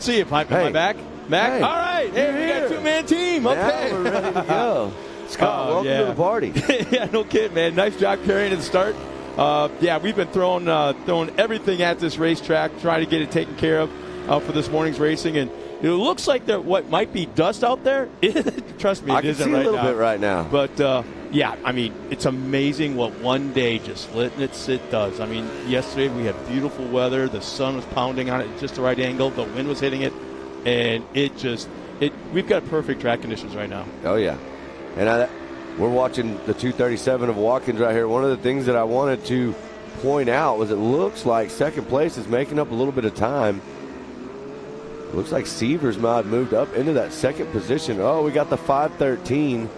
See you, Pipe. Am I back? Mac? Hey. All right. Hey, we got a two-man team. Okay. Now we're ready to go. Scott, welcome to the party. Yeah, no kidding, man. Nice job carrying at the start. We've been throwing everything at this racetrack, trying to get it taken care of for this morning's racing. And it looks like there what might be dust out there. Trust me, it isn't right now. I can see a little bit right now. But, it's amazing what one day just letting it sit does. I mean, yesterday we had beautiful weather. The sun was pounding on it at just the right angle. The wind was hitting it. And we've got perfect track conditions right now. Oh, yeah. And we're watching the 237 of Watkins right here. One of the things that I wanted to point out was it looks like second place is making up a little bit of time. It looks like Severs might have moved up into that second position. Oh, we got the 513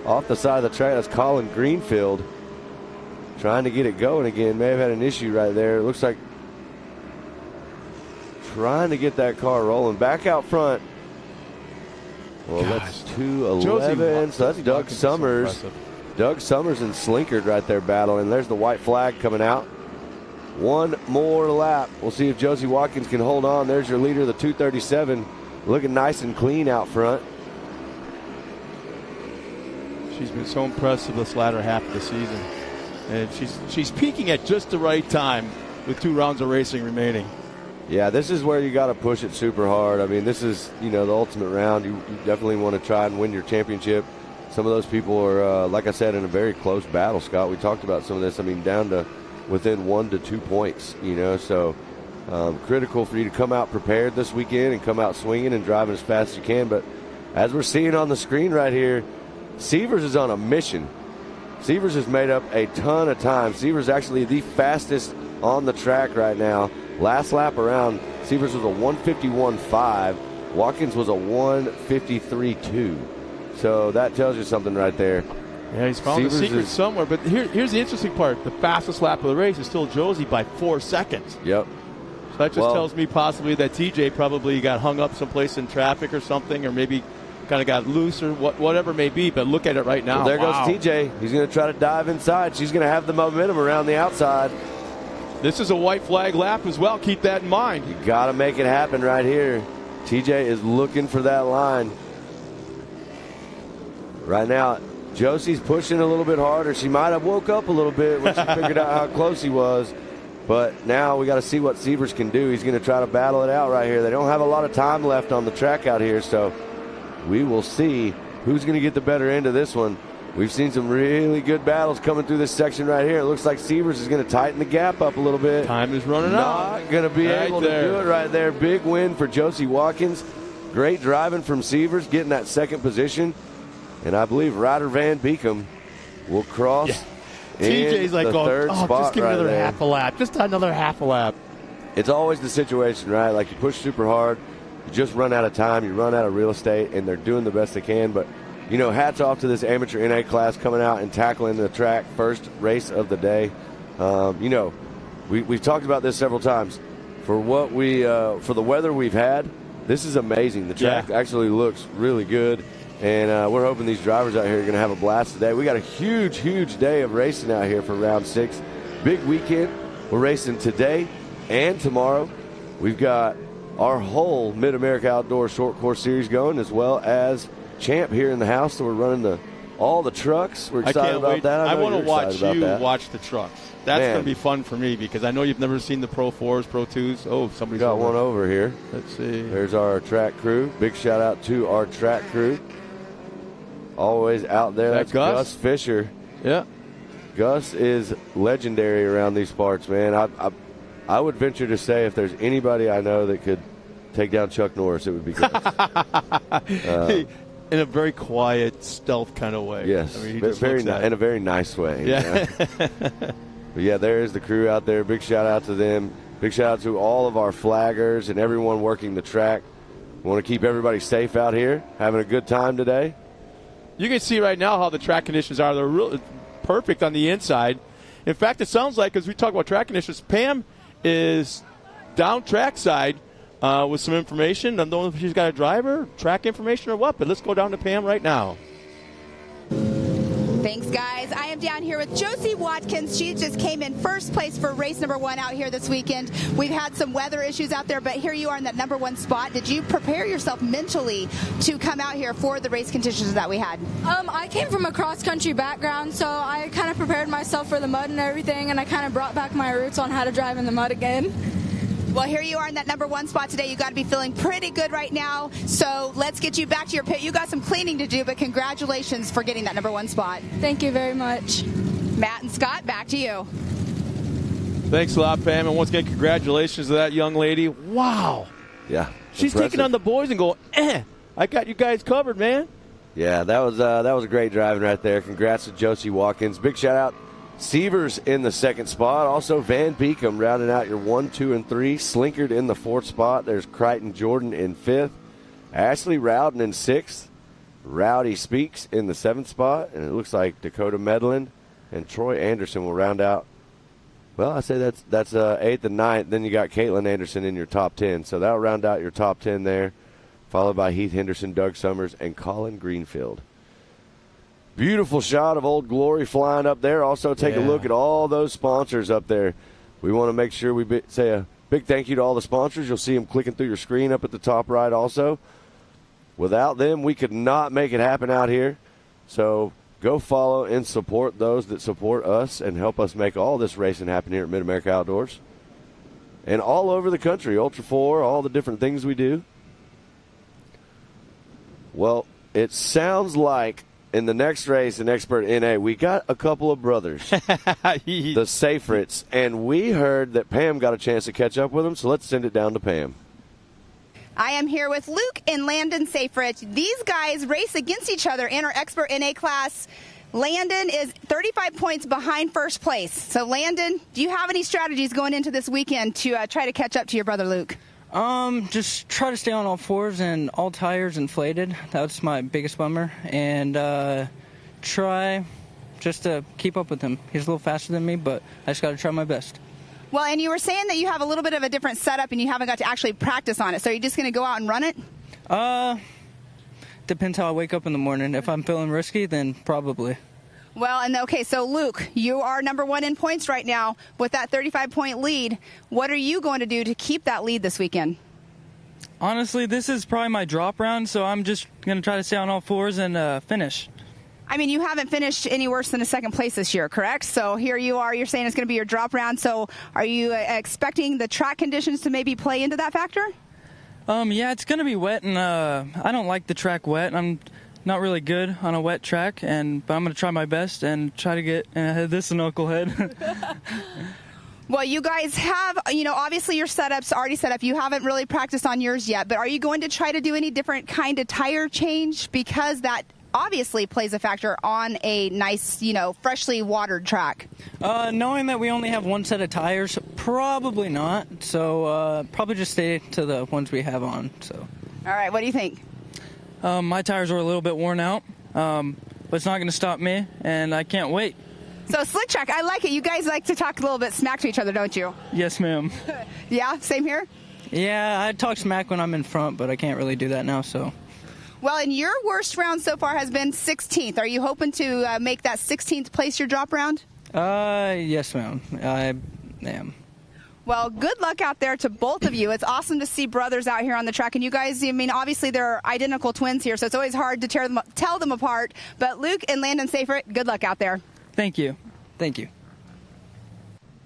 off the side of the track. That's Colin Greenfield trying to get it going again. May have had an issue right there. It looks like trying to get that car rolling. Back out front. Well, that's 211. So that's Doug Summers. Doug Summers and Slinkard right there battling. There's the white flag coming out. One more lap. We'll see if Josie Watkins can hold on. There's your leader, the 237. Looking nice and clean out front. She's been so impressive this latter half of the season. And she's peaking at just the right time with 2 rounds of racing remaining. Yeah, this is where you got to push it super hard. I mean, this is, the ultimate round. You definitely want to try and win your championship. Some of those people are, like I said, in a very close battle, Scott. We talked about some of this. I mean, down to within 1 to 2 points, so critical for you to come out prepared this weekend and come out swinging and driving as fast as you can. But as we're seeing on the screen right here, Severs is on a mission. Severs has made up a ton of time. Severs actually the fastest on the track right now. Last lap around, Severs was a 151.5. Watkins was a 153.2. So that tells you something right there. Yeah, he's found the secret somewhere. But here's the interesting part. The fastest lap of the race is still Josie by 4 seconds. Yep. So that just tells me possibly that TJ probably got hung up someplace in traffic or something, or maybe kind of got loose or whatever it may be. But look at it right now. Well, there goes TJ. He's going to try to dive inside. She's going to have the momentum around the outside. This is a white flag lap as well. Keep that in mind. You got to make it happen right here. TJ is looking for that line. Right now, Josie's pushing a little bit harder. She might have woke up a little bit when she figured out how close he was. But now we got to see what Severs can do. He's going to try to battle it out right here. They don't have a lot of time left on the track out here, so we will see who's going to get the better end of this one. We've seen some really good battles coming through this section right here. It looks like Severs is going to tighten the gap up a little bit. Time is running out. Not going to be able to do it right there. Big win for Josie Watkins. Great driving from Severs, getting that second position. And I believe Ryder Van Beekem will cross. Yeah. TJ's like, third spot just give me another there. half a lap. Just another half a lap. It's always the situation, right? Like you push super hard, you just run out of time, you run out of real estate, and they're doing the best they can. But, hats off to this amateur NA class coming out and tackling the track first race of the day. We've talked about this several times. For what for the weather we've had, this is amazing. The track actually looks really good. And we're hoping these drivers out here are going to have a blast today. We got a huge, huge day of racing out here for round 6. Big weekend. We're racing today and tomorrow. We've got our whole Mid-America Outdoor Short Course Series going, as well as Champ here in the house. So we're running all the trucks. We're excited about that. I want to watch you watch the trucks. That's going to be fun for me because I know you've never seen the Pro 4s, Pro 2s. Oh, somebody's got one over here. Let's see. There's our track crew. Big shout out to our track crew. Always out there. That's Gus Fisher. Yeah. Gus is legendary around these parts, man. I would venture to say if there's anybody I know that could take down Chuck Norris, it would be Gus. In a very quiet, stealth kind of way. Yes. I mean, in a very nice way. Yeah. But yeah, there's the crew out there. Big shout out to them. Big shout out to all of our flaggers and everyone working the track. We want to keep everybody safe out here, having a good time today. You can see right now how the track conditions are. They're really perfect on the inside. In fact, it sounds like, as we talk about track conditions, Pam is down trackside with some information. I don't know if she's got a driver, track information, or what, but let's go down to Pam right now. Thanks, guys. I am am down here with Josie Watkins. She just came in first place for race number 1 out here this weekend. We've had some weather issues out there, but here you are in that number 1 spot. Did you prepare yourself mentally to come out here for the race conditions that we had? I came from a cross-country background, so I kind of prepared myself for the mud and everything, and I kind of brought back my roots on how to drive in the mud again. Well, here you are in that number 1 spot today. You got to be feeling pretty good right now. So let's get you back to your pit. You got some cleaning to do, but congratulations for getting that number 1 spot. Thank you very much. Matt and Scott, back to you. Thanks a lot, Pam. And once again, congratulations to that young lady. Wow. Yeah. She's impressive. taking on the boys and going, I got you guys covered, man. Yeah, that was a great driving right there. Congrats to Josie Watkins. Big shout out. Sievers in the 2nd spot. Also, Van Beekham rounding out your 1, 2, and 3. Slinkard in the 4th spot. There's Crichton Jordan in 5th. Ashley Rowden in 6th. Rowdy Speaks in the 7th spot. And it looks like Dakota Medlin and Troy Anderson will round out. Well, I say that's 8th and 9th. Then you got Caitlin Anderson in your top 10. So that'll round out your top 10 there. Followed by Heath Henderson, Doug Summers, and Colin Greenfield. Beautiful shot of Old Glory flying up there. Also, take a look at all those sponsors up there. We want to make sure we say a big thank you to all the sponsors. You'll see them clicking through your screen up at the top right also. Without them, we could not make it happen out here. So go follow and support those that support us and help us make all this racing happen here at Mid-America Outdoors. And all over the country, Ultra 4, all the different things we do. Well, it sounds like in the next race in Expert NA, we got a couple of brothers, the Seyfrieds, and we heard that Pam got a chance to catch up with them, so let's send it down to Pam. I am here with Luke and Landon Seyfried. These guys race against each other in our Expert NA class. Landon is 35 points behind first place. So, Landon, do you have any strategies going into this weekend to try to catch up to your brother Luke? Just try to stay on all fours and all tires inflated. That's my biggest bummer. And try just to keep up with him. He's a little faster than me, but I just got to try my best. Well, and you were saying that you have a little bit of a different setup and you haven't got to actually practice on it. So are you just going to go out and run it? Depends how I wake up in the morning. If I'm feeling risky, then probably. Well, and okay, so Luke, you are number 1 in points right now with that 35-point lead. What are you going to do to keep that lead this weekend? Honestly, this is probably my drop round, so I'm just going to try to stay on all fours and finish. I mean, you haven't finished any worse than a 2nd place this year, correct? So here you are, you're saying it's going to be your drop round. So are you expecting the track conditions to maybe play into that factor? Yeah, it's going to be wet, and I don't like the track wet. I'm not really good on a wet track, but I'm going to try my best and try to get this a knucklehead. Well, you guys have, obviously your setup's already set up. You haven't really practiced on yours yet, but are you going to try to do any different kind of tire change? Because that obviously plays a factor on a nice, freshly watered track. Knowing that we only have 1 set of tires, probably not. So probably just stay to the ones we have on. So. All right, what do you think? My tires are a little bit worn out, but it's not going to stop me, and I can't wait. So, Slick Track, I like it. You guys like to talk a little bit smack to each other, don't you? Yes, ma'am. Yeah, same here? Yeah, I talk smack when I'm in front, but I can't really do that now, so. Well, and your worst round so far has been 16th. Are you hoping to make that 16th place your drop round? Yes, ma'am. I am. Well, good luck out there to both of you. It's awesome to see brothers out here on the track. And you guys, obviously they're identical twins here, so it's always hard to tell them apart. But Luke and Landon Seyfried, good luck out there. Thank you. Thank you.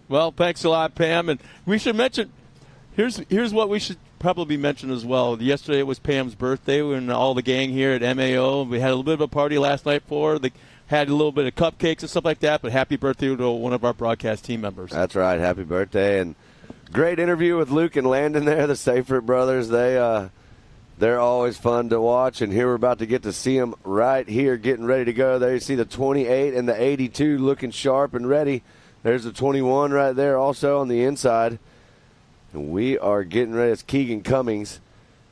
Well, thanks a lot, Pam. And we should mention, here's what we should probably mention as well. Yesterday was Pam's birthday. We were all the gang here at MAO. We had a little bit of a party last night for her. They had a little bit of cupcakes and stuff like that, but happy birthday to one of our broadcast team members. That's right. Happy birthday. And great interview with Luke and Landon there, the Seyfried brothers. They're always fun to watch, and here we're about to get to see them right here getting ready to go. There you see the 28 and the 82 looking sharp and ready. There's the 21 right there also on the inside. And we are getting ready. It's Keegan Cummings.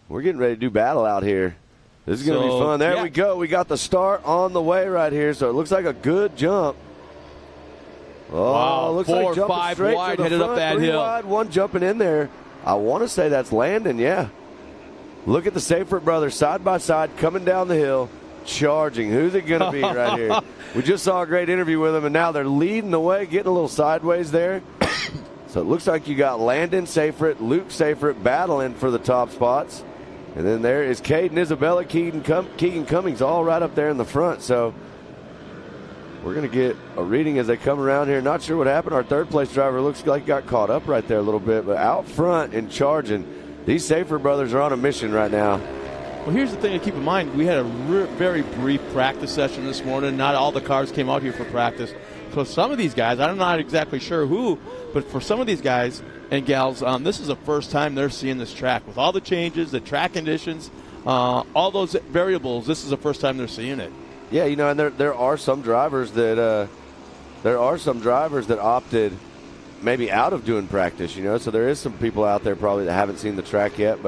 We're getting ready to do battle out here. This is going to be fun. There we go. We got the start on the way right here, so it looks like a good jump. Oh, wow, looks 4 like or 5 wide headed up that 3 hill. Wide, 1 jumping in there. I want to say that's Landon, yeah. Look at the Seyfried brothers side by side coming down the hill. charging. Who's it going to be right here? We just saw a great interview with him, and now they're leading the way, getting a little sideways there. So it looks like you got Landon Seyfried, Luke Seyfried battling for the top spots. And then there is Caden Isabella, Keegan Cummings all right up there in the front. So we're going to get a reading as they come around here. Not sure what happened. Our third place driver looks like he got caught up right there a little bit. But out front and charging, these Seyfried brothers are on a mission right now. Well, here's the thing to keep in mind. We had a very brief practice session this morning. Not all the cars came out here for practice. So some of these guys, I'm not exactly sure who, but for some of these guys and gals, this is the first time they're seeing this track. With all the changes, the track conditions, all those variables, this is the first time they're seeing it. Yeah, you know, and there are some drivers that opted maybe out of doing practice, you know. So there is some people out there probably that haven't seen the track yet.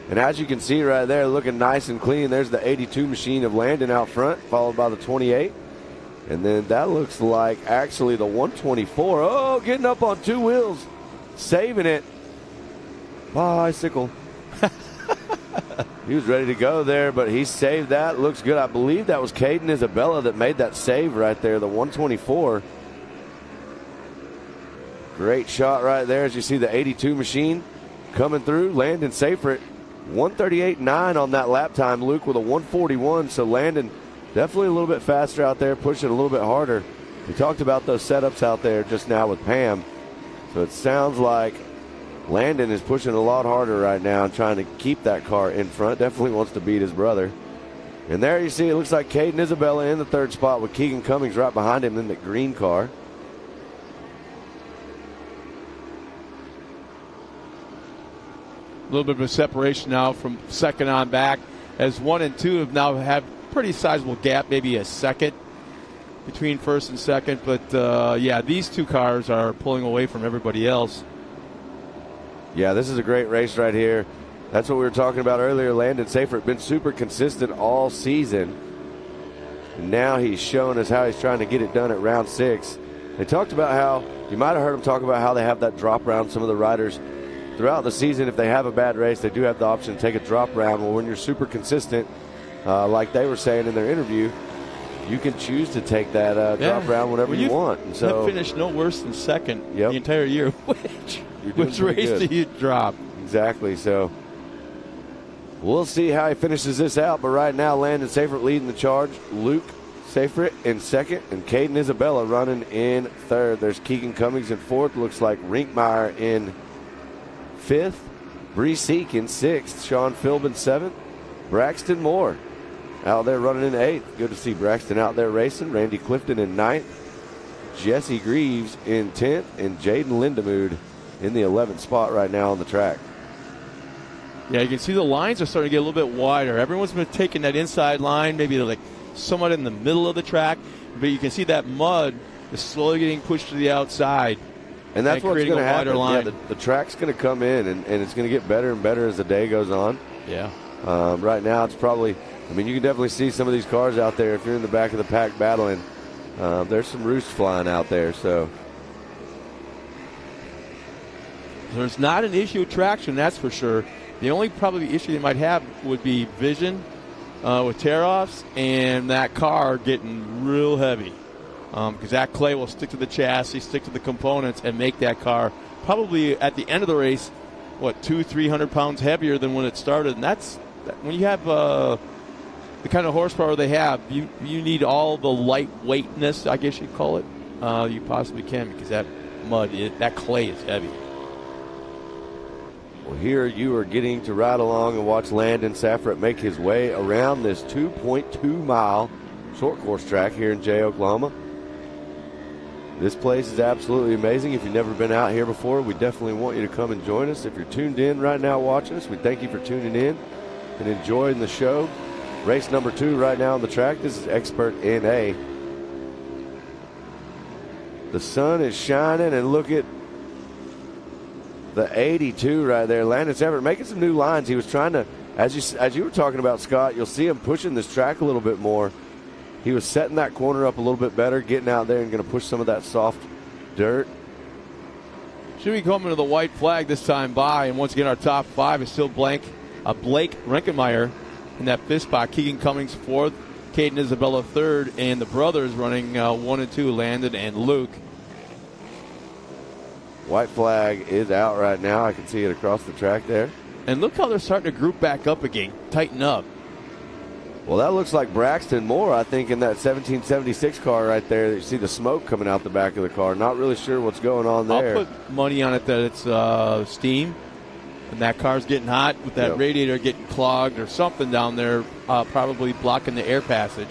And as you can see right there, looking nice and clean, there's the 82 machine of Landon out front, followed by the 28. And then that looks like actually the 124. Oh, getting up on two wheels, saving it. Bicycle. He was ready to go there, but he saved that. Looks good. I believe that was Caden Isabella that made that save right there, the 124. Great shot right there as you see the 82 machine coming through. Landon Seyfried, 138.9 on that lap time. Luke with a 141, so Landon definitely a little bit faster out there, pushing a little bit harder. We talked about those setups out there just now with Pam. So it sounds like Landon is pushing a lot harder right now and trying to keep that car in front. Definitely wants to beat his brother. And there you see it looks like Caden Isabella in the third spot with Keegan Cummings right behind him in the green car. A little bit of a separation now from second on back, as 1 and 2 have now had pretty sizable gap, maybe a second between first and second. But yeah, these two cars are pulling away from everybody else. Yeah, this is a great race right here. That's what we were talking about earlier. Landon Seyfried been super consistent all season. And now he's showing us how he's trying to get it done at round 6. They talked about how, you might have heard them talk about how they have that drop round. Some of the riders throughout the season, if they have a bad race, they do have the option to take a drop round. Well, when you're super consistent, like they were saying in their interview, you can choose to take that drop round whenever you want. And so have finished no worse than second the entire year. Which race do you drop? Exactly. So we'll see how he finishes this out. But right now, Landon Seyfried leading the charge. Luke Seyfried in second, and Caden Isabella running in third. There's Keegan Cummings in fourth. Looks like Rinkmeyer in fifth. Bree Seek in sixth. Sean Philbin seventh. Braxton Moore out there running in eighth. Good to see Braxton out there racing. Randy Clifton in ninth. Jesse Greaves in 10th. And Jaden Lindemood in the 11th spot right now on the track. Yeah, you can see the lines are starting to get a little bit wider. Everyone's been taking that inside line, maybe like somewhat in the middle of the track, but you can see that mud is slowly getting pushed to the outside. And that's what's going to happen. Line. Yeah, the track's going to come in, and it's going to get better and better as the day goes on. Yeah. Right now it's probably, I mean, you can definitely see some of these cars out there. If you're in the back of the pack battling, there's some roosts flying out there. So there's not an issue of traction, that's for sure. The only probably issue they might have would be vision with tear-offs and that car getting real heavy. Because that clay will stick to the chassis, stick to the components, and make that car probably at the end of the race, 200-300 pounds heavier than when it started. And that's when you have the kind of horsepower they have, you need all the lightweightness, I guess you'd call it, you possibly can, because that mud, that clay is heavy. Well, here you are getting to ride along and watch Landon Seyfried make his way around this 2.2-mile short course track here in Jay, Oklahoma. This place is absolutely amazing. If you've never been out here before, we definitely want you to come and join us. If you're tuned in right now watching us, we thank you for tuning in and enjoying the show. Race number 2 right now on the track. This is Expert NA. The sun is shining, and look at the 82 right there. Landon Seyfried making some new lines. He was trying to, as you were talking about, Scott, you'll see him pushing this track a little bit more. He was setting that corner up a little bit better, getting out there and going to push some of that soft dirt. Should be coming to the white flag this time by, and once again our top 5 is still Blake Rinkenmeyer in that 5th spot. Keegan Cummings 4th, Caden Isabella third, and the brothers running 1 and 2, Landon and Luke. White flag is out right now. I can see it across the track there. And look how they're starting to group back up again, tighten up. Well, that looks like Braxton Moore, I think, in that 1776 car right there. You see the smoke coming out the back of the car. Not really sure what's going on there. I'll put money on it that it's steam, and that car's getting hot with that radiator getting clogged or something down there, probably blocking the air passage.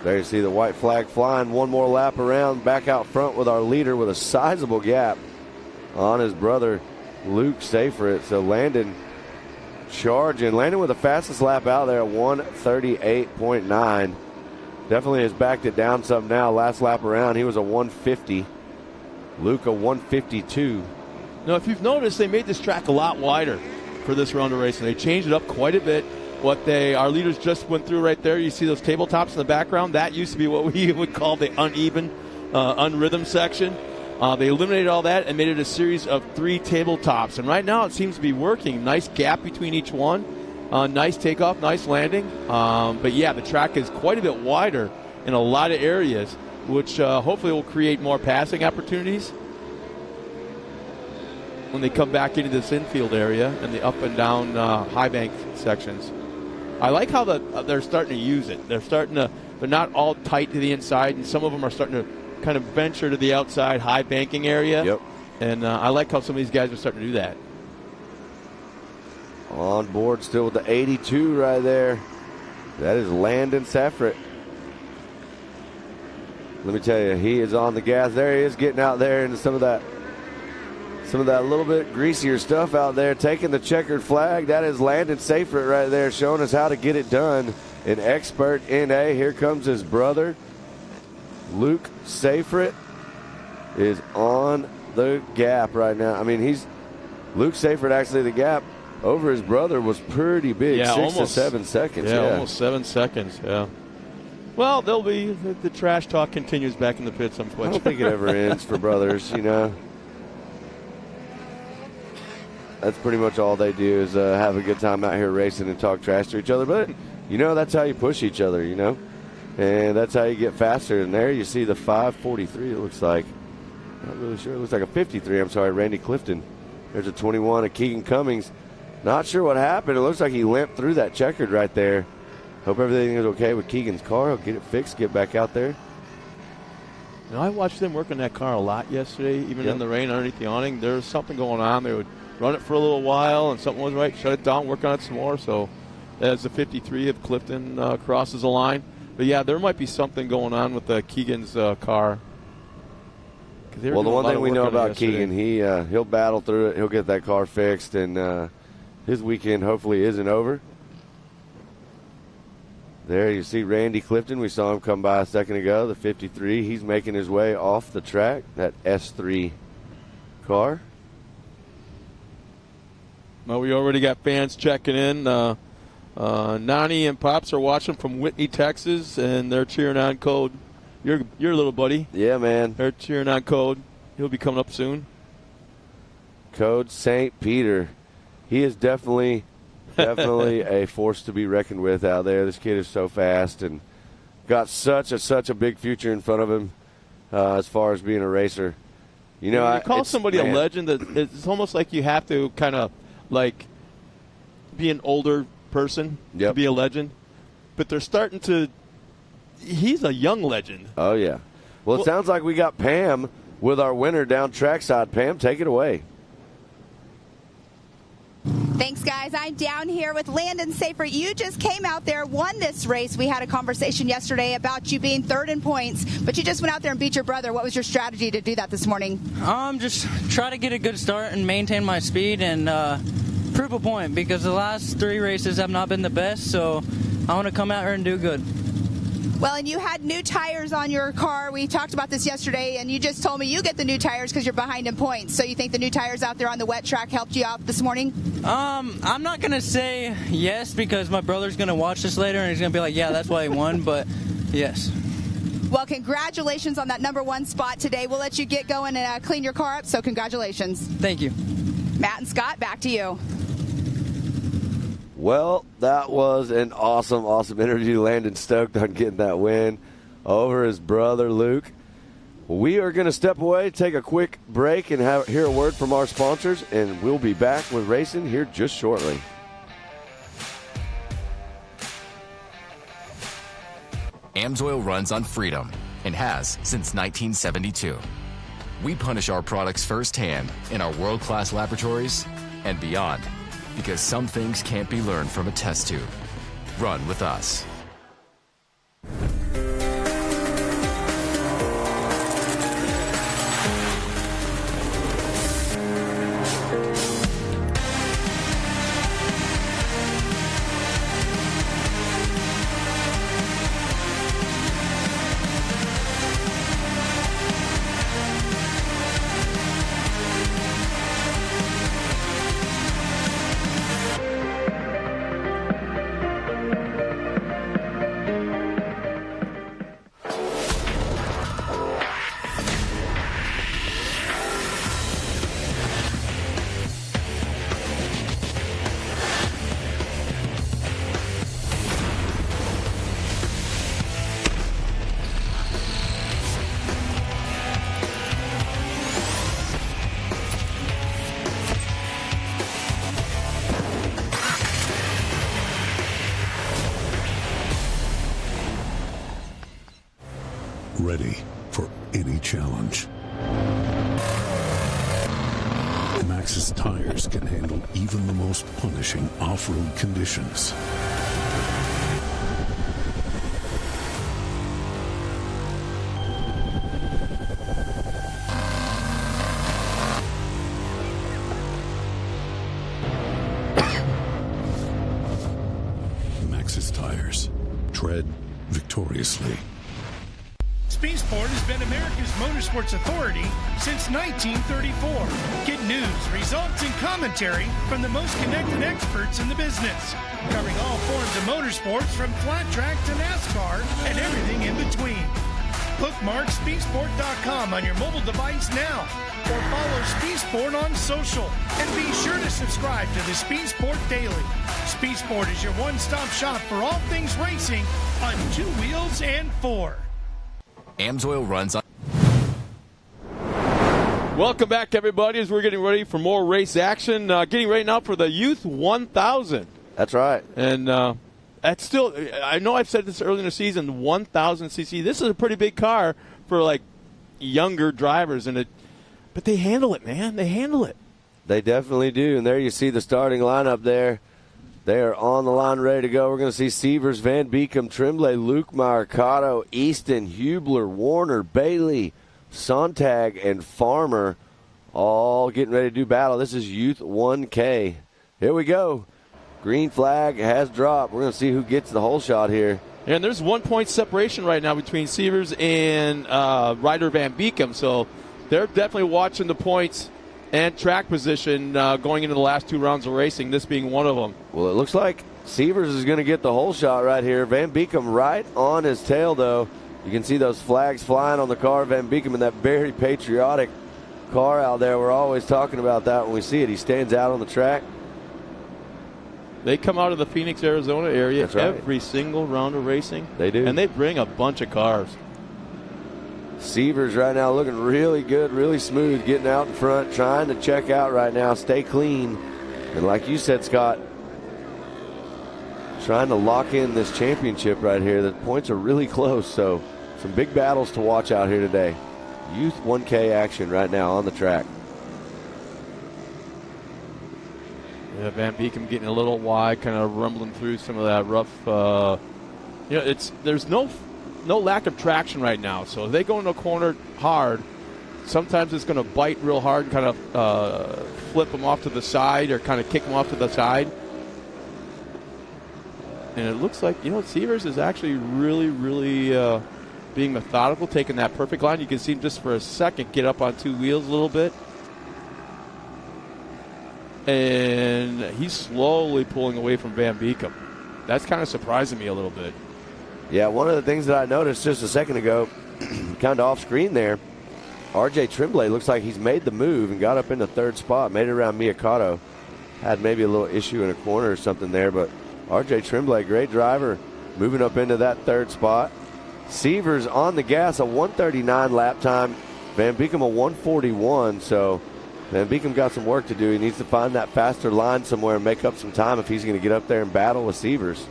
There you see the white flag flying. One more lap around, back out front with our leader with a sizable gap on his brother, Luke Seyfried. So Landon charging. Landon with the fastest lap out there at 1:38.9. Definitely has backed it down some now. Last lap around, he was a 150. Luke a 152. Now, if you've noticed, they made this track a lot wider for this round of racing. They changed it up quite a bit. Our leaders just went through right there. You see those tabletops in the background? That used to be what we would call the uneven, unrhythm section. They eliminated all that and made it a series of 3 tabletops. And right now it seems to be working. Nice gap between each one. Nice takeoff, nice landing. But yeah, the track is quite a bit wider in a lot of areas, which hopefully will create more passing opportunities when they come back into this infield area and the up and down high bank sections. I like how they're starting to use it. They're not all tight to the inside, and some of them are starting to kind of venture to the outside high banking area. Yep. And I like how some of these guys are starting to do that. On board still with the 82 right there. That is Landon Seyfried. Let me tell you, he is on the gas. There he is, getting out there into some of that little bit greasier stuff out there, taking the checkered flag. That is Landon Seyfried right there, showing us how to get it done. An expert NA. Here comes his brother, Luke Seyfried, is on the gap right now. I mean, Luke Seyfried, actually, the gap over his brother was pretty big, yeah, 6 to 7 seconds. Yeah, almost 7 seconds, yeah. Well, the trash talk continues back in the pits, I don't think it ever ends for brothers, you know. That's pretty much all they do is have a good time out here racing and talk trash to each other. But, you know, that's how you push each other, you know. And that's how you get faster. And there you see the 5:43, it looks like. Not really sure. It looks like a 53. I'm sorry, Randy Clifton. There's a 21 of Keegan Cummings. Not sure what happened. It looks like he limped through that checkered right there. Hope everything is okay with Keegan's car. He'll get it fixed, get back out there. You know, I watched them work on that car a lot yesterday, even in the rain underneath the awning. There was something going on. They would run it for a little while, and something wasn't right, shut it down, work on it some more. So as the 53 of Clifton crosses the line. But, yeah, there might be something going on with Keegan's car. Well, the one thing we know about Keegan, he'll battle through it. He'll get that car fixed, and his weekend hopefully isn't over. There you see Randy Clifton. We saw him come by a second ago, the 53. He's making his way off the track, that S3 car. Well, we already got fans checking in. Nani and Pops are watching from Whitney, Texas, and they're cheering on Code. Your little buddy. Yeah, man. They're cheering on Code. He'll be coming up soon. Code St. Peter. He is definitely a force to be reckoned with out there. This kid is so fast and got such a big future in front of him as far as being a racer. You know, when you call somebody a legend, it's almost like you have to kind of like be an older person to be a legend. But they're starting to. He's a young legend. Oh yeah. Well, it sounds like we got Pam with our winner down trackside. Pam, take it away. Thanks, guys. I'm down here with Landon Seyfried. You just came out there, won this race. We had a conversation yesterday about you being third in points, but you just went out there and beat your brother. What was your strategy to do that this morning? Just try to get a good start and maintain my speed and prove a point, because the last 3 races have not been the best, so I want to come out here and do good. Well, and you had new tires on your car. We talked about this yesterday, and you just told me you get the new tires because you're behind in points. So you think the new tires out there on the wet track helped you out this morning? I'm not going to say yes, because my brother's going to watch this later, and he's going to be like, yeah, that's why he won, but yes. Well, congratulations on that #1 spot today. We'll let you get going and clean your car up, so congratulations. Thank you. Matt and Scott, back to you. Well, that was an awesome, awesome interview. Landon stoked on getting that win over his brother, Luke. We are going to step away, take a quick break, and hear a word from our sponsors, and we'll be back with racing here just shortly. AMSOIL runs on freedom and has since 1972. We punish our products firsthand in our world-class laboratories and beyond, because some things can't be learned from a test tube. Run with us. Ready for any challenge. Maxxis tires can handle even the most punishing off-road conditions. Maxxis tires. Tread victoriously. Speed Sport has been America's motorsports authority since 1934. Get news, results, and commentary from the most connected experts in the business, covering all forms of motorsports from flat track to NASCAR and everything in between. Bookmark speedsport.com on your mobile device now, or follow Speed Sport on social, and be sure to subscribe to the Speed Sport Daily. Speed Sport is your one-stop shop for all things racing on two wheels and four. AMSOIL runs on. Welcome back, everybody, as we're getting ready for more race action. Getting ready now for the Youth 1000. That's right. And that's still, I know I've said this early in the season, 1000cc. This is a pretty big car for, like, younger drivers. But they handle it, man. They handle it. They definitely do. And there you see the starting lineup there. They are on the line, ready to go. We're going to see Severs, Van Beekem, Tremblay, Luke, Mercado, Easton, Hubler, Warner, Bailey, Sontag, and Farmer all getting ready to do battle. This is Youth 1K. Here we go. Green flag has dropped. We're going to see who gets the whole shot here. And there's 1 point separation right now between Severs and Ryder Van Beekem. So they're definitely watching the points and track position going into the last two rounds of racing, this being one of them. Well, it looks like Severs is going to get the whole shot right here. Van Beekem right on his tail, though. You can see those flags flying on the car. Van Beekem in that very patriotic car out there. We're always talking about that when we see it. He stands out on the track. They come out of the Phoenix, Arizona area That's right. every single round of racing. They do. And they bring a bunch of cars. Severs right now looking really good, really smooth, getting out in front, trying to check out right now, stay clean. And like you said, Scott, trying to lock in this championship right here. The points are really close, so some big battles to watch out here today. Youth 1K action right now on the track. Yeah, Van Beekem getting a little wide, kind of rumbling through some of that rough. There's no lack of traction right now. So if they go in the corner hard, sometimes it's going to bite real hard and kind of flip them off to the side or kind of kick them off to the side. And it looks like, Severs is actually really, really being methodical, taking that perfect line. You can see him just for a second get up on two wheels a little bit. And he's slowly pulling away from Van Beekem. That's kind of surprising me a little bit. Yeah, one of the things that I noticed just a second ago, kind of off screen there, RJ Tremblay looks like he's made the move and got up in the third spot, made it around Mercado. had maybe a little issue in a corner or something there, but RJ Tremblay, great driver, moving up into that third spot. Severs on the gas, a 139 lap time. Van Beekem a 141, so Van Beekem got some work to do. He needs to find that faster line somewhere and make up some time if he's going to get up there and battle with Severs.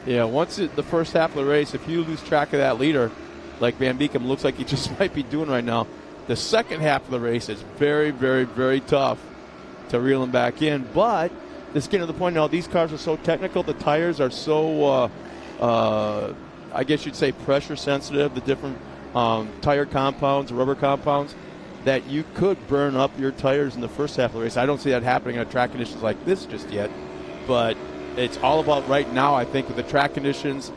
Yeah, once the first half of the race, if you lose track of that leader, like Van Beekem looks like he just might be doing right now, the second half of the race is very, very, very tough to reel him back in. But it's getting to the point now, these cars are so technical, the tires are so, I guess you'd say, pressure sensitive, the different tire compounds, rubber compounds, that you could burn up your tires in the first half of the race. I don't see that happening on track conditions like this just yet, but it's all about right now, I think, with the track conditions,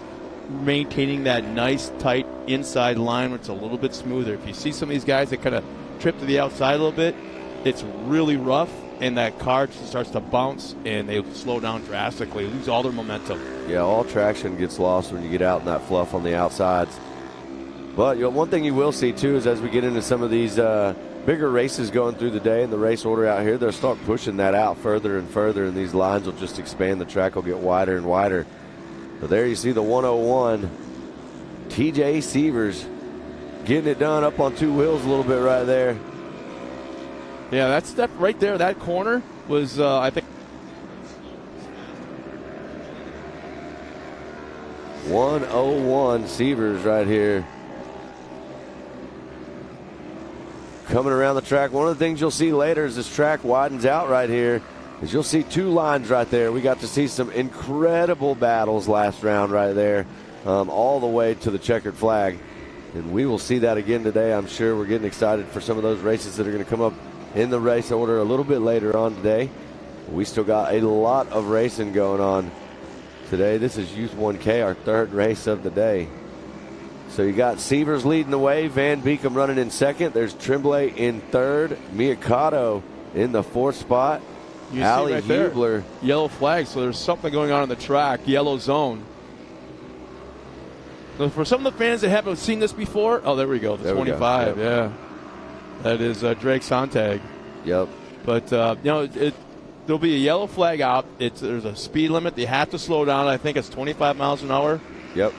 maintaining that nice, tight inside line where it's a little bit smoother. If you see some of these guys that kind of trip to the outside a little bit, it's really rough, and that car just starts to bounce, and they slow down drastically, lose all their momentum. Yeah, all traction gets lost when you get out in that fluff on the outsides. But one thing you will see, too, is as we get into some of these bigger races going through the day and the race order out here, they'll start pushing that out further and further, and these lines will just expand. The track will get wider and wider. But there you see the 101. TJ Severs getting it done up on two wheels a little bit right there. Yeah, that step right there, that corner was, I think, 101 Severs right here. Coming around the track, one of the things you'll see later as this track widens out right here is you'll see two lines right there. We got to see some incredible battles last round right there, all the way to the checkered flag. And we will see that again today. I'm sure we're getting excited for some of those races that are going to come up in the race order a little bit later on today. We still got a lot of racing going on today. This is Youth 1K, our third race of the day. So you got Severs leading the way, Van Beekem running in second. There's Tremblay in third, Miyakato in the fourth spot. You Ali see right Hubler. There, yellow flag, so there's something going on the track, yellow zone. So for some of the fans that haven't seen this before, oh, there we go, the 25, yep. Yeah. That is Drake Sontag. Yep. But, there'll be a yellow flag out. There's a speed limit. You have to slow down. I think it's 25 miles an hour. Yep.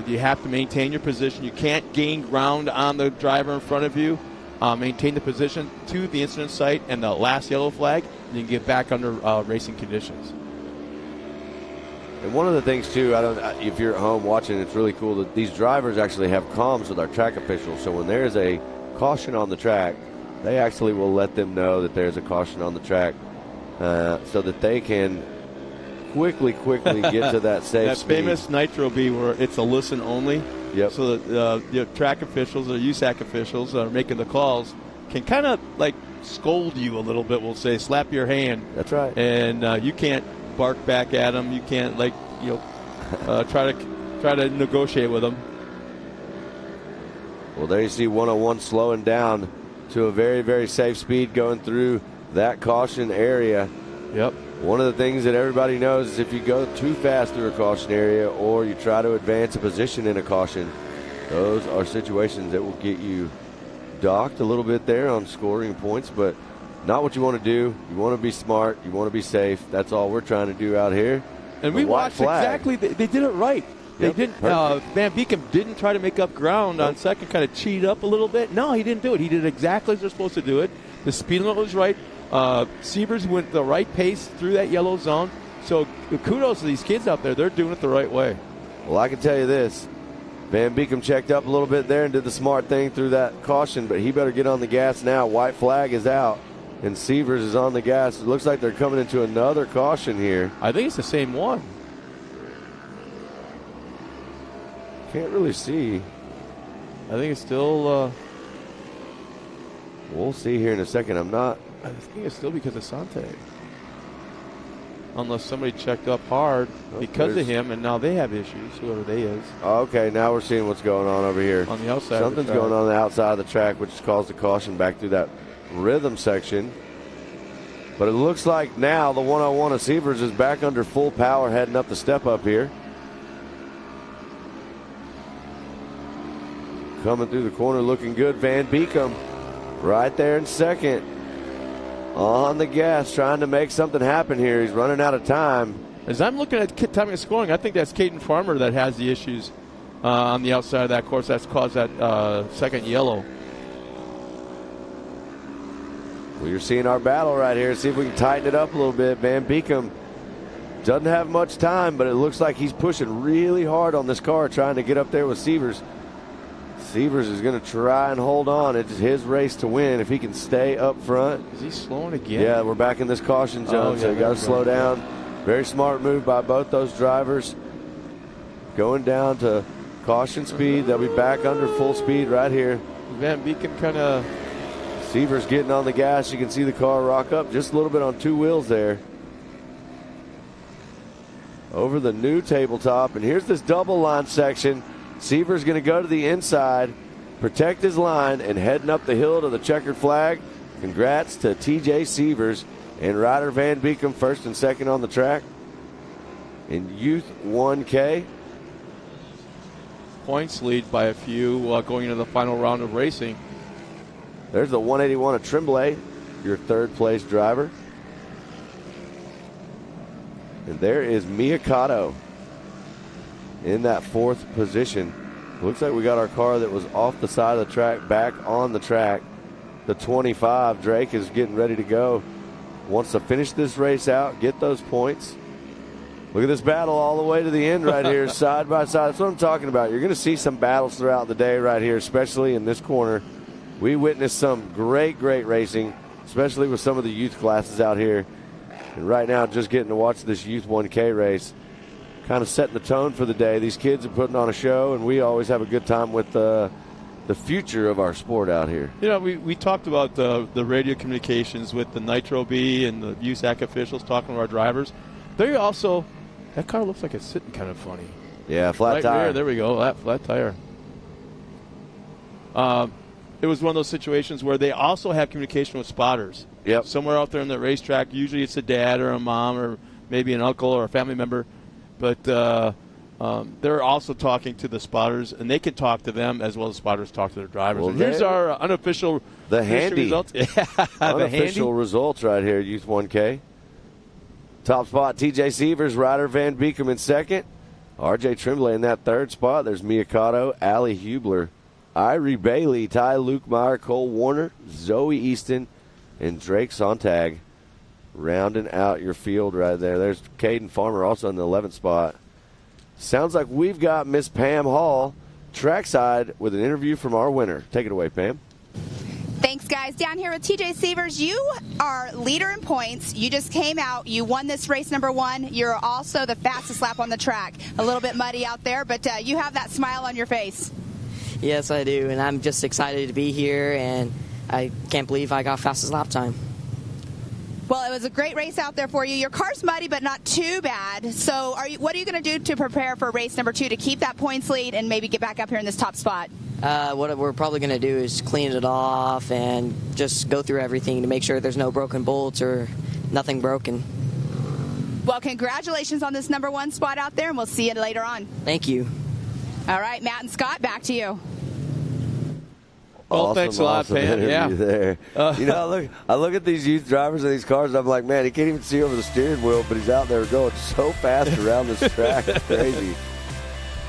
You have to maintain your position. You can't gain ground on the driver in front of you. Maintain the position to the incident site and the last yellow flag, and you can get back under racing conditions. And one of the things, too, if you're at home watching, it's really cool that these drivers actually have comms with our track officials. So when there's a caution on the track, they actually will let them know that there's a caution on the track so that they can quickly get to that safe that speed. Famous Nitro B where it's a listen only. Yep. So that the track officials or USAC officials that are making the calls can kind of like scold you a little bit, we'll say, slap your hand. That's right. And you can't bark back at them. You can't try to negotiate with them. Well, there you see 101 slowing down to a very, very safe speed going through that caution area. Yep. One of the things that everybody knows is if you go too fast through a caution area or you try to advance a position in a caution, those are situations that will get you docked a little bit there on scoring points, but not what you want to do. You want to be smart. You want to be safe. That's all we're trying to do out here. And we watched exactly. They did it right. Yep, they didn't. Van Beekem didn't try to make up ground on second, kind of cheat up a little bit. No, he didn't do it. He did exactly as they're supposed to do it. The speed limit was right. Severs went the right pace through that yellow zone. So kudos to these kids out there. They're doing it the right way. Well, I can tell you this. Van Beekem checked up a little bit there and did the smart thing through that caution, but he better get on the gas now. White flag is out, and Severs is on the gas. It looks like they're coming into another caution here. I think it's the same one. Can't really see. I think it's still... We'll see here in a second. I think it's still because of Sontag. Unless somebody checked up hard because of him, and now they have issues, whoever they is. Okay, now we're seeing what's going on over here. On the outside Something's of the track. going on the outside of the track, which caused the caution back through that rhythm section. But it looks like now the 101 of Severs is back under full power heading up the step up here. Coming through the corner looking good. Van Beekem right there in second. on the gas, trying to make something happen here. He's running out of time. As I'm looking at timing and scoring, I think that's Caden Farmer that has the issues on the outside of that course. That's caused that second yellow. Well, you're seeing our battle right here. See if we can tighten it up a little bit. Van Beekum doesn't have much time, but it looks like he's pushing really hard on this car, trying to get up there with Sievers. Sievers is going to try and hold on. It's his race to win if he can stay up front. Is he slowing again? Yeah, we're back in this caution zone, so you got to slow down. Very smart move by both those drivers. Going down to caution speed. They'll be back under full speed right here. Van Beekum kind of... Sievers getting on the gas. You can see the car rock up just a little bit on two wheels there. Over the new tabletop, and here's this double line section. Sievers going to go to the inside, protect his line, and heading up the hill to the checkered flag. Congrats to TJ Sievers and Ryder Van Beekum, first and second on the track. In Youth 1K. Points lead by a few going into the final round of racing. There's the 181 of Tremblay, your third place driver. And there is Miyakato in that fourth position. Looks like we got our car that was off the side of the track back on the track. The 25, Drake, is getting ready to go. Wants to finish this race out, get those points. Look at this battle all the way to the end right here, side by side. That's what I'm talking about. You're going to see some battles throughout the day right here, especially in this corner. We witnessed some great racing, especially with some of the youth classes out here. And right now, just getting to watch this Youth 1K race, kind of setting the tone for the day. These kids are putting on a show, and we always have a good time with the future of our sport out here. You know, we talked about the radio communications with the Nitro B and the USAC officials talking to our drivers. They also, that car looks like it's sitting kind of funny. Yeah, flat tire. There we go, that flat tire. It was one of those situations where they also have communication with spotters. Yep. Somewhere out there in the racetrack, usually it's a dad or a mom or maybe an uncle or a family member. But they're also talking to the spotters, and they can talk to them as well as spotters talk to their drivers. Well, here's our unofficial results. Unofficial results right here, Youth 1K. Top spot, TJ Sievers, Ryder Van Beekum in second. RJ Tremblay in that third spot. There's Miyakato, Allie Hubler, Irie Bailey, Ty Lukemeyer, Cole Warner, Zoe Easton, and Drake Sontag rounding out your field right there. There's Caden Farmer also in the 11th spot. Sounds like we've got Miss Pam Hall trackside with an interview from our winner. Take it away, Pam. Thanks, guys. Down here with TJ Sievers, you are leader in points. You just came out. You won this race number 1. You're also the fastest lap on the track. A little bit muddy out there, but you have that smile on your face. Yes, I do, and I'm just excited to be here, and I can't believe I got fastest lap time. Well, it was a great race out there for you. Your car's muddy, but not too bad. So what are you going to do to prepare for race number 2 to keep that points lead and maybe get back up here in this top spot? What we're probably going to do is clean it off and just go through everything to make sure there's no broken bolts or nothing broken. Well, congratulations on this number 1 spot out there, and we'll see you later on. Thank you. All right, Matt and Scott, back to you. Well, awesome, thanks a lot, Pam. Yeah. There. You know, I look at these youth drivers and these cars, and I'm like, man, he can't even see over the steering wheel, but he's out there going so fast around this track. It's crazy.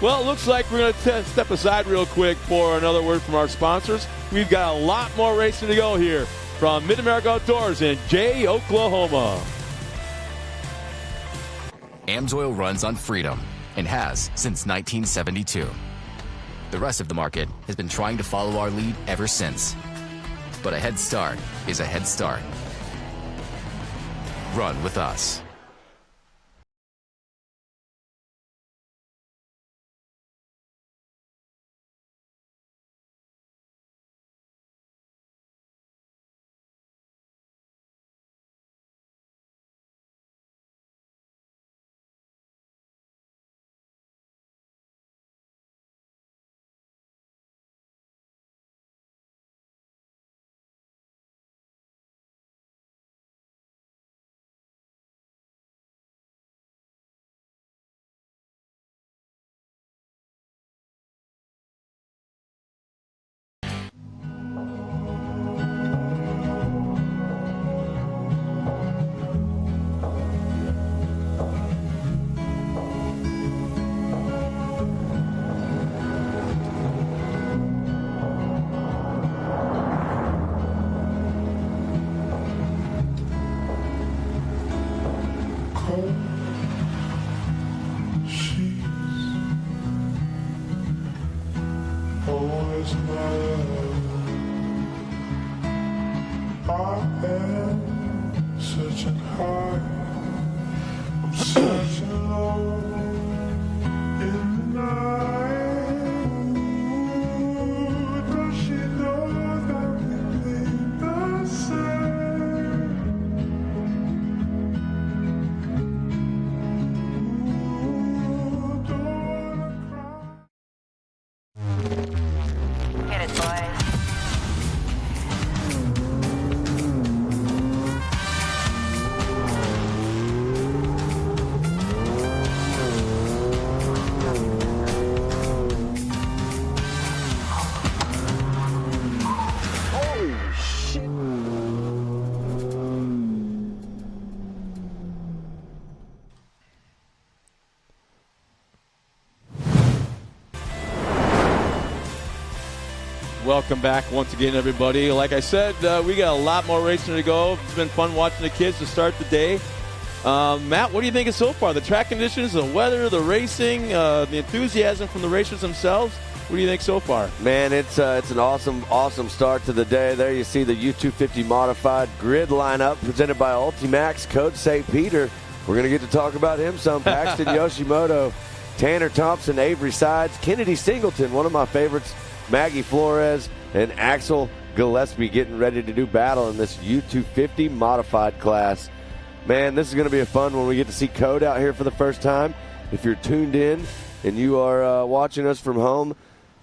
Well, it looks like we're going to step aside real quick for another word from our sponsors. We've got a lot more racing to go here from Mid-America Outdoors in Jay, Oklahoma. AMSOIL runs on freedom and has since 1972. The rest of the market has been trying to follow our lead ever since. But a head start is a head start. Run with us. Searching high, I'm searching low in the night. Ooh, does she know that we bleed the same? Ooh, don't wanna cry. Get it, boys. Welcome back once again, everybody. Like I said, we got a lot more racing to go. It's been fun watching the kids to start the day. Matt, what do you think of so far? The track conditions, the weather, the racing, the enthusiasm from the racers themselves. What do you think so far? Man, it's an awesome start to the day. There you see the U250 modified grid lineup presented by Ultimax, Coach St. Peter. We're going to get to talk about him some. Paxton Yoshimoto, Tanner Thompson, Avery Sides, Kennedy Singleton, one of my favorites, Maggie Flores, and Axel Gillespie getting ready to do battle in this U250 modified class. Man, this is going to be a fun when we get to see Code out here for the first time. If you're tuned in and you are watching us from home,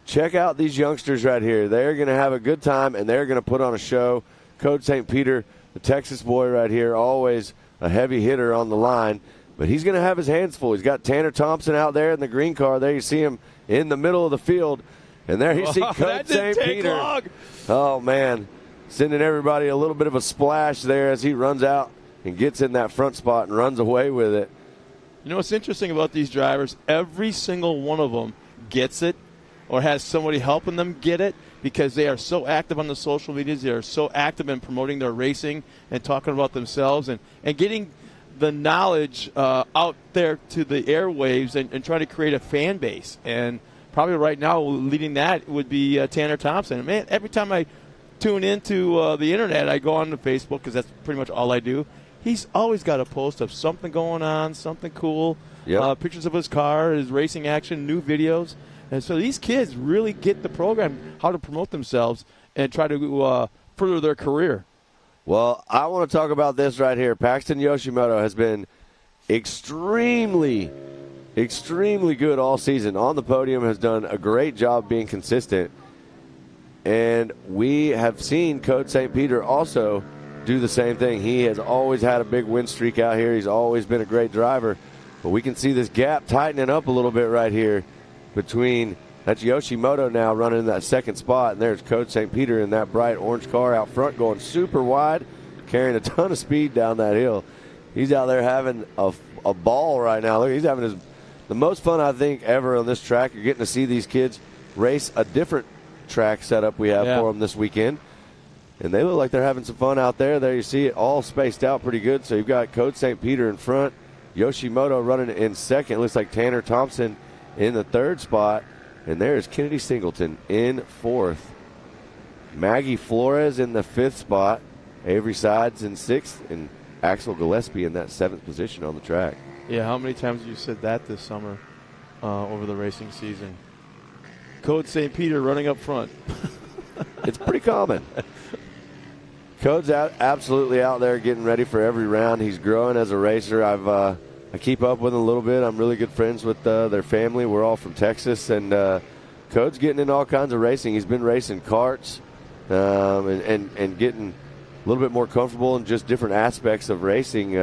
check out these youngsters right here. They're going to have a good time, and they're going to put on a show. Code St. Peter, the Texas boy right here, always a heavy hitter on the line. But he's going to have his hands full. He's got Tanner Thompson out there in the green car. There you see him in the middle of the field. And there you see Code St. Peter. Long. Oh, man. Sending everybody a little bit of a splash there as he runs out and gets in that front spot and runs away with it. You know what's interesting about these drivers? Every single one of them gets it or has somebody helping them get it because they are so active on the social medias. They are so active in promoting their racing and talking about themselves and getting the knowledge out there to the airwaves and trying to create a fan base. And probably right now leading that would be Tanner Thompson. Man, every time I tune into the internet, I go on to Facebook because that's pretty much all I do. He's always got a post of something going on, something cool, pictures of his car, his racing action, new videos. And so these kids really get the program, how to promote themselves and try to further their career. Well, I want to talk about this right here. Paxton Yoshimoto has been extremely good all season. On the podium, has done a great job being consistent. And we have seen Coach St. Peter also do the same thing. He has always had a big win streak out here. He's always been a great driver. But we can see this gap tightening up a little bit right here between, that's Yoshimoto now running in that second spot, and there's Coach St. Peter in that bright orange car out front going super wide, carrying a ton of speed down that hill. He's out there having a ball right now. Look, he's having the most fun, I think, ever on this track. You're getting to see these kids race a different track setup we have for them this weekend. And they look like they're having some fun out there. There you see it all spaced out pretty good. So you've got Coach St. Peter in front, Yoshimoto running in second. It looks like Tanner Thompson in the third spot. And there's Kennedy Singleton in fourth. Maggie Flores in the fifth spot. Avery Sides in sixth. And Axel Gillespie in that seventh position on the track. Yeah, how many times have you said that this summer over the racing season? Code St. Peter running up front. It's pretty common. Code's absolutely out there getting ready for every round. He's growing as a racer. I keep up with him a little bit. I'm really good friends with their family. We're all from Texas, and Code's getting in all kinds of racing. He's been racing karts and getting a little bit more comfortable in just different aspects of racing.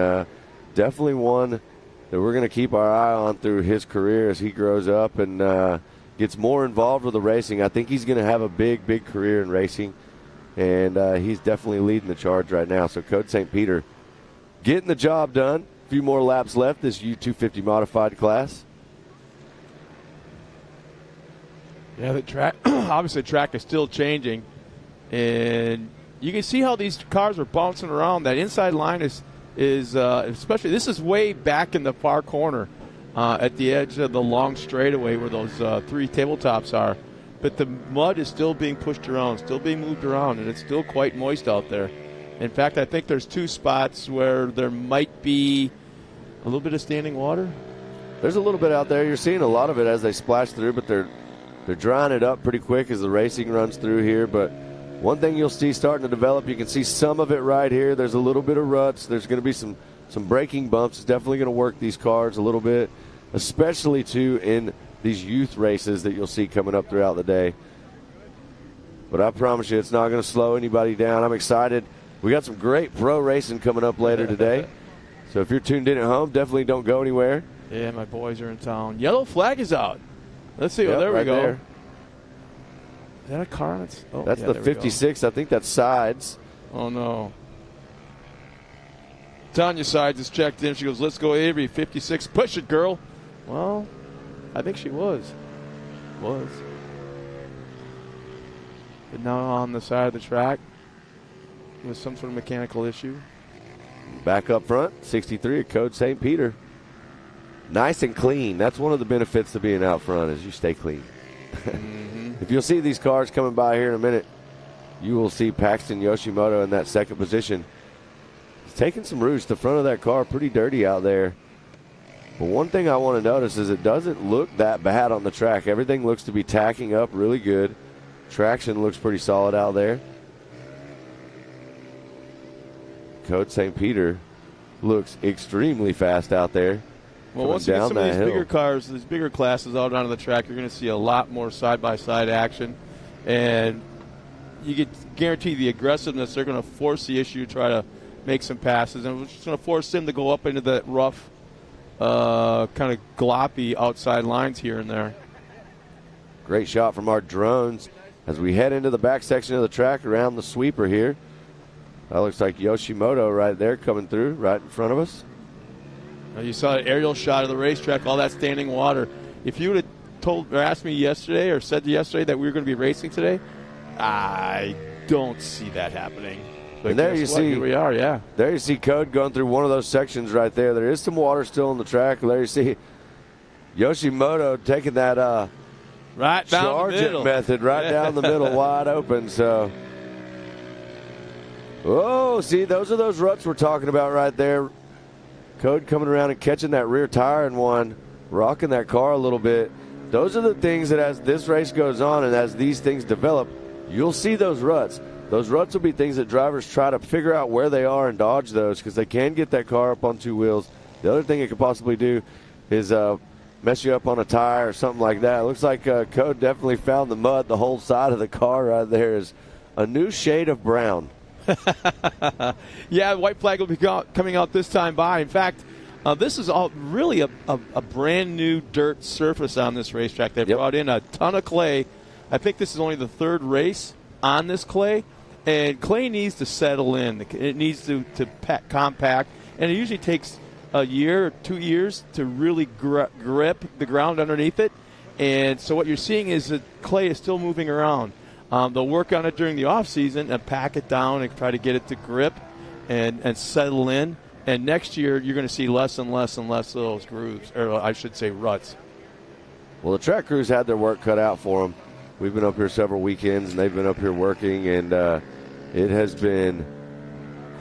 Definitely one that we're going to keep our eye on through his career as he grows up and gets more involved with the racing. I think he's going to have a big career in racing, and he's definitely leading the charge right now. So Code St. Peter getting the job done. A few more laps left, this U250 modified class. Yeah, the track, obviously the track is still changing, and you can see how these cars are bouncing around. That inside line is especially, this is way back in the far corner at the edge of the long straightaway where those three tabletops are. but the mud is still being pushed around, still being moved around, and it's still quite moist out there. In fact, I think there's 2 spots where there might be a little bit of standing water. There's a little bit out there. You're seeing a lot of it as they splash through, but they're drying it up pretty quick as the racing runs through here. But one thing you'll see starting to develop, you can see some of it right here. There's a little bit of ruts. There's going to be some braking bumps. It's definitely going to work these cars a little bit, especially too in these youth races that you'll see coming up throughout the day. But I promise you, it's not going to slow anybody down. I'm excited. We got some great pro racing coming up later today. So if you're tuned in at home, definitely don't go anywhere. Yeah, my boys are in town. Yellow flag is out. Let's see. Yep, there we right go. There. Is that a car? That's the 56. I think that's Sides. Oh, no. Tanya Sides is checked in. She goes, let's go, Avery. 56. Push it, girl. Well, I think she was. But now on the side of the track with some sort of mechanical issue. Back up front, 63 at Code St. Peter. Nice and clean. That's one of the benefits of being out front is you stay clean. Mm-hmm. If you'll see these cars coming by here in a minute, you will see Paxton Yoshimoto in that second position. He's taking some roots. The front of that car pretty dirty out there. But one thing I want to notice is it doesn't look that bad on the track. Everything looks to be tacking up really good. Traction looks pretty solid out there. Code St. Peter looks extremely fast out there. Well, once you get some of these bigger cars, these bigger classes out onto the track, you're going to see a lot more side-by-side action. And you can guarantee the aggressiveness. They're going to force the issue to try to make some passes. And it's just going to force them to go up into that rough, kind of gloppy outside lines here and there. Great shot from our drones as we head into the back section of the track around the sweeper here. That looks like Yoshimoto right there coming through right in front of us. You saw an aerial shot of the racetrack, all that standing water. If you would have told or asked me yesterday or said yesterday that we were going to be racing today, I don't see that happening. But and there you see, here we are, yeah. There you see Code going through one of those sections right there. There is some water still on the track. There you see Yoshimoto taking that right down Sargent the middle method right down the middle, wide open. So, oh, see, those are those ruts we're talking about right there. Code coming around and catching that rear tire in one, rocking that car a little bit. Those are the things that as this race goes on and as these things develop, you'll see those ruts. Those ruts will be things that drivers try to figure out where they are and dodge those because they can get that car up on 2 wheels. The other thing it could possibly do is mess you up on a tire or something like that. It looks like Code definitely found the mud. The whole side of the car right there is a new shade of brown. Yeah, white flag will be coming out this time by. In fact, this is all really a brand new dirt surface on this racetrack. They brought in a ton of clay. I think this is only the 3rd race on this clay, and clay needs to settle in. It needs to compact, and it usually takes a year or 2 years to really grip the ground underneath it. And so what you're seeing is that clay is still moving around. They'll work on it during the off season and pack it down and try to get it to grip and settle in. And next year you're going to see less and less and less of those grooves, or I should say ruts. Well, the track crews had their work cut out for them. We've been up here several weekends, and they've been up here working, and it has been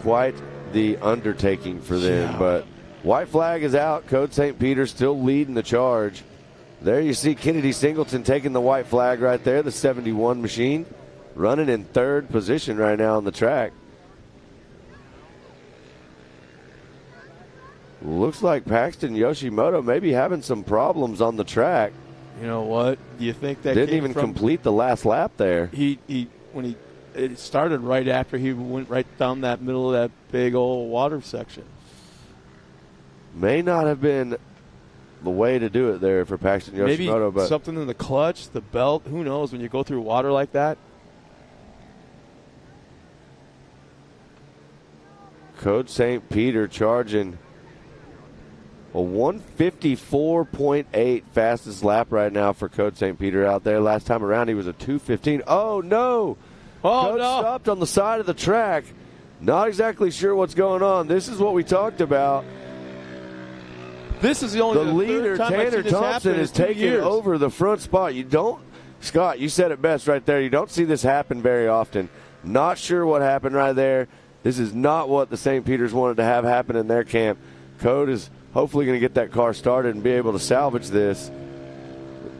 quite the undertaking for them. Yeah. But white flag is out. Code St. Peter still leading the charge. There you see Kennedy Singleton taking the white flag right there, the 71 machine, running in 3rd position right now on the track. Looks like Paxton Yoshimoto may be having some problems on the track. You know what? Do you think that didn't even complete the last lap there? It started right after he went right down that middle of that big old water section. May not have been the way to do it there for Paxton Yoshimoto. Maybe something in the clutch, the belt, who knows when you go through water like that. Code St. Peter charging a 154.8 fastest lap right now for Code St. Peter out there. Last time around he was a 2:15. Oh, no. Code stopped on the side of the track. Not exactly sure what's going on. This is what we talked about. This is the leader, Tanner Thompson, is taking over the front spot. You don't Scott, you said it best right there. You don't see this happen very often. Not sure what happened right there. This is not what the St. Peter's wanted to have happen in their camp. Code is hopefully going to get that car started and be able to salvage this.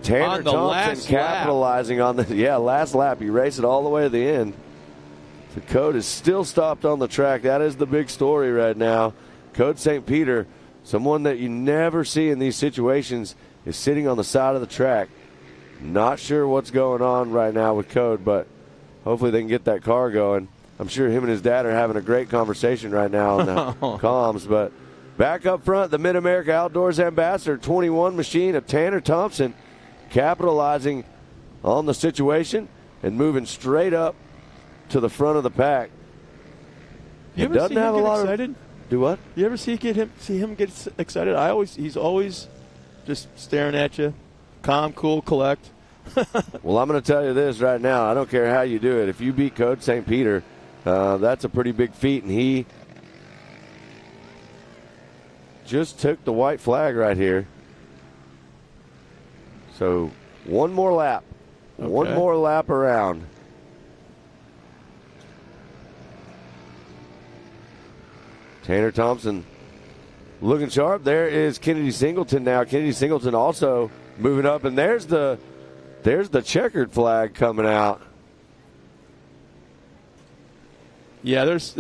Tanner Thompson capitalizing on the last lap. He raced it all the way to the end. The Code is still stopped on the track. That is the big story right now. Code St. Peter, someone that you never see in these situations, is sitting on the side of the track. Not sure what's going on right now with Code, but hopefully they can get that car going. I'm sure him and his dad are having a great conversation right now on the comms. But back up front, the Mid-America Outdoors Ambassador 21 machine of Tanner Thompson, capitalizing on the situation and moving straight up to the front of the pack. You ever see him get excited? Do what? You ever see him get excited? He's always just staring at you, calm, cool, collect. Well, I'm going to tell you this right now. I don't care how you do it. If you beat Code St. Peter, that's a pretty big feat, and he just took the white flag right here. So one more lap. Okay. One more lap around. Tanner Thompson looking sharp. There is Kennedy Singleton now. Kennedy Singleton also moving up, and there's the checkered flag coming out. Yeah, there's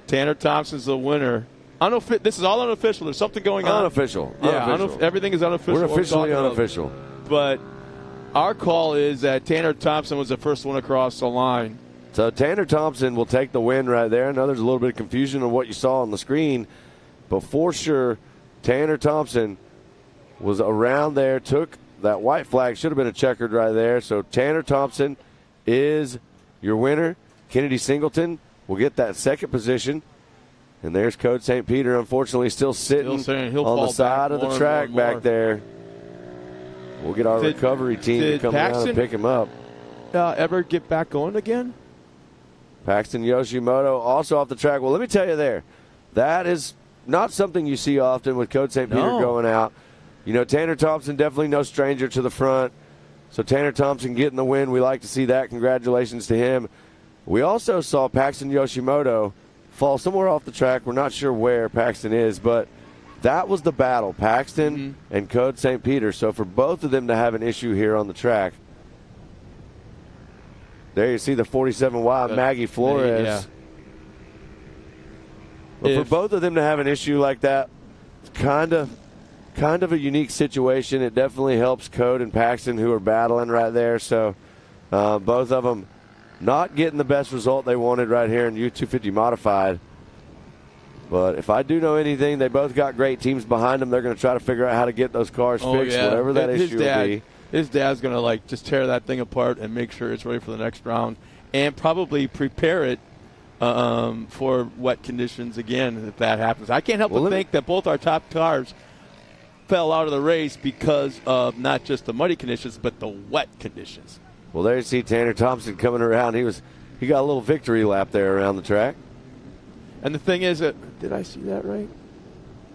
Tanner Thompson's the winner. This is all unofficial. There's something going on. Unofficial. Yeah, everything is unofficial. We're officially unofficial. But our call is that Tanner Thompson was the first one across the line. So Tanner Thompson will take the win right there. I know there's a little bit of confusion on what you saw on the screen, but for sure, Tanner Thompson was around there, took that white flag. Should have been a checkered right there. So Tanner Thompson is your winner. Kennedy Singleton will get that second position. And there's Code St. Peter, unfortunately, still sitting on the side of the track back there. We'll get our recovery team to come down and pick him up. Ever get back going again? Paxton Yoshimoto also off the track. Well, let me tell you that is not something you see often with Code St. Peter going out. You know, Tanner Thompson definitely no stranger to the front. So Tanner Thompson getting the win. We like to see that. Congratulations to him. We also saw Paxton Yoshimoto fall somewhere off the track. We're not sure where Paxton is, but that was the battle, Paxton and Code St. Peter. So for both of them to have an issue here on the track, there you see the 47Y, Maggie Flores. Yeah. But for both of them to have an issue like that, it's kind of a unique situation. It definitely helps Code and Paxton, who are battling right there. So both of them not getting the best result they wanted right here in U250 Modified. But if I do know anything, they both got great teams behind them. They're going to try to figure out how to get those cars fixed, whatever that issue will be. His dad's going to just tear that thing apart and make sure it's ready for the next round and probably prepare it for wet conditions again if that happens. I can't help but think that both our top cars fell out of the race because of not just the muddy conditions but the wet conditions. Well, there you see Tanner Thompson coming around. He got a little victory lap there around the track. And the thing is, did I see that right?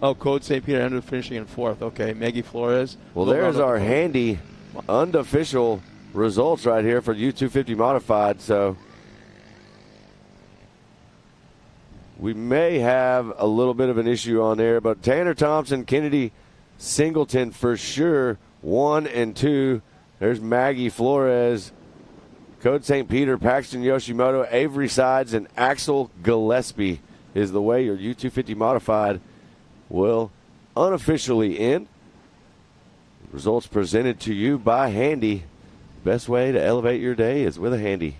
Oh, Code St. Peter ended up finishing in fourth. Okay, Maggie Flores. Well, there's our handy unofficial results right here for U250 Modified. So we may have a little bit of an issue on there, but Tanner Thompson, Kennedy Singleton for sure, 1 and 2. There's Maggie Flores, Code St. Peter, Paxton Yoshimoto, Avery Sides, and Axel Gillespie is the way your U250 Modified will unofficially end. Results presented to you by Handy. Best way to elevate your day is with a Handy.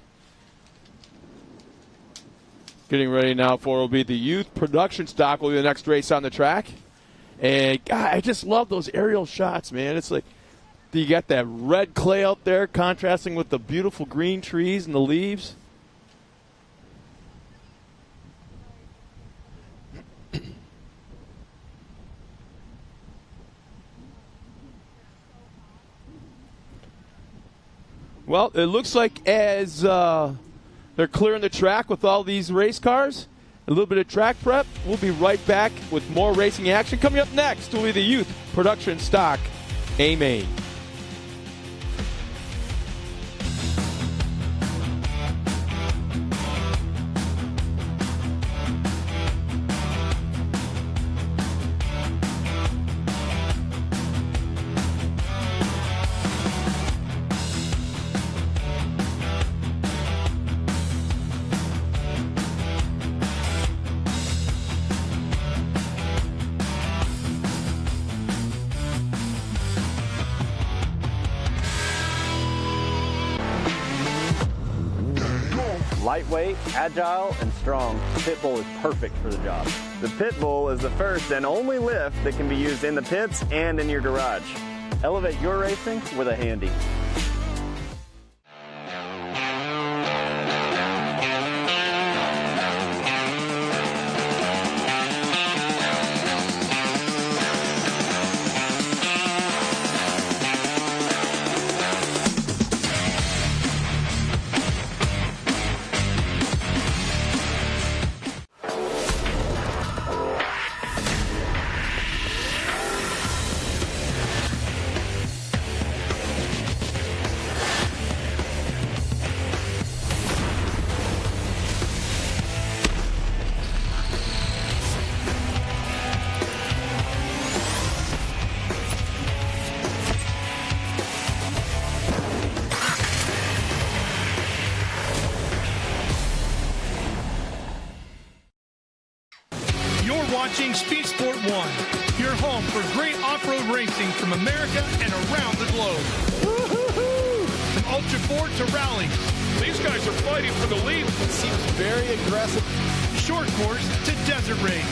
Getting ready now for will be the youth production stock will be the next race on the track. And God, I just love those aerial shots, man. It's like you got that red clay out there contrasting with the beautiful green trees and the leaves. Well, it looks like as they're clearing the track with all these race cars, a little bit of track prep. We'll be right back with more racing action. Coming up next will be the youth production stock A-Main. Lightweight, agile, and strong, the Pit Bull is perfect for the job. The Pit Bull is the first and only lift that can be used in the pits and in your garage. Elevate your racing with a Handy. Watching Speed Sport 1, your home for great off-road racing from America and around the globe. From Ultra 4 to rallies, these guys are fighting for the lead. It seems very aggressive. Short course to desert race.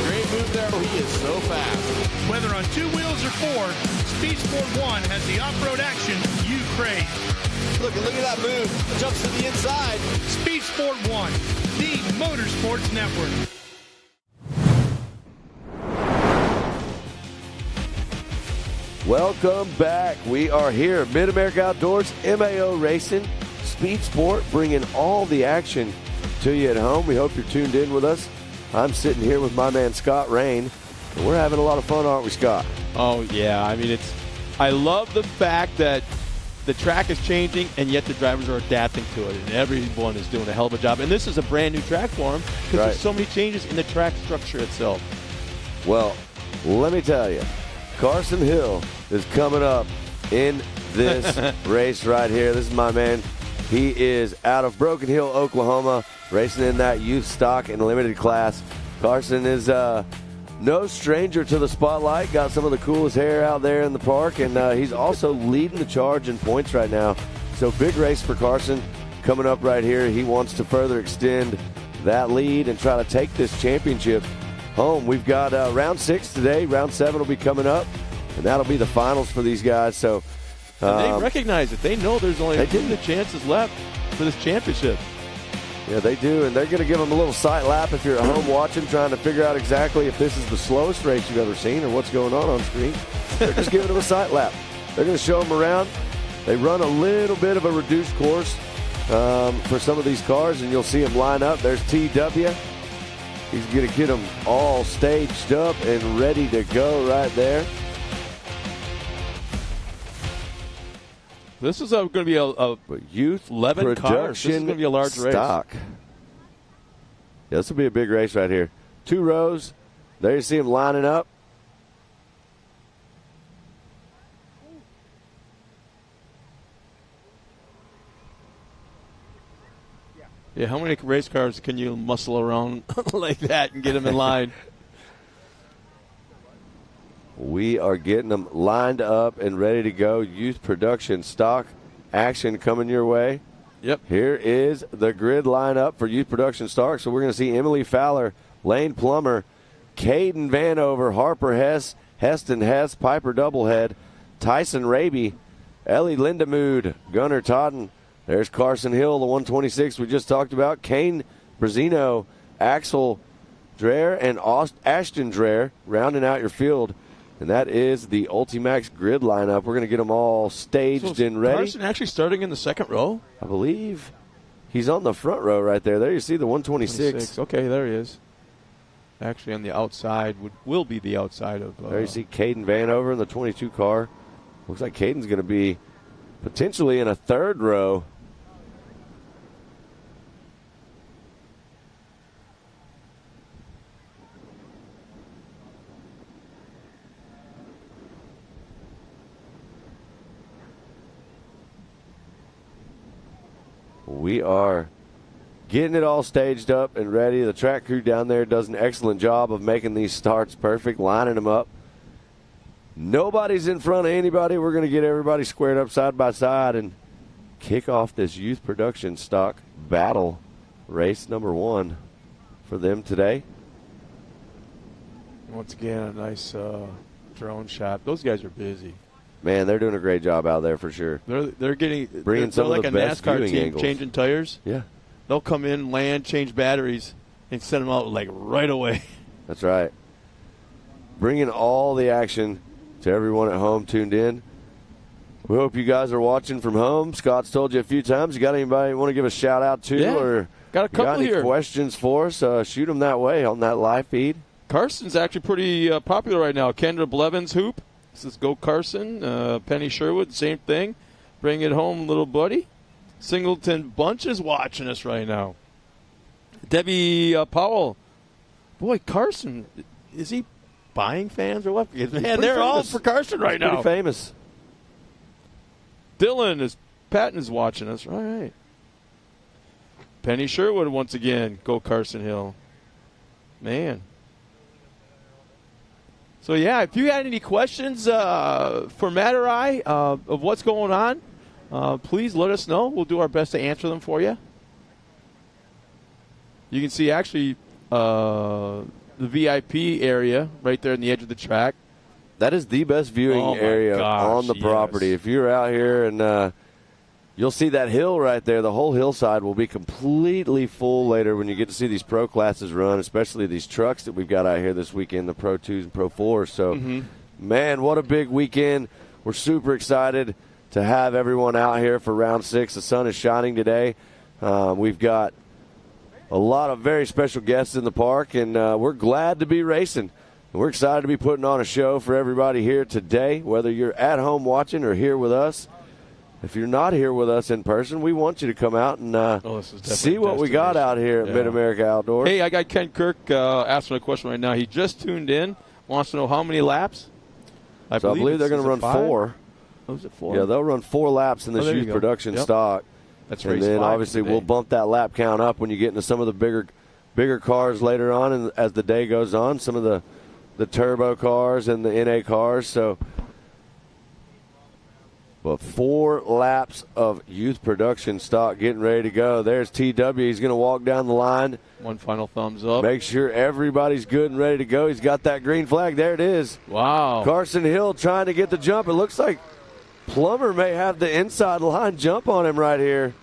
Great move there. He is so fast. Whether on 2 wheels or 4, Speed Sport 1 has the off-road action you crave. Look at that move. Jumps to the inside. Speed Sport 1, the Motorsports Network. Welcome back. We are here, Mid-America Outdoors, MAO Racing, Speed Sport, bringing all the action to you at home. We hope you're tuned in with us. I'm sitting here with my man Scott Rain, and we're having a lot of fun, aren't we, Scott? Oh, yeah. I mean, I love the fact that the track is changing, and yet the drivers are adapting to it, and everyone is doing a hell of a job. And this is a brand new track for them because there's so many changes in the track structure itself. Well, let me tell you, Carson Hill is coming up in this race right here. This is my man. He is out of Broken Hill, Oklahoma, racing in that youth stock and limited class. Carson is no stranger to the spotlight. Got some of the coolest hair out there in the park, and he's also leading the charge in points right now. So big race for Carson coming up right here. He wants to further extend that lead and try to take this championship home. We've got round 6 today. Round 7 will be coming up, and that'll be the finals for these guys. So and they recognize it. They know there's only limited chances left for this championship. Yeah, they do, and they're going to give them a little sight lap if you're at home watching, trying to figure out exactly if this is the slowest race you've ever seen or what's going on screen. They're just giving them a sight lap. They're going to show them around. They run a little bit of a reduced course for some of these cars, and you'll see them line up. There's TW. He's going to get them all staged up and ready to go right there. This is going to be a youth 11 cars. This is going to be a large stock race. Yeah, this will be a big race right here. 2 rows. There you see them lining up. Yeah, how many race cars can you muscle around like that and get them in line? We are getting them lined up and ready to go. Youth production stock action coming your way. Yep. Here is the grid lineup for youth production stock. So we're going to see Emily Fowler, Lane Plummer, Caden Vanover, Harper Hess, Heston Hess, Piper Doublehead, Tyson Raby, Ellie Lindemood, Gunnar Totten. There's Carson Hill, the 126 we just talked about. Kane Brazino, Axel Dreher, and Ashton Dreher rounding out your field. And that is the Ultimax grid lineup. We're going to get them all staged and ready. Carson actually starting in the second row? I believe he's on the front row right there. There you see the 126. Okay, there he is. Actually on the outside, will be the outside of... there you see Caden Vanover in the 22 car. Looks like Caden's going to be potentially in a third row. We are getting it all staged up and ready. The track crew down there does an excellent job of making these starts perfect, lining them up. Nobody's in front of anybody. We're going to get everybody squared up side by side and kick off this youth production stock battle race number 1 for them today. Once again, a nice drone shot. Those guys are busy. Man, they're doing a great job out there for sure. They're getting bringing some like of the a best NASCAR viewing team angles. changing tires. Yeah, they'll come in, land, change batteries, and send them out like right away. That's right. Bringing all the action to everyone at home tuned in. We hope you guys are watching from home. Scott's told you a few times. You got anybody you want to give a shout out to, Yeah, or got a couple any here. questions for us? Shoot them that way on that live feed. Carson's actually pretty popular right now. Kendra Blevins hoop. This is Go Carson. Penny Sherwood, same thing. Bring it home, little buddy. Singleton Bunch is watching us right now. Debbie Powell. Boy, Carson, is he buying fans or what? Man, they're all for Carson right now. Pretty famous. Patton is watching us. All right. Penny Sherwood once again. Go Carson Hill. Man. So, yeah, if you had any questions for Matt or I of what's going on, please let us know. We'll do our best to answer them for you. You can see actually the VIP area right there in the edge of the track. That is the best viewing area on the property. Yes. If you're out here and you'll see that hill right there, the whole hillside will be completely full later when you get to see these pro classes run, especially these trucks that we've got out here this weekend, the Pro 2s and Pro 4s. So, man, what a big weekend. We're super excited to have everyone out here for round 6. The sun is shining today. We've got a lot of very special guests in the park, and we're glad to be racing. We're excited to be putting on a show for everybody here today, whether you're at home watching or here with us. If you're not here with us in person, we want you to come out and see what we got out here at Mid-America Outdoors. Hey, I got Ken Kirk asking a question right now. He just tuned in, wants to know how many laps. I believe they're going to run 4. Oh, is it 4? Yeah, they'll run 4 laps in this youth production stock. That's and race then 5 obviously today. we'll bump that lap count up when you get into some of the bigger cars later on, and as the day goes on, some of the turbo cars and the NA cars. So, but 4 laps of youth production stock getting ready to go. There's TW. He's going to walk down the line. One final thumbs up. Make sure everybody's good and ready to go. He's got that green flag. There it is. Wow. Carson Hill trying to get the jump. It looks like Plummer may have the inside line jump on him right here.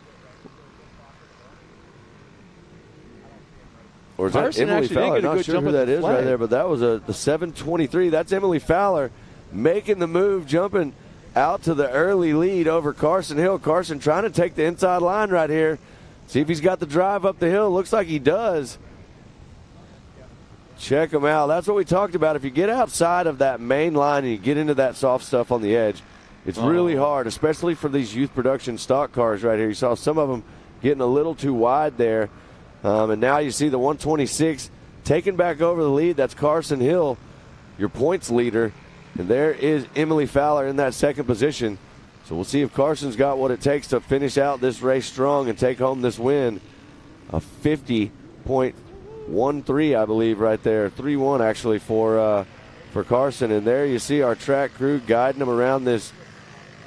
Or is that Emily Fowler? Not sure who that is right there, but that was the 7:23. That's Emily Fowler making the move, jumping out to the early lead over Carson Hill. Carson trying to take the inside line right here. See if he's got the drive up the hill. Looks like he does. Check him out. That's what we talked about. If you get outside of that main line and you get into that soft stuff on the edge, it's really hard, especially for these youth production stock cars right here. You saw some of them getting a little too wide there. And now you see the 126 taking back over the lead. That's Carson Hill, your points leader. And there is Emily Fowler in that second position. So we'll see if Carson's got what it takes to finish out this race strong and take home this win. A 50.13, I believe, right there. 3-1, actually, for Carson. And there you see our track crew guiding them around this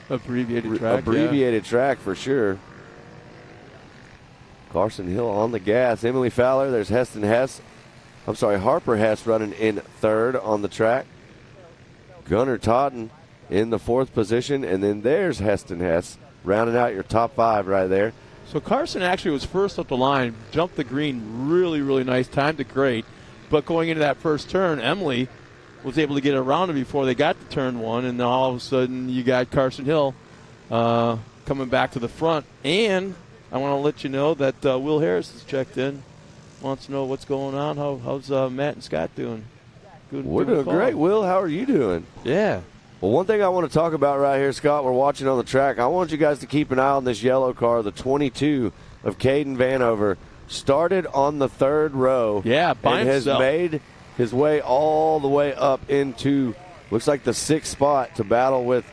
abbreviated track for sure. Carson Hill on the gas. Emily Fowler. There's Harper Hess running in third on the track. Gunnar Totten in the fourth position. And then there's Heston Hess rounding out your top 5 right there. So Carson actually was first up the line, jumped the green really, really nice, timed it great. But going into that first turn, Emily was able to get around it before they got to turn 1. And then all of a sudden you got Carson Hill coming back to the front. And I want to let you know that Will Harris has checked in. Wants to know what's going on. How's Matt and Scott doing? We're doing great. Will, how are you doing? Yeah. Well, one thing I want to talk about right here, Scott, we're watching on the track. I want you guys to keep an eye on this yellow car, the 22 of Caden Vanover. Started on the 3rd row. Yeah, by himself. Has made his way all the way up into, looks like the 6th spot to battle with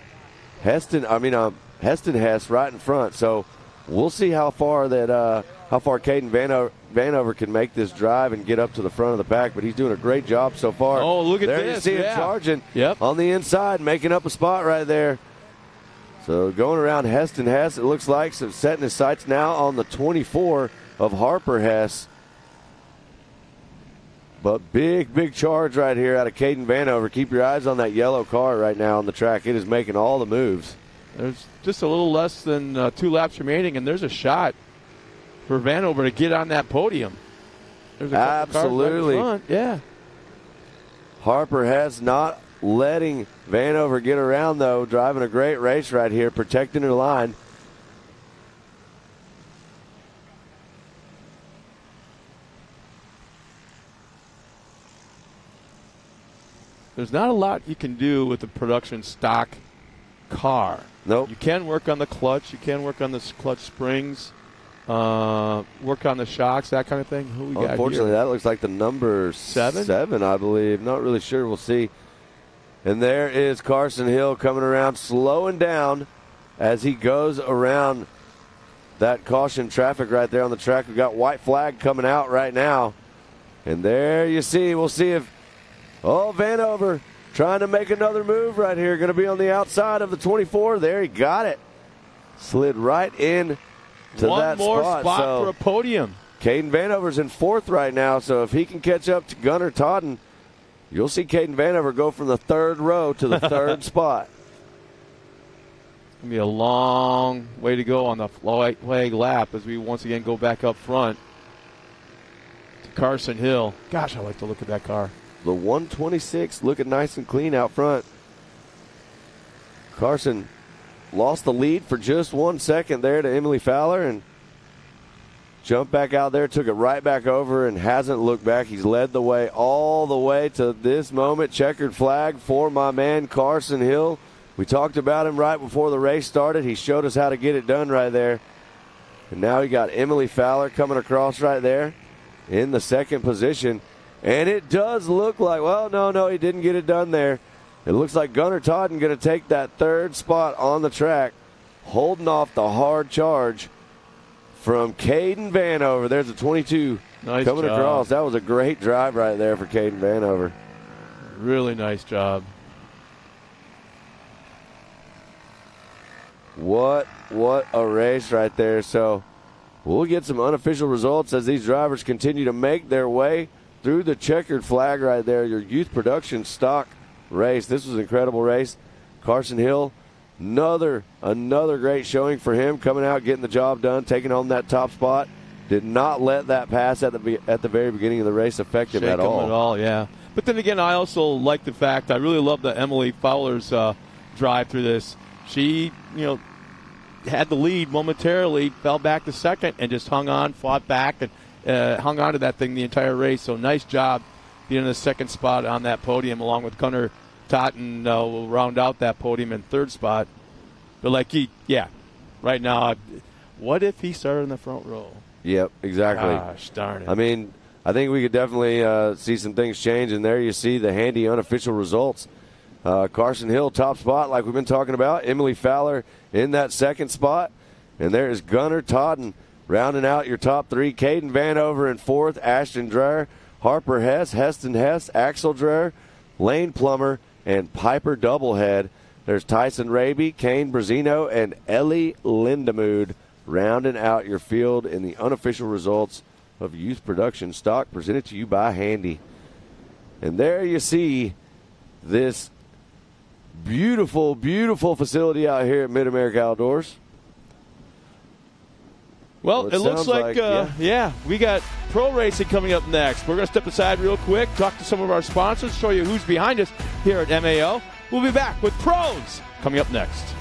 Heston Hess right in front. So we'll see how far Caden Vanover can make this drive and get up to the front of the pack, but he's doing a great job so far. Oh, look at there this. There you see him charging on the inside, making up a spot right there. So going around Heston Hess, it looks like, so setting his sights now on the 24 of Harper Hess. But big charge right here out of Caden Vanover. Keep your eyes on that yellow car right now on the track. It is making all the moves. There's just a little less than 2 laps remaining, and there's a shot for Vanover to get on that podium. There's a couple Absolutely. cars right in front. Yeah. Harper Hess not letting Vanover get around, though. Driving a great race right here, protecting her line. There's not a lot you can do with the production stock car. Nope. You can work on the clutch. You can work on the clutch springs, work on the shocks, that kind of thing. Who we got Unfortunately, here? that looks like the number 7, I believe. Not really sure. We'll see. And there is Carson Hill coming around, slowing down as he goes around that caution traffic right there on the track. We've got white flag coming out right now. And there you see, we'll see if Vanover trying to make another move right here. Going to be on the outside of the 24. There, he got it. Slid right in to that One more spot. spot for a podium. Caden Vanover's in 4th right now, so if he can catch up to Gunnar Totten, you'll see Caden Vanover go from the 3rd row to the 3rd spot. It's going to be a long way to go on the flag lap as we once again go back up front to Carson Hill. Gosh, I like to look at that car. The 126 looking nice and clean out front. Carson lost the lead for just 1 second there to Emily Fowler and jumped back out there, took it right back over and hasn't looked back. He's led the way all the way to this moment. Checkered flag for my man Carson Hill. We talked about him right before the race started. He showed us how to get it done right there. And now he got Emily Fowler coming across right there in the 2nd position. And it does look like, well, no, he didn't get it done there. It looks like Gunnar Totten going to take that 3rd spot on the track, holding off the hard charge from Caden Vanover. There's a 22 nice coming job. across. That was a great drive right there for Caden Vanover. Really nice job. What a race right there. So we'll get some unofficial results as these drivers continue to make their way through the checkered flag right there, your youth production stock race. This was an incredible race. Carson Hill, another great showing for him, coming out, getting the job done, taking home that top spot. Did not let that pass at the very beginning of the race affect him at all. Yeah. But then again, I also like the fact, I really love the Emily Fowler's drive through this. She, had the lead momentarily, fell back to 2nd, and just hung on, fought back, and hung on to that thing the entire race. So nice job being in the 2nd spot on that podium, along with Gunnar Totten will round out that podium in 3rd spot. But right now, what if he started in the front row? Yep, exactly. Gosh darn it. I mean, I think we could definitely see some things change, and there you see the handy unofficial results. Carson Hill, top spot, like we've been talking about. Emily Fowler in that 2nd spot. And there is Gunnar Totten rounding out your top 3. Caden Vanover in 4th. Ashton Dreher, Harper Hess, Heston Hess, Axel Dreher, Lane Plummer, and Piper Doublehead. There's Tyson Raby, Kane Brazino, and Ellie Lindemood rounding out your field in the unofficial results of Youth Production Stock, presented to you by Handy. And there you see this beautiful, beautiful facility out here at Mid-America Outdoors. Well, it looks like, we got pro racing coming up next. We're going to step aside real quick, talk to some of our sponsors, show you who's behind us here at MAO. We'll be back with pros coming up next.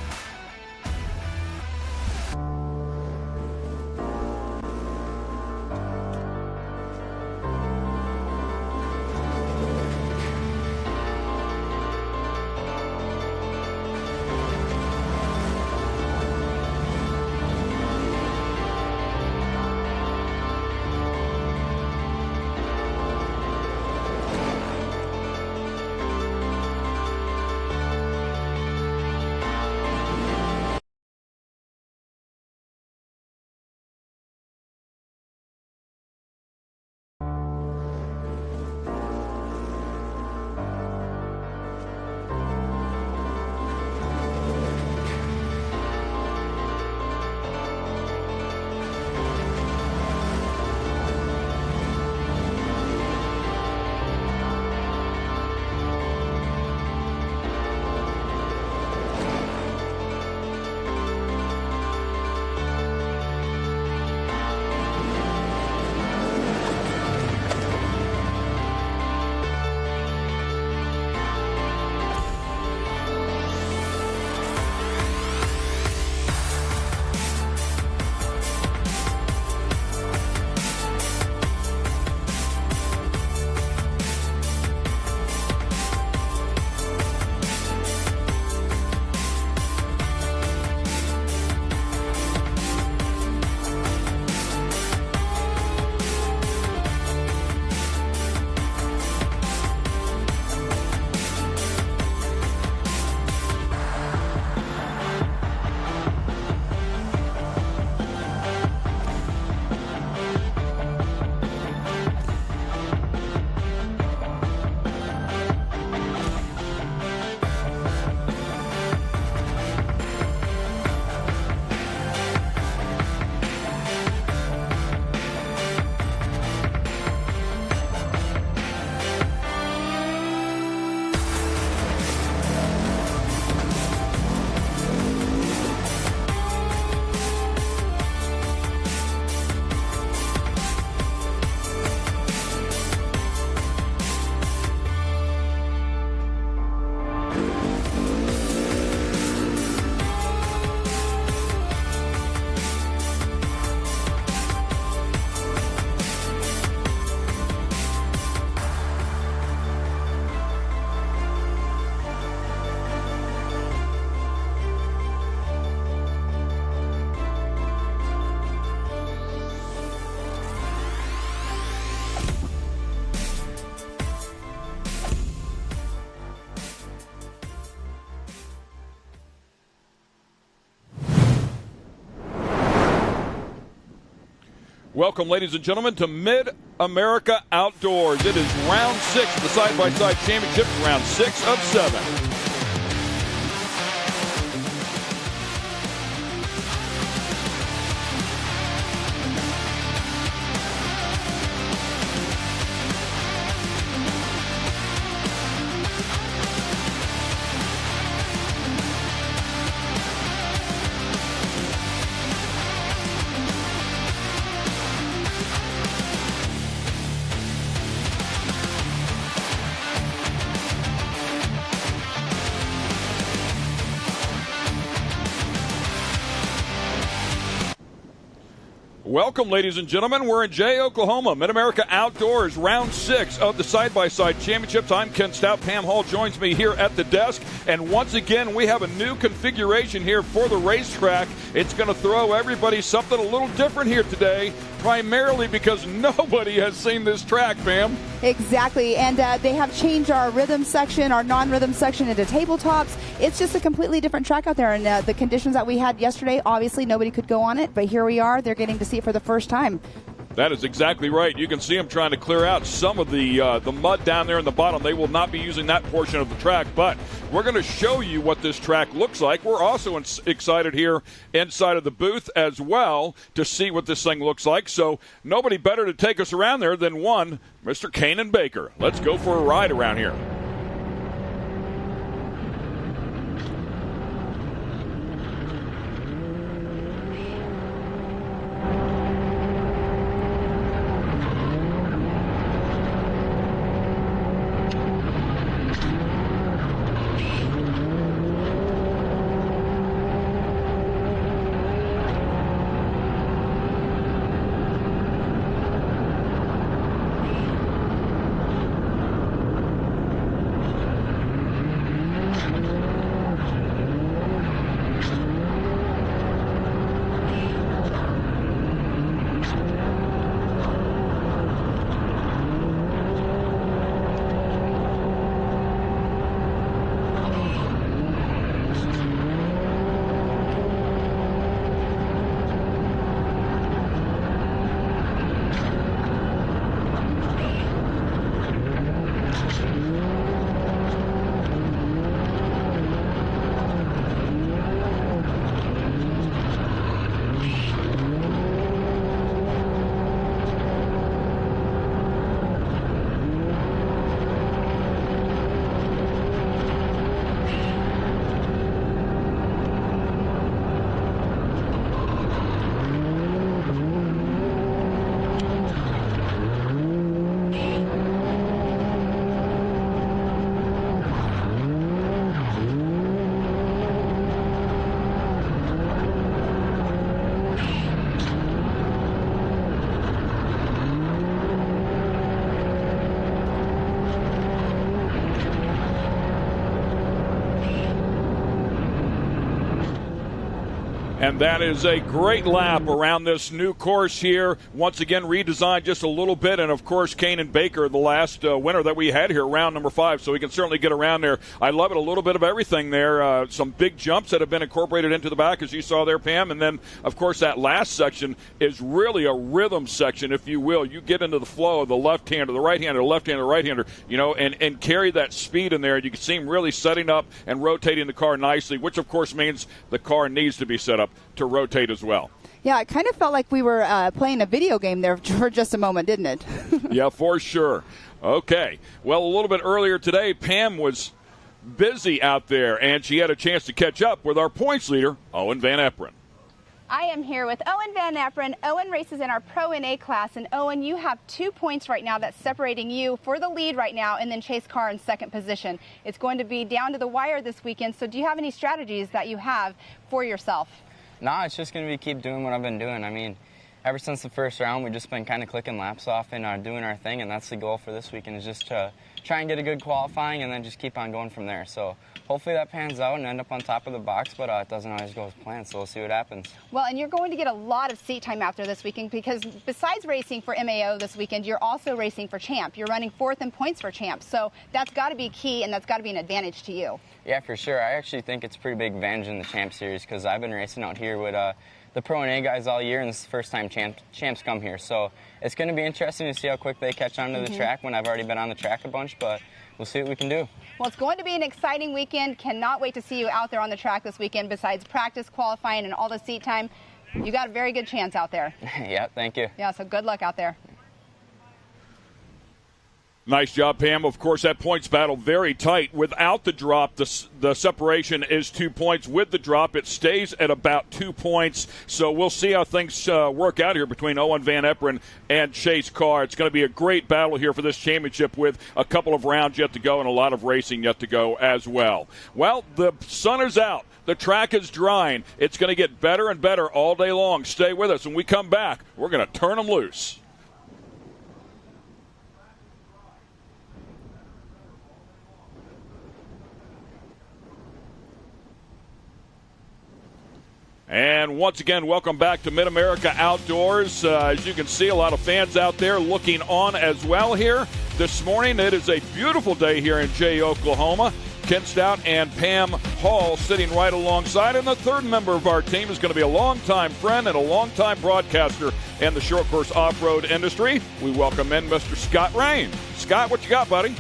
Welcome, ladies and gentlemen, to Mid-America Outdoors. It is round 6 of the side-by-side championship, round 6 of 7. Welcome, ladies and gentlemen. We're in Jay, Oklahoma. Mid-America Outdoors, round 6 of the side-by-side championships. I'm Ken Stout. Pam Hall joins me here at the desk. And once again, we have a new configuration here for the racetrack. It's going to throw everybody something a little different here today, primarily because nobody has seen this track, Pam. Exactly, and they have changed our rhythm section, our non-rhythm section into tabletops. It's just a completely different track out there, and the conditions that we had yesterday, obviously nobody could go on it, but here we are. They're getting to see it for the first time. That is exactly right. You can see them trying to clear out some of the mud down there in the bottom. They will not be using that portion of the track, but we're going to show you what this track looks like. We're also excited here inside of the booth as well to see what this thing looks like. So nobody better to take us around there than one, Mr. Kanan Baker. Let's go for a ride around here. And that is a great lap around this new course here. Once again, redesigned just a little bit. And, of course, Kanan Baker, the last winner that we had here, round number 5. So we can certainly get around there. I love it. A little bit of everything there. Some big jumps that have been incorporated into the back, as you saw there, Pam. And then, of course, that last section is really a rhythm section, if you will. You get into the flow of the left-hander, the right-hander, the left-hander, the right-hander, you know, and carry that speed in there. And you can see him really setting up and rotating the car nicely, which, of course, means the car needs to be set up to rotate as well. Yeah, it kind of felt like we were playing a video game there for just a moment, didn't it? Yeah, for sure. Okay. Well, a little bit earlier today, Pam was busy out there, and she had a chance to catch up with our points leader, Owen Van Eperen. I am here with Owen Van Eperen. Owen races in our Pro NA class, and Owen, you have 2 points right now that's separating you for the lead right now, and then Chase Carr in second position. It's going to be down to the wire this weekend, so do you have any strategies that you have for yourself? Nah, it's just going to be keep doing what I've been doing. I mean, ever since the first round, we've just been kind of clicking laps off and doing our thing, and that's the goal for this weekend, is just to try and get a good qualifying and then just keep on going from there. So hopefully that pans out and end up on top of the box, but it doesn't always go as planned, so we'll see what happens. Well, and you're going to get a lot of seat time after this weekend, because besides racing for MAO this weekend, you're also racing for Champ. You're running 4th in points for Champ, so that's got to be key, and that's got to be an advantage to you. Yeah, for sure. I actually think it's a pretty big advantage in the Champ Series, because I've been racing out here with the Pro and A guys all year, and this is the first time champs come here. So it's going to be interesting to see how quick they catch on to the track when I've already been on the track a bunch, but we'll see what we can do. Well, it's going to be an exciting weekend. Cannot wait to see you out there on the track this weekend. Besides practice, qualifying, and all the seat time, you got a very good chance out there. Yeah, thank you. Yeah, so good luck out there. Nice job, Pam. Of course, that points battle very tight. Without the drop, the separation is 2 points. With the drop, it stays at about 2 points. So we'll see how things work out here between Owen Van Eperen and Chase Carr. It's going to be a great battle here for this championship with a couple of rounds yet to go and a lot of racing yet to go as well. Well, the sun is out. The track is drying. It's going to get better and better all day long. Stay with us. When we come back, we're going to turn them loose. And once again, welcome back to Mid-America Outdoors. As you can see, a lot of fans out there looking on as well here this morning. It is a beautiful day here in Jay, Oklahoma. Ken Stout and Pam Hall sitting right alongside. And the third member of our team is going to be a longtime friend and a longtime broadcaster in the short course off-road industry. We welcome in Mr. Scott Rain. Scott, what you got, buddy?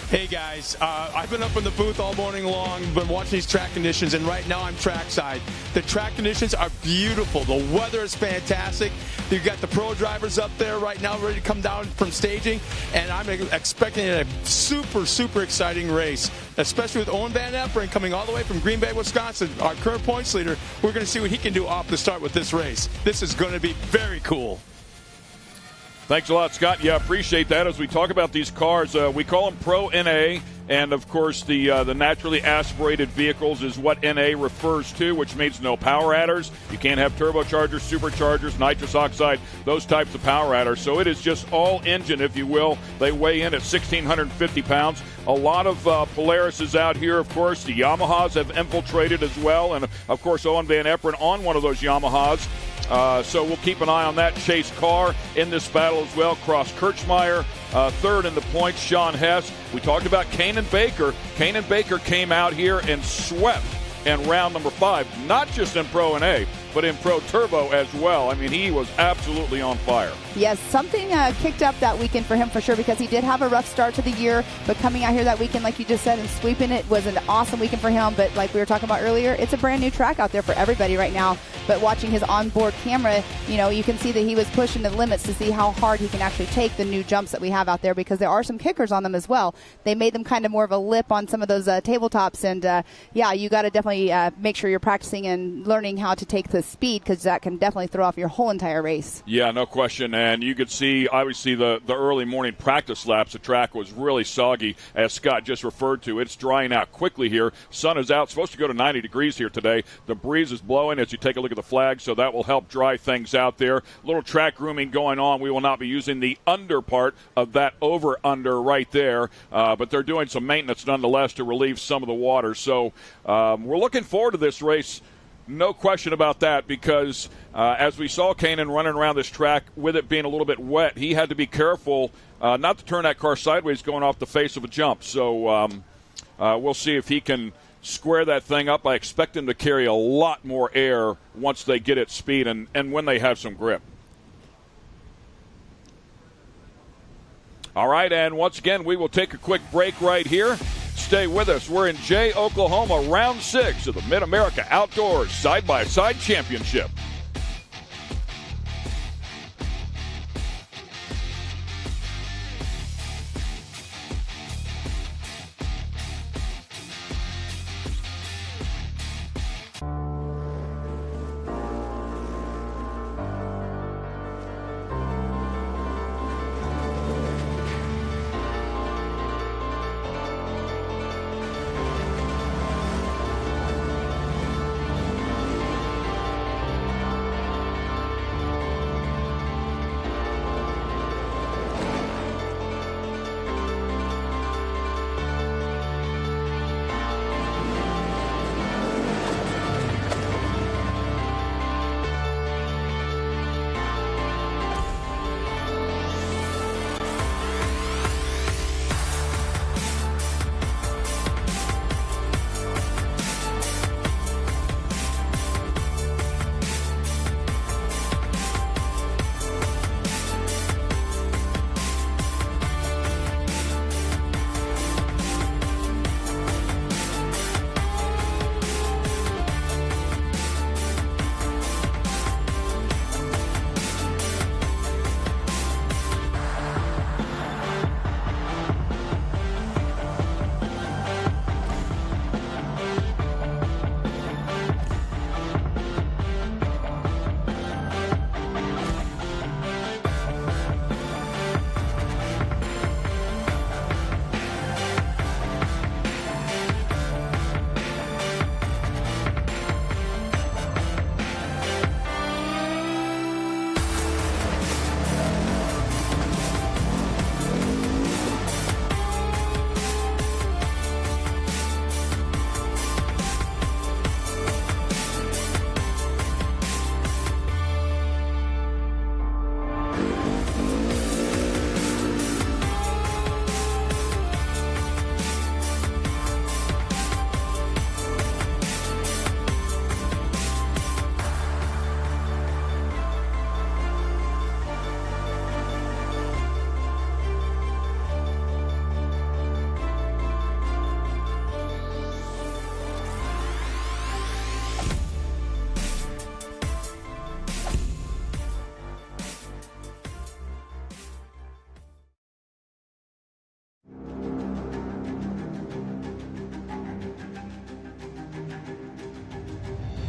Hey guys, I've been up in the booth all morning long, been watching these track conditions, and right now I'm trackside. The track conditions are beautiful. The weather is fantastic. You've got the pro drivers up there right now ready to come down from staging, and I'm expecting a super, super exciting race, especially with Owen Van Eperen coming all the way from Green Bay, Wisconsin, our current points leader. We're going to see what he can do off the start with this race. This is going to be very cool. Thanks a lot, Scott. Yeah, appreciate that. As we talk about these cars, we call them Pro NA, and of course the naturally aspirated vehicles is what NA refers to, which means no power adders. You can't have turbochargers, superchargers, nitrous oxide, those types of power adders. So it is just all engine, if you will. They weigh in at 1,650 pounds. A lot of Polaris out here, of course. The Yamahas have infiltrated as well, and of course Owen Van Eperen on one of those Yamahas. So we'll keep an eye on that. Chase Carr in this battle as well. Cross Kirchmeier, third in the points. Sean Hess. We talked about Kanan Baker. Kanan Baker came out here and swept in round number 5, not just in Pro NA, but in Pro Turbo as well. I mean, he was absolutely on fire. Yes, something kicked up that weekend for him for sure, because he did have a rough start to the year, but coming out here that weekend, like you just said, and sweeping it was an awesome weekend for him. But like we were talking about earlier, it's a brand new track out there for everybody right now. But watching his onboard camera, you know, you can see that he was pushing the limits to see how hard he can actually take the new jumps that we have out there, because there are some kickers on them as well. They made them kind of more of a lip on some of those tabletops, and yeah, you got to definitely make sure you're practicing and learning how to take the speed, because that can definitely throw off your whole entire race. Yeah, no question. And you could see, obviously, the early morning practice laps. The track was really soggy, as Scott just referred to. It's drying out quickly here. Sun is out. Supposed to go to 90 degrees here today. The breeze is blowing as you take a look at the flag, so that will help dry things out there. A little track grooming going on. We will not be using the under part of that over-under right there, but they're doing some maintenance nonetheless to relieve some of the water. So we're looking forward to this race. No question about that, because as we saw Kanan running around this track with it being a little bit wet, he had to be careful not to turn that car sideways going off the face of a jump. So we'll see if he can square that thing up. I expect him to carry a lot more air once they get at speed and when they have some grip. All right, and once again, we will take a quick break right here. Stay with us. We're in Jay, Oklahoma, round 6 of the Mid-America Outdoors Side-by-Side Championship.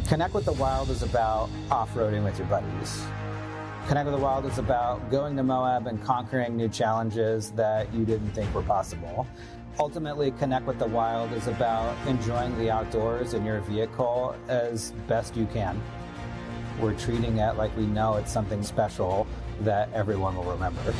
Connect with the Wild is about off-roading with your buddies. Connect with the Wild is about going to Moab and conquering new challenges that you didn't think were possible. Ultimately, Connect with the Wild is about enjoying the outdoors in your vehicle as best you can. We're treating it like we know it's something special that everyone will remember.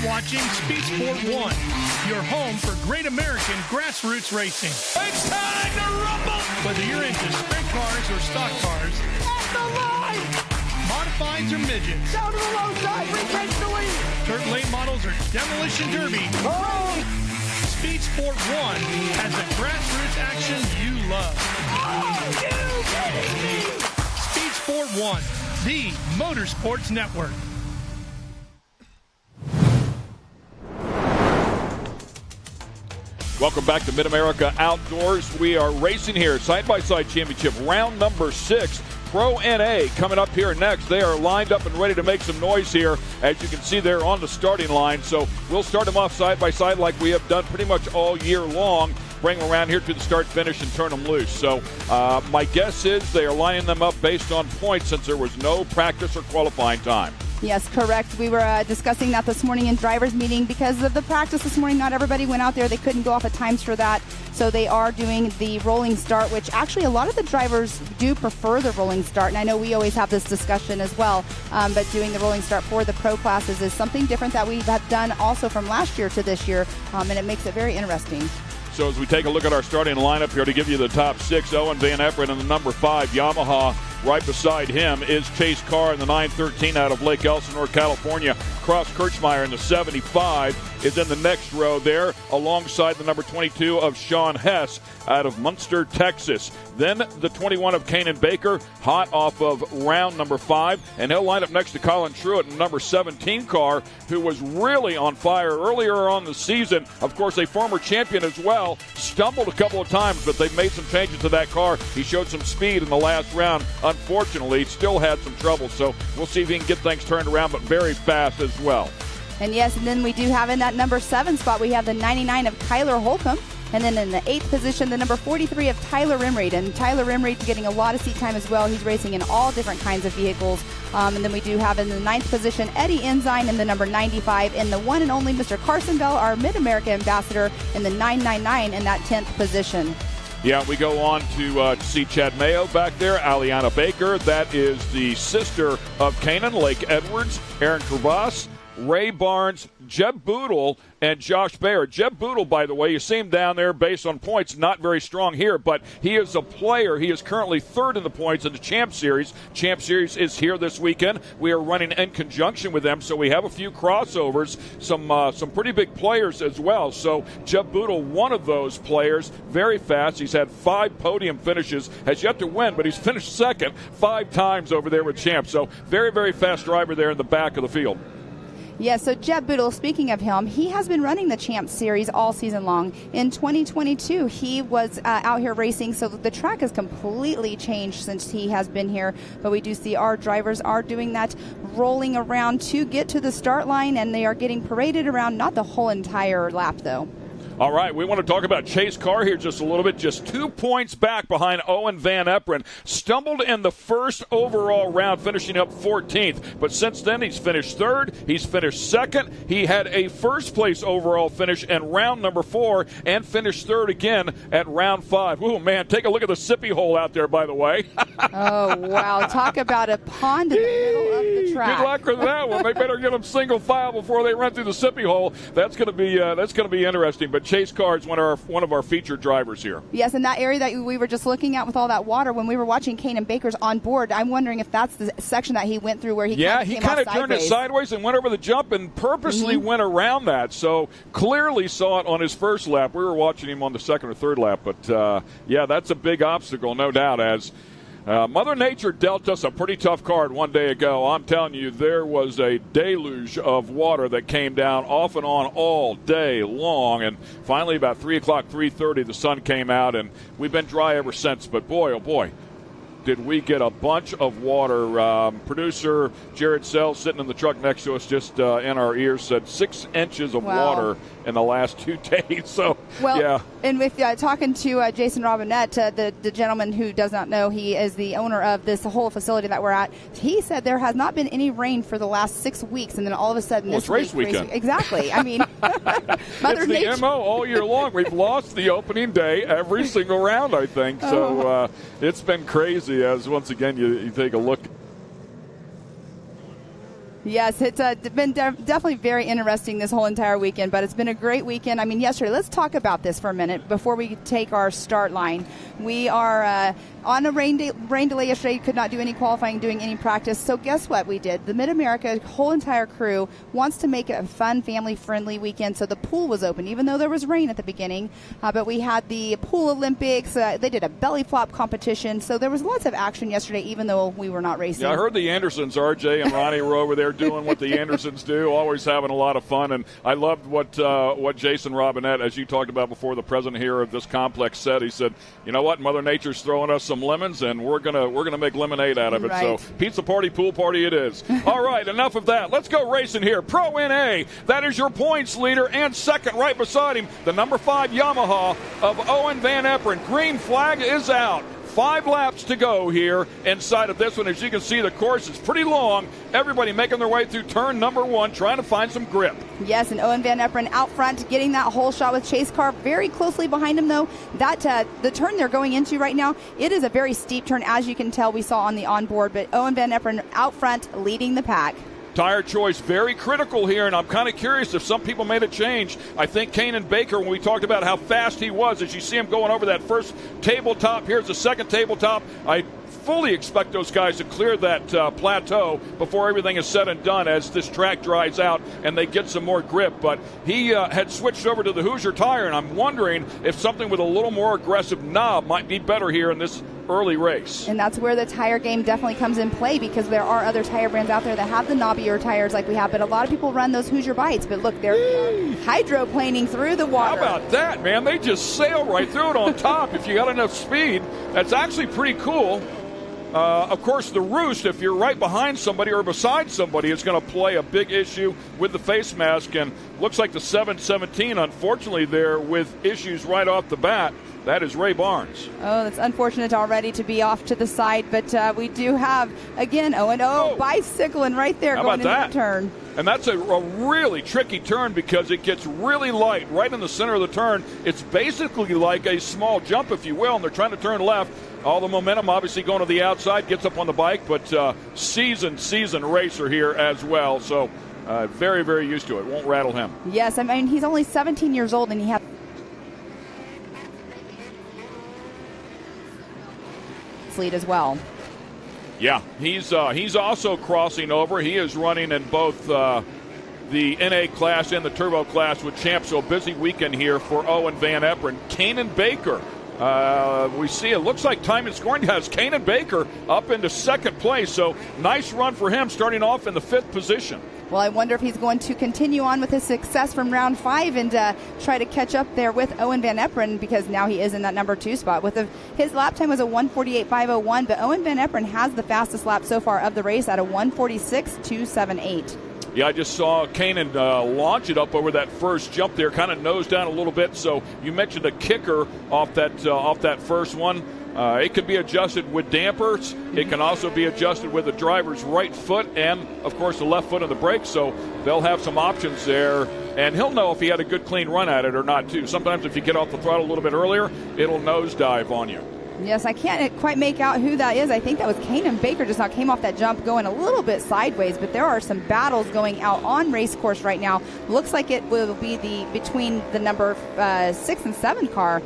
Watching Speed Sport 1, your home for great American grassroots racing. It's time to rumble! Whether you're into sprint cars or stock cars, at the line! Modifieds or midgets, down to the low side, retake the lead! Dirt late models or demolition derby. Oh! Speed Sport 1 has the grassroots action you love. Oh, you kidding me? Speed Sport 1, the Motorsports Network. Welcome back to Mid-America Outdoors. We are racing here, side-by-side championship, round number 6. Pro NA coming up here next. They are lined up and ready to make some noise here. As you can see, they're on the starting line. So we'll start them off side-by-side like we have done pretty much all year long. Bring them around here to the start-finish and turn them loose. So my guess is they are lining them up based on points since there was no practice or qualifying time. Yes, correct. We were discussing that this morning in driver's meeting. Because of the practice this morning, not everybody went out there. They couldn't go off of times for that. So they are doing the rolling start, which actually a lot of the drivers do prefer the rolling start. And I know we always have this discussion as well. But doing the rolling start for the pro classes is something different that we have done also from last year to this year. And it makes it very interesting. So as we take a look at our starting lineup here to give you the top 6, Owen Van Everett in the number 5, Yamaha. Right beside him is Chase Carr in the 913 out of Lake Elsinore, California. Cross Kirchmeier in the 75 is in the next row there, alongside the number 22 of Sean Hess out of Munster, Texas. Then the 21 of Kanan Baker, hot off of round number 5, and he'll line up next to Colin Truitt in number 17 car, who was really on fire earlier on the season. Of course, a former champion as well, stumbled a couple of times, but they've made some changes to that car. He showed some speed in the last round. Unfortunately, still had some trouble, so we'll see if he can get things turned around, but very fast as well. And yes, and then we do have in that number 7 spot, we have the 99 of Kyler Holcomb. And then in the 8th position, the number 43 of Tyler Rimreid. And Tyler Rimreid's getting a lot of seat time as well. He's racing in all different kinds of vehicles. And then we do have in the 9th position, Eddie Ensign in the number 95. And the one and only Mr. Carson Bell, our Mid-America ambassador, in the 999 in that 10th position. Yeah, we go on to see Chad Mayo back there, Aliana Baker. That is the sister of Kanan, Lake Edwards, Aaron Crevasse, Ray Barnes, Jeb Boodle, and Josh Baer. Jeb Boodle, by the way, you see him down there based on points, not very strong here, but he is a player. He is currently 3rd in the points in the Champ Series. Champ Series is here this weekend. We are running in conjunction with them, so we have a few crossovers, some pretty big players as well. So Jeb Boodle, one of those players, very fast. He's had 5 podium finishes, has yet to win, but he's finished 2nd 5 times over there with Champ. So very, very fast driver there in the back of the field. Yeah, so Jeb Boodle, speaking of him, he has been running the Champ Series all season long. In 2022, he was out here racing, so the track has completely changed since he has been here. But we do see our drivers are doing that, rolling around to get to the start line, and they are getting paraded around, not the whole entire lap, though. All right, we want to talk about Chase Carr here just a little bit. Just 2 points back behind Owen Van Eperen. Stumbled in the first overall round, finishing up 14th. But since then, he's finished third. He's finished second. He had a first-place overall finish in round number 4 and finished third again at round 5. Ooh, man, take a look at the sippy hole out there, by the way. Oh, wow. Talk about a pond in the middle of the track. Good luck with that one. They better get them single file before they run through the sippy hole. That's going to be interesting. But Chase Carr is one of our featured drivers here. Yes, and that area that we were just looking at with all that water, when we were watching Kanan Baker's on board, I'm wondering if that's the section that he went through where he kind of turned it sideways and went over the jump and purposely went around that. So clearly saw it on his first lap. We were watching him on the second or third lap. But, that's a big obstacle, no doubt, as Mother Nature dealt us a pretty tough card one day ago. I'm telling you, there was a deluge of water that came down off and on all day long. And finally, about 3 o'clock, 3:30, the sun came out, and we've been dry ever since. But boy, oh boy, did we get a bunch of water. Producer Jared Sells, sitting in the truck next to us, just in our ears, said 6 inches of water in the last 2 days. So, and with talking to Jason Robinette, the gentleman who does not know, he is the owner of this whole facility that we're at. He said there has not been any rain for the last 6 weeks, and then all of a sudden it's race weekend. Exactly. I mean, Mother Nature. It's the MO all year long. We've lost the opening day every single round, I think. So it's been crazy as, once again, you take a look. Yes, it's been definitely very interesting this whole entire weekend, but it's been a great weekend. I mean, yesterday, let's talk about this for a minute before we take our start line. We are on a rain delay yesterday, could not do any qualifying, doing any practice. So guess what we did? The Mid-America whole entire crew wants to make it a fun, family-friendly weekend, so the pool was open, even though there was rain at the beginning. But we had the Pool Olympics. They did a belly flop competition, so there was lots of action yesterday, even though we were not racing. Yeah, I heard the Andersons, RJ and Ronnie, were over there doing what the Andersons do, always having a lot of fun. And I loved what Jason Robinette, as you talked about before, the president here of this complex, said. He said, you know what, Mother Nature's throwing us some lemons, and we're gonna make lemonade out of it. Right. So pizza party, pool party it is. All right, enough of that. Let's go racing here. Pro NA, that is your points leader, and second right beside him, the number 5 Yamaha of Owen Van Eperen. Green flag is out. 5 laps to go here inside of this one. As you can see, the course is pretty long. Everybody making their way through turn number 1, trying to find some grip. Yes, and Owen Van Eperen out front, getting that whole shot with Chase Carr very closely behind him, though. That the turn they're going into right now, it is a very steep turn, as you can tell we saw on the onboard. But Owen Van Eperen out front, leading the pack. Tire choice very critical here, and I'm kind of curious if some people made a change. I think Kanan Baker, when we talked about how fast he was, as you see him going over that first tabletop, here's the second tabletop. I fully expect those guys to clear that plateau before everything is said and done, as this track dries out and they get some more grip. But he had switched over to the Hoosier tire, and I'm wondering if something with a little more aggressive knob might be better here in this early race. And that's where the tire game definitely comes in play, because there are other tire brands out there that have the knobbier tires like we have, but a lot of people run those Hoosier Bites. But look, they're hydroplaning through the water. How about that, man? They just sail right through it on top if you got enough speed. That's actually pretty cool. Of course, the roost, if you're right behind somebody or beside somebody, is going to play a big issue with the face mask. And looks like the 717, unfortunately, there with issues right off the bat. That is Ray Barnes. Oh, that's unfortunate already to be off to the side. But we do have, again, bicycling right there going into the turn. And that's a really tricky turn because it gets really light right in the center of the turn. It's basically like a small jump, if you will, and they're trying to turn left. All the momentum obviously going to the outside, gets up on the bike, but seasoned racer here as well. So very, very used to it. Won't rattle him. Yes, I mean, he's only 17 years old, and he has lead as well. Yeah, he's also crossing over. He is running in both the NA class and the Turbo class with Champ. So busy weekend here for Owen Van Eperen. Kanan Baker. We see it looks like time and scoring has Kanan Baker up into second place. So nice run for him, starting off in the 5th position. Well, I wonder if he's going to continue on with his success from round 5 and try to catch up there with Owen Van Eperen, because now he is in that number 2 spot. His lap time was a 1:48.501, but Owen Van Eperen has the fastest lap so far of the race at a 1:46.278. Yeah, I just saw Kanan launch it up over that first jump there, kind of nose down a little bit. So you mentioned a kicker off that first one. It can be adjusted with dampers. It can also be adjusted with the driver's right foot and, of course, the left foot on the brake. So they'll have some options there. And he'll know if he had a good, clean run at it or not, too. Sometimes if you get off the throttle a little bit earlier, it'll nosedive on you. Yes, I can't quite make out who that is. I think that was Kanan Baker just now came off that jump going a little bit sideways, but there are some battles going out on race course right now. Looks like it will be between the number 6 and 7 car.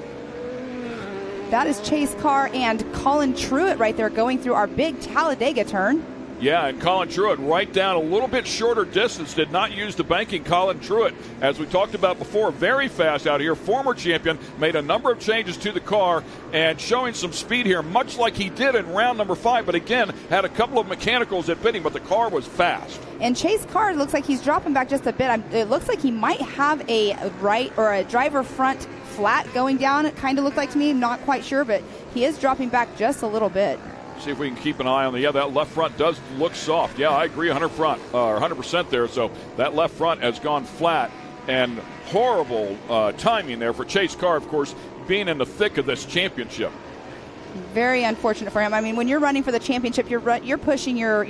That is Chase Carr and Colin Truitt right there going through our big Talladega turn. Yeah, and Colin Truitt right down a little bit shorter distance, did not use the banking. Colin Truitt, as we talked about before, very fast out here. Former champion, made a number of changes to the car and showing some speed here, much like he did in round number 5. But again, had a couple of mechanicals that bit him, but the car was fast. And Chase Carr looks like he's dropping back just a bit. It looks like he might have a right or a driver front flat going down. It kind of looked like to me, not quite sure, but he is dropping back just a little bit. See if we can keep an eye on the, that left front does look soft. Yeah, I agree 100% there. So that left front has gone flat, and horrible timing there for Chase Carr, of course, being in the thick of this championship. Very unfortunate for him. I mean, when you're running for the championship, you're pushing your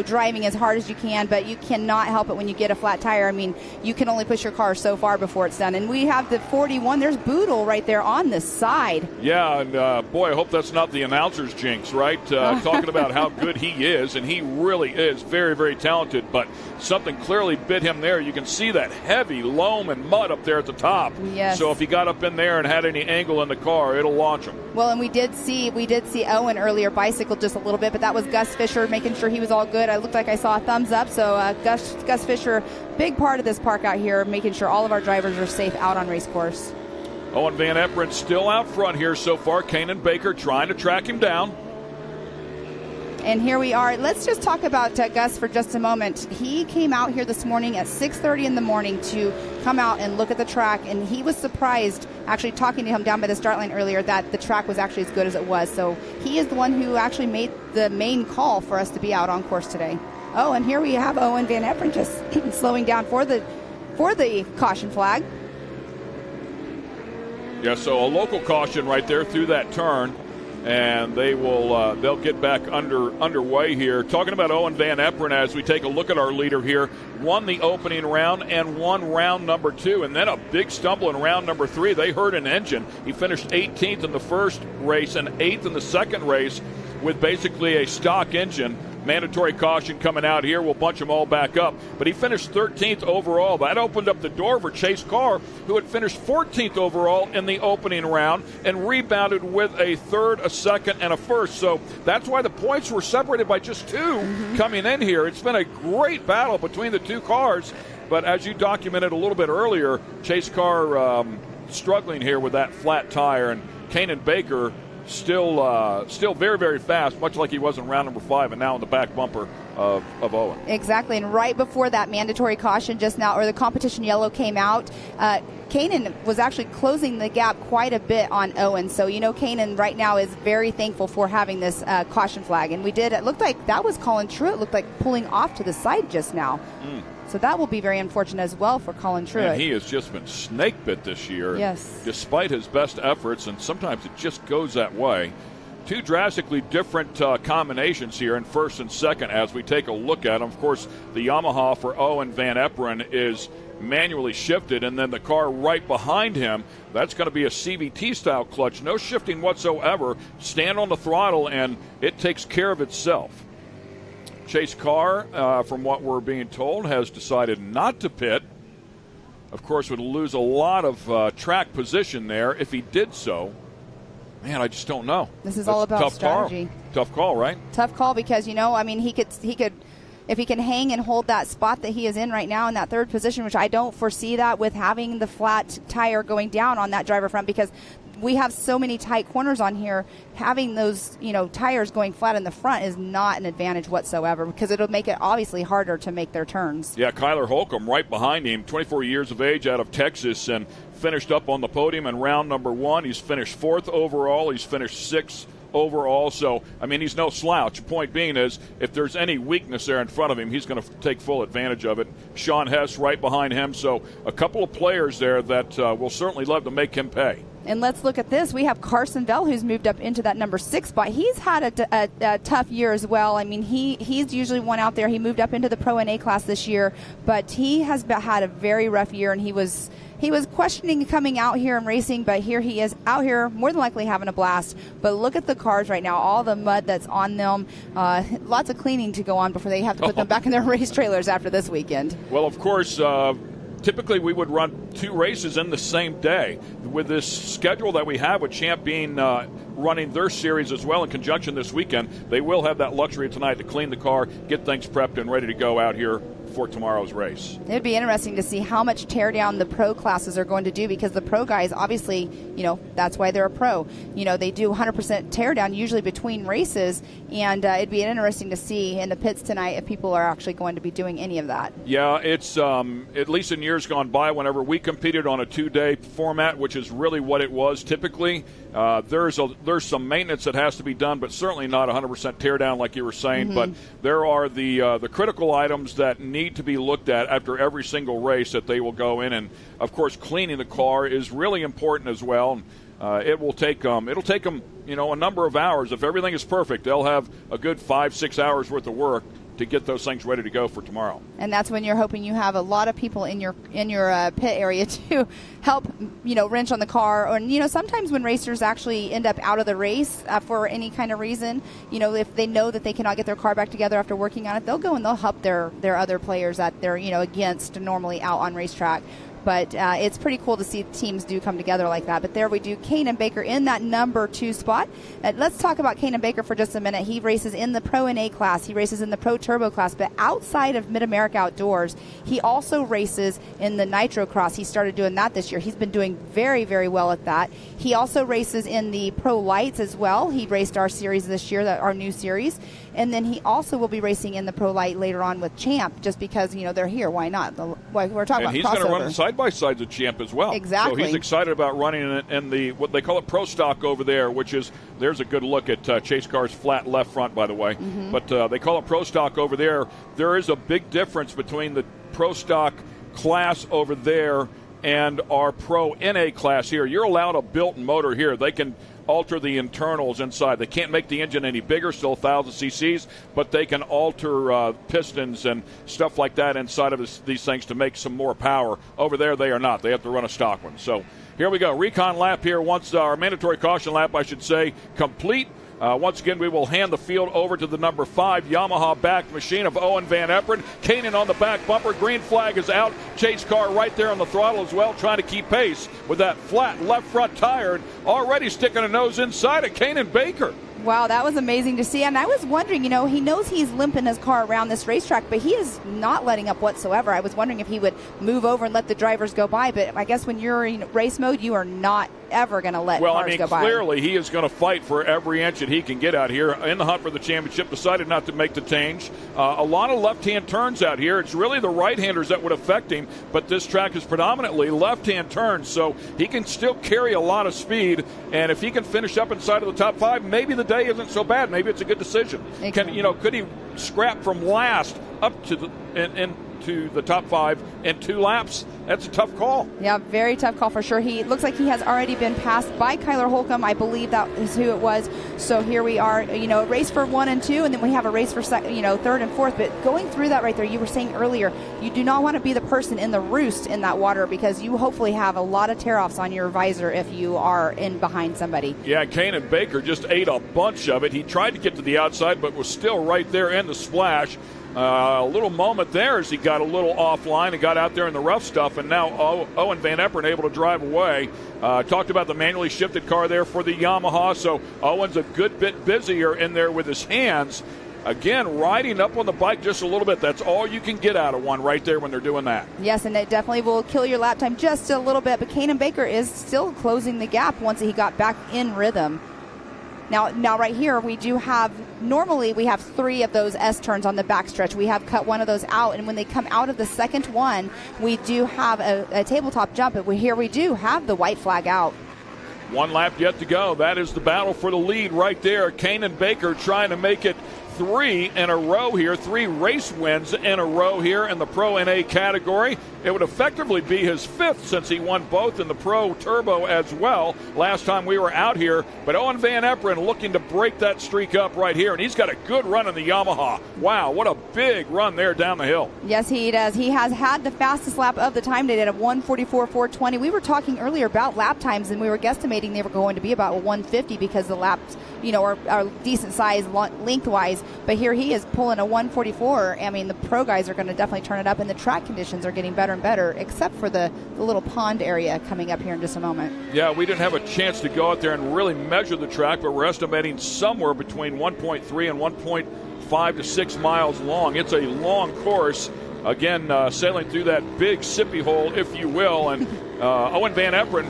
driving as hard as you can, but you cannot help it when you get a flat tire. I mean, you can only push your car so far before it's done. And we have the 41. There's Boodle right there on the side. Yeah, and boy, I hope that's not the announcer's jinx, right? Talking about how good he is, and he really is very, very talented, but something clearly bit him there. You can see that heavy loam and mud up there at the top. Yes. So if he got up in there and had any angle in the car, it'll launch him. Well, and we did see Owen earlier bicycle just a little bit, but that was Gus Fisher making sure he was all good. I looked like I saw a thumbs up. So Gus Fisher, big part of this park out here, making sure all of our drivers are safe out on race course. Owen Van Eperen still out front here so far. Kanan Baker trying to track him down. And here we are. Let's just talk about Gus for just a moment. He came out here this morning at 6:30 in the morning to come out and look at the track, and he was surprised, actually talking to him down by the start line earlier, that the track was actually as good as it was. So he is the one who actually made the main call for us to be out on course today. Oh, and here we have Owen Van Eperen just slowing down for the caution flag. Yeah, so a local caution right there through that turn. And they'll get back underway here. Talking about Owen Van Eperen as we take a look at our leader here, won the opening round and won round number 2, and then a big stumble in round number 3. They hurt an engine. He finished 18th in the first race and 8th in the second race with basically a stock engine. Mandatory caution coming out here. We'll bunch them all back up. But he finished 13th overall. That opened up the door for Chase Carr, who had finished 14th overall in the opening round and rebounded with a third, a second, and a first. So that's why the points were separated by just 2 coming in here. It's been a great battle between the 2 cars. But as you documented a little bit earlier, Chase Carr struggling here with that flat tire, and Kanan Baker still very, very fast, much like he was in round number 5 and now in the back bumper of Owen. Exactly, and right before that mandatory caution just now, or the competition yellow came out, Kanan was actually closing the gap quite a bit on Owen. So, Kanan right now is very thankful for having this caution flag. And it looked like that was Colin Truitt, looked like pulling off to the side just now. So that will be very unfortunate as well for Colin Truitt. And he has just been snake bit this year. Yes. Despite his best efforts, and sometimes it just goes that way. 2 drastically different combinations here in first and second as we take a look at them. Of course, the Yamaha for Owen Van Eperen is manually shifted, and then the car right behind him, that's going to be a CVT-style clutch. No shifting whatsoever. Stand on the throttle, and it takes care of itself. Chase Carr, from what we're being told, has decided not to pit. Of course, would lose a lot of track position there if he did so. Man, I just don't know. This is all about strategy. Tough call, right? Tough call because, he could, if he can hang and hold that spot that he is in right now in that 3rd position, which I don't foresee that with having the flat tire going down on that driver front, because we have so many tight corners on here. Having those, tires going flat in the front is not an advantage whatsoever, because it'll make it obviously harder to make their turns. Yeah, Kyler Holcomb right behind him, 24 years of age, out of Texas, and finished up on the podium in round number 1. He's finished 4th overall. He's finished 6th overall. So, I mean, he's no slouch. Point being is, if there's any weakness there in front of him, he's going to take full advantage of it. Sean Hess right behind him. So a couple of players there that will certainly love to make him pay. And let's look at this. We have Carson Bell, who's moved up into that number 6 spot. He's had a tough year as well. I mean, he's usually one out there. He moved up into the Pro NA class this year, but he has had a very rough year, and he was questioning coming out here and racing, but here he is out here more than likely having a blast. But look at the cars right now, all the mud that's on them. Lots of cleaning to go on before they have to put them back in their race trailers after this weekend. Well, of course, typically we would run 2 races in the same day. With this schedule that we have, with Champ being running their series as well in conjunction this weekend, they will have that luxury tonight to clean the car, get things prepped and ready to go out here for tomorrow's race. It'd be interesting to see how much teardown the pro classes are going to do, because the pro guys, obviously, that's why they're a pro. They do 100% teardown usually between races, and it'd be interesting to see in the pits tonight if people are actually going to be doing any of that. Yeah, it's at least in years gone by, whenever we competed on a 2-day format, which is really what it was typically, there's some maintenance that has to be done, but certainly not 100% teardown like you were saying. But there are the critical items that need to be looked at after every single race that they will go in, and of course cleaning the car is really important as well. It'll take them a number of hours. If everything is perfect, they'll have a good 5-6 hours worth of work to get those things ready to go for tomorrow. And that's when you're hoping you have a lot of people in your pit area to help wrench on the car. Or sometimes when racers actually end up out of the race for any kind of reason, if they know that they cannot get their car back together after working on it, they'll go and they'll help their other players that they're against normally out on racetrack. But it's pretty cool to see teams do come together like that. But there we do, Kanan Baker in that number 2 spot. Let's talk about Kanan Baker for just a minute. He races in the Pro NA class. He races in the Pro Turbo class. But outside of Mid-America Outdoors, he also races in the Nitro Cross. He started doing that this year. He's been doing very, very well at that. He also races in the Pro Lights as well. He raced our series this year, our new series. And then he also will be racing in the Pro Light later on with Champ, just because, they're here. Why not? We're talking about crossover. And he's going to run the side-by-sides of Champ as well. Exactly. So he's excited about running in the, what they call it, Pro Stock over there, which is, there's a good look at Chase Carr's flat left front, by the way. But they call it Pro Stock over there. There is a big difference between the Pro Stock class over there and our Pro NA class here. You're allowed a built-in motor here. They can alter the internals inside. They can't make the engine any bigger, still 1,000 cc's, but they can alter pistons and stuff like that inside of these things to make some more power. Over there, they are not. They have to run a stock one. So here we go. Recon lap here. Once our mandatory caution lap, I should say, complete. Once again, we will hand the field over to the number 5 Yamaha backed machine of Owen Van Epperen. Kanan on the back bumper. Green flag is out. Chase Carr right there on the throttle as well, trying to keep pace with that flat left front tire. And already sticking a nose inside of Kanan Baker. Wow, that was amazing to see. And I was wondering, he knows he's limping his car around this racetrack, but he is not letting up whatsoever. I was wondering if he would move over and let the drivers go by, but I guess when you're in race mode, you are not ever going to let cars go by. Clearly he is going to fight for every inch that he can get out here in the hunt for the championship. Decided not to make the change. A lot of left-hand turns out here. It's really the right-handers that would affect him, but this track is predominantly left-hand turns, so he can still carry a lot of speed, and if he can finish up inside of the top 5, maybe the day isn't so bad. Maybe it's a good decision. Could he scrap from last up to the top 5 in 2 laps? That's a tough call. Yeah, very tough call for sure. He looks like he has already been passed by Kyler Holcomb. I believe that is who it was. So here we are, a race for 1 and 2, and then we have a race for 3rd and 4th. But going through that right there, you were saying earlier, you do not want to be the person in the roost in that water, because you hopefully have a lot of tear-offs on your visor if you are in behind somebody. Yeah, Kanan Baker just ate a bunch of it. He tried to get to the outside, but was still right there in the splash. A little moment there as he got a little offline and got out there in the rough stuff, and now Owen Van Epperen able to drive away. Talked about the manually shifted car there for the Yamaha, so Owen's a good bit busier in there with his hands. Again, riding up on the bike just a little bit. That's all you can get out of one right there when they're doing that. Yes, and it definitely will kill your lap time just a little bit, but Kanan Baker is still closing the gap once he got back in rhythm. Now right here, normally we have 3 of those S-turns on the backstretch. We have cut one of those out, and when they come out of the second one, we do have a tabletop jump. But here we do have the white flag out. 1 lap yet to go. That is the battle for the lead right there. Kanan Baker trying to make it 3 in a row here, 3 race wins in a row here in the Pro NA category. It would effectively be his 5th since he won both in the Pro Turbo as well last time we were out here. But Owen Van Eperen looking to break that streak up right here, and he's got a good run in the Yamaha. Wow, what a big run there down the hill. Yes, he does. He has had the fastest lap of the time today at 1:44.420. We were talking earlier about lap times, and we were guesstimating they were going to be about 150 because the laps, are decent size lengthwise. But here he is pulling a 144. I mean, the pro guys are going to definitely turn it up, and the track conditions are getting better and better, except for the little pond area coming up here in just a moment. Yeah, we didn't have a chance to go out there and really measure the track, but we're estimating somewhere between 1.3 and 1.5 to 6 miles long. It's a long course. Again, sailing through that big sippy hole, if you will, and Owen Van Eperen,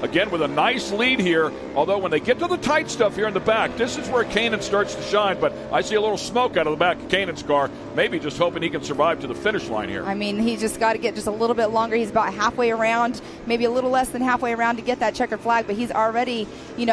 again, with a nice lead here, although when they get to the tight stuff here in the back, this is where Kanan starts to shine, but I see a little smoke out of the back of Kanan's car, maybe just hoping he can survive to the finish line here. I mean, he's just got to get just a little bit longer. He's about halfway around, maybe a little less than halfway around to get that checkered flag, but he's already, he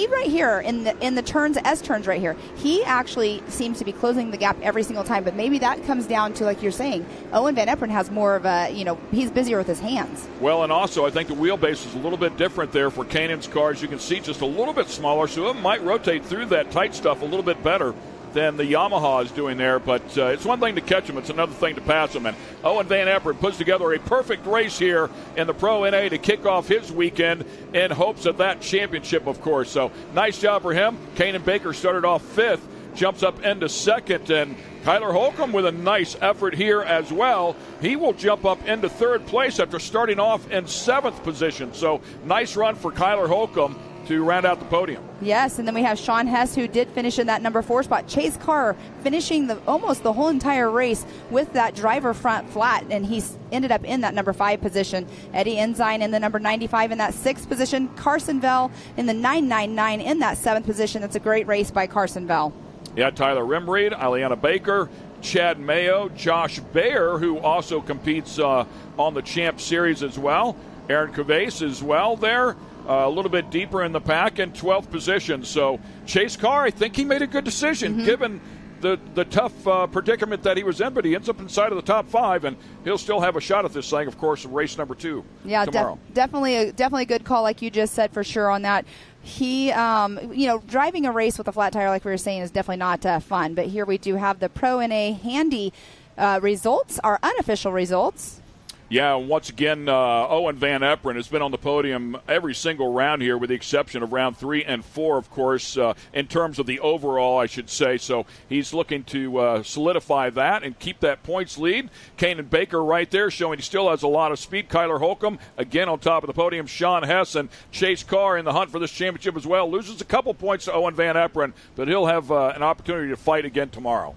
right here in the turns, S-turns right here, he actually seems to be closing the gap every single time, but maybe that comes down to, like you're saying, Owen Van Eperen has more of a, he's busier with his hands. Well, and also I think the wheelbase is a little bit different there for Kanan's cars. You can see just a little bit smaller, so it might rotate through that tight stuff a little bit better than the Yamaha is doing there, but it's one thing to catch him, it's another thing to pass him. And Owen Van Eperen puts together a perfect race here in the Pro NA to kick off his weekend in hopes of that championship, of course. So nice job for him. Kanan Baker started off 5th, jumps up into 2nd, and Kyler Holcomb with a nice effort here as well. He will jump up into 3rd place after starting off in 7th position. So nice run for Kyler Holcomb to round out the podium. Yes, and then we have Sean Hess, who did finish in that number 4 spot. Chase Carr finishing almost the whole entire race with that driver front flat, and he's ended up in that number 5 position. Eddie Ensign in the number 95 in that 6th position. Carson Vell in the 999 in that 7th position. That's a great race by Carson Vell. Yeah, Tyler Rimreed, Ileana Baker, Chad Mayo, Josh Baer, who also competes on the Champ Series as well. Aaron Cavase as well there. A little bit deeper in the pack in 12th position. So Chase Carr, I think he made a good decision given the tough predicament that he was in, but he ends up inside of the top 5, and he'll still have a shot at this thing, of course, in race number 2 tomorrow. Definitely a good call, like you just said, for sure on that. He, driving a race with a flat tire, like we were saying, is definitely not fun. But here we do have the Pro NA handy results, our unofficial results. Yeah, once again, Owen Van Eperen has been on the podium every single round here, with the exception of round 3 and 4, of course, in terms of the overall, I should say. So he's looking to solidify that and keep that points lead. Kanan Baker right there showing he still has a lot of speed. Kyler Holcomb, again on top of the podium. Sean Hess and Chase Carr in the hunt for this championship as well. Loses a couple points to Owen Van Eperen, but he'll have an opportunity to fight again tomorrow.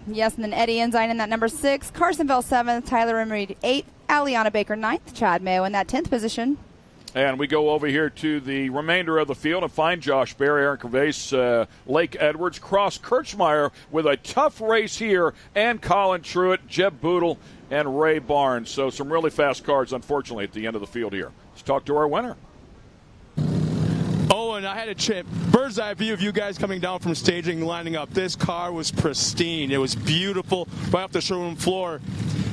Yes, and then Eddie Ensign in that number 6, Carson Vell 7th, Tyler Rimreed 8th, Aliana Baker 9th, Chad Mayo in that 10th position. And we go over here to the remainder of the field and find Josh Baer, Aaron Cavase, Lake Edwards, Cross Kirchmeyer with a tough race here, and Colin Truitt, Jeb Boodle, and Ray Barnes. So some really fast cars, unfortunately, at the end of the field here. Let's talk to our winner. Oh, and I had a bird's eye view of you guys coming down from staging, lining up. This car was pristine. It was beautiful right off the showroom floor.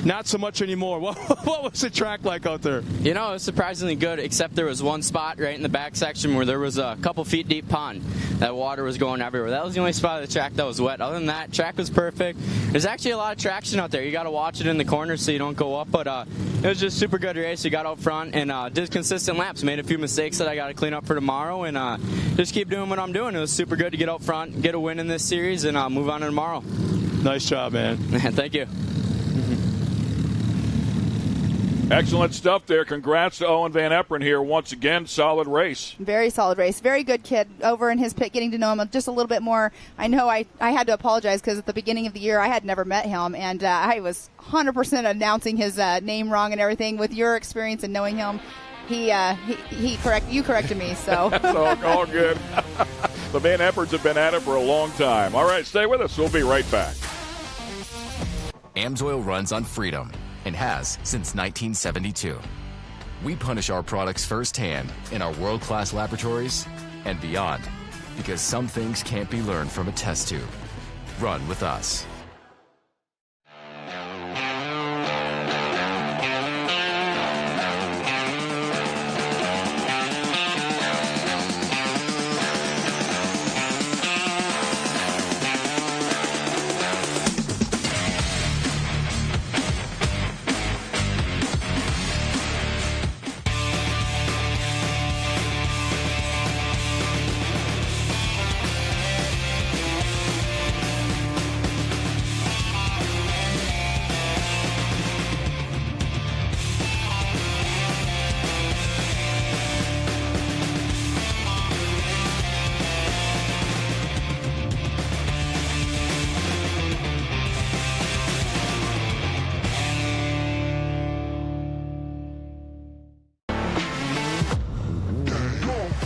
Not so much anymore. What was the track like out there? It was surprisingly good, except there was one spot right in the back section where there was a couple feet deep pond. That water was going everywhere. That was the only spot of the track that was wet. Other than that, track was perfect. There's actually a lot of traction out there. You got to watch it in the corners so you don't go up, but it was just super good race. We got out front and did consistent laps. Made a few mistakes that I got to clean up for tomorrow, and just keep doing what I'm doing. It was super good to get out front, get a win in this series, and move on to tomorrow. Nice job, man. Thank you. Excellent stuff there. Congrats to Owen Van Eperen here. Once again, solid race. Very solid race. Very good kid. Over in his pit, getting to know him just a little bit more. I know I had to apologize because at the beginning of the year I had never met him, and I was 100% announcing his name wrong and everything. With your experience and knowing him, you corrected me. So that's all good. The Van Eperens have been at it for a long time. All right, stay with us. We'll be right back. AMSOIL runs on freedom and has since 1972. We punish our products firsthand in our world-class laboratories and beyond, because some things can't be learned from a test tube. Run with us.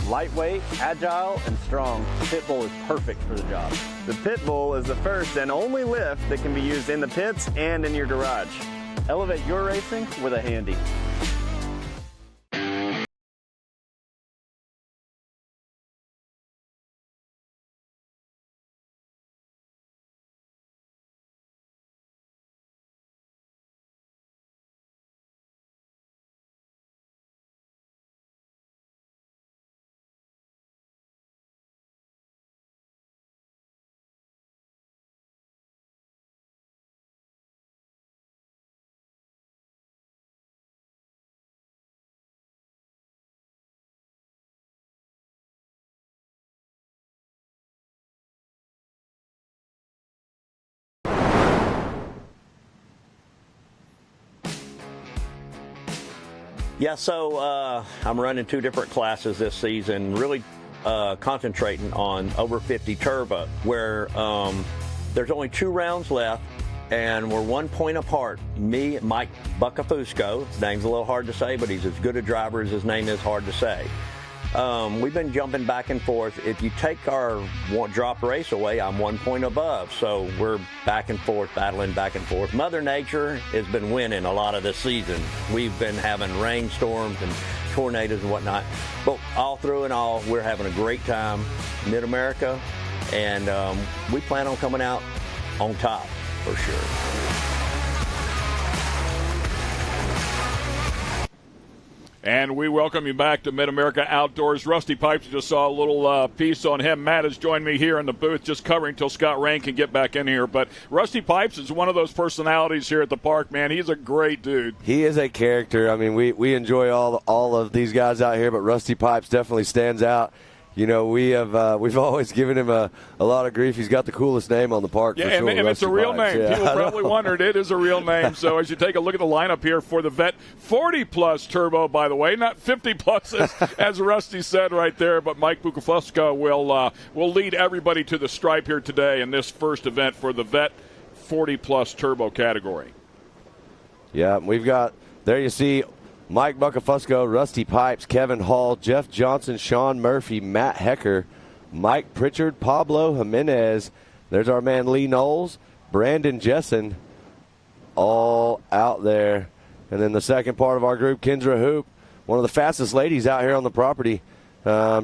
Lightweight, agile, and strong, the Pit Bull is perfect for the job. The Pit Bull is the first and only lift that can be used in the pits and in your garage. Elevate your racing with a Handy. Yeah, so I'm running 2 different classes this season, really concentrating on over 50 turbo, where there's only 2 rounds left, and we're 1 point apart. Me, Mike Buckafusco, his name's a little hard to say, but he's as good a driver as his name is hard to say. We've been jumping back and forth. If you take our drop race away, I'm 1 point above. So we're back and forth, battling back and forth. Mother Nature has been winning a lot of this season. We've been having rainstorms and tornadoes and whatnot. But all through and all, we're having a great time, Mid-America. And we plan on coming out on top for sure. And we welcome you back to Mid-America Outdoors. Rusty Pipes, just saw a little piece on him. Matt has joined me here in the booth, just covering until Scott Rain can get back in here. But Rusty Pipes is one of those personalities here at the park, man. He's a great dude. He is a character. I mean, we enjoy all of these guys out here, but Rusty Pipes definitely stands out. You know, we've always given him a lot of grief. He's got the coolest name on the park. Yeah, for sure, and it's a real Pipes. name. Yeah, People probably wondered it is a real name. So as you take a look at the lineup here for the Vet 40-plus turbo, by the way, not 50-plus as Rusty said right there, but Mike Bucafusco will lead everybody to the stripe here today in this first event for the Vet 40-plus turbo category. Yeah, we've got, there you see, Mike Bucafusco, Rusty Pipes, Kevin Hall, Jeff Johnson, Sean Murphy, Matt Hecker, Mike Pritchard, Pablo Jimenez. There's our man Lee Knowles, Brandon Jessen, all out there. And then the second part of our group, Kendra Hoop, one of the fastest ladies out here on the property.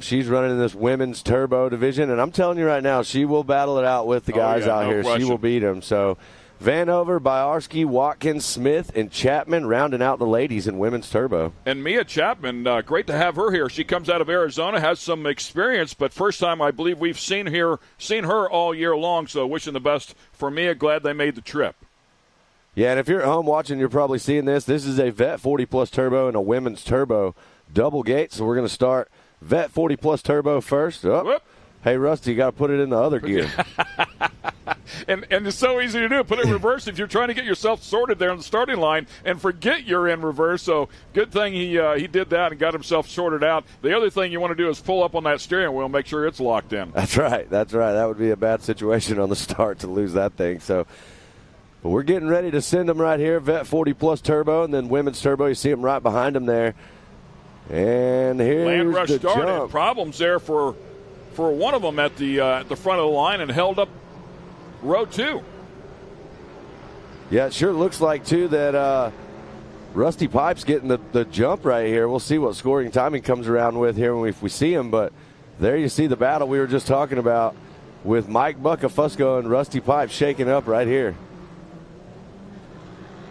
She's running in this women's turbo division, and I'm telling you right now, she will battle it out with the guys out here. Question. She will beat them. So Vanover, Biarski, Watkins, Smith, and Chapman rounding out the ladies in women's turbo. And Mia Chapman, great to have her here. She comes out of Arizona, has some experience, but first time I believe we've seen her all year long, so wishing the best for Mia. Glad they made the trip. Yeah, and if you're at home watching, you're probably seeing this. This is a Vet 40-plus turbo and a women's turbo double gate, so we're going to start Vet 40-plus turbo first. Oh. Hey, Rusty, you got to put it in the other gear. And it's so easy to do. Put it in reverse if you're trying to get yourself sorted there on the starting line and forget you're in reverse. So good thing he did that and got himself sorted out. The other thing you want to do is pull up on that steering wheel and make sure it's locked in. That's right. That would be a bad situation on the start to lose that thing. So, but we're getting ready to send them right here, Vet 40-plus turbo, and then women's turbo. You see them right behind them there. And here's Land rush the started. jump. Problems there for one of them at the front of the line and held up row 2. Yeah, it sure looks like, too, that Rusty Pipes getting the jump right here. We'll see what scoring timing comes around with here if we see him. But there you see the battle we were just talking about with Mike Buckafusco and Rusty Pipes shaking up right here.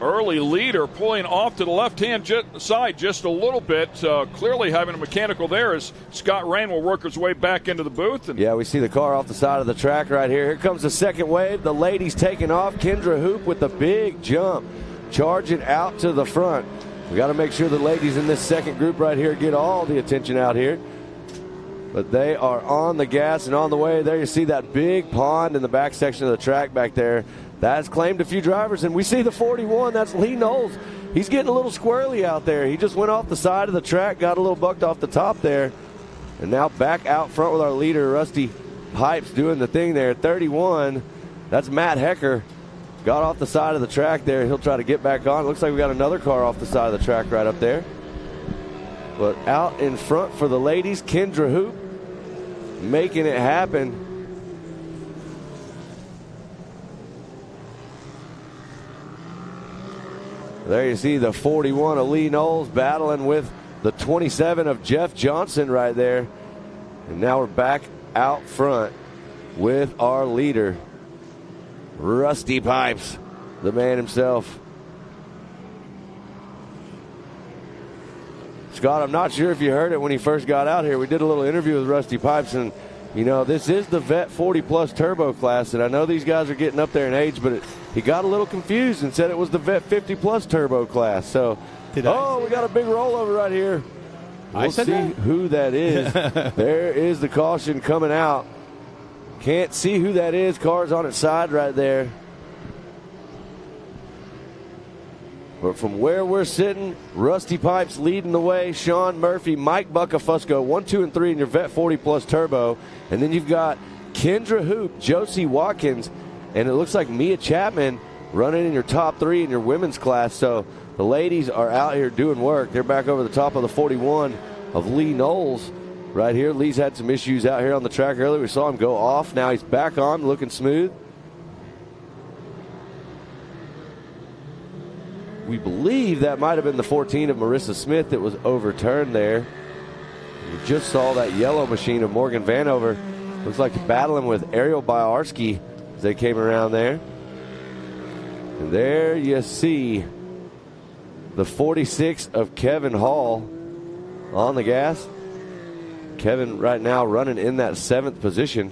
Early leader pulling off to the left-hand side just a little bit. Clearly having a mechanical there as Scott Rain will work his way back into the booth. Yeah, we see the car off the side of the track right here. Here comes the second wave. The ladies taking off. Kendra Hoop with the big jump, charging out to the front. We got to make sure the ladies in this second group right here get all the attention out here. But they are on the gas and on the way. There you see that big pond in the back section of the track back there. That's claimed a few drivers, and we see the 41. That's Lee Knowles. He's getting a little squirrely out there. He just went off the side of the track, got a little bucked off the top there, and now back out front with our leader, Rusty Pipes, doing the thing there. 31, that's Matt Hecker. Got off the side of the track there. He'll try to get back on. Looks like we got another car off the side of the track right up there. But out in front for the ladies, Kendra Hoop making it happen. There you see the 41 of Lee Knowles battling with the 27 of Jeff Johnson right there. And now we're back out front with our leader, Rusty Pipes, the man himself. Scott, I'm not sure if you heard it when he first got out here. We did a little interview with Rusty Pipes, and you know, this is the Vet 40 Plus Turbo class, and I know these guys are getting up there in age, but he got a little confused and said it was the Vet 50 Plus Turbo class. So, we got a big rollover right here. We'll see who that is. There is the caution coming out. Can't see who that is. Car's on its side right there. But from where we're sitting, Rusty Pipes leading the way. Sean Murphy, Mike Buckafusco, 1, 2, and 3 in your Vet 40 Plus Turbo. And then you've got Kendra Hoop, Josie Watkins, and it looks like Mia Chapman running in your top 3 in your women's class. So the ladies are out here doing work. They're back over the top of the 41 of Lee Knowles right here. Lee's had some issues out here on the track earlier. We saw him go off. Now he's back on, looking smooth. We believe that might have been the 14 of Marissa Smith that was overturned there. We just saw that yellow machine of Morgan Vanover. Looks like battling with Ariel Biarski as they came around there. And there you see the 46 of Kevin Hall on the gas. Kevin right now running in that 7th position.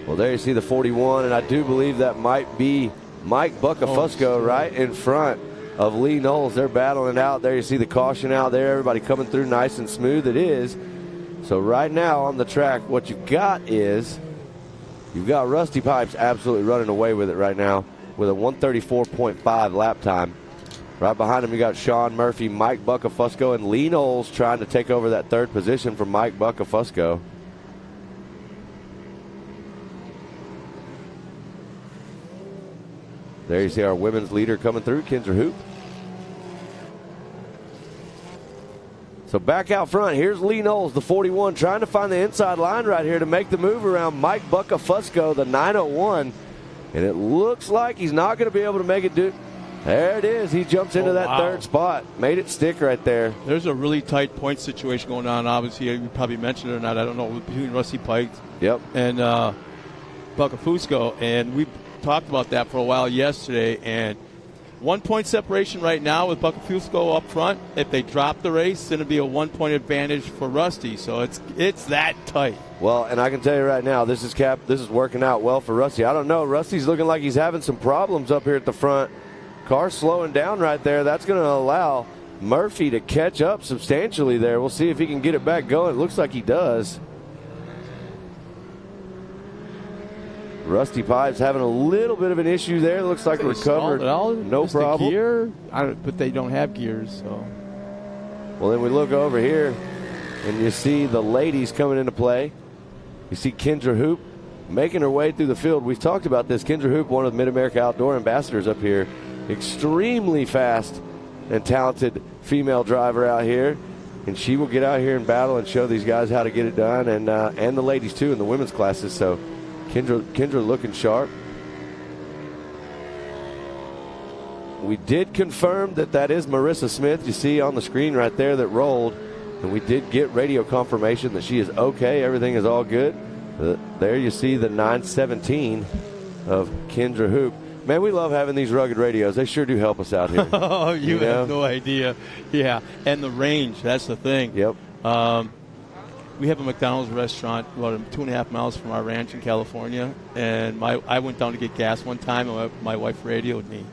Well, there you see the 41, and I do believe that might be Mike Buckafusco right in front of Lee Knowles. They're battling out. There you see the caution out there. Everybody coming through nice and smooth. It is. So right now on the track, what you've got is you've got Rusty Pipes absolutely running away with it right now with a 134.5 lap time. Right behind him, you got Sean Murphy, Mike Buckafusco, and Lee Knowles trying to take over that 3rd position from Mike Buckafusco. There you see our women's leader coming through, Kendra Hoop. So back out front, here's Lee Knowles, the 41, trying to find the inside line right here to make the move around Mike Buckafusco, the 901. And it looks like he's not going to be able to make it do. There it is. He jumps into that 3rd spot. Made it stick right there. There's a really tight point situation going on. Obviously, you probably mentioned it or not. I don't know, between Rusty Pipes and Buckafusco. And we talked about that for a while yesterday, and 1 point separation right now with Buckafusco up front. If they drop the race, it's going to be a 1 point advantage for Rusty. So it's that tight. Well, and I can tell you right now, this is working out well for Rusty. I don't know, Rusty's looking like he's having some problems up here at the front. Car slowing down right there. That's going to allow Murphy to catch up substantially there. We'll see if he can get it back going. It looks like he does. Rusty Pipes having a little bit of an issue there. Looks like recovered. No problem. Gear, but they don't have gears. So. Well, then we look over here, and you see the ladies coming into play. You see Kendra Hoop making her way through the field. We've talked about this. Kendra Hoop, one of the Mid-America Outdoor ambassadors up here. Extremely fast and talented female driver out here. and she will get out here and battle and show these guys how to get it done, and the ladies too in the women's classes. So Kendra looking sharp. We did confirm that is Marissa Smith. You see on the screen right there that rolled, and we did get radio confirmation that she is okay. Everything is all good. There you see the 917 of Kendra Hoop. Man, we love having these rugged radios. They sure do help us out here. Oh, you have no idea. Yeah, and the range, that's the thing. Yep. We have a McDonald's restaurant about 2.5 miles from our ranch in California, and I went down to get gas one time, and my wife radioed me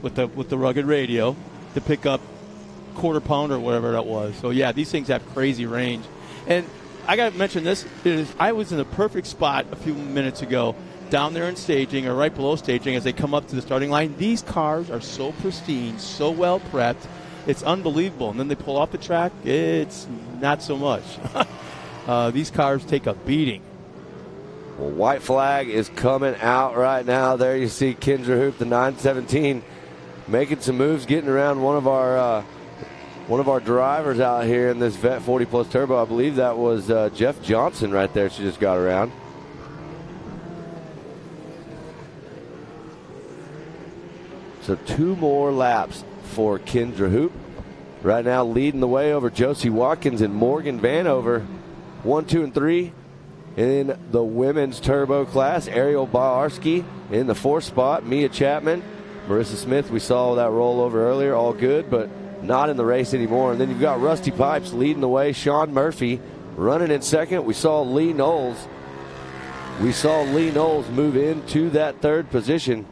with the rugged radio to pick up quarter pound or whatever that was. So, yeah, these things have crazy range. And I got to mention this. I was in a perfect spot a few minutes ago down there in staging or right below staging as they come up to the starting line. These cars are so pristine, so well prepped. It's unbelievable. And then they pull off the track. It's not so much. These cars take a beating. Well, white flag is coming out right now. There you see Kendra Hoop, the 917, making some moves, getting around one of our drivers out here in this Vet 40 Plus Turbo. I believe that was Jeff Johnson right there. She just got around. So 2 more laps for Kendra Hoop. Right now leading the way over Josie Watkins and Morgan Vanover. 1, 2, and 3 in the women's turbo class. Ariel Baarski in the 4th spot. Mia Chapman, Marissa Smith, we saw that rollover earlier. All good, but not in the race anymore. And then you've got Rusty Pipes leading the way. Sean Murphy running in 2nd. We saw Lee Knowles. Move into that 3rd position.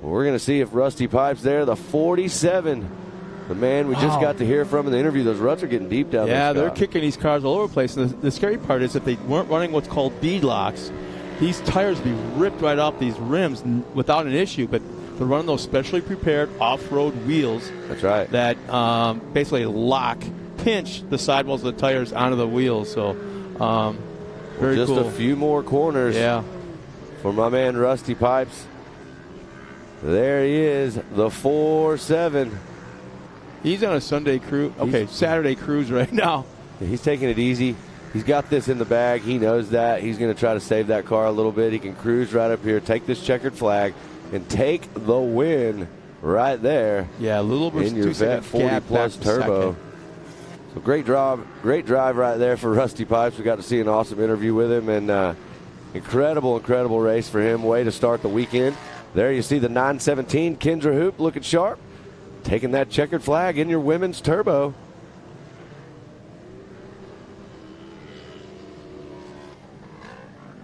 We're going to see if Rusty Pipes there, the 47. The man we just got to hear from in the interview. Those ruts are getting deep down there. Yeah, they're kicking these cars all over the place. And the scary part is if they weren't running what's called bead locks, these tires would be ripped right off these rims without an issue. But they're running those specially prepared off-road wheels. That's right. That basically pinch the sidewalls of the tires onto the wheels. So very just cool. A few more corners. Yeah. For my man Rusty Pipes. There he is, the 4-7. He's on a Sunday cruise. Okay, Saturday cruise right now. He's taking it easy. He's got this in the bag. He knows that. He's going to try to save that car a little bit. He can cruise right up here, take this checkered flag, and take the win right there. Yeah, a little over in your Vet 40 Plus Turbo. So great drive right there for Rusty Pipes. We got to see an awesome interview with him, and incredible race for him. Way to start the weekend. There you see the 917 Kendra Hoop looking sharp, taking that checkered flag in your women's turbo.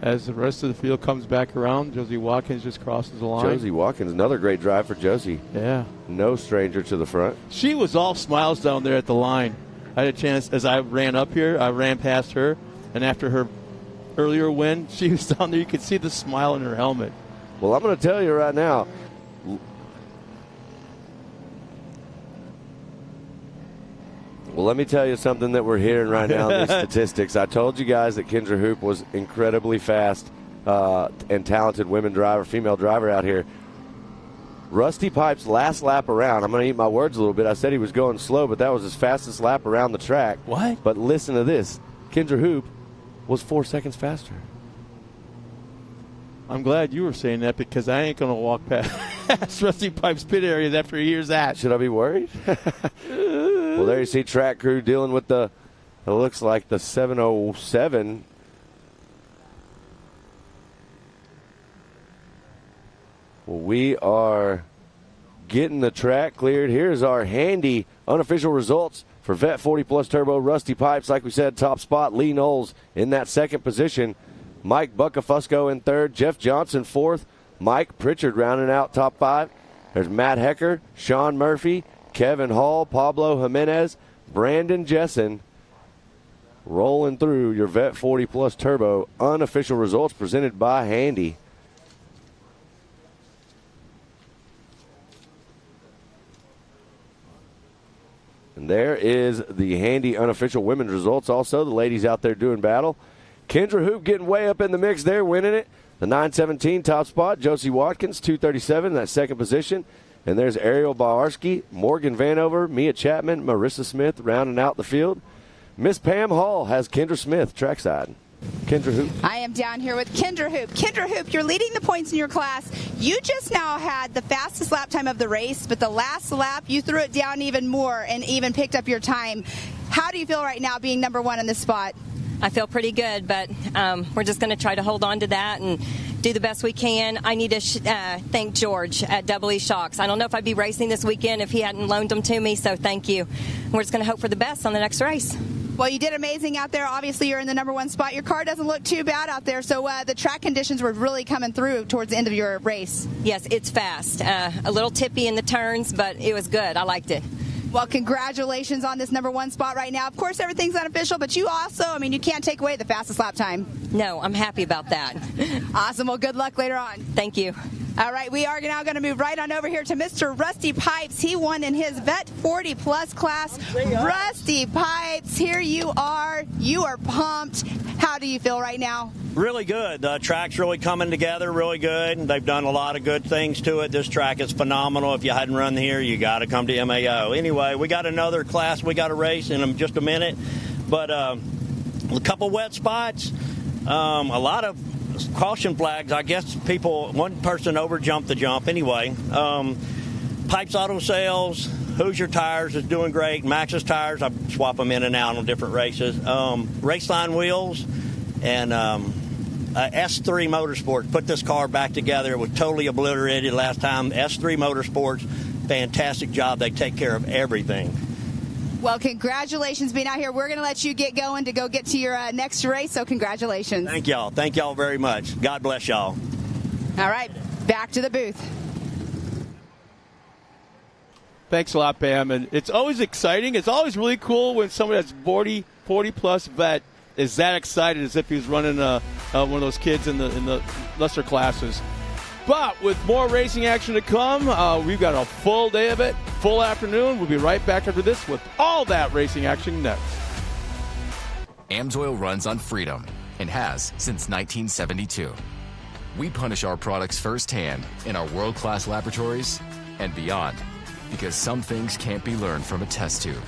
As the rest of the field comes back around, Josie Watkins just crosses the line. Josie Watkins, another great drive for Josie. Yeah. No stranger to the front. She was all smiles down there at the line. I had a chance, as I ran up here, I ran past her, and after her earlier win, she was down there. You could see the smile in her helmet. Well, I'm going to tell you right now, let me tell you something that we're hearing right now in these statistics. I told you guys that Kendra Hoop was incredibly fast and talented female driver out here. Rusty Pipes' last lap around, I'm going to eat my words a little bit. I said he was going slow, but that was his fastest lap around the track. What? But listen to this. Kendra Hoop was 4 seconds faster. I'm glad you were saying that because I ain't going to walk past Rusty Pipes pit area after he hears that. Should I be worried? Well, there you see track crew dealing with it looks like the 707. Well, we are getting the track cleared. Here's our handy unofficial results for Vet 40 Plus Turbo. Rusty Pipes, like we said, top spot. Lee Knowles in that 2nd position. Mike Buccafusco in 3rd. Jeff Johnson 4th. Mike Pritchard rounding out top 5. There's Matt Hecker, Sean Murphy, Kevin Hall, Pablo Jimenez, Brandon Jessen rolling through your Vet 40 Plus Turbo. Unofficial results presented by Handy. And there is the Handy unofficial women's results. Also, the ladies out there doing battle. Kendra Hoop getting way up in the mix there, winning it. The 917 top spot, Josie Watkins, 237, that 2nd position. And there's Ariel Bawarski, Morgan Vanover, Mia Chapman, Marissa Smith rounding out the field. Miss Pam Hall has Kendra Smith trackside. Kendra Hoop. I am down here with Kendra Hoop. Kendra Hoop, you're leading the points in your class. You just now had the fastest lap time of the race, but the last lap you threw it down even more and even picked up your time. How do you feel right now being number one in this spot? I feel pretty good, but we're just going to try to hold on to that and do the best we can. I need to thank George at Double E Shocks. I don't know if I'd be racing this weekend if he hadn't loaned them to me, so thank you. We're just going to hope for the best on the next race. Well, you did amazing out there. Obviously, you're in the number one spot. Your car doesn't look too bad out there, so the track conditions were really coming through towards the end of your race. Yes, it's fast. A little tippy in the turns, but it was good. I liked it. Well, congratulations on this number one spot right now. Of course, everything's unofficial, but you also, I mean, you can't take away the fastest lap time. No, I'm happy about that. Awesome. Well, good luck later on. Thank you. All right, we are now going to move right on over here to Mr. Rusty Pipes. He won in his Vet 40-plus class. Rusty Pipes, here you are. You are pumped. How do you feel right now? Really good. The track's really coming together really good. They've done a lot of good things to it. This track is phenomenal. If you hadn't run here, you got to come to MAO. Anyway, we got another class we got to race in just a minute. But a couple wet spots, a lot of caution flags. I guess one person overjumped the jump. Anyway, Pipes Auto Sales, Hoosier Tires is doing great. Maxxis Tires, I swap them in and out on different races. Raceline Wheels and S3 Motorsports put this car back together. It was totally obliterated last time. S3 Motorsports, fantastic job. They take care of everything. Well, congratulations being out here. We're going to let you get going to go get to your next race, so congratulations. Thank y'all. Thank y'all very much. God bless y'all. All right, back to the booth. Thanks a lot, Pam. And it's always exciting. It's always really cool when somebody that's 40-plus vet is that excited as if he was running one of those kids in the lesser classes. But with more racing action to come, we've got a full day of it, full afternoon. We'll be right back after this with all that racing action next. AMSOIL runs on freedom and has since 1972. We punish our products firsthand in our world-class laboratories and beyond, because some things can't be learned from a test tube.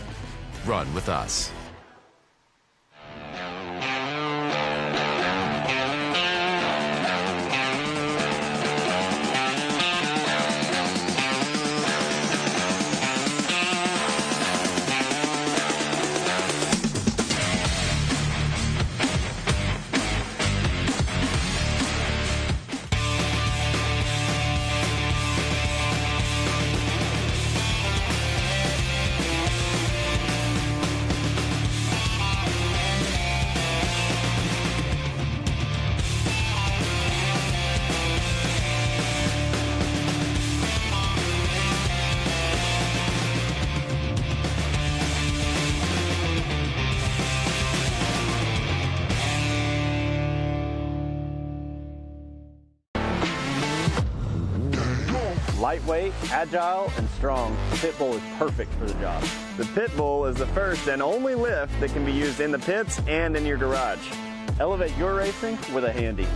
Run with us. Lightweight, agile, and strong, the Pit Bull is perfect for the job. The Pit Bull is the first and only lift that can be used in the pits and in your garage. Elevate your racing with a Handy.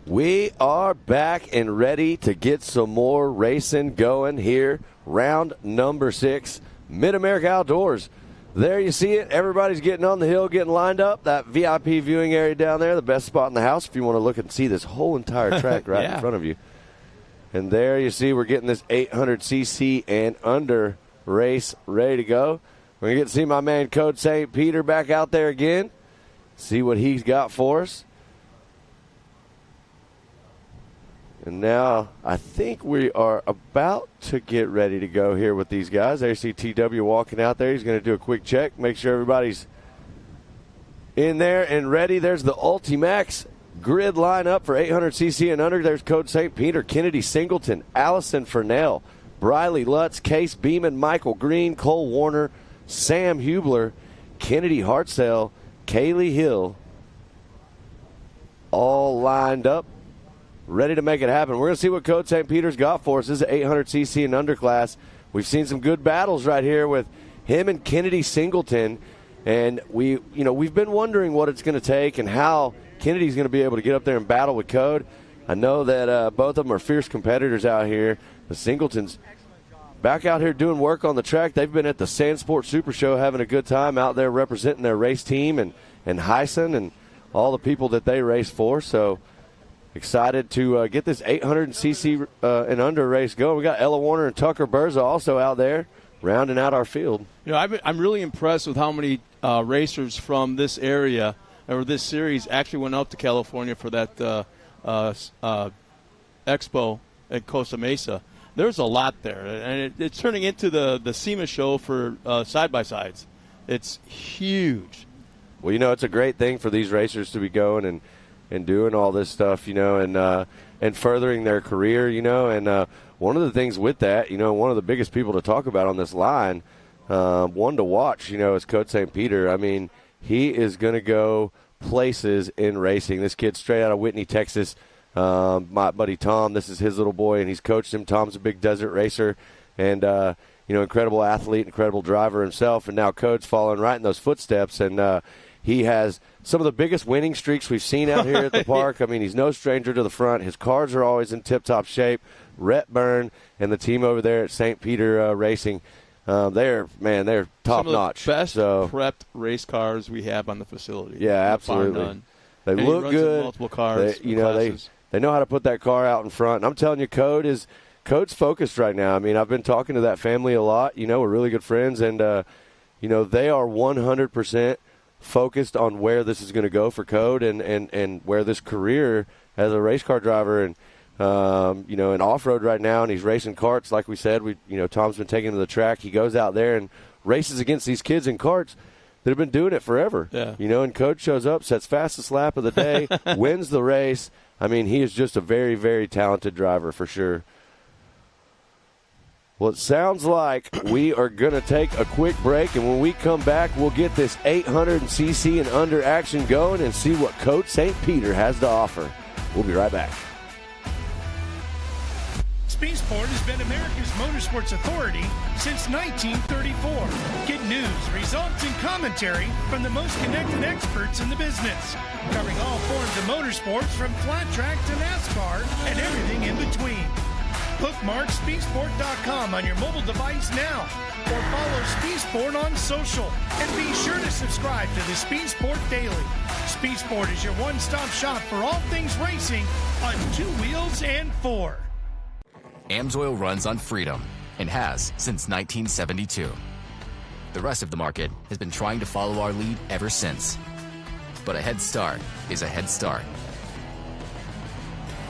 We are back and ready to get some more racing going here. Round number 6, Mid-America Outdoors. There you see it. Everybody's getting on the hill, getting lined up. That VIP viewing area down there, the best spot in the house if you want to look and see this whole entire track right in front of you. And there you see we're getting this 800cc and under race ready to go. We're going to get to see my man Code St. Peter back out there again, see what he's got for us. And now I think we are about to get ready to go here with these guys. ACTW walking out there. He's going to do a quick check, make sure everybody's in there and ready. There's the Ultimax grid lineup for 800cc and under. There's Code St. Peter, Kennedy Singleton, Allison Furnell, Briley Lutz, Case Beeman, Michael Green, Cole Warner, Sam Hubler, Kennedy Hartzell, Kaylee Hill, all lined up, ready to make it happen. We're going to see what Code St. Peter's got for us. This is 800cc and under class. We've seen some good battles right here with him and Kennedy Singleton, and we've been wondering what it's going to take and how Kennedy's going to be able to get up there and battle with Code. I know that both of them are fierce competitors out here. The Singletons back out here doing work on the track. They've been at the Sand Sport Super Show having a good time out there representing their race team and Heisen and all the people that they race for. So excited to get this 800cc and under race going. We got Ella Warner and Tucker Berza also out there rounding out our field. I'm really impressed with how many racers from this area or this series actually went out to California for that expo at Costa Mesa. There's a lot there, and it's turning into the SEMA show for side-by-sides. It's huge. Well, it's a great thing for these racers to be going and doing all this stuff, and furthering their career, and one of the things with that, one of the biggest people to talk about on this line, one to watch, is Code St. Peter. I mean, he is going to go places in racing. This kid's straight out of Whitney, Texas. My buddy Tom, this is his little boy, and he's coached him. Tom's a big desert racer and, incredible athlete, incredible driver himself, and now Code's following right in those footsteps, and he has some of the biggest winning streaks we've seen out here at the park. I mean, he's no stranger to the front. His cars are always in tip-top shape. Rhett Byrne and the team over there at St. Peter Racing, they're top-notch. Some of the best prepped race cars we have on the facility. Yeah, absolutely. They look good. Multiple cars, they know how to put that car out in front. And I'm telling you, Code's focused right now. I mean, I've been talking to that family a lot. We're really good friends, and they are 100% focused on where this is going to go for Code and where this career as a race car driver and in off-road right now, and he's racing karts. Like we said, Tom's been taking him to the track. He goes out there and races against these kids in karts that have been doing it forever. Yeah. And Code shows up, sets fastest lap of the day, wins the race. I mean, he is just a very, very talented driver for sure. Well, it sounds like we are going to take a quick break, and when we come back, we'll get this 800cc and under action going and see what Code St. Peter has to offer. We'll be right back. Speed Sport has been America's motorsports authority since 1934. Get news, results, and commentary from the most connected experts in the business, covering all forms of motorsports from flat track to NASCAR and everything in between. Bookmark speedsport.com on your mobile device now, or follow Speed Sport on social, and be sure to subscribe to the Speed Sport Daily. Speed Sport is your one-stop shop for all things racing on two wheels and four. AMSOIL runs on freedom and has since 1972. The rest of the market has been trying to follow our lead ever since. But a head start is a head start.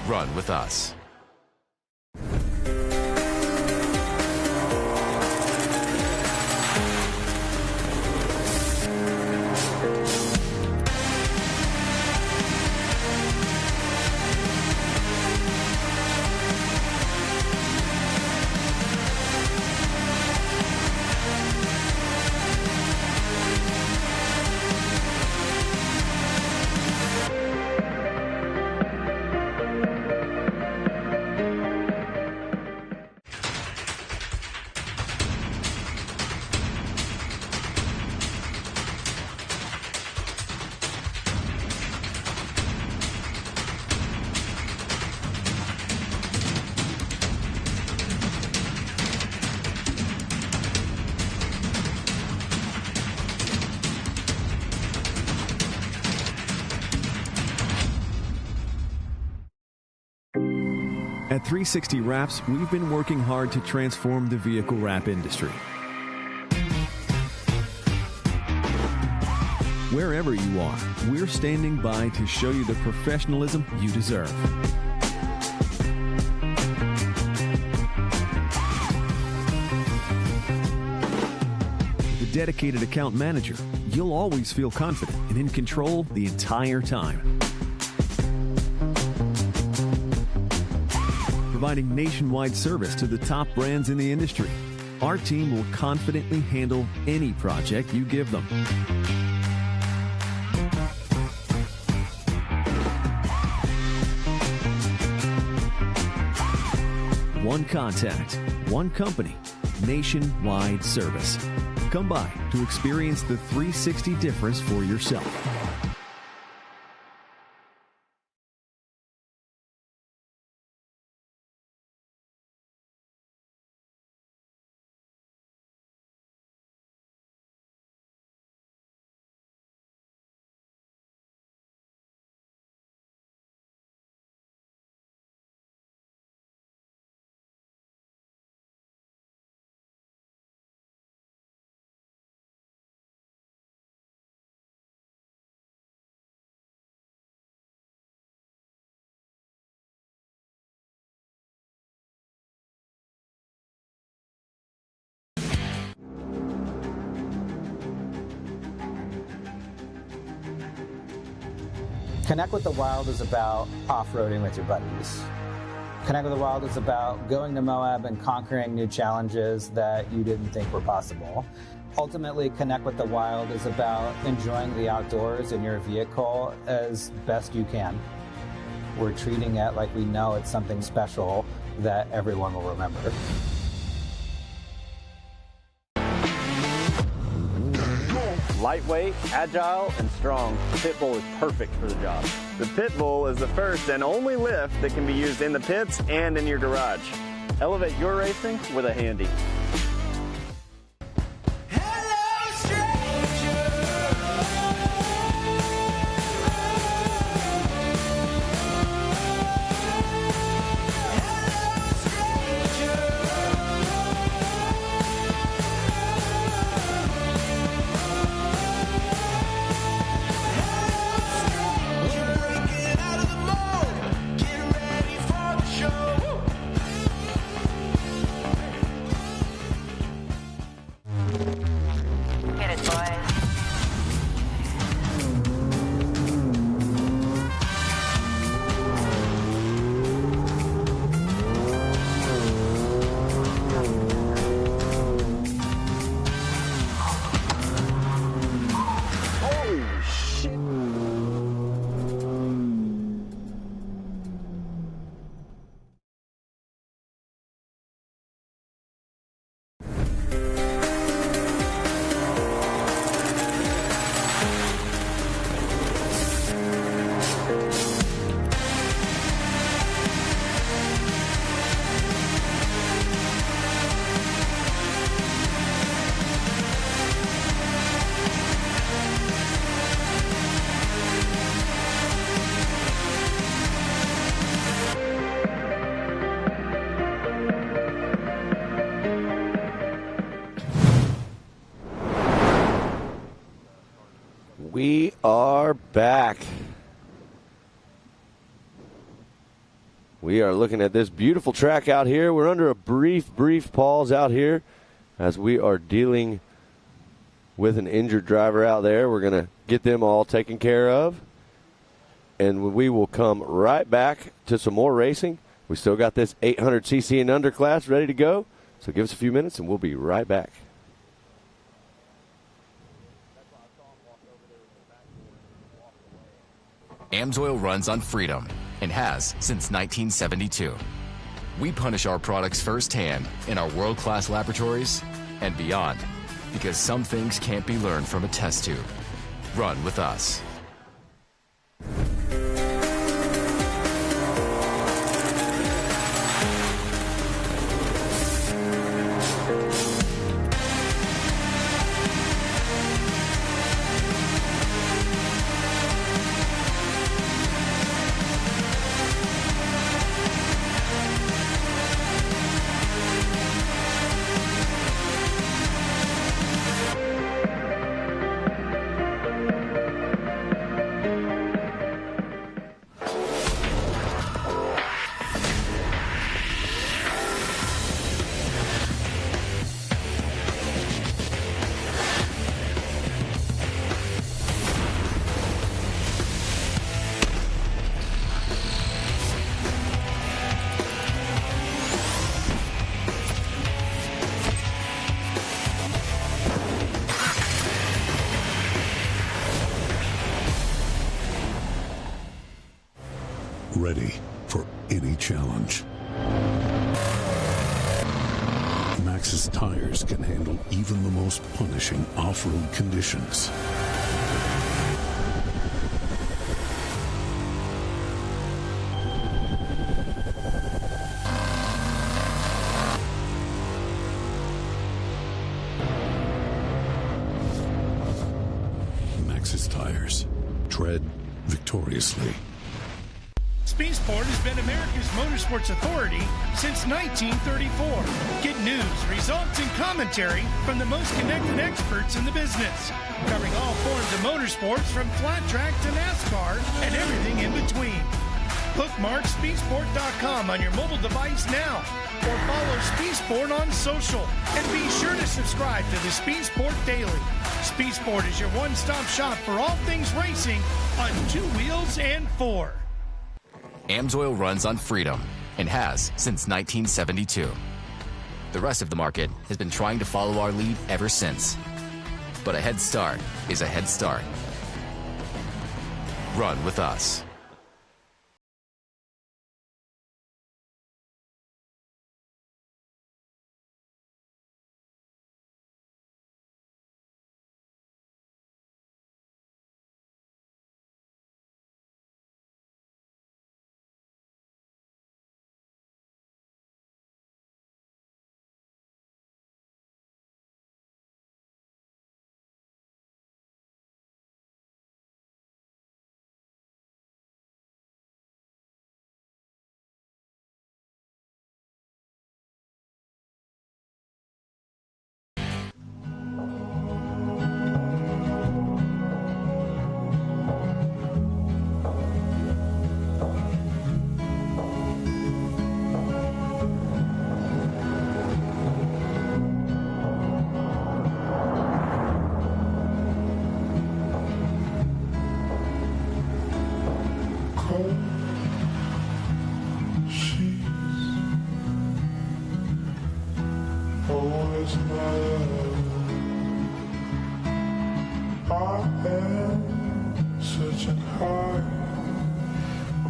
Run with us. At 360 Wraps, we've been working hard to transform the vehicle wrap industry. Wherever you are, we're standing by to show you the professionalism you deserve. dedicated account manager, you'll always feel confident and in control the entire time. Providing nationwide service to the top brands in the industry, our team will confidently handle any project you give them. One contact, one company, nationwide service. Come by to experience the 360 difference for yourself. Connect with the Wild is about off-roading with your buddies. Connect with the Wild is about going to Moab and conquering new challenges that you didn't think were possible. Ultimately, Connect with the Wild is about enjoying the outdoors in your vehicle as best you can. We're treating it like we know it's something special that everyone will remember. Lightweight, agile, and strong, the Pit Bull is perfect for the job. The Pit Bull is the first and only lift that can be used in the pits and in your garage. Elevate your racing with a Handy. We are back. We are looking at this beautiful track out here. We're under a brief pause out here as we are dealing with an injured driver out there. We're going to get them all taken care of, and we will come right back to some more racing. We still got this 800cc and under class ready to go, so give us a few minutes and we'll be right back. AMSOIL runs on freedom and has since 1972. We punish our products firsthand in our world-class laboratories and beyond, because some things can't be learned from a test tube. Run with us. ready for any challenge. Maxxis tires can handle even the most punishing off-road conditions. Maxxis tires. Tread victoriously. Speedsport has been America's motorsports authority since 1934. Get news, results, and commentary from the most connected experts in the business, covering all forms of motorsports from flat track to NASCAR and everything in between. Bookmark speedsport.com on your mobile device now, or follow Speedsport on social, and be sure to subscribe to the Speedsport Daily. Speedsport is your one-stop shop for all things racing on 2 wheels and 4. AMSOIL runs on freedom and has since 1972. The rest of the market has been trying to follow our lead ever since. But a head start is a head start. Run with us.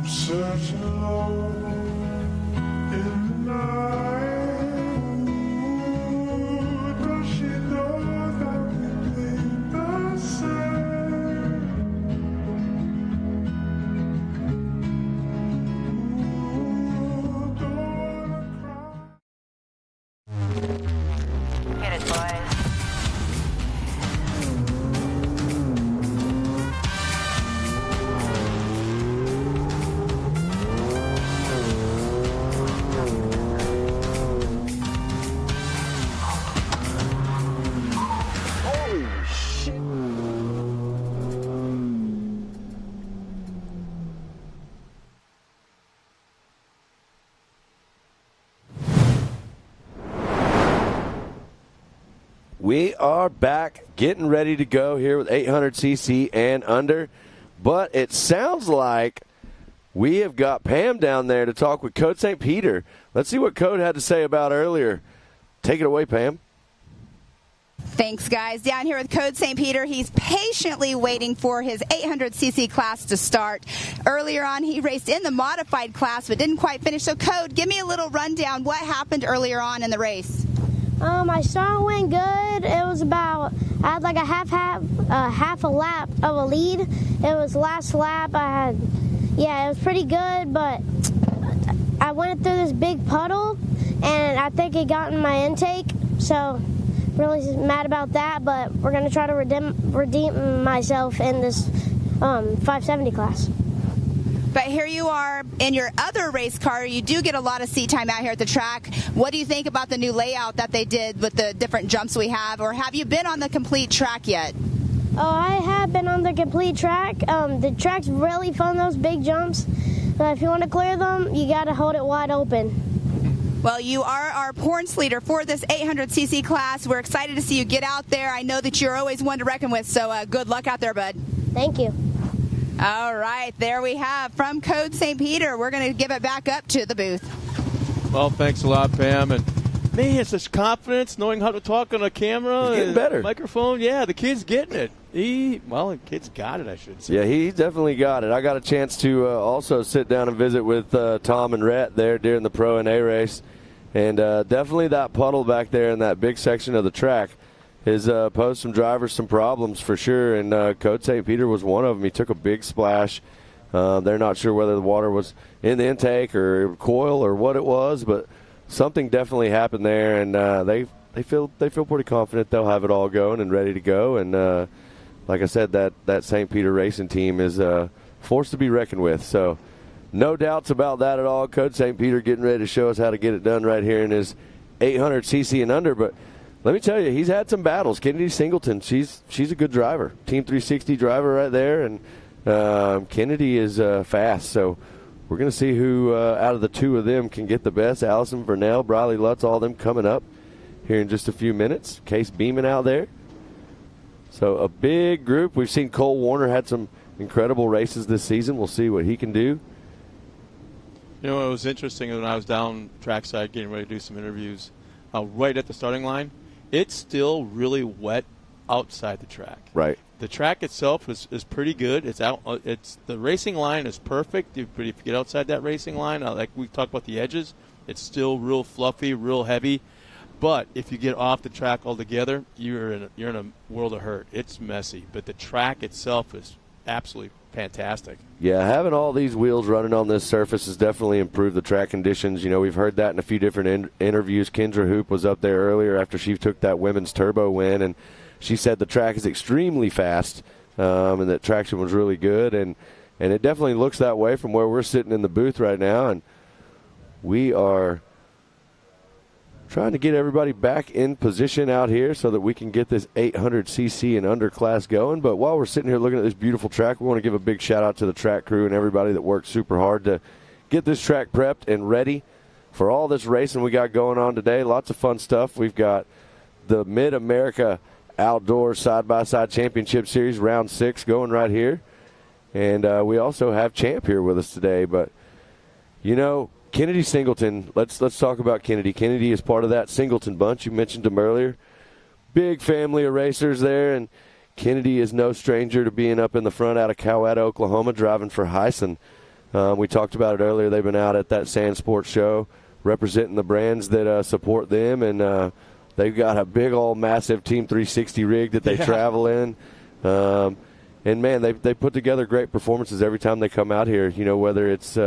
Searching low in the night. Ooh, does she know that we bleed the same? Ooh, don't cry. Get it, boys. We are back, getting ready to go here with 800cc and under. But it sounds like we have got Pam down there to talk with Code St. Peter. Let's see what Code had to say about earlier. Take it away, Pam. Thanks, guys. Down here with Code St. Peter, he's patiently waiting for his 800cc class to start. Earlier on, he raced in the modified class, but didn't quite finish. So, Code, give me a little rundown. What happened earlier on in the race? My start went good. It was about, I had like a half a lap of a lead. It was last lap. It was pretty good, but I went through this big puddle, and I think it got in my intake. So, really mad about that, but we're going to try to redeem myself in this 570 class. But here you are in your other race car. You do get a lot of seat time out here at the track. What do you think about the new layout that they did with the different jumps we have? Or have you been on the complete track yet? Oh, I have been on the complete track. The track's really fun, those big jumps. But if you want to clear them, you got to hold it wide open. Well, you are our points leader for this 800cc class. We're excited to see you get out there. I know that you're always one to reckon with, so good luck out there, bud. Thank you. All right, there we have from Code St. Peter. We're going to give it back up to the booth. Well, thanks a lot, Pam. And man, such confidence, knowing how to talk on a camera, He's getting better. Microphone. Yeah, the kid's getting it. The kid's got it, I should say. Yeah, he definitely got it. I got a chance to also sit down and visit with Tom and Rhett there during the Pro NA race. And definitely that puddle back there in that big section of the track has posed some drivers some problems for sure. And Code St. Peter was one of them. He took a big splash. They're not sure whether the water was in the intake or coil or what it was, but something definitely happened there. And they feel pretty confident they'll have it all going and ready to go. And like I said, that St. Peter racing team is a force to be reckoned with. So no doubts about that at all. Coach St. Peter getting ready to show us how to get it done right here in his 800cc and under. But let me tell you, he's had some battles. Kennedy Singleton, she's a good driver. Team 360 driver right there. And Kennedy is fast. So we're going to see who out of the two of them can get the best. Allison Vernell, Briley Lutz, all of them coming up here in just a few minutes. Case Beeman out there. So a big group. We've seen Cole Warner had some incredible races this season. We'll see what he can do. You know, it was interesting when I was down trackside getting ready to do some interviews, right at the starting line, it's still really wet outside the track. Right. The track itself is pretty good. It's out. The racing line is perfect. If you get outside that racing line, like we talked about the edges, it's still real fluffy, real heavy. But if you get off the track altogether, you're in a world of hurt. It's messy, but the track itself is absolutely fantastic. Yeah, having all these wheels running on this surface has definitely improved the track conditions. You know, we've heard that in a few different interviews. Kendra Hoop was up there earlier after she took that women's turbo win, and she said the track is extremely fast and that traction was really good. And it definitely looks that way from where we're sitting in the booth right now. And we are trying to get everybody back in position out here so that we can get this 800cc and under class going. But while we're sitting here looking at this beautiful track, we want to give a big shout out to the track crew and everybody that worked super hard to get this track prepped and ready for all this racing we got going on today. Lots of fun stuff. We've got the Mid-America Outdoor Side-by-Side Championship Series Round 6 going right here. And we also have Champ here with us today. But, you know, Kennedy Singleton, let's talk about Kennedy. Kennedy is part of that Singleton bunch. You mentioned him earlier. Big family of racers there, and Kennedy is no stranger to being up in the front out of Coweta, Oklahoma, driving for Hyson. We talked about it earlier. They've been out at that Sand Sports show representing the brands that support them, and they've got a big old massive Team 360 rig that they travel in. And, man, they put together great performances every time they come out here, you know, whether it's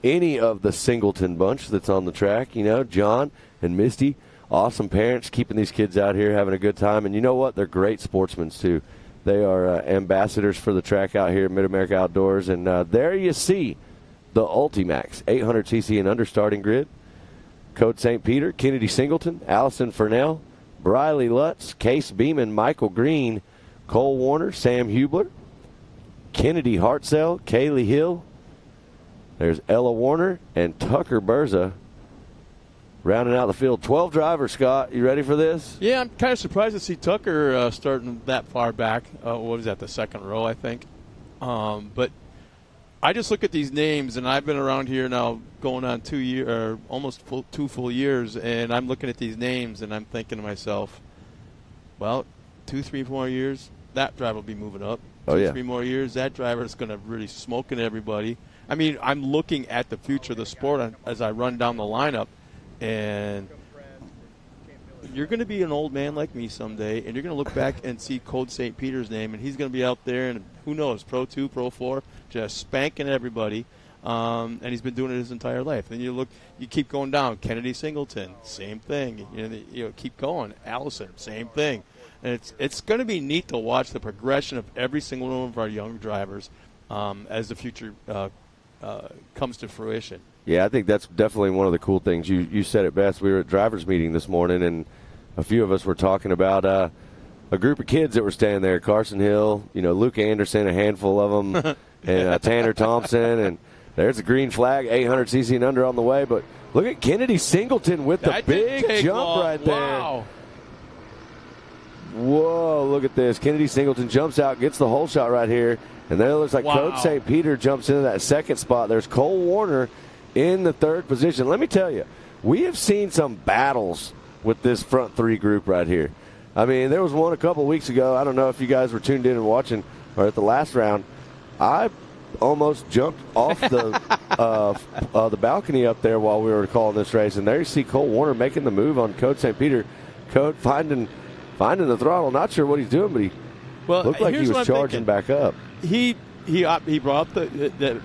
any of the Singleton bunch that's on the track. You know, John and Misty, awesome parents, keeping these kids out here having a good time. And you know what? They're great sportsmen, too. They are ambassadors for the track out here at Mid-America Outdoors. And there you see the Ultimax 800cc and under starting grid. Code St. Peter, Kennedy Singleton, Allison Fernell, Briley Lutz, Case Beeman, Michael Green, Cole Warner, Sam Hubler, Kennedy Hartzell, Kaylee Hill. There's Ella Warner and Tucker Berza rounding out the field. 12 drivers, Scott. You ready for this? Yeah, I'm kind of surprised to see Tucker starting that far back. What is that, the second row, I think? But I just look at these names, and I've been around here now going on 2 years, or almost 2 full years, and I'm looking at these names, and I'm thinking to myself, well, 2, 3 more years, that driver will be moving up. 2, 3 more years, that driver is going to really smoking everybody. I mean, I'm looking at the future of the sport as I run down the lineup, and you're going to be an old man like me someday, and you're going to look back and see Code St. Peter's name, and he's going to be out there, and who knows, Pro 2, Pro 4, just spanking everybody, and he's been doing it his entire life. Then you keep going down. Kennedy Singleton, same thing. You know, keep going. Allison, same thing. And it's going to be neat to watch the progression of every single one of our young drivers as the future comes to fruition. Yeah, I think that's definitely one of the cool things. You said it best. We were at drivers' meeting this morning, and a few of us were talking about a group of kids that were standing there. Carson Hill, you know, Luke Anderson, a handful of them, and Tanner Thompson, and there's the green flag, 800cc and under on the way. But look at Kennedy Singleton with the big jump right there. Wow. Whoa, look at this. Kennedy Singleton jumps out, gets the whole shot right here. And then it looks like Code St. Peter jumps into that second spot. There's Cole Warner in the third position. Let me tell you, we have seen some battles with this front three group right here. I mean, there was one a couple weeks ago. I don't know if you guys were tuned in and watching, or at the last round. I almost jumped off the balcony up there while we were calling this race, and there you see Cole Warner making the move on Code St. Peter. Code finding the throttle. Not sure what he's doing, but he looked like he was charging back up. He brought up the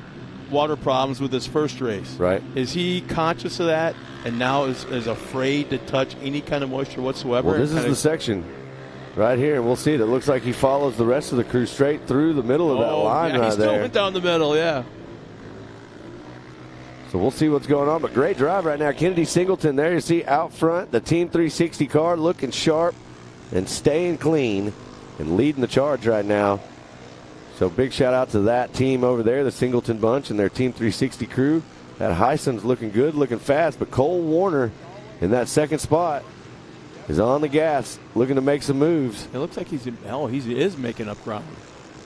water problems with his first race. Right. Is he conscious of that and now is afraid to touch any kind of moisture whatsoever? Well, this is the section right here, and we'll see it. It looks like he follows the rest of the crew straight through the middle of that line right he still there. went down the middle, yeah. So we'll see what's going on, but great drive right now. Kennedy Singleton there, you see out front, the Team 360 car looking sharp and staying clean and leading the charge right now. So big shout out to that team over there, the Singleton bunch and their Team 360 crew. That Heison's looking good, looking fast, but Cole Warner in that second spot is on the gas, looking to make some moves. It looks like he is making up ground.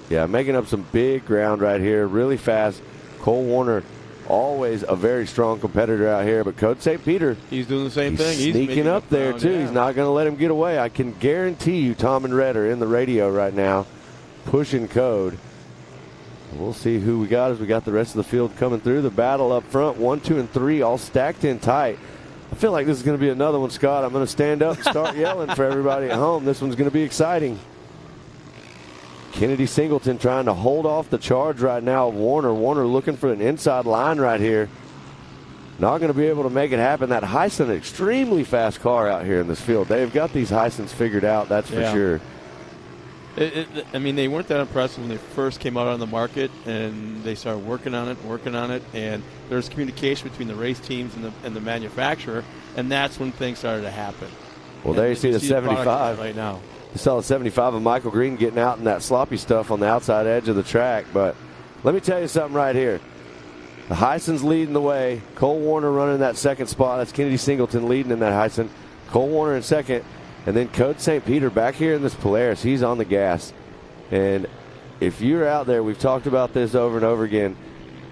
Yeah, making up some big ground right here, really fast. Cole Warner, always a very strong competitor out here, but Code St. Peter, he's doing the same thing. He's sneaking up there ground, too. yeah. He's not going to let him get away. I can guarantee you Tom and Red are in the radio right now pushing Code. We'll see who we got as we got the rest of the field coming through. The battle up front, 1, 2, and 3 all stacked in tight. I feel like this is going to be another one, Scott. I'm going to stand up and start yelling for everybody at home. This one's going to be exciting. Kennedy Singleton trying to hold off the charge right now of Warner. Warner looking for an inside line right here. Not going to be able to make it happen. That Heisen, extremely fast car out here in this field. They've got these Heisens figured out, that's for sure. I mean, they weren't that impressive when they first came out on the market, and they started working on it, and there's communication between the race teams and the manufacturer, and that's when things started to happen. Well, there you see the 75 right now. You saw the 75 of Michael Green getting out in that sloppy stuff on the outside edge of the track, but let me tell you something right here. The Heisen's leading the way. Cole Warner running that second spot. That's Kennedy Singleton leading in that Heisen. Cole Warner in second. And then Code St. Peter back here in this Polaris. He's on the gas. And if you're out there, we've talked about this over and over again,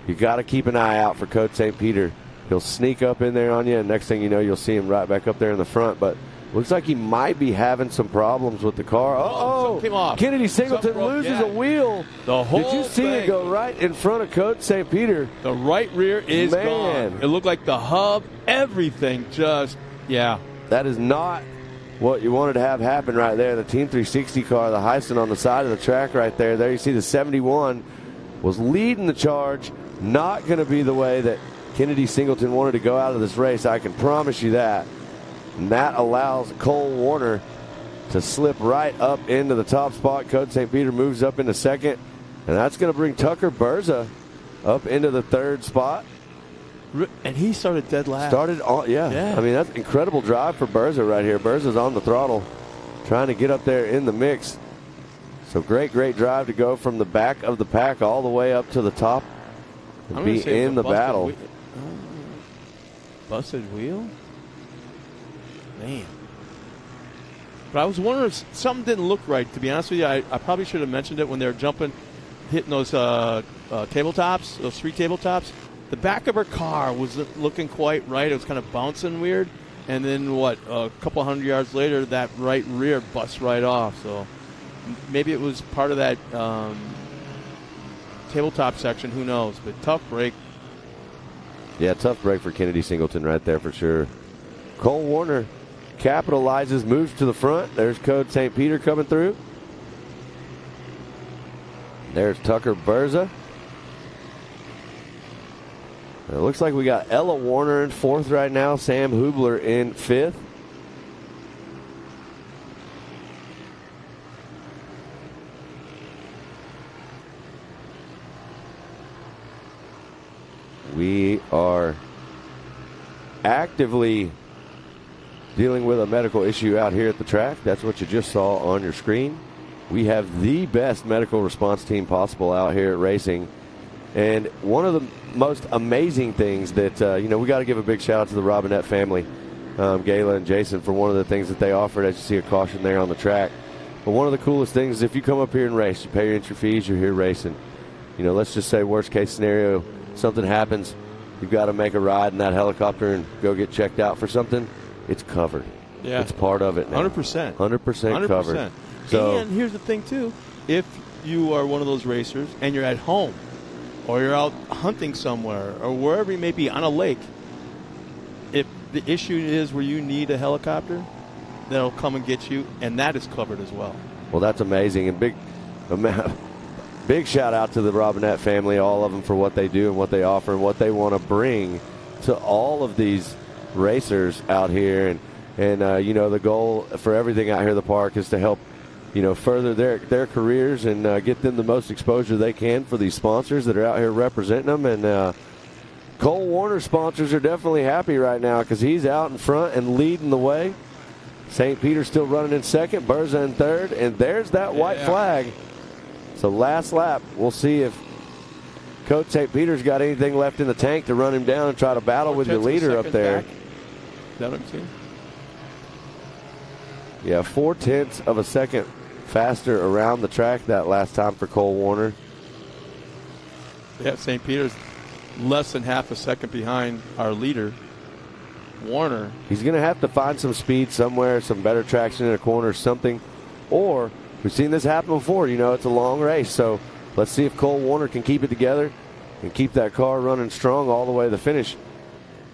you got to keep an eye out for Code St. Peter. He'll sneak up in there on you, and next thing you know, you'll see him right back up there in the front. But looks like he might be having some problems with the car. Oh, came off. Kennedy Singleton loses a wheel. The whole Did you see thing. it go right in front of Code St. Peter? The right rear is gone. It looked like the hub, everything just, yeah. That is not what you wanted to have happen right there. The Team 360 car, the Heisen on the side of the track right there. There you see the 71 was leading the charge. Not going to be the way that Kennedy Singleton wanted to go out of this race. I can promise you that. And that allows Cole Warner to slip right up into the top spot. Code St. Peter moves up into second. And that's going to bring Tucker Berza up into the third spot. And he started dead last. Yeah. I mean, that's incredible drive for Berza right here. Berza's on the throttle, trying to get up there in the mix. So great drive to go from the back of the pack all the way up to the top and be in the battle. Busted wheel? Man. But I was wondering if something didn't look right, to be honest with you. I probably should have mentioned it when they were hitting those tabletops, those 3 tabletops. The back of her car wasn't looking quite right. It was kind of bouncing weird. And then, a couple hundred yards later, that right rear busts right off. So maybe it was part of that tabletop section. Who knows? But tough break. Yeah, tough break for Kennedy Singleton right there for sure. Cole Warner capitalizes, moves to the front. There's Code St. Peter coming through. There's Tucker Berza. It looks like we got Ella Warner in 4th right now. Sam Hubler in 5th. We are actively dealing with a medical issue out here at the track. That's what you just saw on your screen. We have the best medical response team possible out here at racing. And one of the most amazing things that, we got to give a big shout out to the Robinette family, Gayla and Jason, for one of the things that they offered. As you see a caution there on the track. But one of the coolest things is if you come up here and race, you pay your entry fees, you're here racing. Let's just say worst case scenario, something happens, you've got to make a ride in that helicopter and go get checked out for something, it's covered. Yeah. It's part of it now. 100%. 100% covered. So, and here's the thing, too. If you are one of those racers and you're at home or you're out hunting somewhere or wherever you may be on a lake, if the issue is where you need a helicopter, they'll come and get you, and that is covered as well. well, that's amazing. And big shout out to the Robinette family, all of them, for what they do and what they offer and what they want to bring to all of these racers out here. And the goal for everything out here at the park is to help, further their careers and get them the most exposure they can for these sponsors that are out here representing them. And Cole Warner sponsors are definitely happy right now because he's out in front and leading the way. St. Peter's still running in second, Berza in third, and there's that white flag. So last lap, we'll see if Coach St. Peter's got anything left in the tank to run him down and try to battle with the leader up there. Back. Is that what I'm seeing? Yeah, 0.4 of a second faster around the track that last time for Cole Warner. Yeah, St. Peter's less than half a second behind our leader, Warner. He's going to have to find some speed somewhere, some better traction in a corner, something. Or we've seen this happen before. It's a long race. So let's see if Cole Warner can keep it together and keep that car running strong all the way to the finish.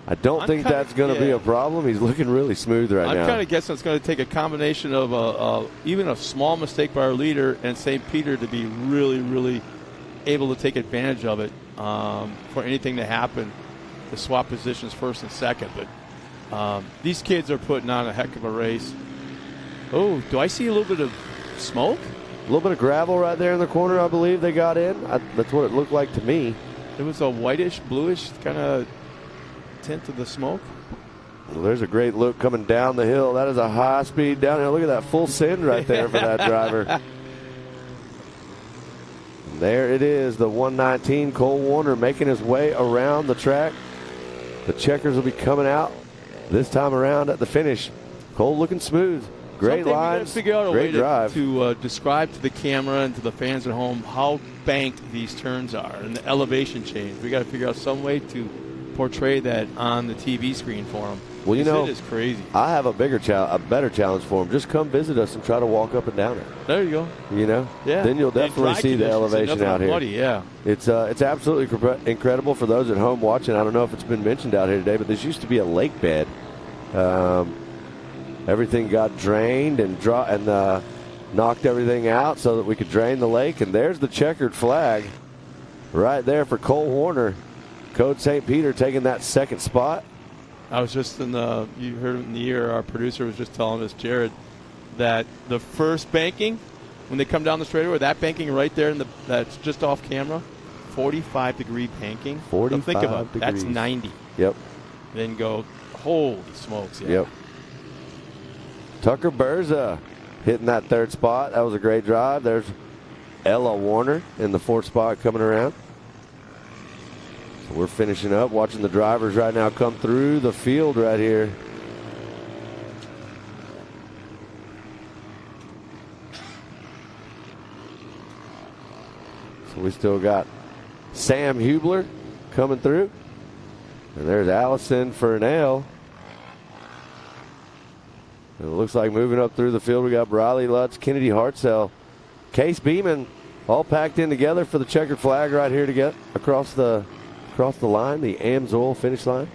I don't think that's going to be a problem. He's looking really smooth right now. I'm kind of guessing it's going to take a combination of even a small mistake by our leader and St. Peter to be really, really able to take advantage of it for anything to happen to swap positions first and second. But these kids are putting on a heck of a race. Oh, do I see a little bit of smoke? A little bit of gravel right there in the corner, I believe they got in. That's what it looked like to me. It was a whitish, bluish kind of tint of the smoke. Well, there's a great look coming down the hill. That is a high-speed downhill. Look at that full send right there for that driver. And there it is, the 119, Cole Warner making his way around the track. The checkers will be coming out this time around at the finish. Cole looking smooth. Great lines, figure out a great way drive. to describe to the camera and to the fans at home how banked these turns are and the elevation change. We got to figure out some way to portray that on the TV screen for them. Well, it is crazy. I have a better challenge for them. Just come visit us and try to walk up and down it. There you go. Yeah. Then you'll definitely see the elevation out here. Muddy, yeah. It's absolutely incredible for those at home watching. I don't know if it's been mentioned out here today, but this used to be a lake bed. Everything got drained and knocked everything out so that we could drain the lake. And there's the checkered flag right there for Cole Warner. Coach St. Peter taking that second spot. I was just you heard in the ear, our producer was just telling us, Jared, that the first banking, when they come down the straightaway, that banking right there, that's just off camera, 45-degree banking. 45 think about it. degrees. That's 90. Yep. Then go, holy smokes. Yeah. Yep. Tucker Berza hitting that third spot. That was a great drive. There's Ella Warner in the fourth spot coming around. So we're finishing up, watching the drivers right now come through the field right here. So we still got Sam Hubler coming through. And there's Allison Fernell. And it looks like moving up through the field, we got Briley Lutz, Kennedy Hartzell, Case Beeman, all packed in together for the checkered flag right here to get across the line, the AMSOIL finish line.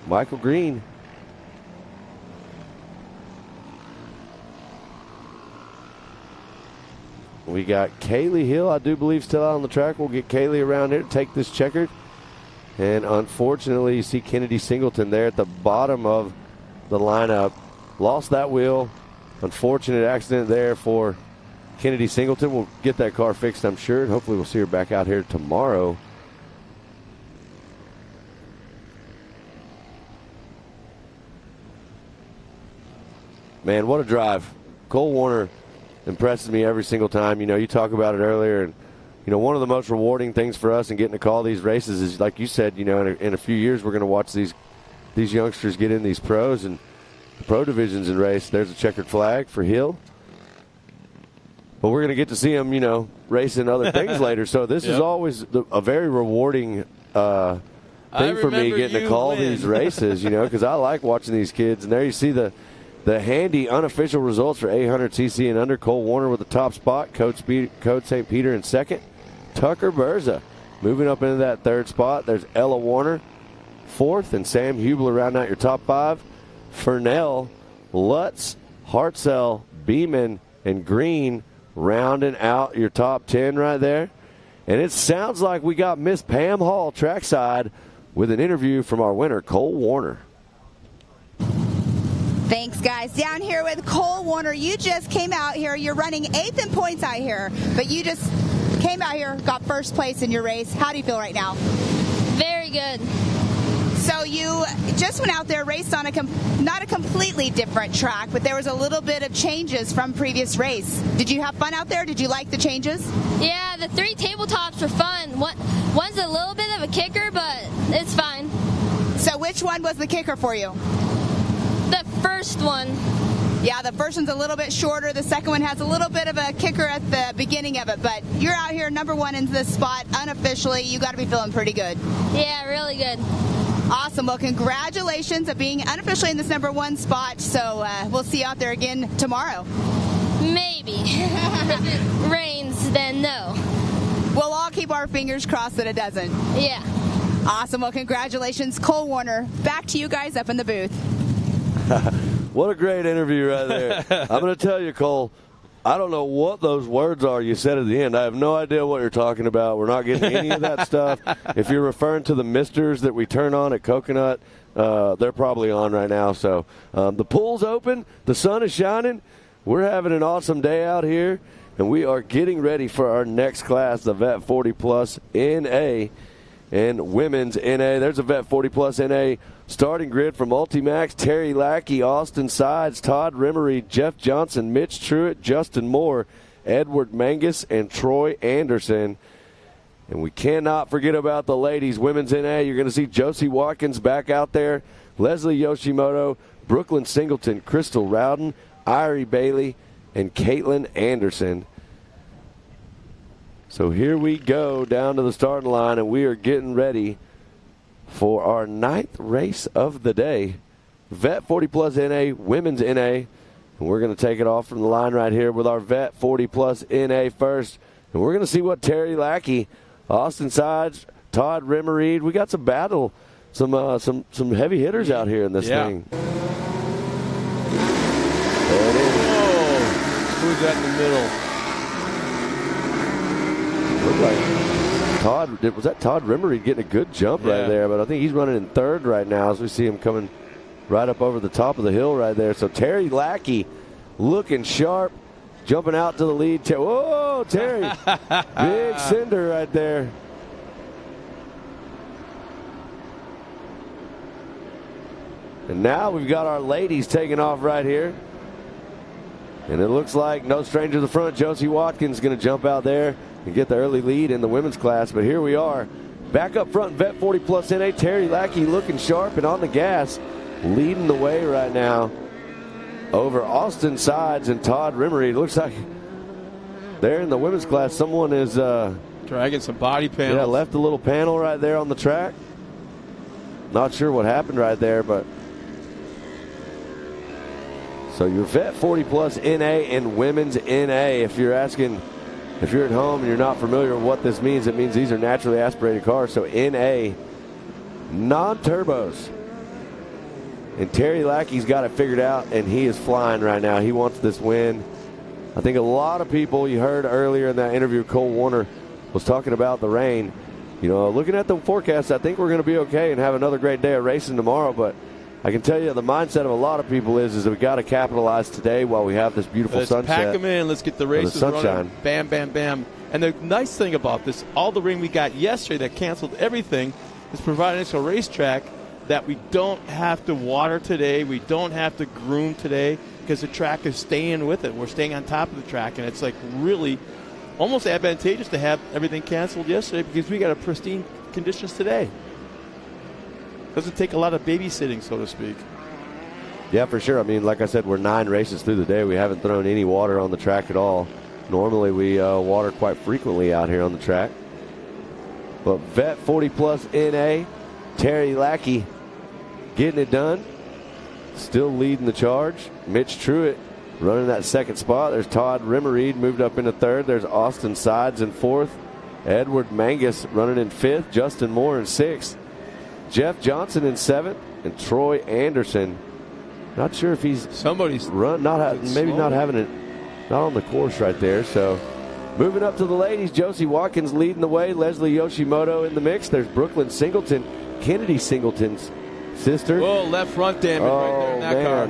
Michael Green. We got Kaylee Hill, I do believe, still out on the track. We'll get Kaylee around here to take this checkered. And unfortunately, you see Kennedy Singleton there at the bottom of the lineup. Lost that wheel. Unfortunate accident there for Kennedy Singleton. We'll get that car fixed, I'm sure. And hopefully we'll see her back out here tomorrow. Man, what a drive. Cole Warner impresses me every single time. You talk about it earlier. And, one of the most rewarding things for us in getting to call these races is, like you said, in a few years we're going to watch these youngsters get in these pros and the pro divisions and race. There's a checkered flag for Hill. But we're going to get to see him, racing other things later. So this is always a very rewarding thing for me, getting to call these races, because I like watching these kids. And there you see the the handy unofficial results for 800cc and under. Cole Warner with the top spot. Code St. Peter in second. Tucker Berza moving up into that third spot. There's Ella Warner fourth, and Sam Hubler rounding out your top five. Fernell, Lutz, Hartzell, Beeman, and Green rounding out your top 10 right there. And it sounds like we got Miss Pam Hall trackside with an interview from our winner, Cole Warner. Thanks, guys. Down here with Cole Warner. You just came out here. You're running 8th in points out here, but you just came out here, got first place in your race. How do you feel right now? Very good. So you just went out there, raced on not a completely different track, but there was a little bit of changes from previous race. Did you have fun out there? Did you like the changes? Yeah, the 3 tabletops were fun. One's a little bit of a kicker, but it's fine. So which one was the kicker for you? The first one. Yeah, the first one's a little bit shorter. The second one has a little bit of a kicker at the beginning of it. But you're out here number 1 in this spot unofficially. You got to be feeling pretty good. Yeah, really good. Awesome. Well, congratulations on being unofficially in this number 1 spot. So we'll see you out there again tomorrow. Maybe. If it rains, then no. We'll all keep our fingers crossed that it doesn't. Yeah. Awesome. Well, congratulations, Cole Warner. Back to you guys up in the booth. What a great interview right there. I'm going to tell you, Cole, I don't know what those words are you said at the end. I have no idea what you're talking about. We're not getting any of that stuff. If you're referring to the misters that we turn on at Coconut, they're probably on right now. So the pool's open. The sun is shining. We're having an awesome day out here, and we are getting ready for our next class, the Vet 40 Plus NA and Women's NA. There's a Vet 40 Plus NA starting grid from Ultimax: Terry Lackey, Austin Sides, Todd Rimmery, Jeff Johnson, Mitch Truitt, Justin Moore, Edward Mangus, and Troy Anderson. And we cannot forget about the ladies. Women's NA, you're going to see Josie Watkins back out there, Leslie Yoshimoto, Brooklyn Singleton, Crystal Rowden, Irie Bailey, and Caitlin Anderson. So here we go down to the starting line, and we are getting ready for our 9th race of the day. Vet 40 Plus NA, Women's NA. And we're going to take it off from the line right here with our Vet 40 Plus NA first. And we're going to see what Terry Lackey, Austin Sides, Todd Rimmereed. We got some battle, some heavy hitters out here in this thing. There it is. Whoa. Who's that in the middle? Looked like was that Todd Rimmery getting a good jump right there, but I think he's running in 3rd right now as we see him coming right up over the top of the hill right there. So Terry Lackey looking sharp, jumping out to the lead. Whoa, Terry. Big cinder right there. And now we've got our ladies taking off right here. And it looks like no stranger to the front. Josie Watkins is going to jump out there and get the early lead in the women's class. But here we are. Back up front, Vet 40 Plus NA. Terry Lackey looking sharp and on the gas, leading the way right now over Austin Sides and Todd Rimmery. It looks like there in the women's class, someone is dragging some body panels. Yeah, left a little panel right there on the track. Not sure what happened right there, but so your Vet 40 Plus NA and Women's NA. If you're asking, if you're at home and you're not familiar with what this means, it means these are naturally aspirated cars. So NA, non-turbos. And Terry Lackey's got it figured out, and he is flying right now. He wants this win. I think a lot of people, you heard earlier in that interview, Cole Warner was talking about the rain. You know, looking at the forecast, I think we're going to be okay and have another great day of racing tomorrow. But I can tell you the mindset of a lot of people is that we got to capitalize today while we have this beautiful sunset. Let's pack them in. Let's get the races running. Bam, bam, bam. And the nice thing about this, all the rain we got yesterday that canceled everything, is providing us a racetrack that we don't have to water today. We don't have to groom today because the track is staying with it. We're staying on top of the track, and it's like really almost advantageous to have everything canceled yesterday because we got a pristine conditions today. Doesn't take a lot of babysitting, so to speak. Yeah, for sure. I mean, like I said, we're 9 races through the day. We haven't thrown any water on the track at all. Normally, we water quite frequently out here on the track. But Vet 40 Plus NA, Terry Lackey getting it done. still leading the charge. Mitch Truitt running that second spot. There's Todd Rimmereed moved up into third. There's Austin Sides in fourth. Edward Mangus running in fifth. Justin Moore in sixth. Jeff Johnson in seventh. And Troy Anderson. Not sure if he's somebody's maybe not having it, not on the course right there. So moving up to the ladies, Josie Watkins leading the way. Leslie Yoshimoto in the mix. There's Brooklyn Singleton, Kennedy Singleton's sister. Oh, left front damage right there in that car.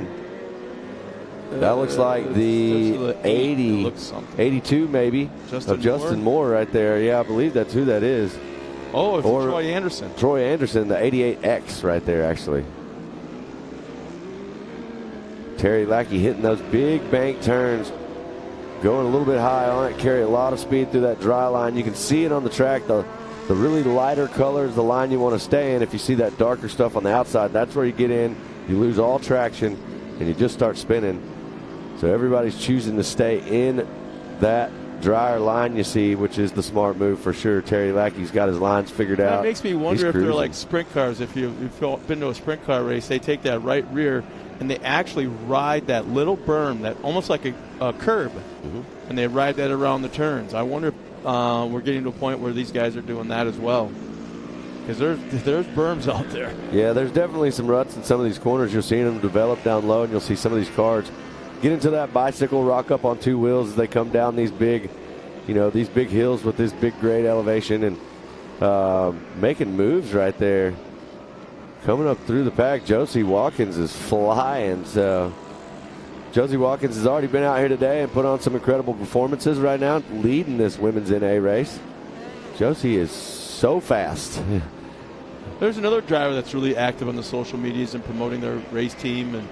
That looks like the 80, 82 maybe, of Justin Moore right there. Yeah, I believe that's who that is. Oh, it's Troy Anderson. Troy Anderson, the 88X right there, actually. Terry Lackey hitting those big bank turns, going a little bit high on it, carry a lot of speed through that dry line. You can see it on the track. The really lighter color is the line you want to stay in. If you see that darker stuff on the outside, that's where you get in. You lose all traction, and you just start spinning. So everybody's choosing to stay in that drier line you see, which is the smart move for sure. Terry Lackey's got his lines figured out. That makes me wonder if they're like sprint cars. If you've been to a sprint car race, they take that right rear and they actually ride that little berm, that almost like a curb, and they ride that around the turns. I wonder if we're getting to a point where these guys are doing that as well. Because there's berms out there. Yeah, there's definitely some ruts in some of these corners. You're seeing them develop down low, and you'll see some of these cars get into that bicycle, rock up on two wheels as they come down these big, these big hills with this big grade elevation, and making moves right there. Coming up through the pack, Josie Watkins is flying. So Josie Watkins has already been out here today and put on some incredible performances right now, leading this women's NA race. Josie is so fast. There's another driver that's really active on the social medias and promoting their race team, and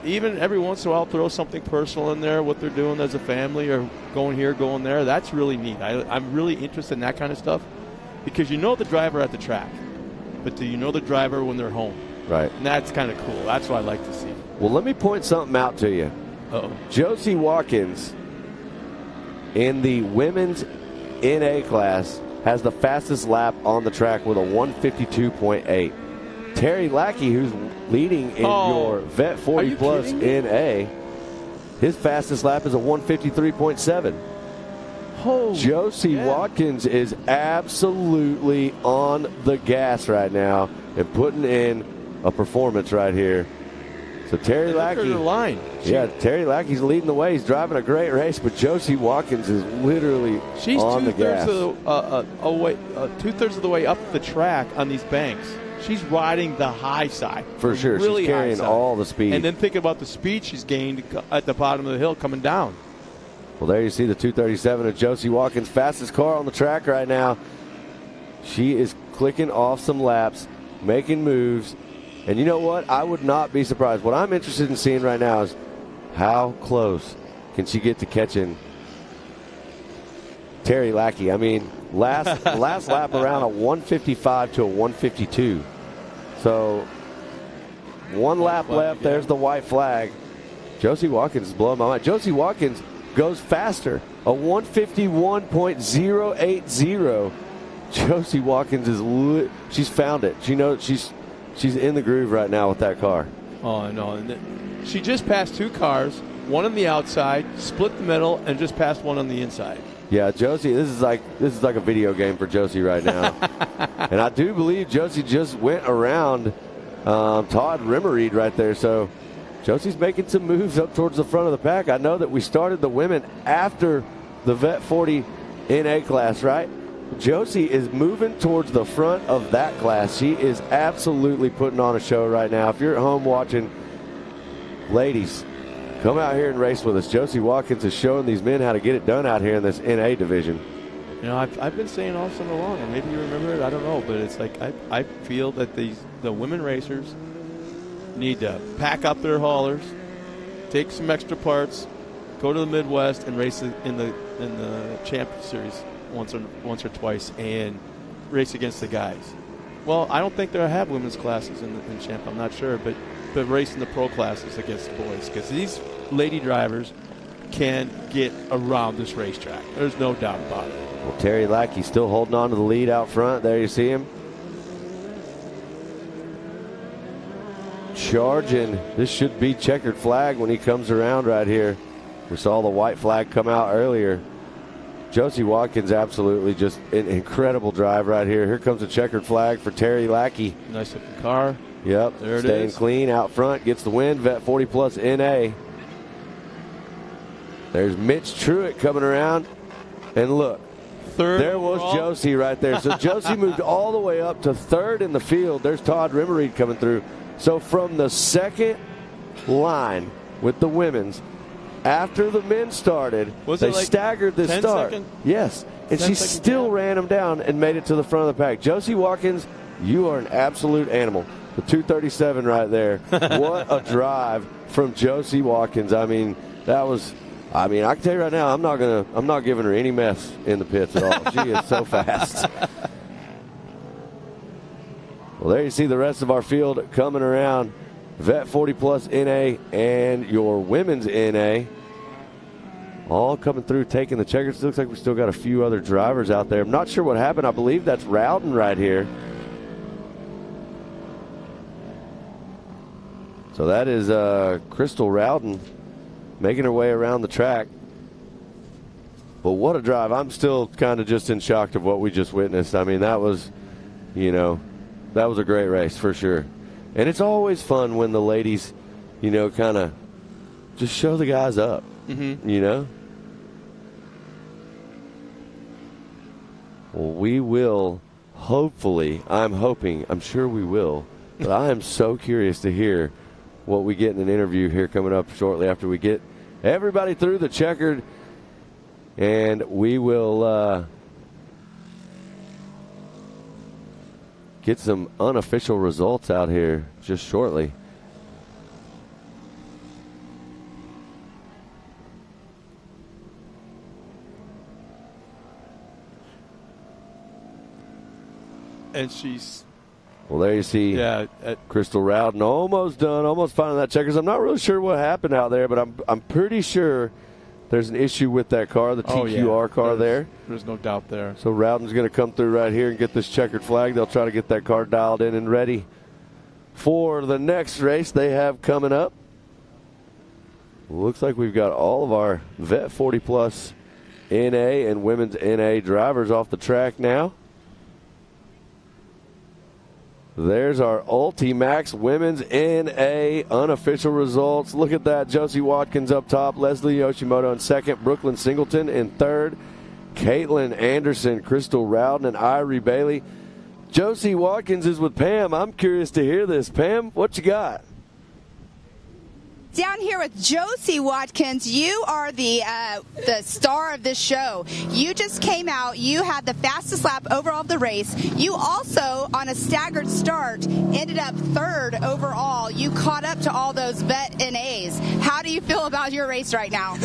even every once in a while throw something personal in there, what they're doing as a family or going here, going there. That's really neat. I'm really interested in that kind of stuff because you know the driver at the track, but do you know the driver when they're home? Right. And that's kind of cool. That's what I like to see. Well, let me point something out to you. Uh-oh. Josie Watkins in the women's NA class has the fastest lap on the track with a 152.8. Terry Lackey, who's leading in your Vet 40 Plus NA, his fastest lap is a 153.7. Josie Watkins is absolutely on the gas right now and putting in a performance right here. So Terry Lackey, Terry Lackey's leading the way. He's driving a great race, but Josie Watkins is literally on the gas. She's 2/3 of the way up the track on these banks. She's riding the high side. For sure. Really she's carrying all the speed. And then thinking about the speed she's gained at the bottom of the hill coming down. Well, there you see the 237 of Josie Watkins, fastest car on the track right now. She is clicking off some laps, making moves. And you know what? I would not be surprised. What I'm interested in seeing right now is how close can she get to catching Terry Lackey. I mean, last lap around a 155 to a 152. So one lap left. There's the white flag. Josie Watkins is blowing my mind. Josie Watkins goes faster, a 151.080. Josie Watkins is she's found it. She knows she's in the groove right now with that car. Oh, I know. She just passed two cars, one on the outside, split the middle, and just passed one on the inside. Yeah, Josie, this is like a video game for Josie right now. And I do believe Josie just went around Todd Rimmereed right there. So Josie's making some moves up towards the front of the pack. I know that we started the women after the Vet 40 NA class, right? Josie is moving towards the front of that class. She is absolutely putting on a show right now. If you're at home watching, ladies, come out here and race with us. Josie Watkins is showing these men how to get it done out here in this NA division. You know, I've been saying all summer long, and maybe you remember it, I don't know, but it's like I feel that the women racers need to pack up their haulers, take some extra parts, go to the Midwest and race in the Champion Series once or twice and race against the guys. Well, I don't think they'll have women's classes in Champ. I'm not sure, but racing the pro classes against the boys, because these lady drivers can get around this racetrack. There's no doubt about it. Well, Terry Lackey still holding on to the lead out front. There you see him. charging. This should be checkered flag when he comes around right here. We saw the white flag come out earlier. Josie Watkins, absolutely just an incredible drive right here. Here comes a checkered flag for Terry Lackey. Nice looking car. Yep, there it staying is. clean out front, gets the win. Vet 40 plus NA. There's Mitch Truitt coming around. And look, third there was overall. Josie right there. So Josie moved all the way up to third in the field. There's Todd Rimmereed coming through. So from the second line with the women's, after the men started, they like staggered this 10 start. second? Yes, and 10 she second still ran them down and made it to the front of the pack. Josie Watkins, you are an absolute animal. The 237 right there. What a drive from Josie Watkins. I mean, that was. I mean, I can tell you right now, I'm not giving her any mess in the pits at all. She is so fast. Well, there you see the rest of our field coming around. Vet 40 plus NA and your women's NA all coming through, taking the checkers. Looks like we still got a few other drivers out there. I'm not sure what happened. I believe that's Rowden right here. So that is Crystal Rowden making her way around the track. But what a drive. I'm still kind of just in shock of what we just witnessed. I mean, that was, that was a great race for sure. And it's always fun when the ladies, kind of just show the guys up, Well, we will, hopefully, I'm sure we will, but I am so curious to hear what we get in an interview here coming up shortly after we get everybody through the checkered, and we will get some unofficial results out here just shortly. And she's... Well, there you see Crystal Rowden almost done, almost finding that checkers. I'm not really sure what happened out there, but I'm pretty sure there's an issue with that car, the TQR car there. There's no doubt there. So Rowden's going to come through right here and get this checkered flag. They'll try to get that car dialed in and ready for the next race they have coming up. Looks like we've got all of our Vet 40 Plus NA and women's NA drivers off the track now. There's our Ultimax Women's NA unofficial results. Look at that. Josie Watkins up top. Leslie Yoshimoto in second. Brooklyn Singleton in third. Caitlin Anderson, Crystal Rowden, and Irie Bailey. Josie Watkins is with Pam. I'm curious to hear this. Pam, what you got? Down here with Josie Watkins, you are the star of this show. You just came out. You had the fastest lap overall of the race. You also, on a staggered start, ended up third overall. You caught up to all those vet NAs. How do you feel about your race right now?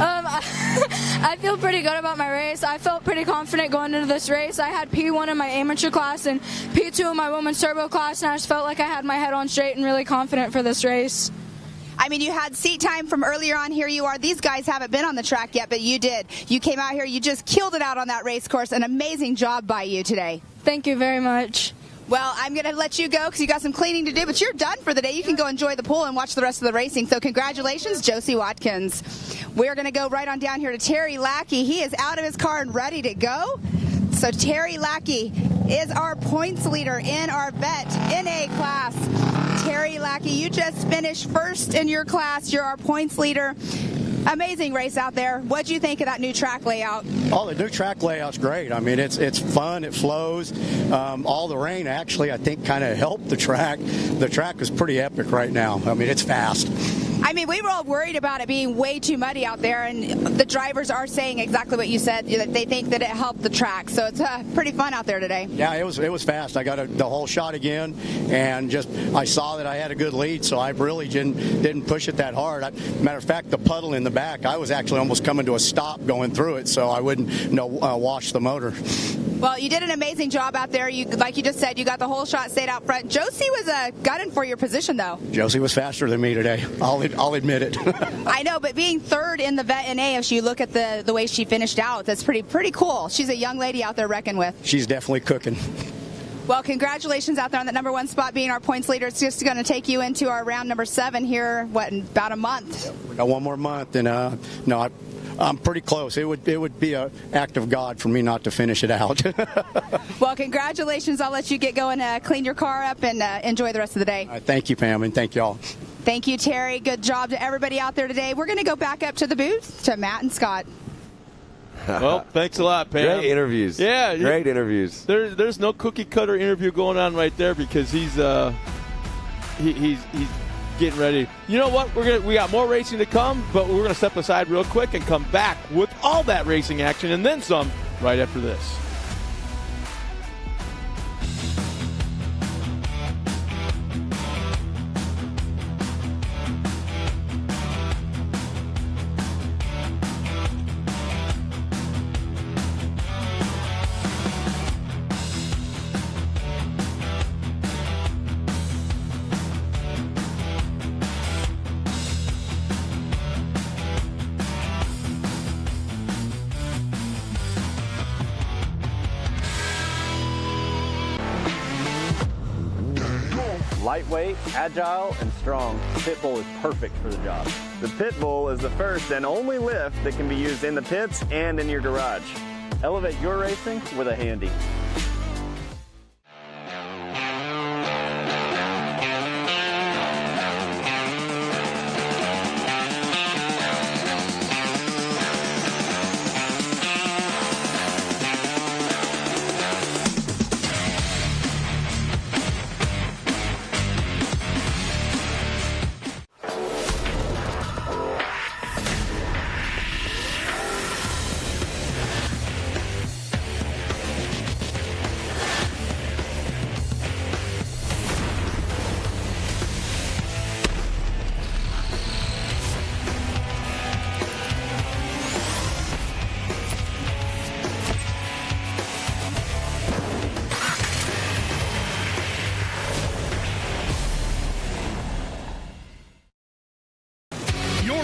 I feel pretty good about my race. I felt pretty confident going into this race. I had P1 in my amateur class and P2 in my women's turbo class, and I just felt like I had my head on straight and really confident for this race. I mean, you had seat time from earlier on. Here you are. These guys haven't been on the track yet, but you did. You came out here. You just killed it out on that race course. An amazing job by you today. Thank you very much. Well, I'm going to let you go because you got some cleaning to do, but you're done for the day. You can go enjoy the pool and watch the rest of the racing. So congratulations, Josie Watkins. We're going to go right on down here to Terry Lackey. He is out of his car and ready to go. So Terry Lackey is our points leader in our vet NA class. Terry Lackey, you just finished first in your class. You're our points leader. Amazing race out there. What do you think of that new track layout? Oh, the new track layout's great. I mean, it's fun. It flows. All the rain actually, I think, kind of helped the track. The track is pretty epic right now. I mean, it's fast. I mean, we were all worried about it being way too muddy out there, and the drivers are saying exactly what you said, that they think that it helped the track. So it's pretty fun out there today. Yeah, it was fast. I got the whole shot again, and I saw that I had a good lead, so I really didn't push it that hard. Matter of fact, the puddle in the back, I was actually almost coming to a stop going through it, so I wouldn't wash the motor. Well, you did an amazing job out there. Like you just said, you got the whole shot, stayed out front. Josie was gunning for your position, though. Josie was faster than me today. I'll admit it. I know, but being third in the vet NA, if you look at the way she finished out, that's pretty cool. She's a young lady out there reckoning with. She's definitely cooking. Well, congratulations out there on that number 1 spot, being our points leader. It's just going to take you into our round number 7 here, in about a month? We got one more month, and I'm pretty close. It would be an act of God for me not to finish it out. Well, congratulations. I'll let you get going, clean your car up, and enjoy the rest of the day. Thank you, Pam, and thank y'all. Thank you, Terry. Good job to everybody out there today. We're going to go back up to the booth to Matt and Scott. Well, thanks a lot, Pam. Great interviews. Yeah, great interviews. There's no cookie cutter interview going on right there because he's getting ready. You know what? We got more racing to come, but we're gonna step aside real quick and come back with all that racing action and then some right after this. Lightweight, agile, and strong, the Pitbull is perfect for the job. The Pitbull is the first and only lift that can be used in the pits and in your garage. Elevate your racing with a Handy.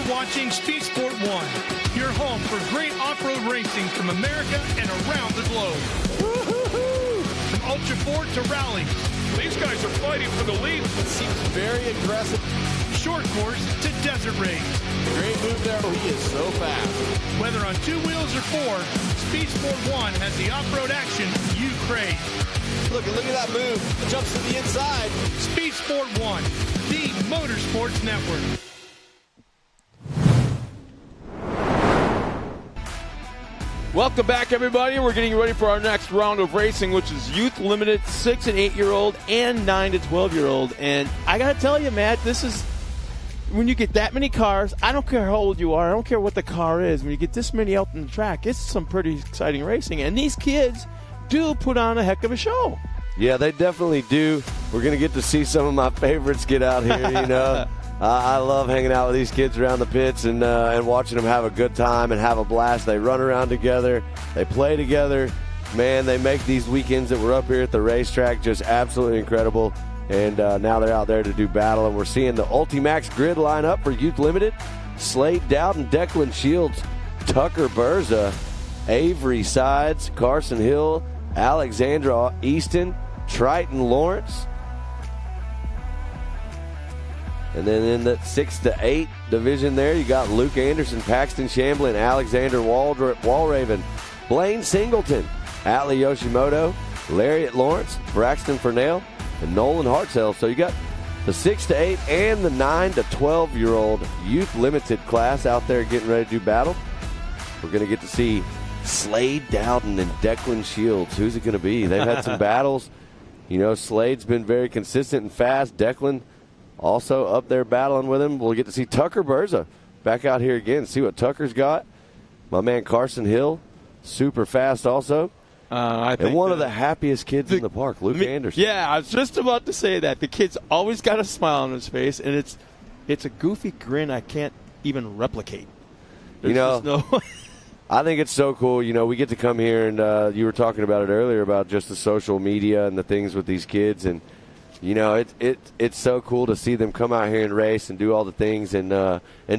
Watching Speed Sport 1, your home for great off-road racing from America and around the globe. From Ultra 4 to rallies. These guys are fighting for the lead. It seems very aggressive. Short course to desert race. Great move there. He is so fast. Whether on 2 wheels or 4, Speed Sport 1 has the off-road action you crave. Look at that move. It jumps to the inside. Speed Sport 1, the Motorsports Network. Welcome back, everybody. We're getting ready for our next round of racing, which is youth limited 6 and 8-year-old and 9 to 12-year-old. And I got to tell you, Matt, this is when you get that many cars. I don't care how old you are. I don't care what the car is. When you get this many out on the track, it's some pretty exciting racing. And these kids do put on a heck of a show. Yeah, they definitely do. We're going to get to see some of my favorites get out here, you know. I love hanging out with these kids around the pits and watching them have a good time and have a blast. They run around together. They play together. Man, they make these weekends that we're up here at the racetrack just absolutely incredible. And now they're out there to do battle. And we're seeing the Ultimax grid line up for Youth Limited. Slade Dowden, Declan Shields, Tucker Berza, Avery Sides, Carson Hill, Alexandra Easton, Triton Lawrence. And then in the 6 to 8 division there, you got Luke Anderson, Paxton Shamblin, Alexander Walraven, Blaine Singleton, Atlee Yoshimoto, Lariat Lawrence, Braxton Fernell, and Nolan Hartzell. So you got the 6 to 8 and the 9 to 12-year-old youth limited class out there getting ready to do battle. We're going to get to see Slade Dowden and Declan Shields. Who's it going to be? They've had some battles. You know, Slade's been very consistent and fast. Declan also up there battling with him. We'll get to see Tucker Berza back out here again, see what Tucker's got. My man Carson Hill, super fast also. And one of the happiest kids in the park, Luke Anderson. Yeah, I was just about to say that. The kid's always got a smile on his face, and it's a goofy grin I can't even replicate. There's I think it's so cool. You know, we get to come here, and you were talking about it earlier about just the social media and the things with these kids, and you know, it's so cool to see them come out here and race and do all the things and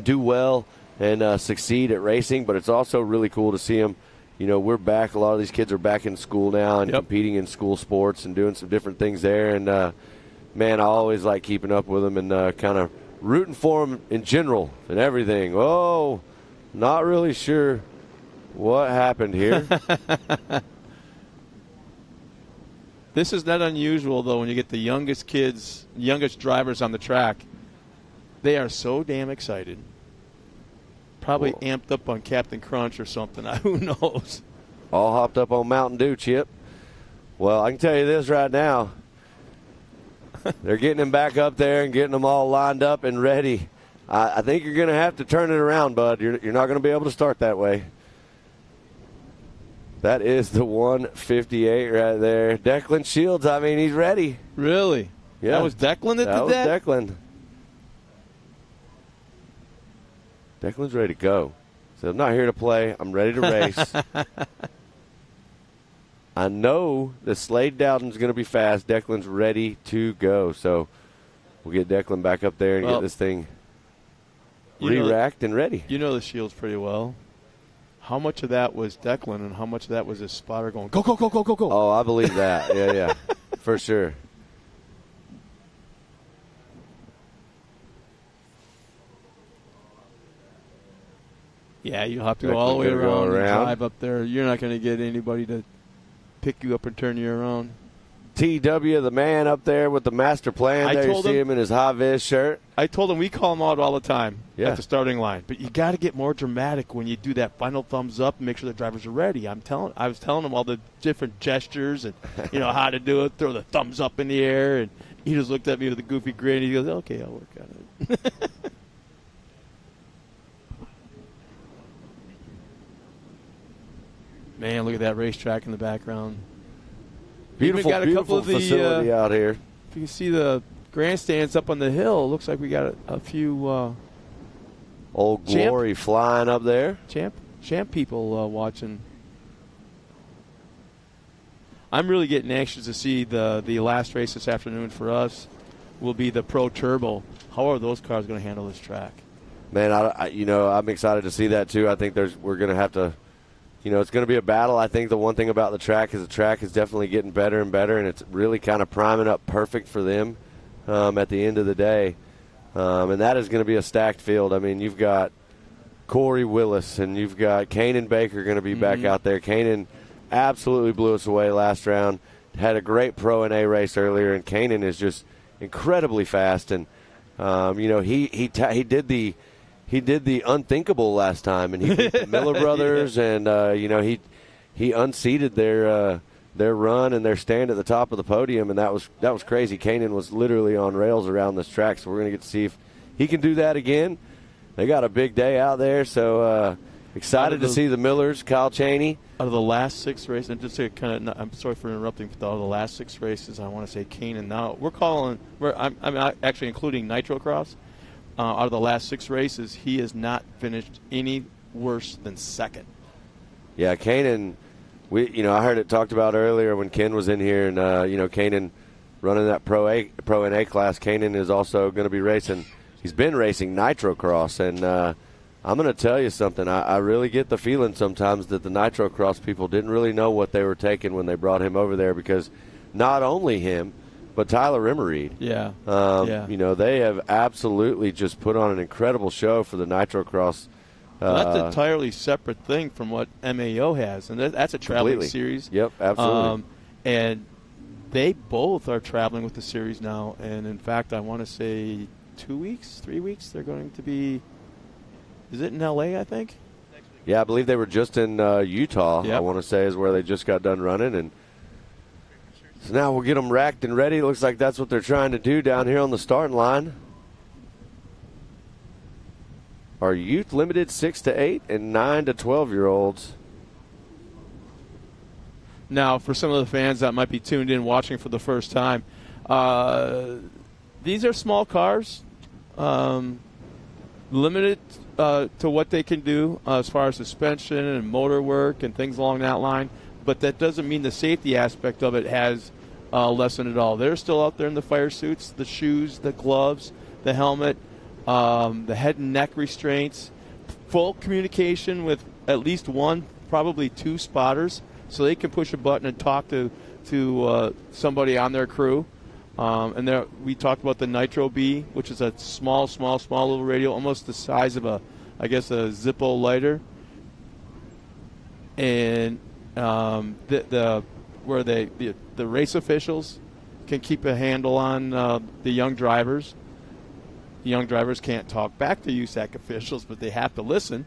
do well and succeed at racing. But it's also really cool to see them, we're back. A lot of these kids are back in school now and competing in school sports and doing some different things there. And, man, I always like keeping up with them and kind of rooting for them in general and everything. Oh, not really sure what happened here. This is not unusual, though, when you get the youngest drivers on the track. They are so damn excited. Probably amped up on Captain Crunch or something. Who knows? All hopped up on Mountain Dew, Chip. Well, I can tell you this right now. They're getting them back up there and getting them all lined up and ready. I think you're going to have to turn it around, bud. You're not going to be able to start that way. That is the 158 right there. Declan Shields, I mean, he's ready. Really? Yeah. That was Declan that did that? That was Declan. Declan's ready to go. So I'm not here to play. I'm ready to race. I know that Slade Dowden's going to be fast. Declan's ready to go. So we'll get Declan back up there and get this thing re-racked and ready. You know the Shields pretty well. How much of that was Declan and how much of that was his spotter going, go, go, go, go, go, go? Oh, I believe that. Yeah, for sure. Yeah, you have to go all the way around and drive up there. You're not going to get anybody to pick you up and turn you around. TW, the man up there with the master plan. There you see him in his high-vis shirt. I told him we call him out all the time at the starting line. But you got to get more dramatic when you do that final thumbs up and make sure the drivers are ready. I was telling him all the different gestures and how to do it. Throw the thumbs up in the air, and he just looked at me with a goofy grin. He goes, "Okay, I'll work on it." Man, look at that racetrack in the background. Beautiful, got a beautiful couple of facility out here. If you can see the grandstands up on the hill, it looks like we got a few Old Glory flying up there. Champ people watching. I'm really getting anxious to see the last race this afternoon for us will be the Pro Turbo. How are those cars going to handle this track? Man, I'm excited to see that too. I think we're going to have to. It's going to be a battle. I think the one thing about the track is definitely getting better and better, and it's really kind of priming up perfect for them at the end of the day. And that is going to be a stacked field. I mean, you've got Corey Willis and you've got Kanan Baker going to be back out there. Kanan absolutely blew us away last round. Had a great Pro and A race earlier, and Kanan is just incredibly fast. And he did the unthinkable last time, and he beat the Miller brothers, and he unseated their run and their stand at the top of the podium, and that was crazy. Kanan was literally on rails around this track, so we're going to get to see if he can do that again. They got a big day out there, so excited to see the Millers, Kyle Chaney. Out of the last 6 races, and just to I'm sorry for interrupting, but out of the last 6 races, I want to say Kanan. Now I'm actually including Nitro Cross. Out of the last 6 races, he has not finished any worse than second. Yeah, Kanan, I heard it talked about earlier when Ken was in here, and Kanan running that Pro and A class. Kanan is also going to be racing. He's been racing Nitro Cross, and I'm going to tell you something. I really get the feeling sometimes that the Nitro Cross people didn't really know what they were taking when they brought him over there, because not only him, but Tyler Rimmereed. Yeah. They have absolutely just put on an incredible show for the Nitro Cross. That's an entirely separate thing from what MAO has, and that's a traveling series. Yep, absolutely. And they both are traveling with the series now, and in fact, I want to say 2 weeks, 3 weeks, they're going to be. Is it in LA? I think. Yeah, I believe they were just in Utah. Yep. I want to say is where they just got done running, and. So now we'll get them racked and ready. Looks like that's what they're trying to do down here on the starting line. Our youth limited 6 to 8 and 9 to 12-year-olds. Now, for some of the fans that might be tuned in watching for the first time, these are small cars, limited to what they can do as far as suspension and motor work and things along that line. But that doesn't mean the safety aspect of it has lessened at all. They're still out there in the fire suits, the shoes, the gloves, the helmet, the head and neck restraints, full communication with at least one probably 2 spotters, so they can push a button and talk to somebody on their crew. And there, we talked about the Nitro B, which is a small little radio, almost the size of a Zippo lighter. And where the race officials can keep a handle on the young drivers. The young drivers can't talk back to USAC officials, but they have to listen.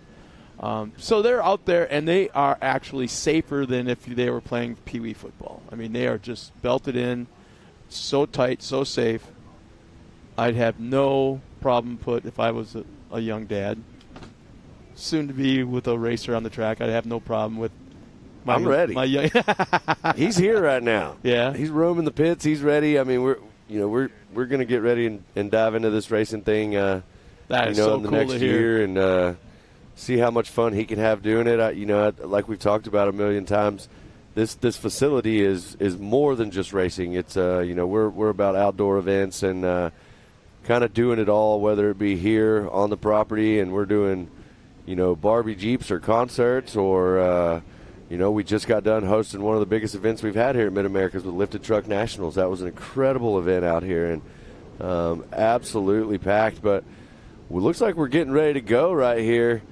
So they're out there, and they are actually safer than if they were playing Pee Wee football. I mean, they are just belted in, so tight, so safe. I'd have no problem if I was a young dad, soon to be with a racer on the track. I'd have no problem with. I'm ready. My young He's here right now. Yeah, he's roaming the pits. He's ready. I mean, we're going to get ready and dive into this racing thing. That is so in the cool next to hear. year and see how much fun he can have doing it. Like we've talked about a million times, this facility is more than just racing. It's we're about outdoor events and kind of doing it all, whether it be here on the property and we're doing Barbie Jeeps or concerts or. We just got done hosting one of the biggest events we've had here at Mid-Americas with Lifted Truck Nationals. That was an incredible event out here and absolutely packed. But it looks like we're getting ready to go right here.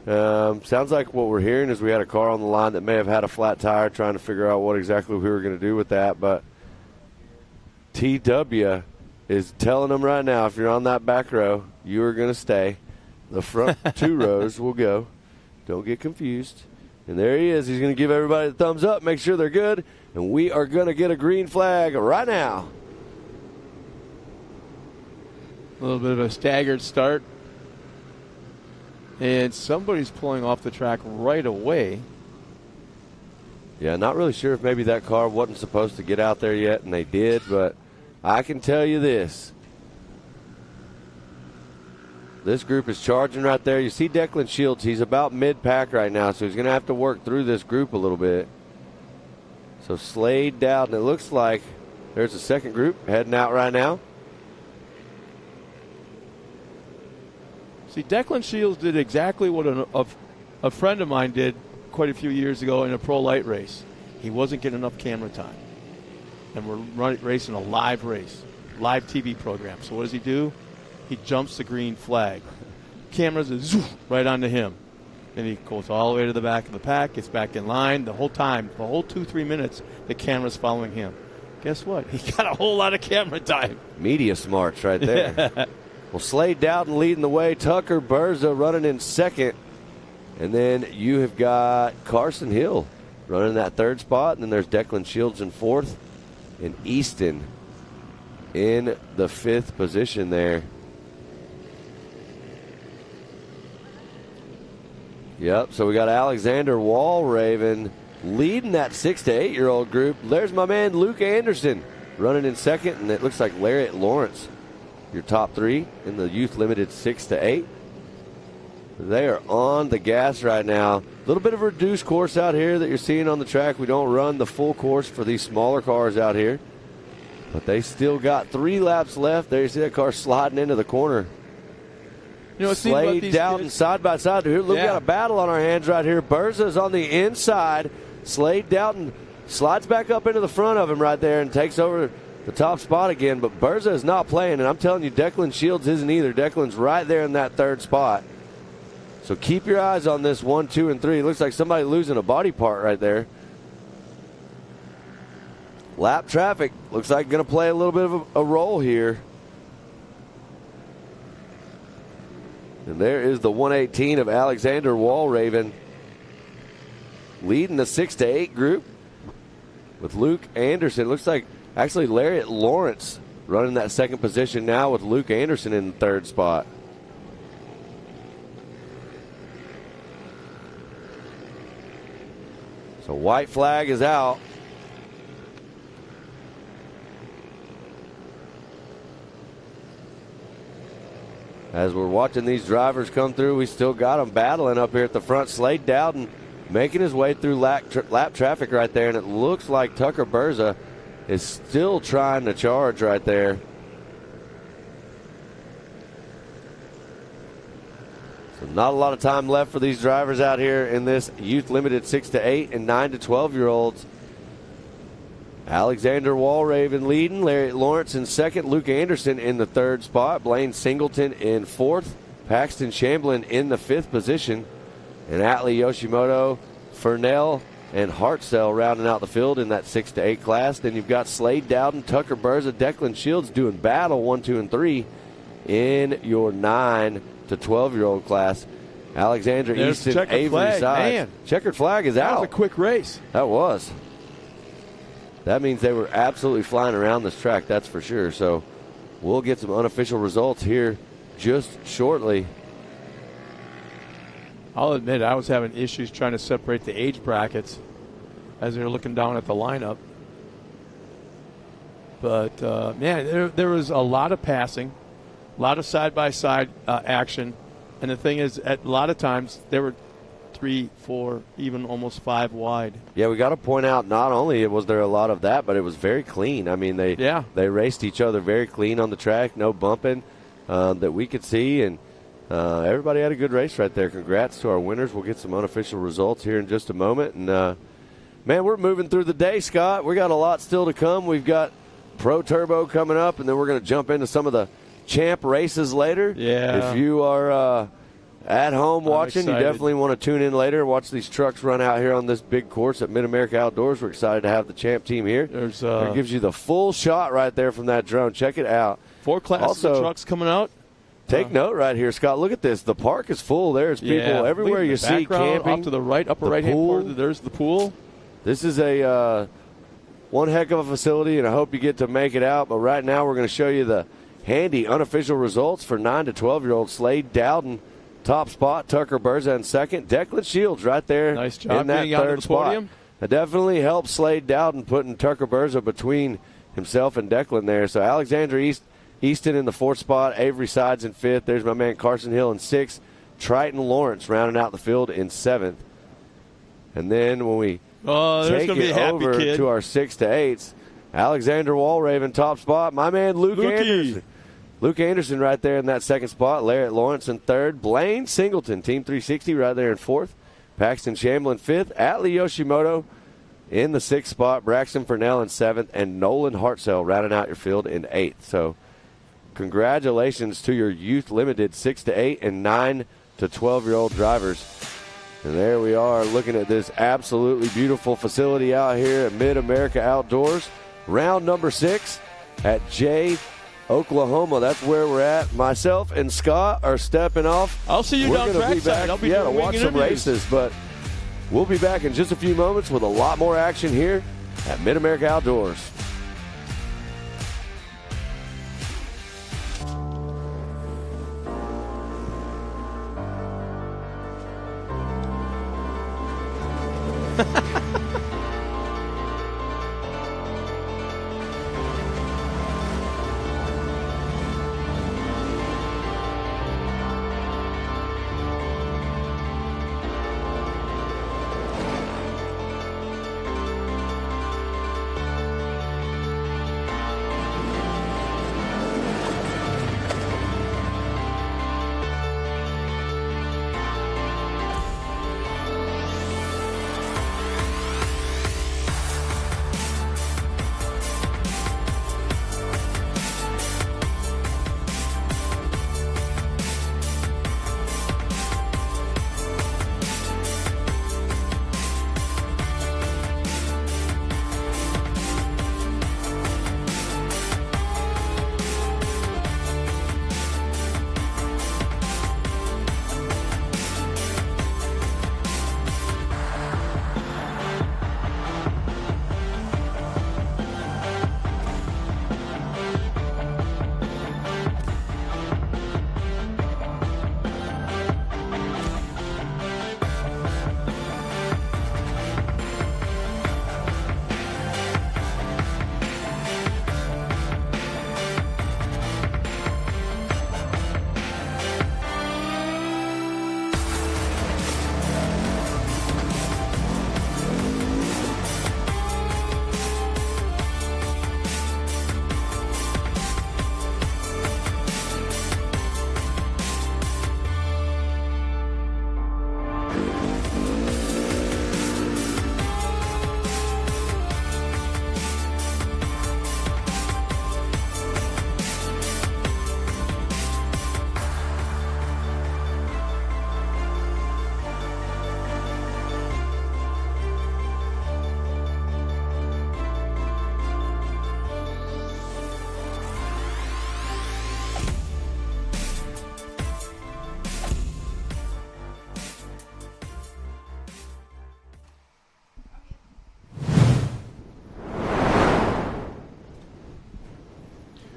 Sounds like what we're hearing is we had a car on the line that may have had a flat tire, trying to figure out what exactly we were going to do with that. But TW is telling them right now, if you're on that back row, you are going to stay. The front 2 rows will go. Don't get confused. And there he is. He's going to give everybody the thumbs up, make sure they're good. And we are going to get a green flag right now. A little bit of a staggered start. And somebody's pulling off the track right away. Yeah, not really sure if maybe that car wasn't supposed to get out there yet, and they did. But I can tell you this. This group is charging right there. You see Declan Shields. He's about mid-pack right now, so he's going to have to work through this group a little bit. So Slade Dowden, it looks like there's a second group heading out right now. See, Declan Shields did exactly what a friend of mine did quite a few years ago in a pro light race. He wasn't getting enough camera time. And we're racing a live race, live TV program. So what does he do? He jumps the green flag. Cameras is right onto him. And he goes all the way to the back of the pack, gets back in line. The whole time, the whole 2-3 minutes, the camera's following him. Guess what? He got a whole lot of camera time. Media smarts right there. Well, Slade Dowden leading the way. Tucker Berza running in second. And then you have got Carson Hill running that 3rd spot. And then there's Declan Shields in 4th. And Easton in the 5th position there. Yep, so we got Alexander Walraven leading that 6 to 8-year-old group. There's my man Luke Anderson running in second, and it looks like Lariat Lawrence, your top 3 in the youth limited 6 to 8. They are on the gas right now. A little bit of a reduced course out here that you're seeing on the track. We don't run the full course for these smaller cars out here, but they still got 3 laps left. There you see that car sliding into the corner. Slade Dowden side by side. Here, look, we got a battle on our hands right here. Berza's on the inside. Slade Dowden slides back up into the front of him right there and takes over the top spot again. But Berza is not playing, and I'm telling you, Declan Shields isn't either. Declan's right there in that 3rd spot. So keep your eyes on this 1, 2, and 3. It looks like somebody losing a body part right there. Lap traffic looks like going to play a little bit of a role here. And there is the 118 of Alexander Walraven leading the 6 to 8 group with Luke Anderson. Looks like actually Lariat Lawrence running that 2nd position now with Luke Anderson in the 3rd spot. So white flag is out. As we're watching these drivers come through, we still got them battling up here at the front. Slade Dowden making his way through lap traffic right there, and it looks like Tucker Berza is still trying to charge right there. So Not a lot of time left for these drivers out here in this youth limited 6 to 8 and 9 to 12-year-olds. Alexander Walraven leading, Larry Lawrence in second, Luke Anderson in the third spot, Blaine Singleton in fourth, Paxton Shamblin in the fifth position, and Atlee Yoshimoto, Furnell, and Hartzell rounding out the field in that 6 to 8 class. Then you've got Slade Dowden, Tucker Berza, Declan Shields doing battle 1, 2, and 3 in your 9 to 12-year-old class. Alexander There's Easton, Avery flag. Sides. Man. Checkered flag is out. That was a quick race. That was. That means they were absolutely flying around this track, that's for sure. So we'll get some unofficial results here just shortly. I'll admit I was having issues trying to separate the age brackets as they were looking down at the lineup. But, man, there was a lot of passing, a lot of side-by-side action. And the thing is, at a lot of times, there were 3, 4, even almost 5 wide. Yeah, we got to point out not only was there a lot of that, but it was very clean. I mean, they raced each other very clean on the track, no bumping that we could see, and everybody had a good race right there. Congrats to our winners. We'll get some unofficial results here in just a moment. And, man, we're moving through the day, Scott. We got a lot still to come. We've got Pro Turbo coming up, and then we're going to jump into some of the champ races later. Yeah. If you are at home watching, you definitely want to tune in later, watch these trucks run out here on this big course at Mid-America Outdoors. We're excited to have the champ team here. It gives you the full shot right there from that drone. Check it out. 4 classes of trucks coming out. Take note right here, Scott. Look at this. The park is full. There's people everywhere you see camping. Off to the right, upper right-hand corner, there's the pool. This is a one heck of a facility, and I hope you get to make it out. But right now we're going to show you the handy unofficial results for 9 to 12-year-old Slade Dowden. Top spot, Tucker Berza in second. Declan Shields right there nice job in that getting out third of the spot. podium. It definitely helped Slade Dowden putting Tucker Berza between himself and Declan there. So Alexander Easton in the fourth spot, Avery Sides in fifth. There's my man Carson Hill in sixth. Triton Lawrence rounding out the field in seventh. And then when we take it over to our 6 to 8s, Alexander Walraven top spot. My man Luke Anderson. Luke Anderson right there in that second spot. Larry Lawrence in third. Blaine Singleton, Team 360, right there in fourth. Paxton Shamblin fifth. Atlee Yoshimoto in the sixth spot. Braxton Furnell in seventh. And Nolan Hartzell rounding out your field in eighth. So congratulations to your youth limited 6 to 8 and 9 to 12-year-old drivers. And there we are looking at this absolutely beautiful facility out here at Mid-America Outdoors. Round number 6 at Oklahoma. That's where we're at. Myself and Scott are stepping off. I'll see you down trackside. I'll be to doing watch some races, but we'll be back in just a few moments with a lot more action here at Mid-America Outdoors.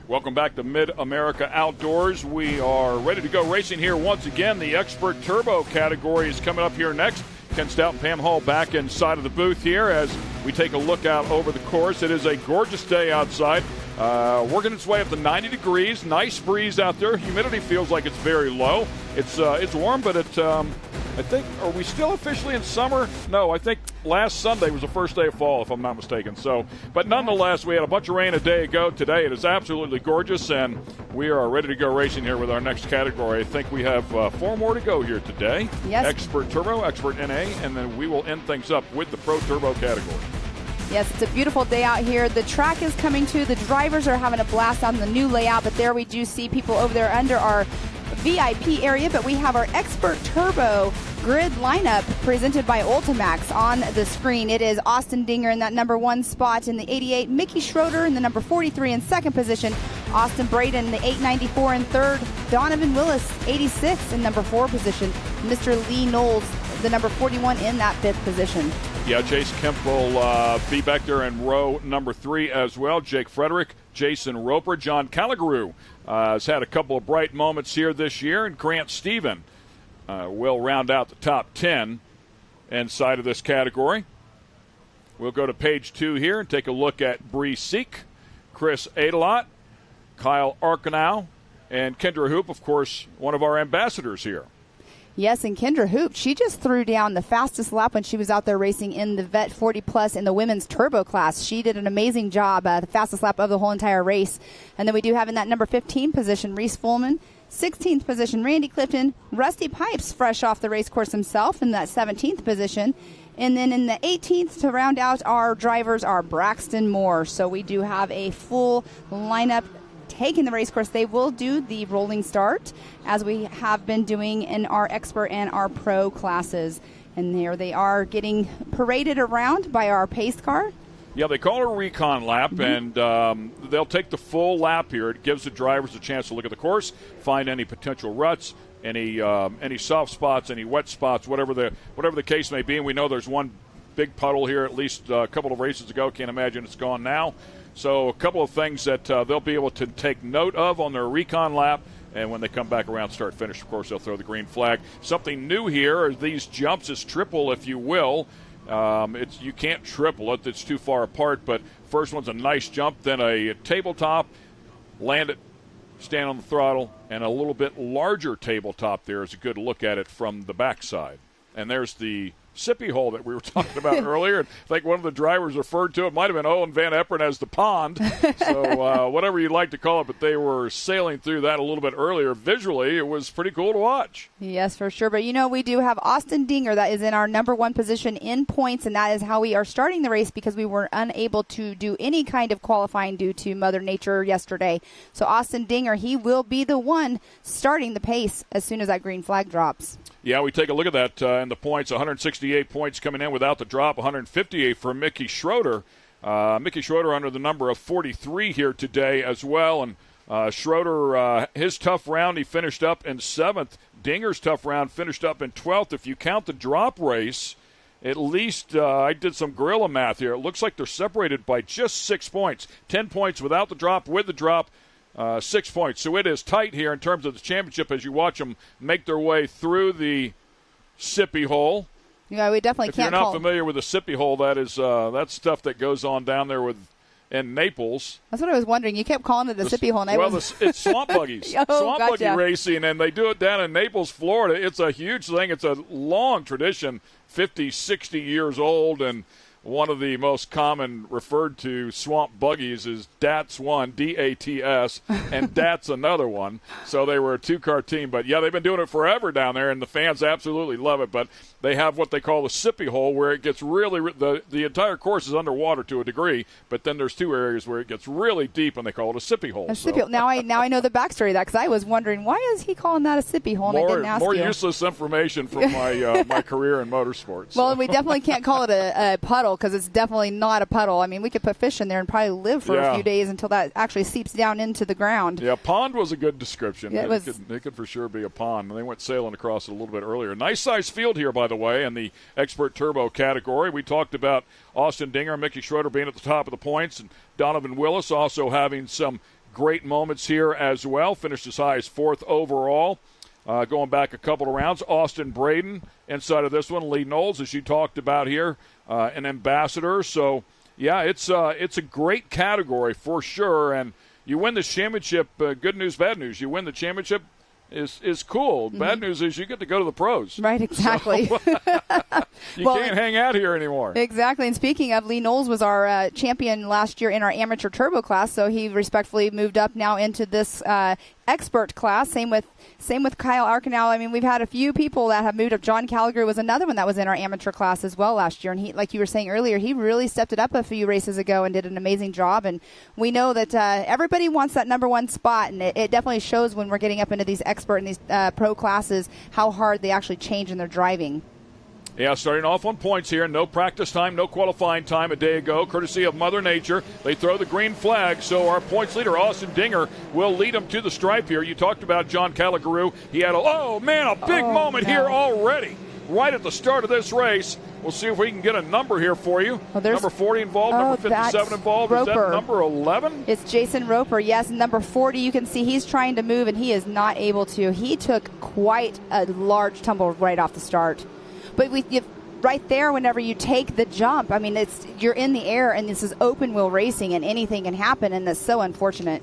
Welcome back to Mid-America Outdoors. We are ready to go racing here once again. The Expert Turbo category is coming up here next. Ken Stout and Pam Hall back inside of the booth here as we take a look out over the course. It is a gorgeous day outside. Working its way up to 90 degrees. Nice breeze out there. Humidity feels like it's very low. It's warm, but I think, are we still officially in summer? No, I think last Sunday was the first day of fall, if I'm not mistaken. So, but nonetheless, we had a bunch of rain a day ago. Today it is absolutely gorgeous, and we are ready to go racing here with our next category. I think we have 4 more to go here today. Yes. Expert Turbo, Expert NA, and then we will end things up with the Pro Turbo category. Yes, it's a beautiful day out here. The track is coming to. The drivers are having a blast on the new layout, but there we do see people over there under our VIP area, but we have our Expert Turbo grid lineup presented by Ultimax on the screen. It is Austin Dinger in that number 1 spot in the 88, Mickey Schroeder in the number 43 in second position, Austin Braden in the 894 in third, Donovan Willis 86 in number 4 position, Mr. Lee Knowles the number 41 in that 5th position. Yeah, Chase Kemp will be back there in row number 3 as well. Jake Frederick, Jason Roper, John Caligaroo has had a couple of bright moments here this year, and Grant Stephen will round out the top 10 inside of this category. We'll go to page 2 here and take a look at Bree Seek, Chris Adelot, Kyle Arkenau, and Kendra Hoop, of course, one of our ambassadors here. Yes, and Kendra Hoop, she just threw down the fastest lap when she was out there racing in the Vet 40 Plus in the women's turbo class. She did an amazing job, the fastest lap of the whole entire race. And then we do have in that number 15 position, Reese Fullman, 16th position, Randy Clifton, Rusty Pipes, fresh off the race course himself in that 17th position. And then in the 18th to round out our drivers are Braxton Moore. So we do have a full lineup taking the race course. They will do the rolling start as we have been doing in our expert and our pro classes. And there they are getting paraded around by our pace car. Yeah, they call it a recon lap, and they'll take the full lap here. It gives the drivers a chance to look at the course, find any potential ruts, any soft spots, any wet spots, whatever the case may be. And we know there's one big puddle here at least a couple of races ago. Can't imagine it's gone now. So a couple of things that they'll be able to take note of on their recon lap, and when they come back around start-finish, of course, they'll throw the green flag. Something new here are these jumps is triple, if you will. You can't triple it. It's too far apart, but first one's a nice jump, then a tabletop, land it, stand on the throttle, and a little bit larger tabletop there is a good look at it from the backside. And there's the sippy hole that we were talking about earlier. I think one of the drivers referred to it, might have been Owen Van Epperen, as the pond. So whatever you'd like to call it, but they were sailing through that a little bit earlier. Visually, it was pretty cool to watch. Yes, for sure. But, we do have Austin Dinger that is in our number 1 position in points, and that is how we are starting the race because we were unable to do any kind of qualifying due to Mother Nature yesterday. So Austin Dinger, he will be the one starting the pace as soon as that green flag drops. Yeah, we take a look at that in the points. 168 points coming in without the drop, 158 for Mickey Schroeder. Mickey Schroeder under the number of 43 here today as well. And Schroeder, his tough round, he finished up in 7th. Dinger's tough round finished up in 12th. If you count the drop race, at least I did some gorilla math here. It looks like they're separated by just 6 points. 10 points without the drop, with the drop. 6 points. So it is tight here in terms of the championship as you watch them make their way through the sippy hole. Yeah, we definitely if can't you're not familiar with the sippy hole, that is that's stuff that goes on down there in Naples. That's what I was wondering. You kept calling it a sippy hole. Well, it's swamp buggies. Swamp buggy racing, and they do it down in Naples, Florida. It's a huge thing. It's a long tradition, 50, 60 years old, and one of the most common referred to swamp buggies is DATS one, D-A-T-S, and DATS another one. So they were a 2-car team. But, yeah, they've been doing it forever down there, and the fans absolutely love it. But they have what they call the sippy hole, where it gets really the entire course is underwater to a degree, but then there's 2 areas where it gets really deep, and they call it a sippy hole. Now I know the backstory of that, because I was wondering, why is he calling that a sippy hole? And I didn't ask more you. Useless information from my my career in motorsports. Well, we definitely can't call it a puddle, because it's definitely not a puddle. I mean, we could put fish in there and probably live for a few days until that actually seeps down into the ground. Yeah, pond was a good description. Yeah, it could for sure be a pond. And they went sailing across it a little bit earlier. Nice size field here, by the way, in the Expert Turbo category. We talked about Austin Dinger and Mickey Schroeder being at the top of the points, and Donovan Willis also having some great moments here as well. Finished as high as 4th overall. Going back a couple of rounds, Austin Braden inside of this one. Lee Knowles, as you talked about here, an ambassador. So, yeah, it's a great category for sure. And you win the championship, good news, bad news. You win the championship is cool. Bad news is you get to go to the pros. Right, exactly. So, you can't hang out here anymore. Exactly. And speaking of, Lee Knowles was our champion last year in our amateur turbo class, so he respectfully moved up now into this expert class. Same with Kyle Arkenau. I mean, we've had a few people that have moved up. John Calgary was another one that was in our amateur class as well last year. And he, like you were saying earlier, he really stepped it up a few races ago and did an amazing job. And we know that everybody wants that number one spot. And it definitely shows when we're getting up into these expert and these pro classes how hard they actually change in their driving. Yeah, starting off on points here. No practice time, no qualifying time a day ago, courtesy of Mother Nature. They throw the green flag, so our points leader, Austin Dinger, will lead them to the stripe here. You talked about John Calligaroo. He had a big moment here already, right at the start of this race. We'll see if we can get a number here for you. Number 40 involved, number 57 involved. Roper. Is that number 11? It's Jason Roper, yes. Number 40, you can see he's trying to move, and he is not able to. He took quite a large tumble right off the start. But right there, whenever you take the jump, I mean, you're in the air, and this is open wheel racing, and anything can happen, and that's so unfortunate.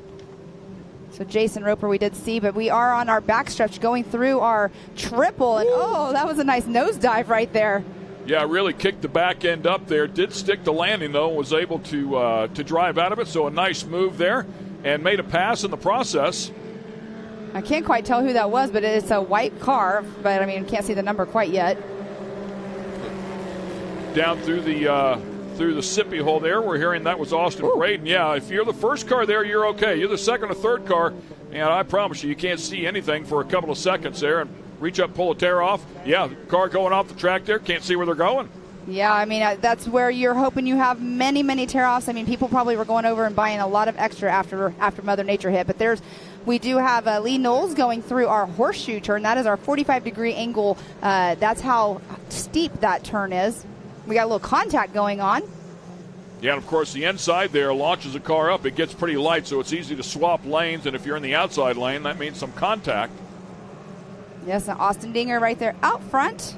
So Jason Roper we did see, but we are on our backstretch going through our triple, and that was a nice nosedive right there. Yeah, really kicked the back end up there. Did stick the landing, though, and was able to drive out of it. So a nice move there, and made a pass in the process. I can't quite tell who that was, but it's a white car, but I mean, can't see the number quite yet. Down through the sippy hole there, we're hearing that was Austin Braden. Yeah, if you're the first car there, you're okay. You're the second or third car, and I promise you can't see anything for a couple of seconds there. And reach up, pull a tear off. Yeah, the car going off the track there, can't see where they're going. Yeah, I mean, that's where you're hoping you have many, many tear-offs. I mean, people probably were going over and buying a lot of extra after Mother Nature hit. But we do have Lee Knowles going through our horseshoe turn. That is our 45-degree angle. That's how steep that turn is. We got a little contact going on. Yeah, and of course the inside there launches a car up. It gets pretty light, so it's easy to swap lanes. And if you're in the outside lane, that means some contact. Yes, Austin Dinger right there out front.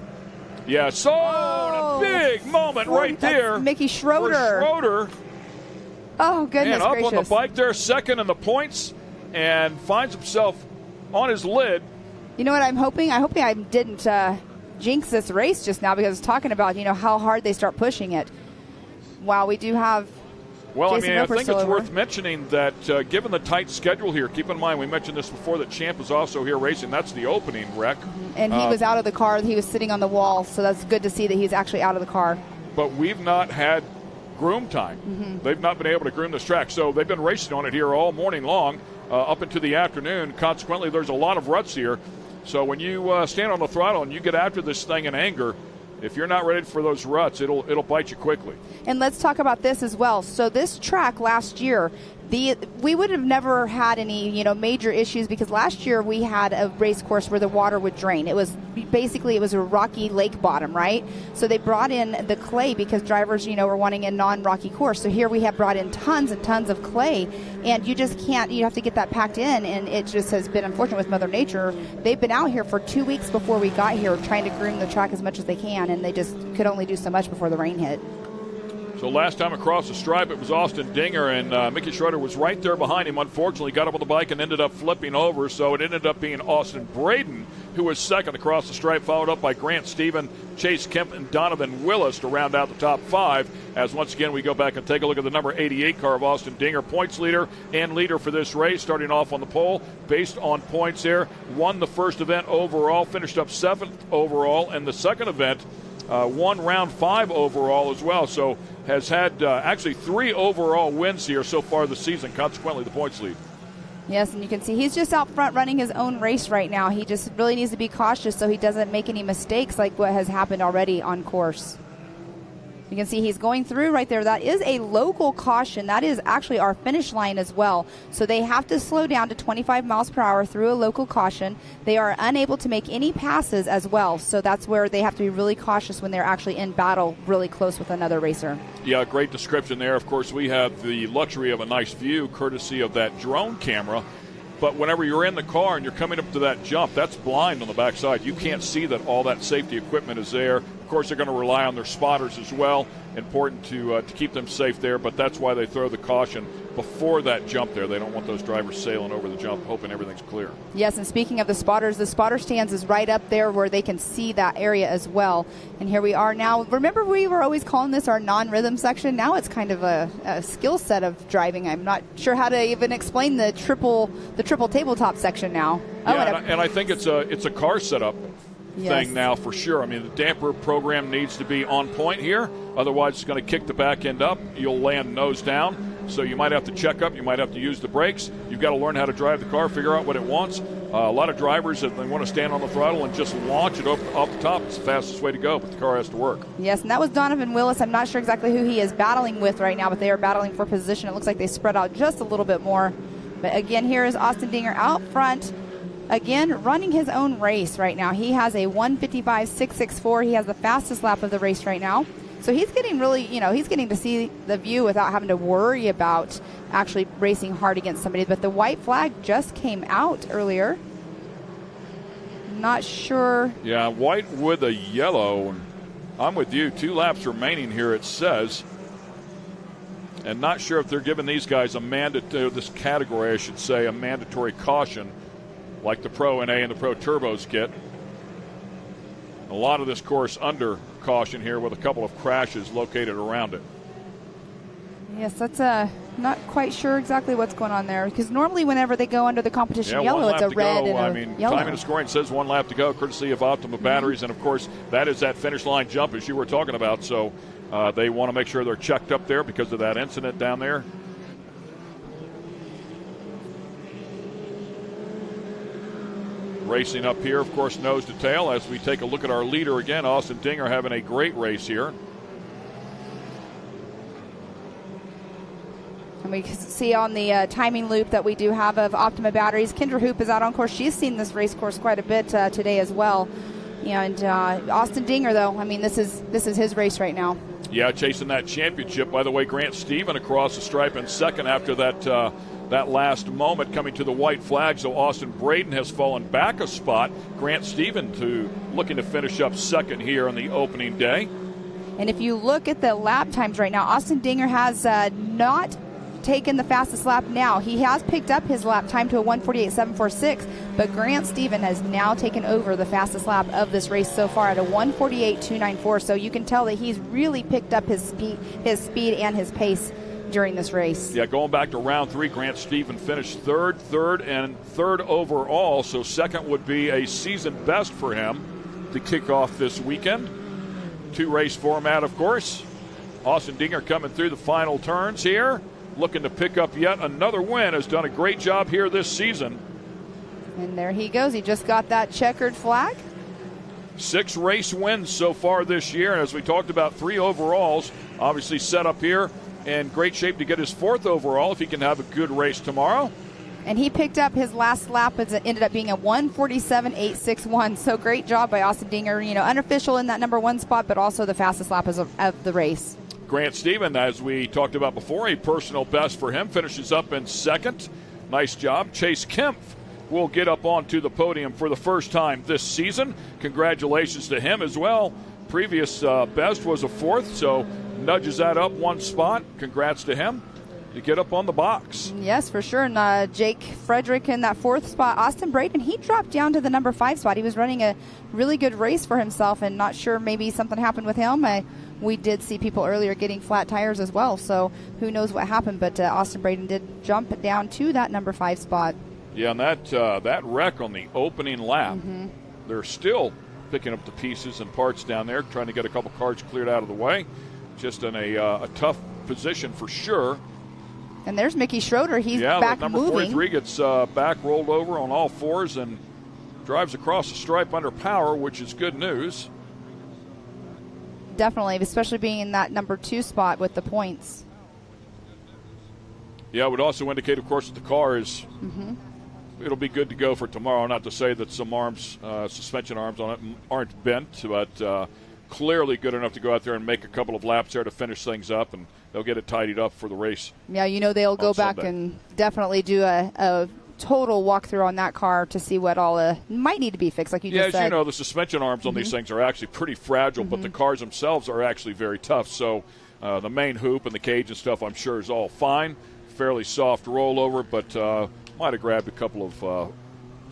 Yeah, a big moment right there. Mickey Schroeder. Oh, goodness and up gracious. on the bike there, second in the points, and finds himself on his lid. You know what I'm hoping? I hope I didn't jinx this race just now, because it's talking about, how hard they start pushing it. Wow, we do have Jason Roper I think it's over. worth mentioning that given the tight schedule here, keep in mind, we mentioned this before, that Champ is also here racing. That's the opening wreck. And he was out of the car. He was sitting on the wall, so that's good to see that he's actually out of the car. But we've not had groom time. They've not been able to groom this track. So they've been racing on it here all morning long, up into the afternoon. Consequently, there's a lot of ruts here. So when you stand on the throttle and you get after this thing in anger, if you're not ready for those ruts, it'll bite you quickly. And let's talk about this as well. So this track last year, we would have never had any major issues, because last year we had a race course where the water would drain. It was a rocky lake bottom, right? So they brought in the clay because drivers were wanting a non-rocky course. So here we have brought in tons and tons of clay, and you just can't. You have to get that packed in, and it just has been unfortunate with Mother Nature. They've been out here for 2 weeks before we got here trying to groom the track as much as they can, and they just could only do so much before the rain hit. So last time across the stripe, it was Austin Dinger, and Mickey Schroeder was right there behind him. Unfortunately, got up on the bike and ended up flipping over, so it ended up being Austin Braden who was second across the stripe, followed up by Grant Stephen, Chase Kemp, and Donovan Willis to round out the top five. As once again we go back and take a look at the number 88 car of Austin Dinger, points leader and leader for this race, starting off on the pole based on points there. Won the first event overall, finished up 7th overall, and the second event won round 5 overall as well. So has had actually 3 overall wins here so far this season, consequently the points lead. Yes, and you can see he's just out front running his own race right now. He just really needs to be cautious so he doesn't make any mistakes like what has happened already on course. You can see he's going through right there. That is a local caution. That is actually our finish line as well. So they have to slow down to 25 miles per hour through a local caution. They are unable to make any passes as well. So that's where they have to be really cautious when they're actually in battle really close with another racer. Yeah, great description there. Of course, we have the luxury of a nice view courtesy of that drone camera. But whenever you're in the car and you're coming up to that jump, that's blind on the backside. You can't see that all that safety equipment is there. Of course, they're going to rely on their spotters as well. Important to keep them safe there, but that's why they throw the caution before that jump there. They don't want those drivers sailing over the jump, hoping everything's clear. Yes, and speaking of the spotter stands is right up there where they can see that area as well. And here we are now. Remember, we were always calling this our non-rhythm section. Now it's kind of a skill set of driving. I'm not sure how to even explain the triple tabletop section now. Yeah, and I think it's a car setup Yes. thing now for sure. I mean, the damper program needs to be on point here. Otherwise, it's going to kick the back end up. You'll land nose down. So you might have to check up. You might have to use the brakes. You've got to learn how to drive the car, figure out what it wants. A lot of drivers, if they want to stand on the throttle and just launch it off the top, it's the fastest way to go, but the car has to work. Yes, and that was Donovan Willis. I'm not sure exactly who he is battling with right now, but they are battling for position. It looks like they spread out just a little bit more. But again, here is Austin Dinger out front. Again, running his own race right now. He has a 1:55.664. He has the fastest lap of the race right now. So he's getting really, he's getting to see the view without having to worry about actually racing hard against somebody. But the white flag just came out earlier. Not sure. Yeah, white with a yellow. I'm with you. 2 laps remaining here, it says. And not sure if they're giving these guys this category, I should say, a mandatory caution, like the Pro NA and the Pro Turbos get. A lot of this course under caution here with a couple of crashes located around it. Yes, that's not quite sure exactly what's going on there, because normally whenever they go under the competition yellow, it's a red and a yellow. Timing and scoring says 1 lap to go, courtesy of Optima Batteries, and of course that is that finish line jump as you were talking about. So they want to make sure they're checked up there because of that incident down there. Racing up here, of course, nose to tail as we take a look at our leader again. Austin Dinger having a great race here. And we can see on the timing loop that we do have of Optima Batteries, Kendra Hoop is out on course. She's seen this race course quite a bit today as well. And Austin Dinger, though, I mean, this is his race right now. Yeah, chasing that championship. By the way, Grant Stephen across the stripe in second after that last moment coming to the white flag. So Austin Braden has fallen back a spot. Grant Stephen looking to finish up second here on the opening day. And if you look at the lap times right now, Austin Dinger has not taken the fastest lap now. He has picked up his lap time to a 1:48.746, but Grant Stephen has now taken over the fastest lap of this race so far at a 1:48.294. So you can tell that he's really picked up his speed and his pace during this race. Yeah, going back to round 3, Grant Stephen finished third overall, so second would be a season best for him to kick off this weekend. 2-race format, of course. Austin Dinger coming through the final turns here, looking to pick up yet another win. Has done a great job here this season. And there he goes. He just got that checkered flag. 6 race wins so far this year, and as we talked about, 3 overalls. Obviously set up here in great shape to get his 4th overall if he can have a good race tomorrow. And he picked up his last lap. It ended up being a 1:47.861. So great job by Austin Dinger. Unofficial in that number 1 spot, but also the fastest lap of the race. Grant Stephen, as we talked about before, a personal best for him, finishes up in second. Nice job. Chase Kempf will get up onto the podium for the first time this season. Congratulations to him as well. Previous best was a 4th, so nudges that up 1 spot. Congrats to him to get up on the box. Yes, for sure. And Jake Frederick in that 4th spot. Austin Braden, he dropped down to the number 5 spot. He was running a really good race for himself, and not sure, maybe something happened with him. We did see people earlier getting flat tires as well, so who knows what happened, but Austin Braden did jump down to that number 5 spot. Yeah, and that wreck on the opening lap, they're still picking up the pieces and parts down there, trying to get a couple cars cleared out of the way. Just in a tough position for sure. And there's Mickey Schroeder. He's back number moving. 43 gets back rolled over on all 4s and drives across the stripe under power, which is good news. definitely, especially being in that number 2 spot with the points. Yeah, it would also indicate, of course, that the car is it'll be good to go for tomorrow. Not to say that some arms, suspension arms on it aren't bent, but clearly good enough to go out there and make a couple of laps there to finish things up, and they'll get it tidied up for the race. Yeah, they'll go back Sunday. and definitely do a total walkthrough on that car to see what all might need to be fixed, like you just said. Yeah, as you know, the suspension arms on these things are actually pretty fragile, but the cars themselves are actually very tough. So the main hoop and the cage and stuff, I'm sure, is all fine. Fairly soft rollover, but might have grabbed a couple of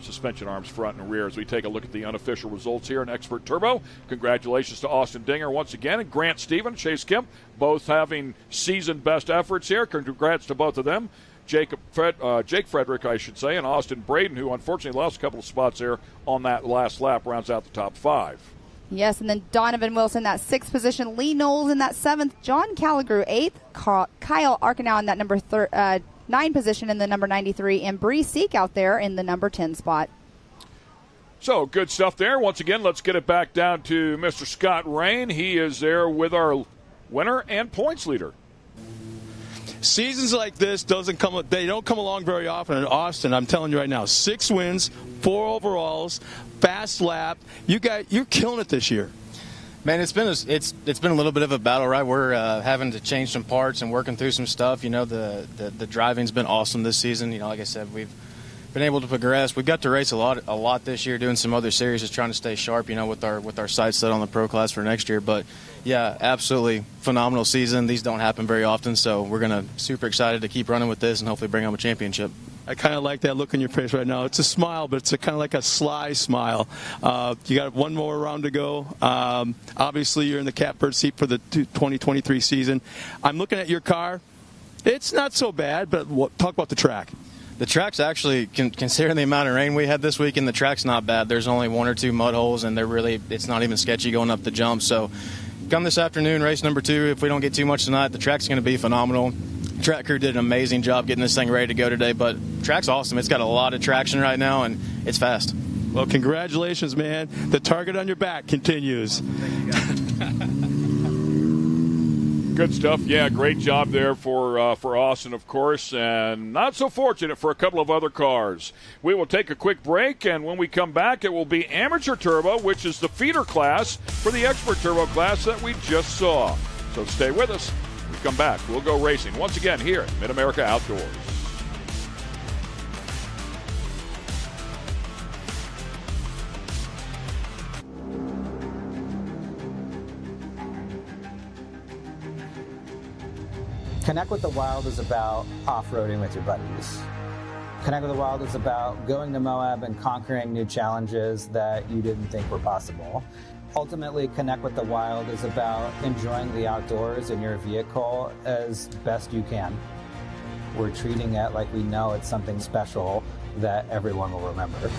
suspension arms front and rear as we take a look at the unofficial results here in Expert Turbo. Congratulations to Austin Dinger once again, and Grant Stephen, Chase Kemp, both having season best efforts here. Congrats to both of them. Jake Frederick, I should say, and Austin Braden, who unfortunately lost a couple of spots there on that last lap, rounds out the top 5. Yes, and then Donovan Wilson, that 6th position. Lee Knowles in that 7th. John Calligrew, 8th. Kyle Arkenau in that number 9 position in the number 93. And Bree Seek out there in the number 10 spot. So, good stuff there. Once again, let's get it back down to Mr. Scott Rain. He is there with our winner and points leader. Seasons like this don't come along very often in Austin. I'm telling you right now, 6 wins, 4 overalls, fast lap. You're killing it this year. Man, it's been a little bit of a battle, right? We're having to change some parts and working through some stuff. The driving's been awesome this season. Like I said, we've been able to progress. We've got to race a lot this year, doing some other series, just trying to stay sharp, with our sights set on the pro class for next year. But yeah, absolutely phenomenal season. These don't happen very often, so we're gonna super excited to keep running with this and hopefully bring home a championship. I kind of like that look on your face right now. It's a smile, but it's kind of like a sly smile. You got one more round to go. Obviously, you're in the catbird seat for the 2023 season. I'm looking at your car. It's not so bad, but talk about the track. The track's actually, considering the amount of rain we had this weekend, the track's not bad. There's only 1 or 2 mud holes, and it's not even sketchy going up the jump. So come this afternoon, race number 2. If we don't get too much tonight, the track's going to be phenomenal. Track crew did an amazing job getting this thing ready to go today, but track's awesome. It's got a lot of traction right now, and it's fast. Well, congratulations, man. The target on your back continues. Good stuff. Yeah, great job there for Austin, of course, and not so fortunate for a couple of other cars. We will take a quick break, and when we come back, it will be Amateur Turbo, which is the feeder class for the Expert Turbo class that we just saw. So stay with us. When we come back, we'll go racing once again here at Mid-America Outdoors. Connect with the Wild is about off-roading with your buddies. Connect with the Wild is about going to Moab and conquering new challenges that you didn't think were possible. Ultimately, Connect with the Wild is about enjoying the outdoors in your vehicle as best you can. We're treating it like we know it's something special that everyone will remember.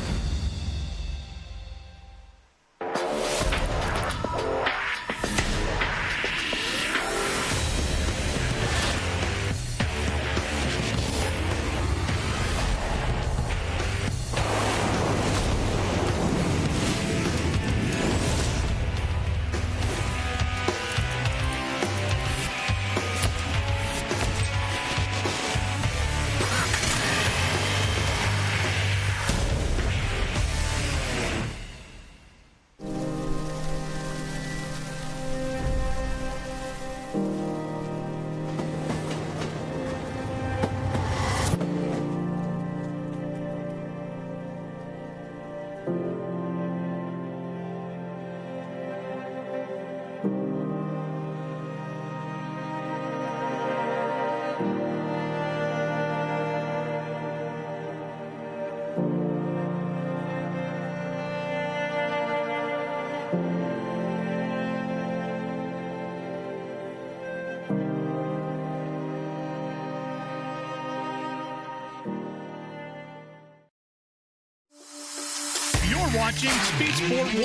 Watching Speed Sport 1,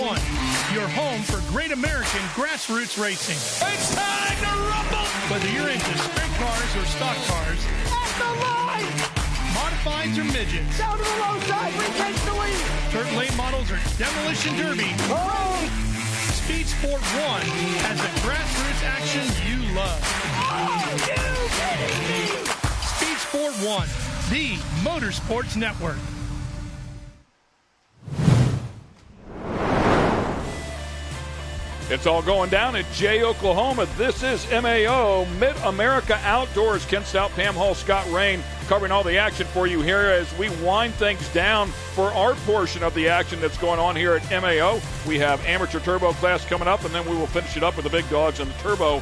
your home for great American grassroots racing. It's time to rumble! Whether you're into sprint cars or stock cars, at the line! Modifieds or midgets, down to the low side, we take the lead! Turf lane models or demolition derby. Oh! Speed Sport 1 has the grassroots action you love. Speed Sport 1, the Motorsports Network. It's all going down at Jay, Oklahoma. This is MAO, Mid-America Outdoors. Ken Stout, Pam Hall, Scott Rain covering all the action for you here as we wind things down for our portion of the action that's going on here at MAO. We have amateur turbo class coming up, and then we will finish it up with the big dogs in the turbo,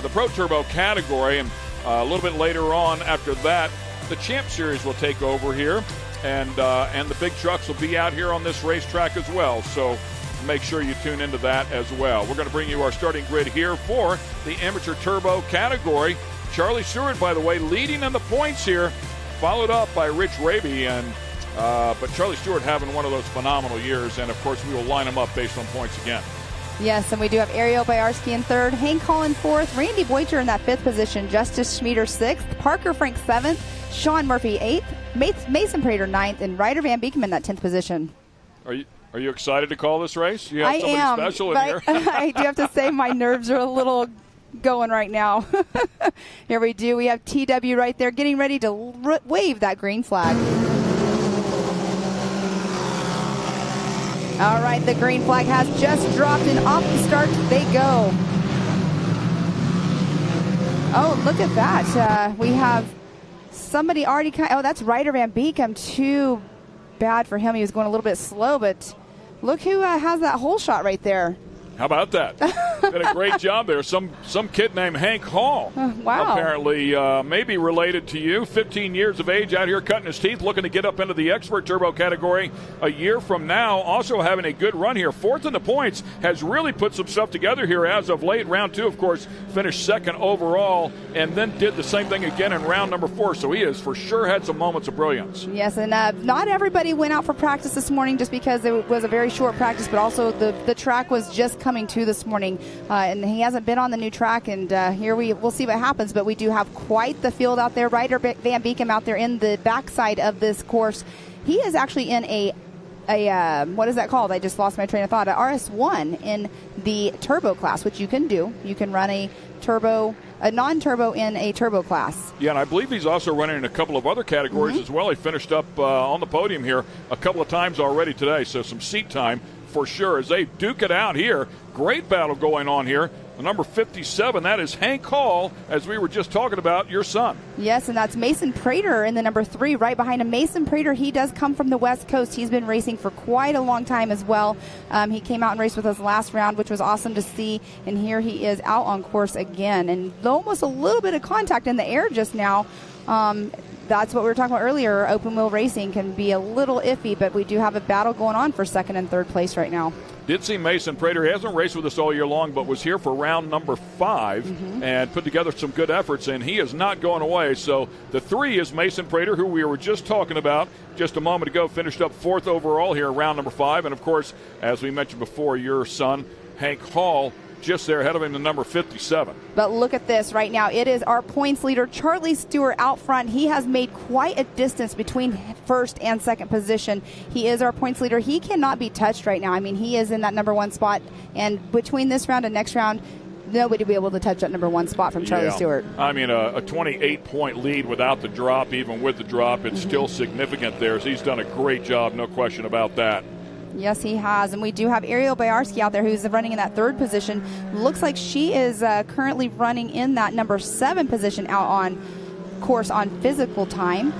the Pro Turbo category. And a little bit later on after that, the Champ Series will take over here, and the big trucks will be out here on this racetrack as well. So make sure you tune into that as well. We're going to bring you our starting grid here for the amateur turbo category. Charlie Stewart, by the way, leading in the points here, followed up by Rich Raby, and but Charlie Stewart having one of those phenomenal years, and of course we will line them up based on points again. Yes, and we do have Ariel Bayarski in third, Hank Hall in fourth, Randy Boyter in that fifth position, Justice Schmieder sixth, Parker Frank seventh, Sean Murphy eighth, Mason Prater ninth, and Ryder Van Beekem in that 10th position. Are you excited to call this race? You have I somebody am, special in but here? I do have to say my nerves are a little going right now. Here we do. We have TW right there getting ready to wave that green flag. All right, the green flag has just dropped, and off the start they go. Oh, look at that. We have somebody already oh, that's Ryder Van Beekem. Too bad for him. He was going a little bit slow, but look who has that hole shot right there. How about that? Did a great job there. Some kid named Hank Hall. Wow. Apparently maybe related to you. 15 years of age out here cutting his teeth, looking to get up into the expert turbo category a year from now. Also having a good run here. Fourth in the points. Has really put some stuff together here as of late. Round 2, of course, finished second overall and then did the same thing again in round number 4. So he has for sure had some moments of brilliance. Yes, and not everybody went out for practice this morning just because it was a very short practice, but also the track was just coming to this morning, and he hasn't been on the new track, and here we'll see what happens, but we do have quite the field out there. Ryder Van Beekem out there in the backside of this course. He is actually in a what is that called? I just lost my train of thought. A RS1 in the turbo class, which you can do. You can run a non-turbo in a turbo class. Yeah, and I believe he's also running in a couple of other categories as well. He finished up on the podium here a couple of times already today, so some seat time for sure as they duke it out here. Great battle going on here. The number 57, that is Hank Hall, as we were just talking about, your son. Yes, and that's Mason Prater in the number 3, right behind him. Mason Prater, he does come from the West Coast. He's been racing for quite a long time as well. He came out and raced with us last round, which was awesome to see, and here he is out on course again. And almost a little bit of contact in the air just now. That's what we were talking about earlier. Open wheel racing can be a little iffy, but we do have a battle going on for second and third place right now. Did see Mason Prater. He hasn't raced with us all year long, but was here for round number 5 and put together some good efforts, and he is not going away. So the 3 is Mason Prater, who we were just talking about just a moment ago, finished up 4th overall here, round number 5. And, of course, as we mentioned before, your son, Hank Hall, just there ahead of him to number 57. But look at this right now. It is our points leader, Charlie Stewart, out front. He has made quite a distance between first and second position. He is our points leader. He cannot be touched right now. I mean, he is in that number 1 spot. And between this round and next round, nobody will be able to touch that number 1 spot from Charlie Stewart. I mean, a 28-point lead without the drop, even with the drop, it's still significant there. So he's done a great job, no question about that. Yes, he has. And we do have Ariel Bayarski out there who's running in that 3rd position. Looks like she is currently running in that number 7 position out on course on physical time.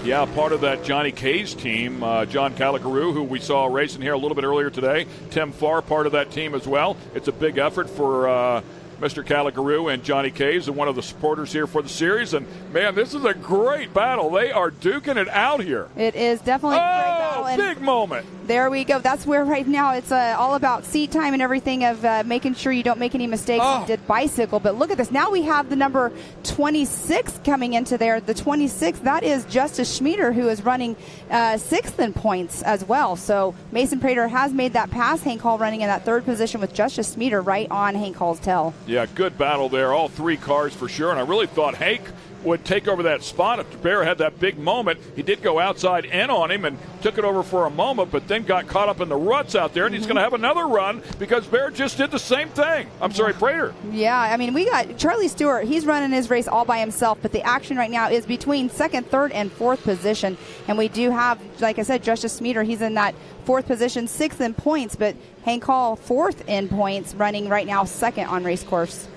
Yeah, part of that Johnny K's team, John Caligaroo, who we saw racing here a little bit earlier today. Tim Farr, part of that team as well. It's a big effort for Mr. Caligaroo and Johnny K's, and one of the supporters here for the series. And, man, this is a great battle. They are duking it out here. It is definitely a great battle. And big moment. There we go. That's where right now it's all about seat time and everything of making sure you don't make any mistakes. We did bicycle, but look at this. Now we have the number 26 coming into there. The 26, that is Justice Schmieder, who is running 6th in points as well. So Mason Prater has made that pass. Hank Hall running in that 3rd position with Justice Schmieder right on Hank Hall's tail. Yeah, good battle there. All 3 cars for sure. And I really thought Hank would take over that spot. If Bear had that big moment, he did go outside in on him and took it over for a moment, but then got caught up in the ruts out there, and he's going to have another run because Bear just did the same thing. I'm sorry, Prater. Yeah, I mean, we got Charlie Stewart. He's running his race all by himself, but the action right now is between second, third, and fourth position. And we do have, like I said, Justice Smeater. He's in that fourth position, sixth in points, but Hank Hall fourth in points, running right now second on race course.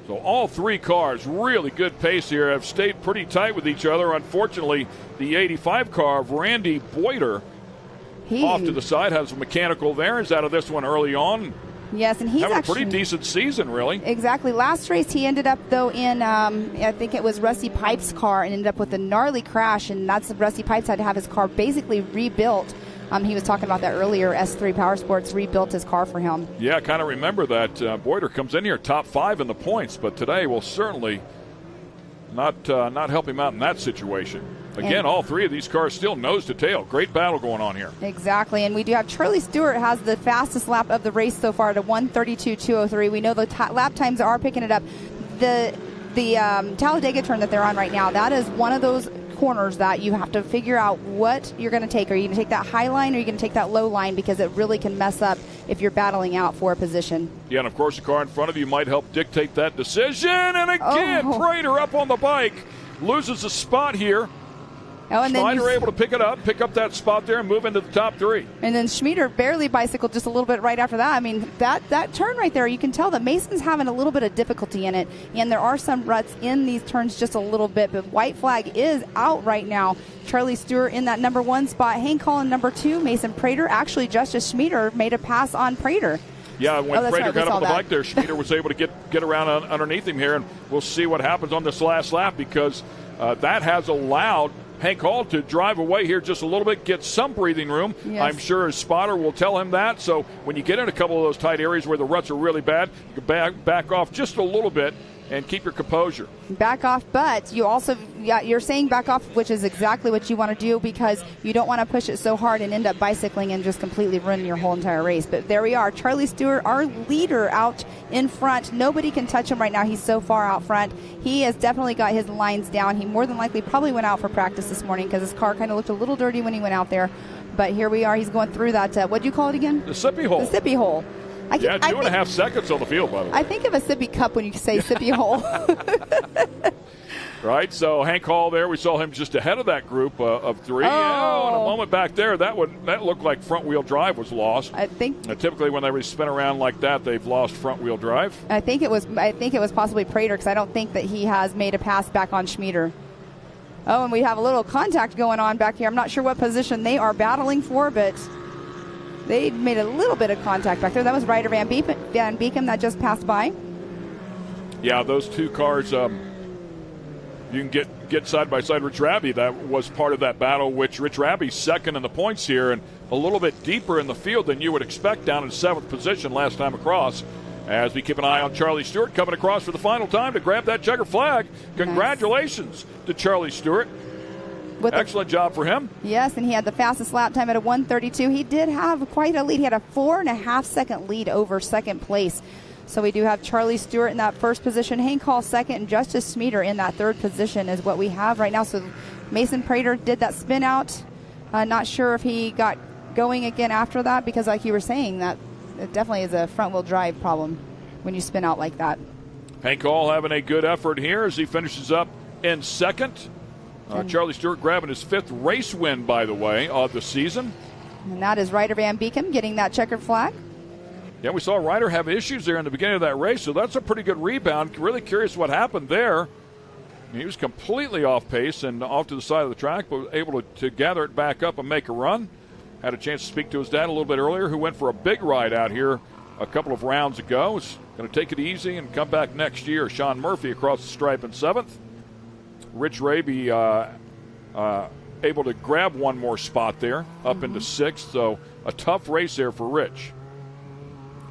So all three cars, really good pace here, have stayed pretty tight with each other. Unfortunately, the 85 car of Randy Boyder off to the side has a mechanical variance out of this one early on. Yes, and he's having actually a pretty decent season, really. Exactly. Last race, he ended up, though, in, I think it was Rusty Pipes' car, and ended up with a gnarly crash, and that's Rusty Pipes had to have his car basically rebuilt. He was talking about that earlier. S3 Power Sports rebuilt his car for him. Yeah, I kind of remember that. Boyder comes in here top 5 in the points, but today will certainly not help him out in that situation. Again, all three of these cars still nose to tail. Great battle going on here. Exactly, and we do have Charlie Stewart has the fastest lap of the race so far at a 1:32.203. We know the lap times are picking it up. The Talladega turn that they're on right now, that is one of those corners that you have to figure out what you're going to take. Are you going to take that high line or are you going to take that low line, because it really can mess up if you're battling out for a position. Yeah, and of course the car in front of you might help dictate that decision. And again, Prater up on the bike, loses a spot here. Oh, and Snyder able to pick up that spot there and move into the top 3. And then Smeater barely bicycled just a little bit right after that. I mean, that turn right there, you can tell that Mason's having a little bit of difficulty in it. And there are some ruts in these turns just a little bit. But white flag is out right now. Charlie Stewart in that number 1 spot. Hank Hall in number 2. Mason Prater. Actually, Justice Smeater made a pass on Prater. Yeah, when Prater got up on the bike there, Smeater was able to get around underneath him here. And we'll see what happens on this last lap, because that has allowed Hank Hall to drive away here just a little bit, get some breathing room. Yes. I'm sure his spotter will tell him that. So when you get in a couple of those tight areas where the ruts are really bad, you can back off just a little bit and keep your composure. Back off, but you also, you're saying back off, which is exactly what you want to do, because you don't want to push it so hard and end up bicycling and just completely ruin your whole entire race. But there we are. Charlie Stewart, our leader, out in front. Nobody can touch him right now. He's so far out front. He has definitely got his lines down. He more than likely probably went out for practice this morning, because his car kind of looked a little dirty when he went out there. But here we are. He's going through that, what do you call it again? The sippy hole. The sippy hole. 2.5 seconds on the field, by the way. I think of a sippy cup when you say sippy hole. Right, so Hank Hall there, we saw him just ahead of that group of 3. Oh. And a moment back there, that looked like front-wheel drive was lost. I think typically when they spin around like that, they've lost front-wheel drive. I think it was possibly Prater, because I don't think that he has made a pass back on Smeater. Oh, and we have a little contact going on back here. I'm not sure what position they are battling for, but they made a little bit of contact back there. That was Ryder Van Beekem that just passed by. Yeah, those two cars, you can get side by side. Rich Raby, that was part of that battle, which Rich Raby's second in the points here and a little bit deeper in the field than you would expect, down in 7th position last time across. As we keep an eye on Charlie Stewart coming across for the final time to grab that checker flag. Congratulations to Charlie Stewart. Excellent job for him. Yes, and he had the fastest lap time at a 1:32. He did have quite a lead. He had a 4.5 second lead over second place. So we do have Charlie Stewart in that first position, Hank Hall second, and Justice Smeater in that third position is what we have right now. So Mason Prater did that spin out. Not sure if he got going again after that, because like you were saying, that it definitely is a front-wheel drive problem when you spin out like that. Hank Hall having a good effort here as he finishes up in second. Charlie Stewart grabbing his 5th race win, by the way, of the season. And that is Ryder Van Beekem getting that checkered flag. Yeah, we saw Ryder have issues there in the beginning of that race, so that's a pretty good rebound. Really curious what happened there. He was completely off pace and off to the side of the track, but was able to gather it back up and make a run. Had a chance to speak to his dad a little bit earlier, who went for a big ride out here a couple of rounds ago. He's going to take it easy and come back next year. Sean Murphy across the stripe in 7th. Rich Raby able to grab one more spot there, up into 6th. So a tough race there for Rich.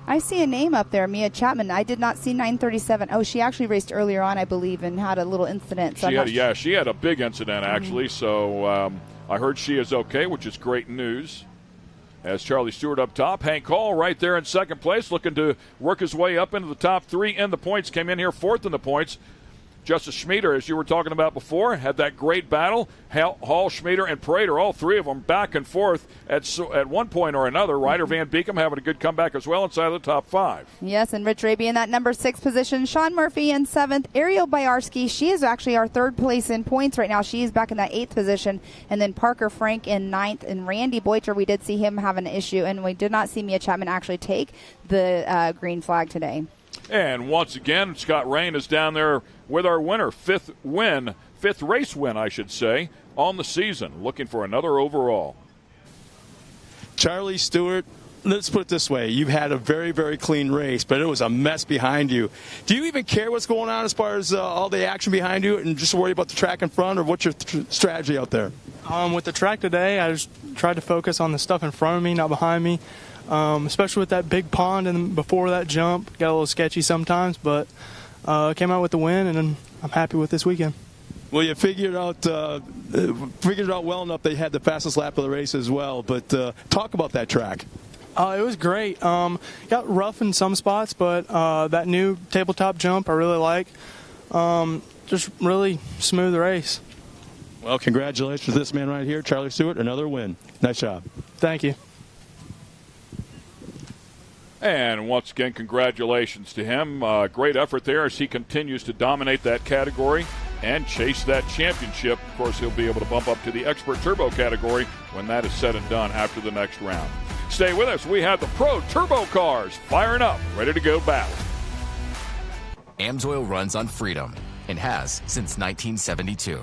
I see a name up there, Mia Chapman. I did not see 937. Oh, she actually raced earlier on, I believe, and had a little incident. So she had a big incident, actually. So I heard she is okay, which is great news. As Charlie Stewart up top, Hank Hall right there in second place, looking to work his way up into the top 3 in the points. Came in here 4th in the points. Justice Schmieder, as you were talking about before, had that great battle. Hall, Schmieder, and Prater, all three of them back and forth at one point or another. Ryder Van Beekem having a good comeback as well inside of the top 5. Yes, and Rich Raby in that number 6 position. Sean Murphy in 7th. Ariel Bayarski, she is actually our 3rd place in points right now. She is back in that 8th position. And then Parker Frank in 9th. And Randy Boyter, we did see him have an issue, and we did not see Mia Chapman actually take the green flag today. And once again, Scott Rain is down there with our winner, 5th race win, I should say, on the season, looking for another overall. Charlie Stewart, let's put it this way. You've had a very, very clean race, but it was a mess behind you. Do you even care what's going on as far as all the action behind you and just worry about the track in front, or what's your strategy out there? With the track today, I just tried to focus on the stuff in front of me, not behind me, especially with that big pond and before that jump. Got a little sketchy sometimes, but came out with the win, and I'm happy with this weekend. Well, you figured out well enough they had the fastest lap of the race as well, but talk about that track. It was great. Got rough in some spots, but that new tabletop jump I really like. Just really smooth race. Well, congratulations to this man right here, Charlie Stewart, another win. Nice job. Thank you. And once again, congratulations to him. Great effort there as he continues to dominate that category and chase that championship. Of course, he'll be able to bump up to the Expert Turbo category when that is said and done after the next round. Stay with us. We have the Pro Turbo cars firing up, ready to go battle. AMSOIL runs on freedom and has since 1972.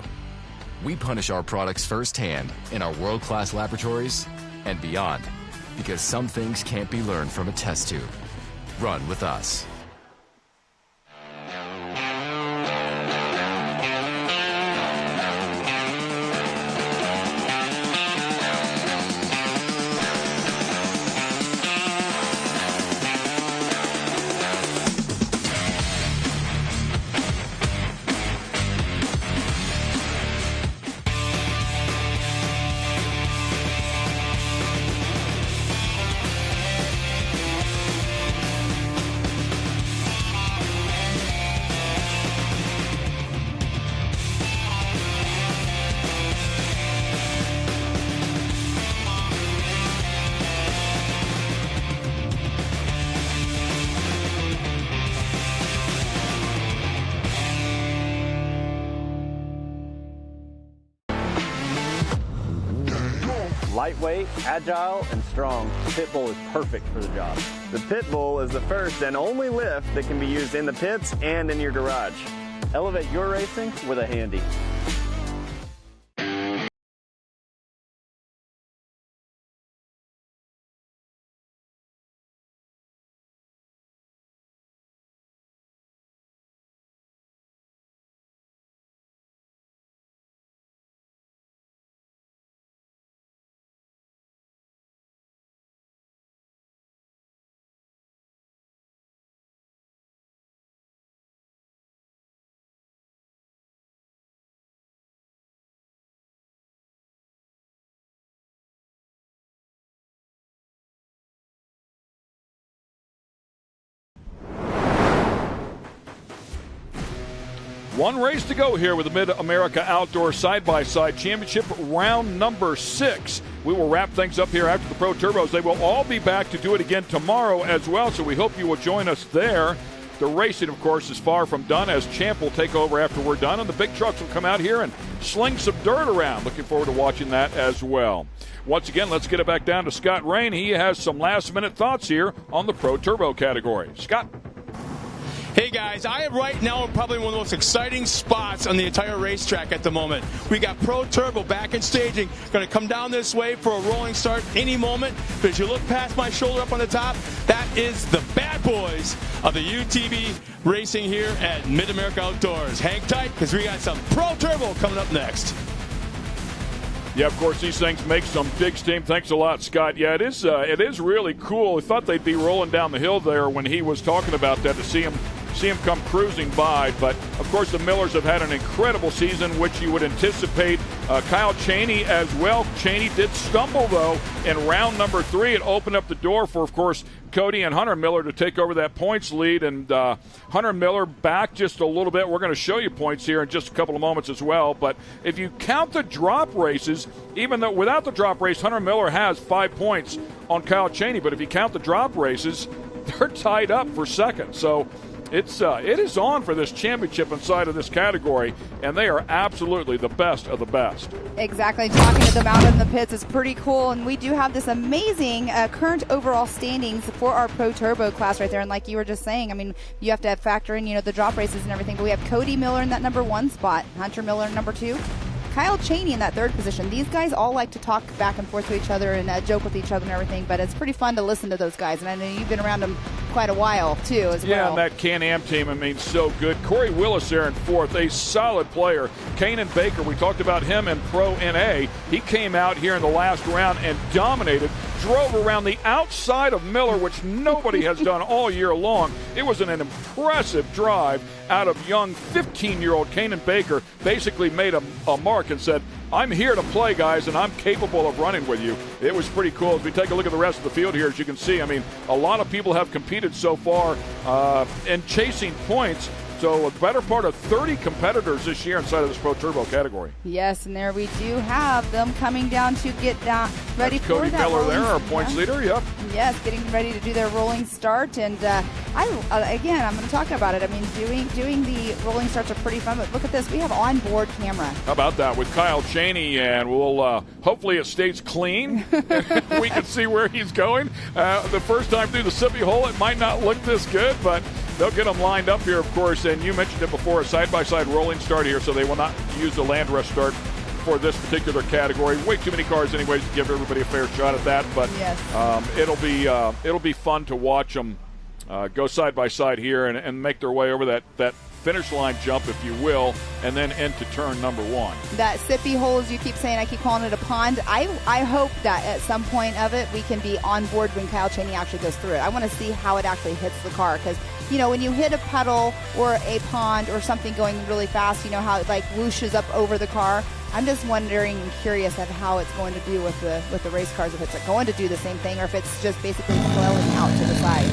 We punish our products firsthand in our world-class laboratories and beyond, because some things can't be learned from a test tube. Run with us. Lightweight, agile, and strong, the Pitbull is perfect for the job. The Pitbull is the first and only lift that can be used in the pits and in your garage. Elevate your racing with a Handy. One race to go here with the Mid-America Outdoor Side-by-Side Championship, round number 6. We will wrap things up here after the Pro Turbos. They will all be back to do it again tomorrow as well, so we hope you will join us there. The racing, of course, is far from done, as Champ will take over after we're done, and the big trucks will come out here and sling some dirt around. Looking forward to watching that as well. Once again, let's get it back down to Scott Rain. He has some last-minute thoughts here on the Pro Turbo category. Scott. Hey guys, I am right now in probably one of the most exciting spots on the entire racetrack at the moment. We got Pro Turbo back in staging, going to come down this way for a rolling start any moment. But as you look past my shoulder up on the top, that is the bad boys of the UTV racing here at Mid-America Outdoors. Hang tight, because we got some Pro Turbo coming up next. Yeah, of course, these things make some big steam. Thanks a lot, Scott. Yeah, it is really cool. I thought they'd be rolling down the hill there when he was talking about that, to see him see them come cruising by. But, of course, the Millers have had an incredible season, which you would anticipate. Kyle Cheney as well. Cheney did stumble, though, in round number 3. It opened up the door for, of course, Cody and Hunter Miller to take over that points lead, and Hunter Miller back just a little bit. We're going to show you points here in just a couple of moments as well, but if you count the drop races, even though without the drop race, Hunter Miller has 5 points on Kyle Cheney, but if you count the drop races, they're tied up for second. So it is on for this championship inside of this category, and they are absolutely the best of the best. Exactly. Talking to them out in the pits is pretty cool, and we do have this amazing current overall standings for our Pro Turbo class right there. And like you were just saying, I mean, you have to factor in, the drop races and everything, but we have Cody Miller in that number 1 spot, Hunter Miller in number 2, Kyle Cheney in that 3rd position. These guys all like to talk back and forth to each other and joke with each other and everything, but it's pretty fun to listen to those guys, and I know you've been around them quite a while, too, as well. Yeah, and that Can-Am team, so good. Corey Willis there in 4th, a solid player. Kanan Baker, we talked about him in Pro NA. He came out here in the last round and dominated, drove around the outside of Miller, which nobody has done all year long. It was an impressive drive out of young 15-year-old Kanan Baker. Basically made a mark and said, I'm here to play, guys, and I'm capable of running with you. It was pretty cool. As we take a look at the rest of the field here, as you can see, a lot of people have competed so far in chasing points. So a better part of 30 competitors this year inside of this Pro Turbo category. Yes, and there we do have them coming down to get down ready for Cody that. Miller there, our points leader, yep. Yes, getting ready to do their rolling start. And I'm going to talk about it. Doing the rolling starts are pretty fun, but look at this. We have onboard camera. How about that with Kyle Cheney, and we'll hopefully it stays clean. We can see where he's going. The first time through the Sippy hole, it might not look this good, but they'll get them lined up here, of course, and you mentioned it before, a side-by-side rolling start here, so they will not use the land rush start for this particular category. Way too many cars anyways to give everybody a fair shot at that, but yes. It'll be fun to watch them go side-by-side here and make their way over that finish line jump, if you will, and then into turn number 1. That Sippy hole, as you keep saying, I keep calling it a pond. I hope that at some point of it we can be on board when Kyle Cheney actually goes through it. I want to see how it actually hits the car, because when you hit a puddle or a pond or something going really fast, how it like whooshes up over the car. I'm just wondering and curious of how it's going to do with the race cars, if it's going to do the same thing or if it's just basically flowing out to the side.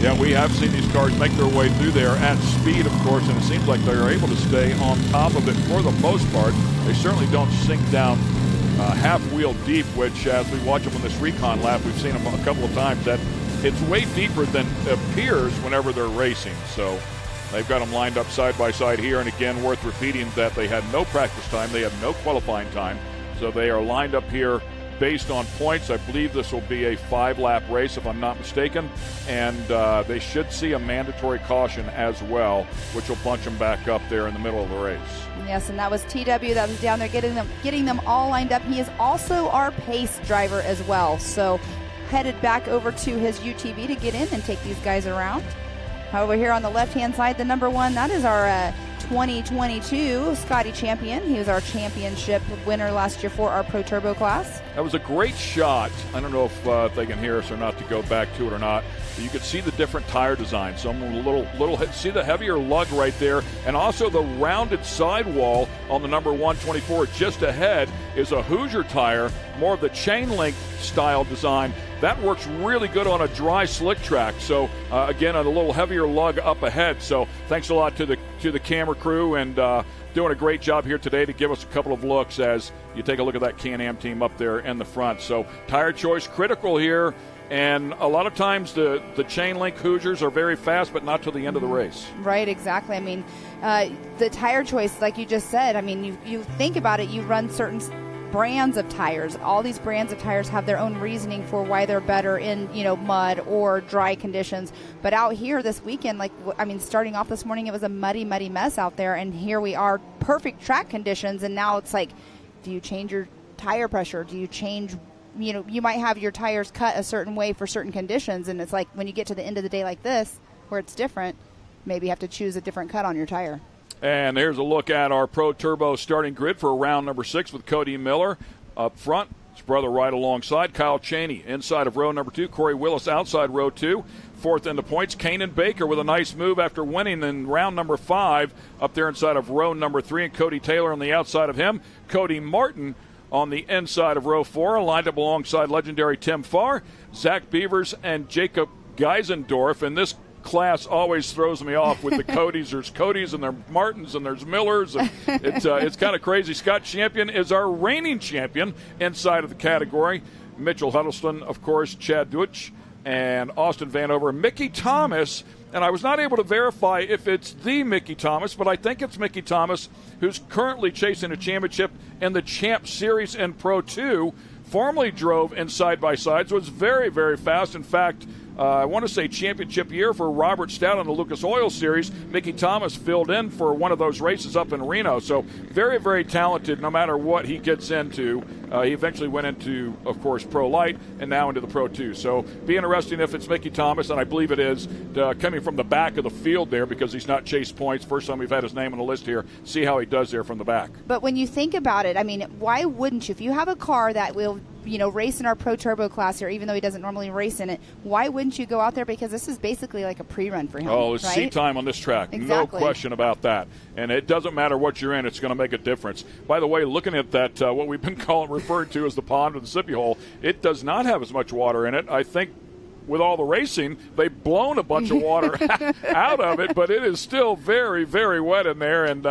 Yeah, we have seen these cars make their way through there at speed, of course, and it seems like they're able to stay on top of it for the most part. They certainly don't sink down half-wheel deep, which, as we watch them on this recon lap, we've seen them a couple of times, that it's way deeper than appears whenever they're racing. So they've got them lined up side by side here, and again, worth repeating that they had no practice time, they had no qualifying time, so they are lined up here based on points. I believe this will be a 5-lap race, if I'm not mistaken, and they should see a mandatory caution as well, which will bunch them back up there in the middle of the race. Yes, and that was TW that was down there getting them all lined up. He is also our pace driver as well, so headed back over to his UTV to get in and take these guys around. Over here on the left-hand side, the number 1, that is our 2022 Scotty Champion. He was our championship winner last year for our Pro Turbo class. That was a great shot. I don't know if they can hear us or not to go back to it or not. But you could see the different tire design. Some little see the heavier lug right there, and also the rounded sidewall on the number 124 just ahead is a Hoosier tire, more of the chain link style design. That works really good on a dry slick track. So again, a little heavier lug up ahead. So thanks a lot to the camera crew, and doing a great job here today to give us a couple of looks as you take a look at that Can-Am team up there in the front. So tire choice critical here, and a lot of times the chain link Hoosiers are very fast, but not till the end of the race. Right, exactly. I mean, the tire choice, like you just said, I mean, you think about it, you run certain brands of tires. All these brands of tires have their own reasoning for why they're better in, mud or dry conditions. But out here this weekend, starting off this morning, it was a muddy mess out there, and here we are, perfect track conditions, and now it's like, do you change your tire pressure? Do you change, you might have your tires cut a certain way for certain conditions, and it's like when you get to the end of the day like this, where it's different, maybe you have to choose a different cut on your tire. And here's a look at our Pro Turbo starting grid for round number 6 with Cody Miller up front. His brother right alongside. Kyle Cheney inside of row number 2. Corey Willis outside row 2. fourth in the points. Kanan Baker with a nice move after winning in round number 5 up there inside of row number 3, and Cody Taylor on the outside of him. Cody Martin on the inside of row 4, lined up alongside legendary Tim Farr, Zach Beavers, and Jacob Geisendorf. And this class always throws me off with the Codys. There's Codys and there's Martins and there's Millers. And it's kind of crazy. Scott Champion is our reigning champion inside of the category. Mitchell Huddleston, of course, Chad Deutsch, and Austin Vanover. Mickey Thomas, and I was not able to verify if it's the Mickey Thomas, but I think it's Mickey Thomas, who's currently chasing a championship in the Champ Series in Pro 2, formerly drove in side-by-sides, was very, very fast. In fact, I want to say championship year for Robert Stout on the Lucas Oil Series. Mickey Thomas filled in for one of those races up in Reno. So very, very talented no matter what he gets into. He eventually went into, of course, Pro Light and now into the Pro 2. So be interesting if it's Mickey Thomas, and I believe it is, coming from the back of the field there because he's not chased points. First time we've had his name on the list here. See how he does there from the back. But when you think about it, I mean, why wouldn't you? If you have a car that will race in our Pro Turbo class here, even though he doesn't normally race in it, why wouldn't you go out there? Because this is basically like a pre-run for him. Oh, it's right? seat time on this track. Exactly. No question about that. And it doesn't matter what you're in, it's going to make a difference. By the way, looking at that, what we've been referring to as the pond or the sippy hole, it does not have as much water in it. I think with all the racing, they've blown a bunch of water out of it, but it is still very, very wet in there, and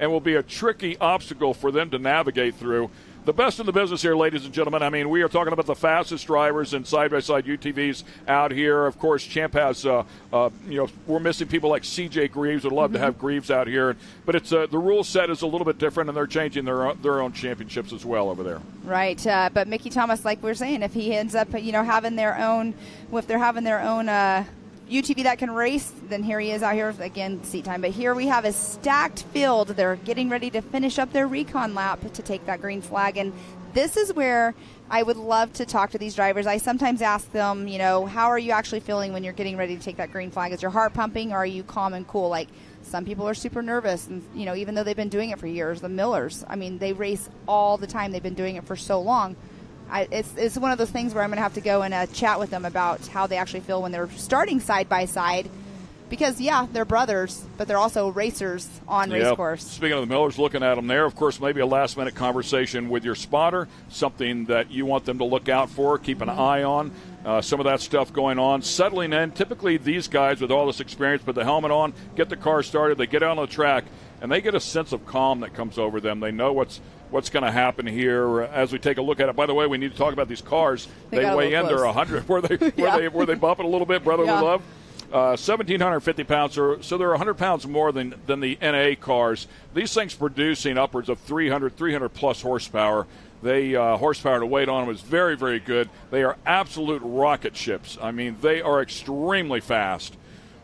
will be a tricky obstacle for them to navigate through. The best in the business here, ladies and gentlemen. I mean, we are talking about the fastest drivers in side-by-side UTVs out here. Of course, Champ has, we're missing people like C.J. Greaves. Would love to have Greaves out here. But it's the rule set is a little bit different, and they're changing their own championships as well over there. Right. But Mickey Thomas, like we were saying, if he ends up, having their own, if they're having their own UTV that can race, then here he is out here again, seat time. But here we have a stacked field. They're getting ready to finish up their recon lap to take that green flag, and this is where I would love to talk to these drivers. I sometimes ask them, how are you actually feeling when you're getting ready to take that green flag? Is your heart pumping, or are you calm and cool? Like, some people are super nervous, and even though they've been doing it for years. The Millers, I mean, they race all the time. They've been doing it for so long. It's one of those things where I'm going to have to go and chat with them about how they actually feel when they're starting side by side, because they're brothers, but they're also racers on race course. Speaking of the Millers, looking at them there, of course, maybe a last minute conversation with your spotter, something that you want them to look out for, keep an eye on. Some of that stuff going on, settling in. Typically, these guys with all this experience, put the helmet on, get the car started, they get out on the track, and they get a sense of calm that comes over them. They know what's going to happen here as we take a look at it. By the way, we need to talk about these cars. They weigh in. They're 100. Were they bumping a little bit, brotherly love? 1,750 pounds, so they're 100 pounds more than the NA cars. These things producing upwards of 300 plus horsepower. They horsepower to weight on them is very, very good. They are absolute rocket ships. I mean, they are extremely fast.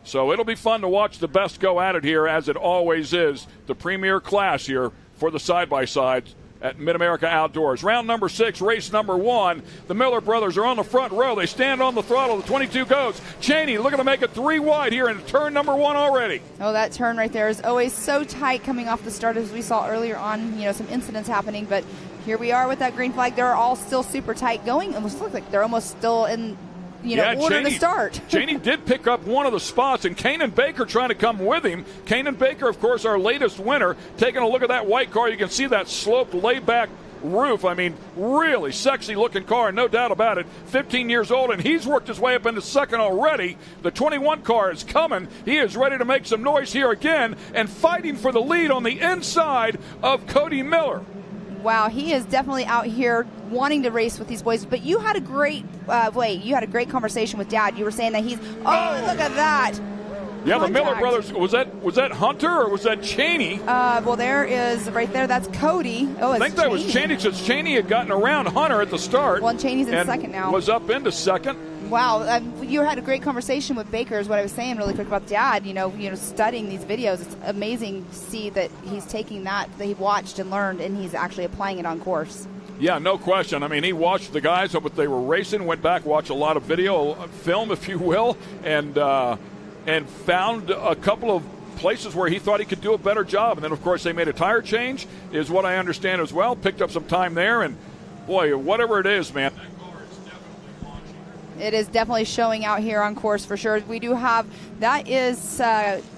So it'll be fun to watch the best go at it here, as it always is. The premier class here for the side-by-sides at Mid-America Outdoors. Round number 6, race number 1. The Miller brothers are on the front row. They stand on the throttle. The 22 goes. Cheney looking to make it 3 wide here in turn number 1 already. Oh, that turn right there is always so tight coming off the start, as we saw earlier on, some incidents happening. But here we are with that green flag. They're all still super tight going. It looks like they're almost still in order to start. Cheney did pick up one of the spots, and Kanan Baker trying to come with him. Kanan Baker, of course, our latest winner. Taking a look at that white car, you can see that sloped, laid-back roof. I mean, really sexy-looking car, no doubt about it. 15 years old, and he's worked his way up into second already. The 21 car is coming. He is ready to make some noise here again and fighting for the lead on the inside of Cody Miller. Wow, he is definitely out here wanting to race with these boys. But you had a great conversation with Dad. You were saying that he's look at that. Yeah, the Miller brothers, was that Hunter or was that Cheney? Well, there is right there. That's Cody. Oh, it's I think that was Cheney, because Cheney had gotten around Hunter at the start. Well, and Cheney's in second now. Was up into second. Wow, you had a great conversation with Baker, is what I was saying really quick about Dad. Studying these videos, it's amazing to see that he's taking that he watched and learned, and he's actually applying it on course. Yeah, no question. I mean, he watched the guys what they were racing, went back, watched a lot of video, film, if you will, and found a couple of places where he thought he could do a better job. And then, of course, they made a tire change, is what I understand as well. Picked up some time there, and boy, whatever it is, man. It is definitely showing out here on course for sure. We do have, that is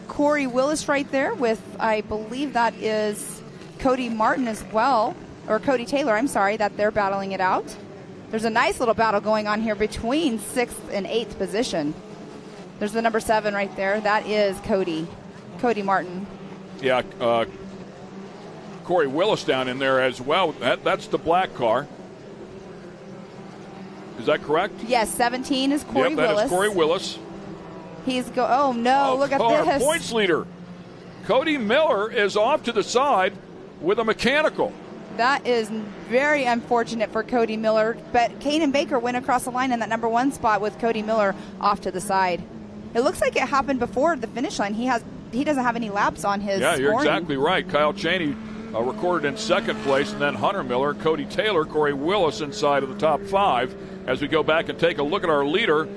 Corey Willis right there with, I believe that is Cody Martin as well, or Cody Taylor, I'm sorry, that they're battling it out. There's a nice little battle going on here between 6th and 8th position. There's the number 7 right there. That is Cody Martin. Yeah, Corey Willis down in there as well. That's the black car. Is that correct? Yes, 17 is Corey Willis. That is Corey Willis. Oh no, look at our this. Points leader. Cody Miller is off to the side with a mechanical. That is very unfortunate for Cody Miller, but Kanan Baker went across the line in that number 1 spot with Cody Miller off to the side. It looks like it happened before the finish line. He doesn't have any laps on his Yeah, you're scoring. exactly right. Kyle Cheney recorded in 2nd place, and then Hunter Miller, Cody Taylor, Corey Willis inside of the top 5 as we go back and take a look at our leader.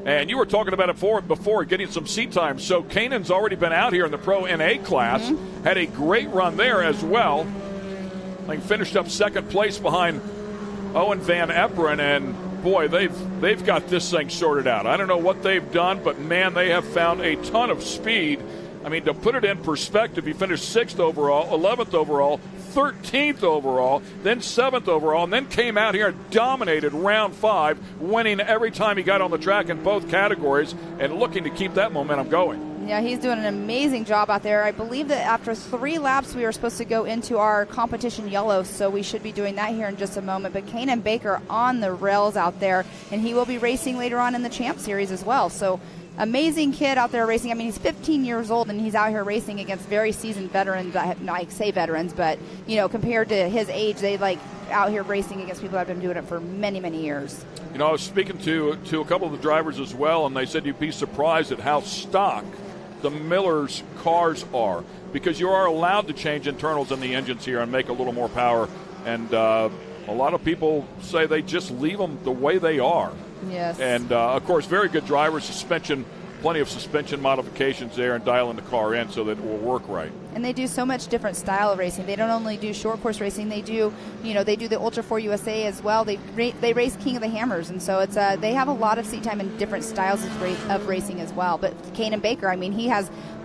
And you were talking about it before getting some seat time. So Kanan's already been out here in the Pro NA class, had a great run there as well. I think finished up 2nd place behind Owen Van Eperen, and boy, they've got this thing sorted out. I don't know what they've done, but man, they have found a ton of speed. I mean, to put it in perspective, he finished 6th overall, 11th overall, 13th overall, then 7th overall, and then came out here and dominated round 5, winning every time he got on the track in both categories and looking to keep that momentum going. Yeah, he's doing an amazing job out there. I believe that after 3 laps, we are supposed to go into our competition yellow, so we should be doing that here in just a moment. But Kanan Baker on the rails out there, and he will be racing later on in the Champ Series as well. So amazing kid out there racing. I mean, he's 15 years old, and he's out here racing against very seasoned veterans. I say veterans, but, you know, compared to his age, they out here racing against people that have been doing it for many, many years. You know, I was speaking to a couple of the drivers as well, and they said you'd be surprised at how stock the Miller's cars are, because you are allowed to change internals in the engines here and make a little more power. And a lot of people say they just leave them the way they are. Yes. And, of course, very good driver, suspension, plenty of suspension modifications there and dialing the car in so that it will work right. And they do so much different style of racing. They don't only do short course racing, they do the Ultra 4 USA as well. They race King of the Hammers, and so it's they have a lot of seat time and different styles of racing as well. But Kanan Baker, I mean,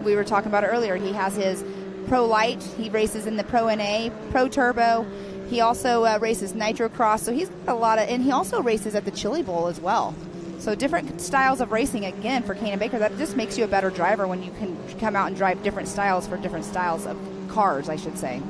we were talking about it earlier, he has his Pro Light, he races in the Pro NA, Pro Turbo. He also races Nitro Cross, so he's got a lot of, and he also races at the Chili Bowl as well. So different styles of racing, again, for Kanan Baker. That just makes you a better driver when you can come out and drive different styles for different styles of cars, I should say.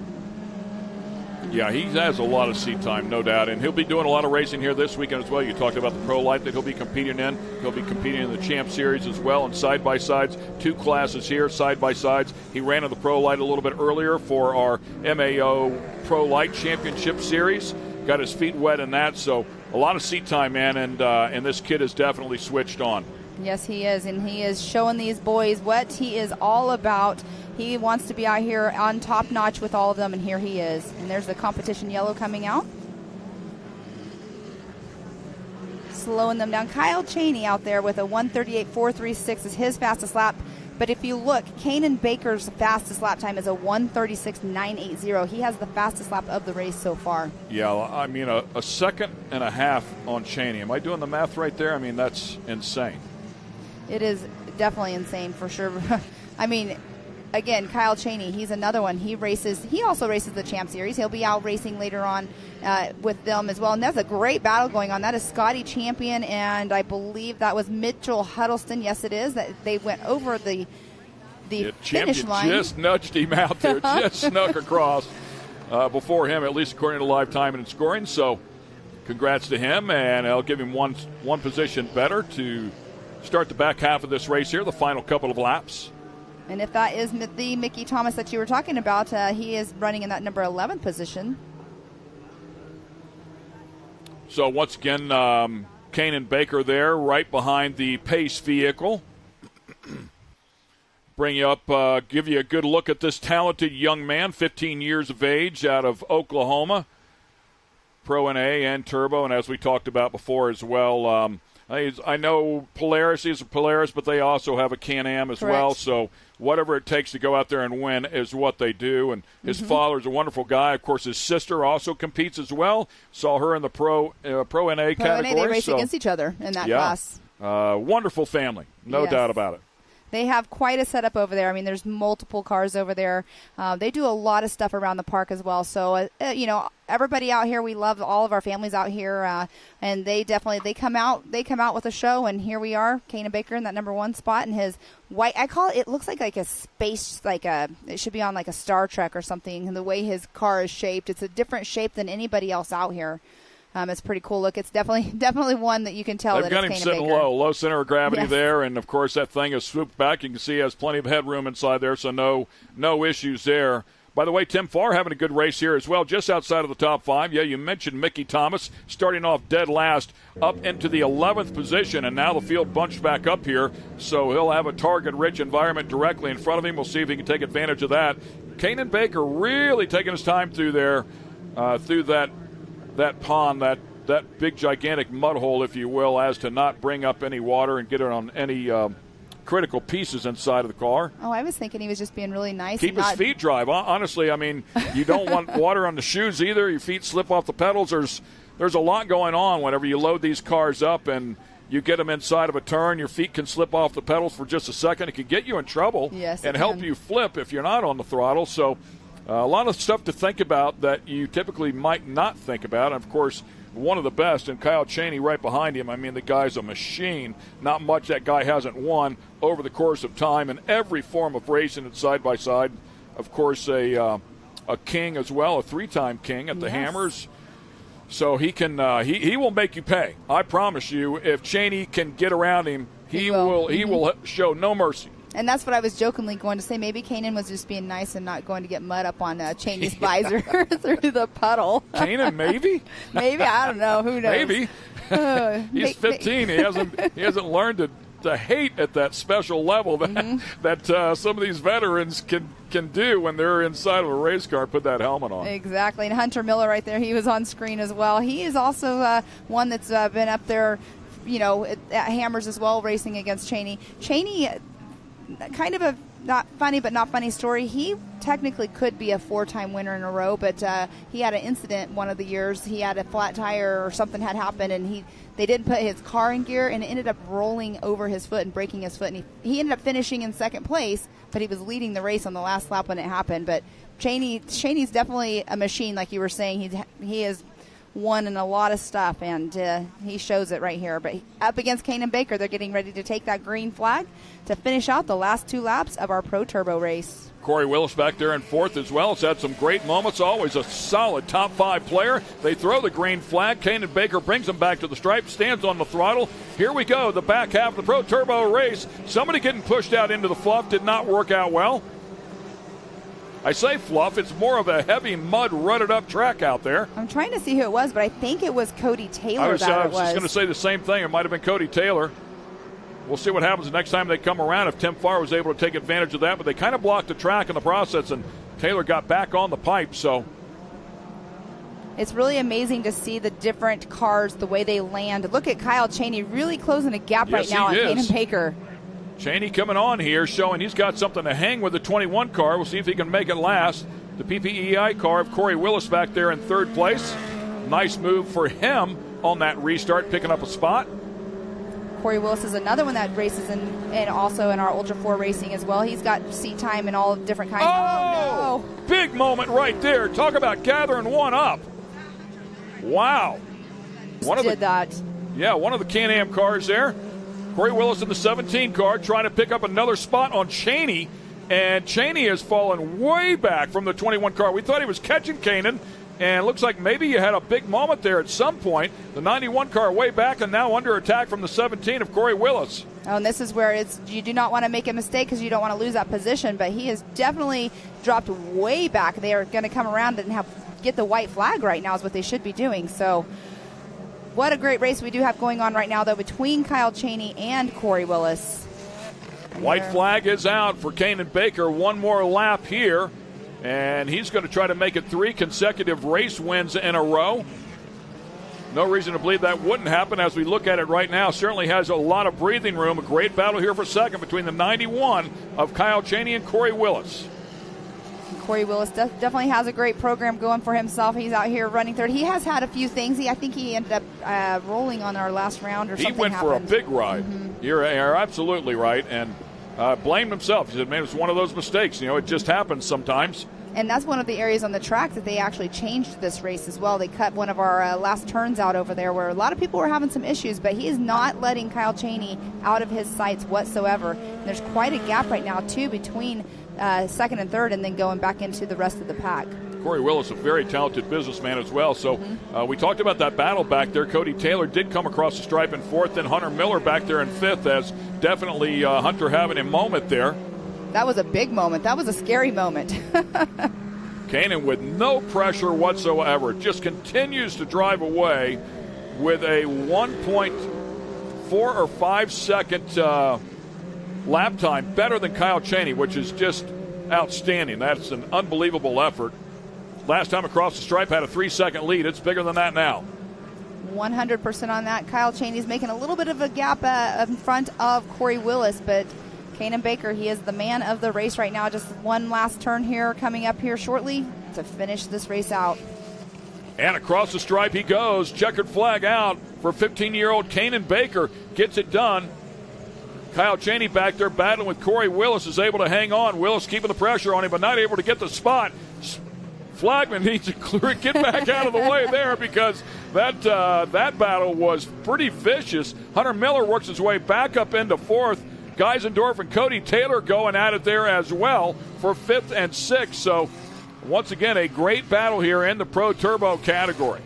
Yeah, he has a lot of seat time, no doubt, and he'll be doing a lot of racing here this weekend as well. You talked about the Pro Light that he'll be competing in. He'll be competing in the Champ Series as well, and side-by-sides, 2 classes here, side-by-sides. He ran in the Pro Light a little bit earlier for our MAO Pro Light Championship Series. Got his feet wet in that, so a lot of seat time, man, and this kid is definitely switched on. Yes, he is, and he is showing these boys what he is all about. He wants to be out here on top notch with all of them, and here he is. And there's the competition yellow coming out. Slowing them down. Kyle Cheney out there with a 138.436 is his fastest lap. But if you look, Kanan Baker's fastest lap time is a 136.980. He has the fastest lap of the race so far. Yeah, I mean, a second and a half on Cheney. Am I doing the math right there? I mean, that's insane. It is definitely insane for sure. I mean, again, Kyle Cheney, he's another one. He also races the Champ Series. He'll be out racing later on with them as well. And that's a great battle going on. That is Scotty Champion, and I believe that was Mitchell Huddleston. Yes, it is. That they went over the finish line. Just nudged him out there, just snuck across before him, at least according to live time and scoring. So congrats to him, and I'll give him one position better to start the back half of this race here, the final couple of laps. And if that is the Mickey Thomas that you were talking about, he is running in that number 11 position. So once again, Kanan Baker there right behind the Pace vehicle. Bring you up, give you a good look at this talented young man, 15 years of age, out of Oklahoma. Pro NA and Turbo, and as we talked about before as well, I know Polaris is a Polaris, but they also have a Can-Am as well. So whatever it takes to go out there and win is what they do. And his father's a wonderful guy. Of course, his sister also competes as well. Saw her in the Pro NA category. They race against each other in that class. Wonderful family, no doubt about it. They have quite a setup over there. I mean, there's multiple cars over there. They do a lot of stuff around the park as well. So, everybody out here, we love all of our families out here, and they come out with a show. And here we are, Kanan Baker in that number 1 spot, and his white. I call it. It looks like a space, it should be on like a Star Trek or something. And the way his car is shaped, it's a different shape than anybody else out here. It's a pretty cool look. It's definitely one that you can tell They've that got it's him Kanan sitting Baker. low center of gravity there, and of course that thing is swooped back. You can see he has plenty of headroom inside there, so no issues there. By the way, Tim Farr having a good race here as well, just outside of the top 5. Yeah, you mentioned Mickey Thomas starting off dead last up into the 11th position, and now the field bunched back up here, so he'll have a target-rich environment directly in front of him. We'll see if he can take advantage of that. Kanan Baker really taking his time through there, through that pond, that big, gigantic mud hole, if you will, as to not bring up any water and get it on any critical pieces inside of the car. Oh, I was thinking he was just being really nice. Keep his feet dry. Honestly, I mean, you don't want water on the shoes either. Your feet slip off the pedals. There's a lot going on whenever you load these cars up and you get them inside of a turn. Your feet can slip off the pedals for just a second. It can get you in trouble and help you flip if you're not on the throttle. So a lot of stuff to think about that you typically might not think about. And, of course, one of the best, and Kyle Chaney right behind him. I mean, the guy's a machine. Not much that guy hasn't won over the course of time in every form of racing and side-by-side. Of course, a king as well, a 3-time king at the Hammers. So he can he will make you pay. I promise you, if Chaney can get around him, he will show no mercy. And that's what I was jokingly going to say. Maybe Kanan was just being nice and not going to get mud up on Chaney's visor through the puddle. Kanan, maybe? Maybe. I don't know. Who knows? Maybe. He's 15. He hasn't learned to hate at that special level that some of these veterans can do when they're inside of a race car. Put that helmet on. Exactly. And Hunter Miller right there, he was on screen as well. He is also one that's been up there, at Hammers as well, racing against Chaney. Chaney, kind of a not funny but not funny story. He technically could be a 4-time winner in a row, but he had an incident one of the years. He had a flat tire or something had happened, and they didn't put his car in gear, and it ended up rolling over his foot and breaking his foot. And he ended up finishing in second place, but he was leading the race on the last lap when it happened. But Chaney's definitely a machine, like you were saying. He is won in a lot of stuff, and he shows it right here. But up against Kanan Baker, they're getting ready to take that green flag to finish out the last 2 laps of our Pro Turbo race. Corey Willis back there in 4th as well. Has had some great moments. Always a solid top 5 player. They throw the green flag. Kanan Baker brings them back to the stripe, stands on the throttle. Here we go, the back half of the Pro Turbo race. Somebody getting pushed out into the fluff did not work out well. I say fluff, it's more of a heavy mud rutted up track out there. I'm trying to see who it was, but I think it was Cody Taylor. I was just going to say the same thing. It might have been Cody Taylor. We'll see what happens the next time they come around if Tim Farr was able to take advantage of that, but they kind of blocked the track in the process, and Taylor got back on the pipe. So it's really amazing to see the different cars, the way they land. Look at Kyle Chaney really closing a gap right now on Kanan Baker. Chaney coming on here, showing he's got something to hang with the 21 car. We'll see if he can make it last. The PPEI car of Corey Willis back there in 3rd place. Nice move for him on that restart, picking up a spot. Corey Willis is another one that races and also in our Ultra 4 racing as well. He's got seat time and all different kinds. Oh, no. Big moment right there. Talk about gathering one up. Wow. One of the Can-Am cars there. Corey Willis in the 17 car trying to pick up another spot on Chaney, and Chaney has fallen way back from the 21 car. We thought he was catching Kanan, and it looks like maybe you had a big moment there at some point. The 91 car way back and now under attack from the 17 of Corey Willis. Oh, and this is where you do not want to make a mistake because you don't want to lose that position, but he has definitely dropped way back. They are going to come around and get the white flag right now is what they should be doing. So what a great race we do have going on right now, though, between Kyle Chaney and Corey Willis. White flag is out for Kanan Baker. One more lap here, and he's going to try to make it 3 consecutive race wins in a row. No reason to believe that wouldn't happen as we look at it right now. Certainly has a lot of breathing room. A great battle here for second between the 91 of Kyle Cheney and Corey Willis. Corey Willis definitely has a great program going for himself. He's out here running third. He has had a few things. I think he ended up rolling on our last round or something. He went happened. for a big ride. You're absolutely right. And blamed himself. He said, man, it was one of those mistakes. It just happens sometimes. And that's one of the areas on the track that they actually changed this race as well. They cut one of our last turns out over there where a lot of people were having some issues, but he is not letting Kyle Cheney out of his sights whatsoever. And there's quite a gap right now, too, between second and third and then going back into the rest of the pack. Corey Willis, a very talented businessman as well. So we talked about that battle back there. Cody Taylor did come across the stripe in fourth, and Hunter Miller back there in fifth, as definitely Hunter having a moment there. That was a big moment. That was a scary moment. Kanan with no pressure whatsoever just continues to drive away with a 1.4 or 5 second lap time, better than Kyle Cheney, which is just outstanding. That's an unbelievable effort. Last time across the stripe had a 3-second lead. It's bigger than that now. 100% on that. Kyle Cheney's making a little bit of a gap in front of Corey Willis, but Kanan Baker, he is the man of the race right now. Just one last turn here coming up here shortly to finish this race out. And across the stripe he goes. Checkered flag out for 15-year-old Kanan Baker. Gets it done. Kyle Cheney back there battling with Corey Willis, is able to hang on. Willis keeping the pressure on him, but not able to get the spot. Flagman needs to get back out of the way there, because that battle was pretty vicious. Hunter Miller works his way back up into fourth. Geisendorf and Cody Taylor going at it there as well for fifth and sixth. So once again, a great battle here in the Pro Turbo category.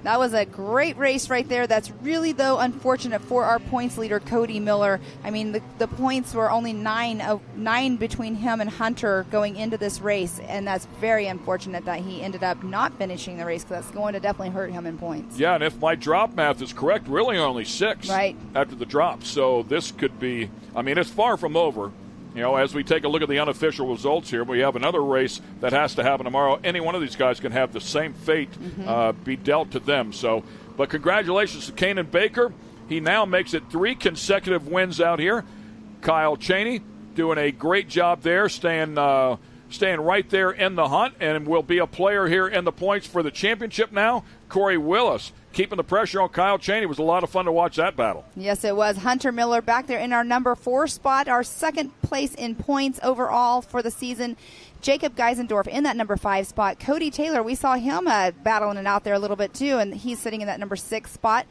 That was a great race right there. That's really, though, unfortunate for our points leader, Cody Miller. I mean, the points were only 9 between him and Hunter going into this race, and that's very unfortunate that he ended up not finishing the race, because that's going to definitely hurt him in points. Yeah, and if my drop math is correct, really only 6 right after the drop. So this could be, I mean, it's far from over. As we take a look at the unofficial results here, we have another race that has to happen tomorrow. Any one of these guys can have the same fate be dealt to them. So, but congratulations to Kanan Baker. He now makes it 3 consecutive wins out here. Kyle Cheney doing a great job there, staying right there in the hunt, and will be a player here in the points for the championship now. Corey Willis keeping the pressure on Kyle Cheney. It was a lot of fun to watch that battle. Yes, it was. Hunter Miller back there in our number 4 spot, our second place in points overall for the season. Jacob Geisendorf in that number 5 spot. Cody Taylor, we saw him battling it out there a little bit too, and he's sitting in that number 6 spot.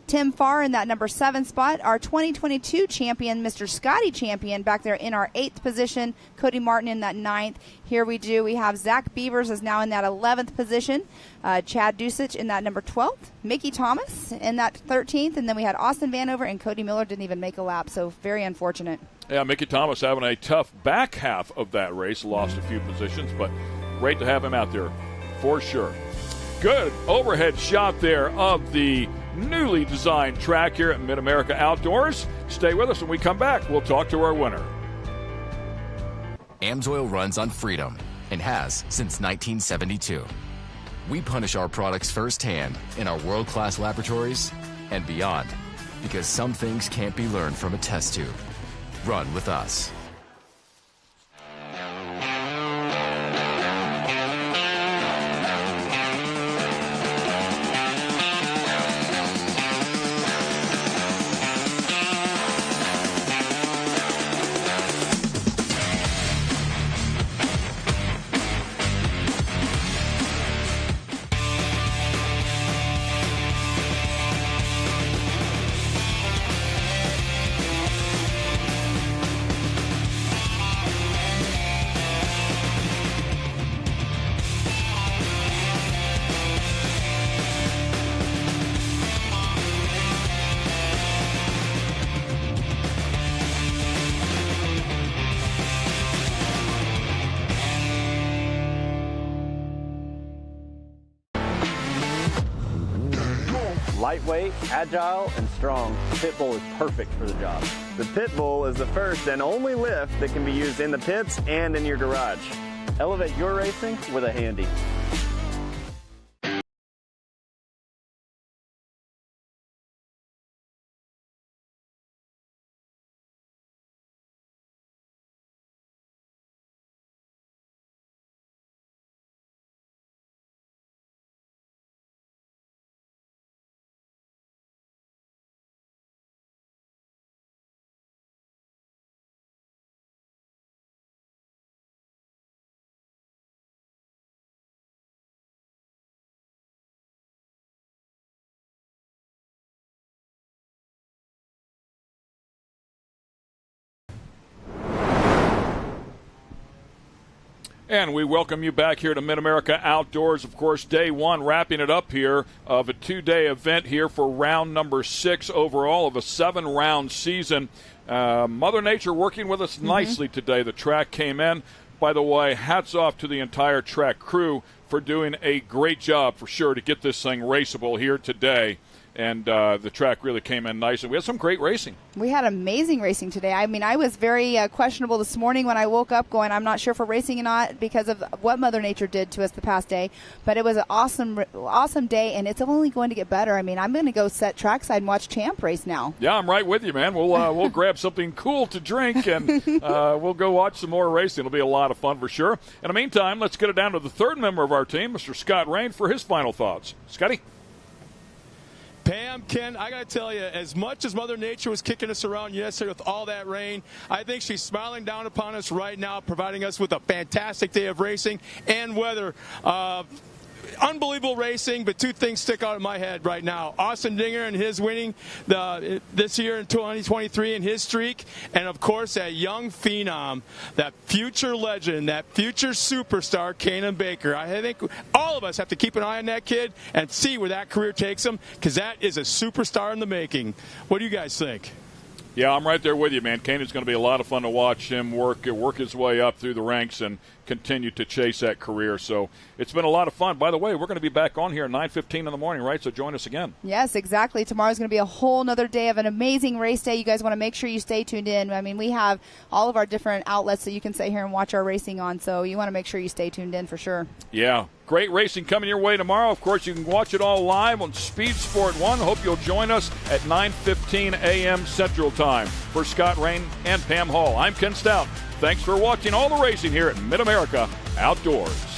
Tim Farr in that number 7 spot. Our 2022 champion, Mr. Scotty Champion, back there in our 8th position. Cody Martin in that 9th. Here we have Zach Beavers is now in that 11th position. Chad Dusich in that number 12th. Mickey Thomas in that 13th. And then we had Austin Vanover, and Cody Miller didn't even make a lap, so very unfortunate. Yeah, Mickey Thomas having a tough back half of that race. Lost a few positions, but great to have him out there for sure. Good overhead shot there of the newly designed track here at Mid-America Outdoors. Stay with us. When we come back, we'll talk to our winner. AMSOIL runs on freedom and has since 1972. We punish our products firsthand in our world-class laboratories and beyond, because some things can't be learned from a test tube. Run with us. Lightweight, agile, and strong, the Pitbull is perfect for the job. The Pitbull is the first and only lift that can be used in the pits and in your garage. Elevate your racing with a Handy. And we welcome you back here to Mid-America Outdoors. Of course, day one, wrapping it up here of a 2-day event here for round number 6 overall of a 7-round season. Mother Nature working with us nicely today. The track came in. By the way, hats off to the entire track crew for doing a great job for sure to get this thing raceable here today. And the track really came in nice, and we had some great racing. We had amazing racing today. I mean, I was very questionable this morning when I woke up going, I'm not sure if we're racing or not because of what Mother Nature did to us the past day. But it was an awesome day, and it's only going to get better. I mean, I'm going to go set trackside and watch Champ race now. Yeah, I'm right with you, man. We'll grab something cool to drink, and we'll go watch some more racing. It'll be a lot of fun for sure. In the meantime, let's get it down to the third member of our team, Mr. Scott Rain, for his final thoughts. Scotty? Pam, Ken, I got to tell you, as much as Mother Nature was kicking us around yesterday with all that rain, I think she's smiling down upon us right now, providing us with a fantastic day of racing and weather. Unbelievable racing, but 2 things stick out in my head right now. Austin Dinger and his winning this year in 2023 and his streak, and of course that young phenom, that future legend, that future superstar, Kanan Baker. I think all of us have to keep an eye on that kid and see where that career takes him, because that is a superstar in the making. What do you guys think? Yeah, I'm right there with you, man. Kanan's going to be a lot of fun to watch him work his way up through the ranks and continue to chase that career. So it's been a lot of fun. By the way, we're going to be back on here at 9:15 in the morning, right? So join us again. Yes, exactly. Tomorrow's going to be a whole nother day of an amazing race day. You guys want to make sure you stay tuned in. I mean, we have all of our different outlets that you can sit here and watch our racing on. So you want to make sure you stay tuned in for sure. Yeah. Great racing coming your way tomorrow. Of course, you can watch it all live on Speed Sport 1. Hope you'll join us at 9:15 a.m. Central Time. For Scott Rain and Pam Hall, I'm Ken Stout. Thanks for watching all the racing here at Mid-America Outdoors.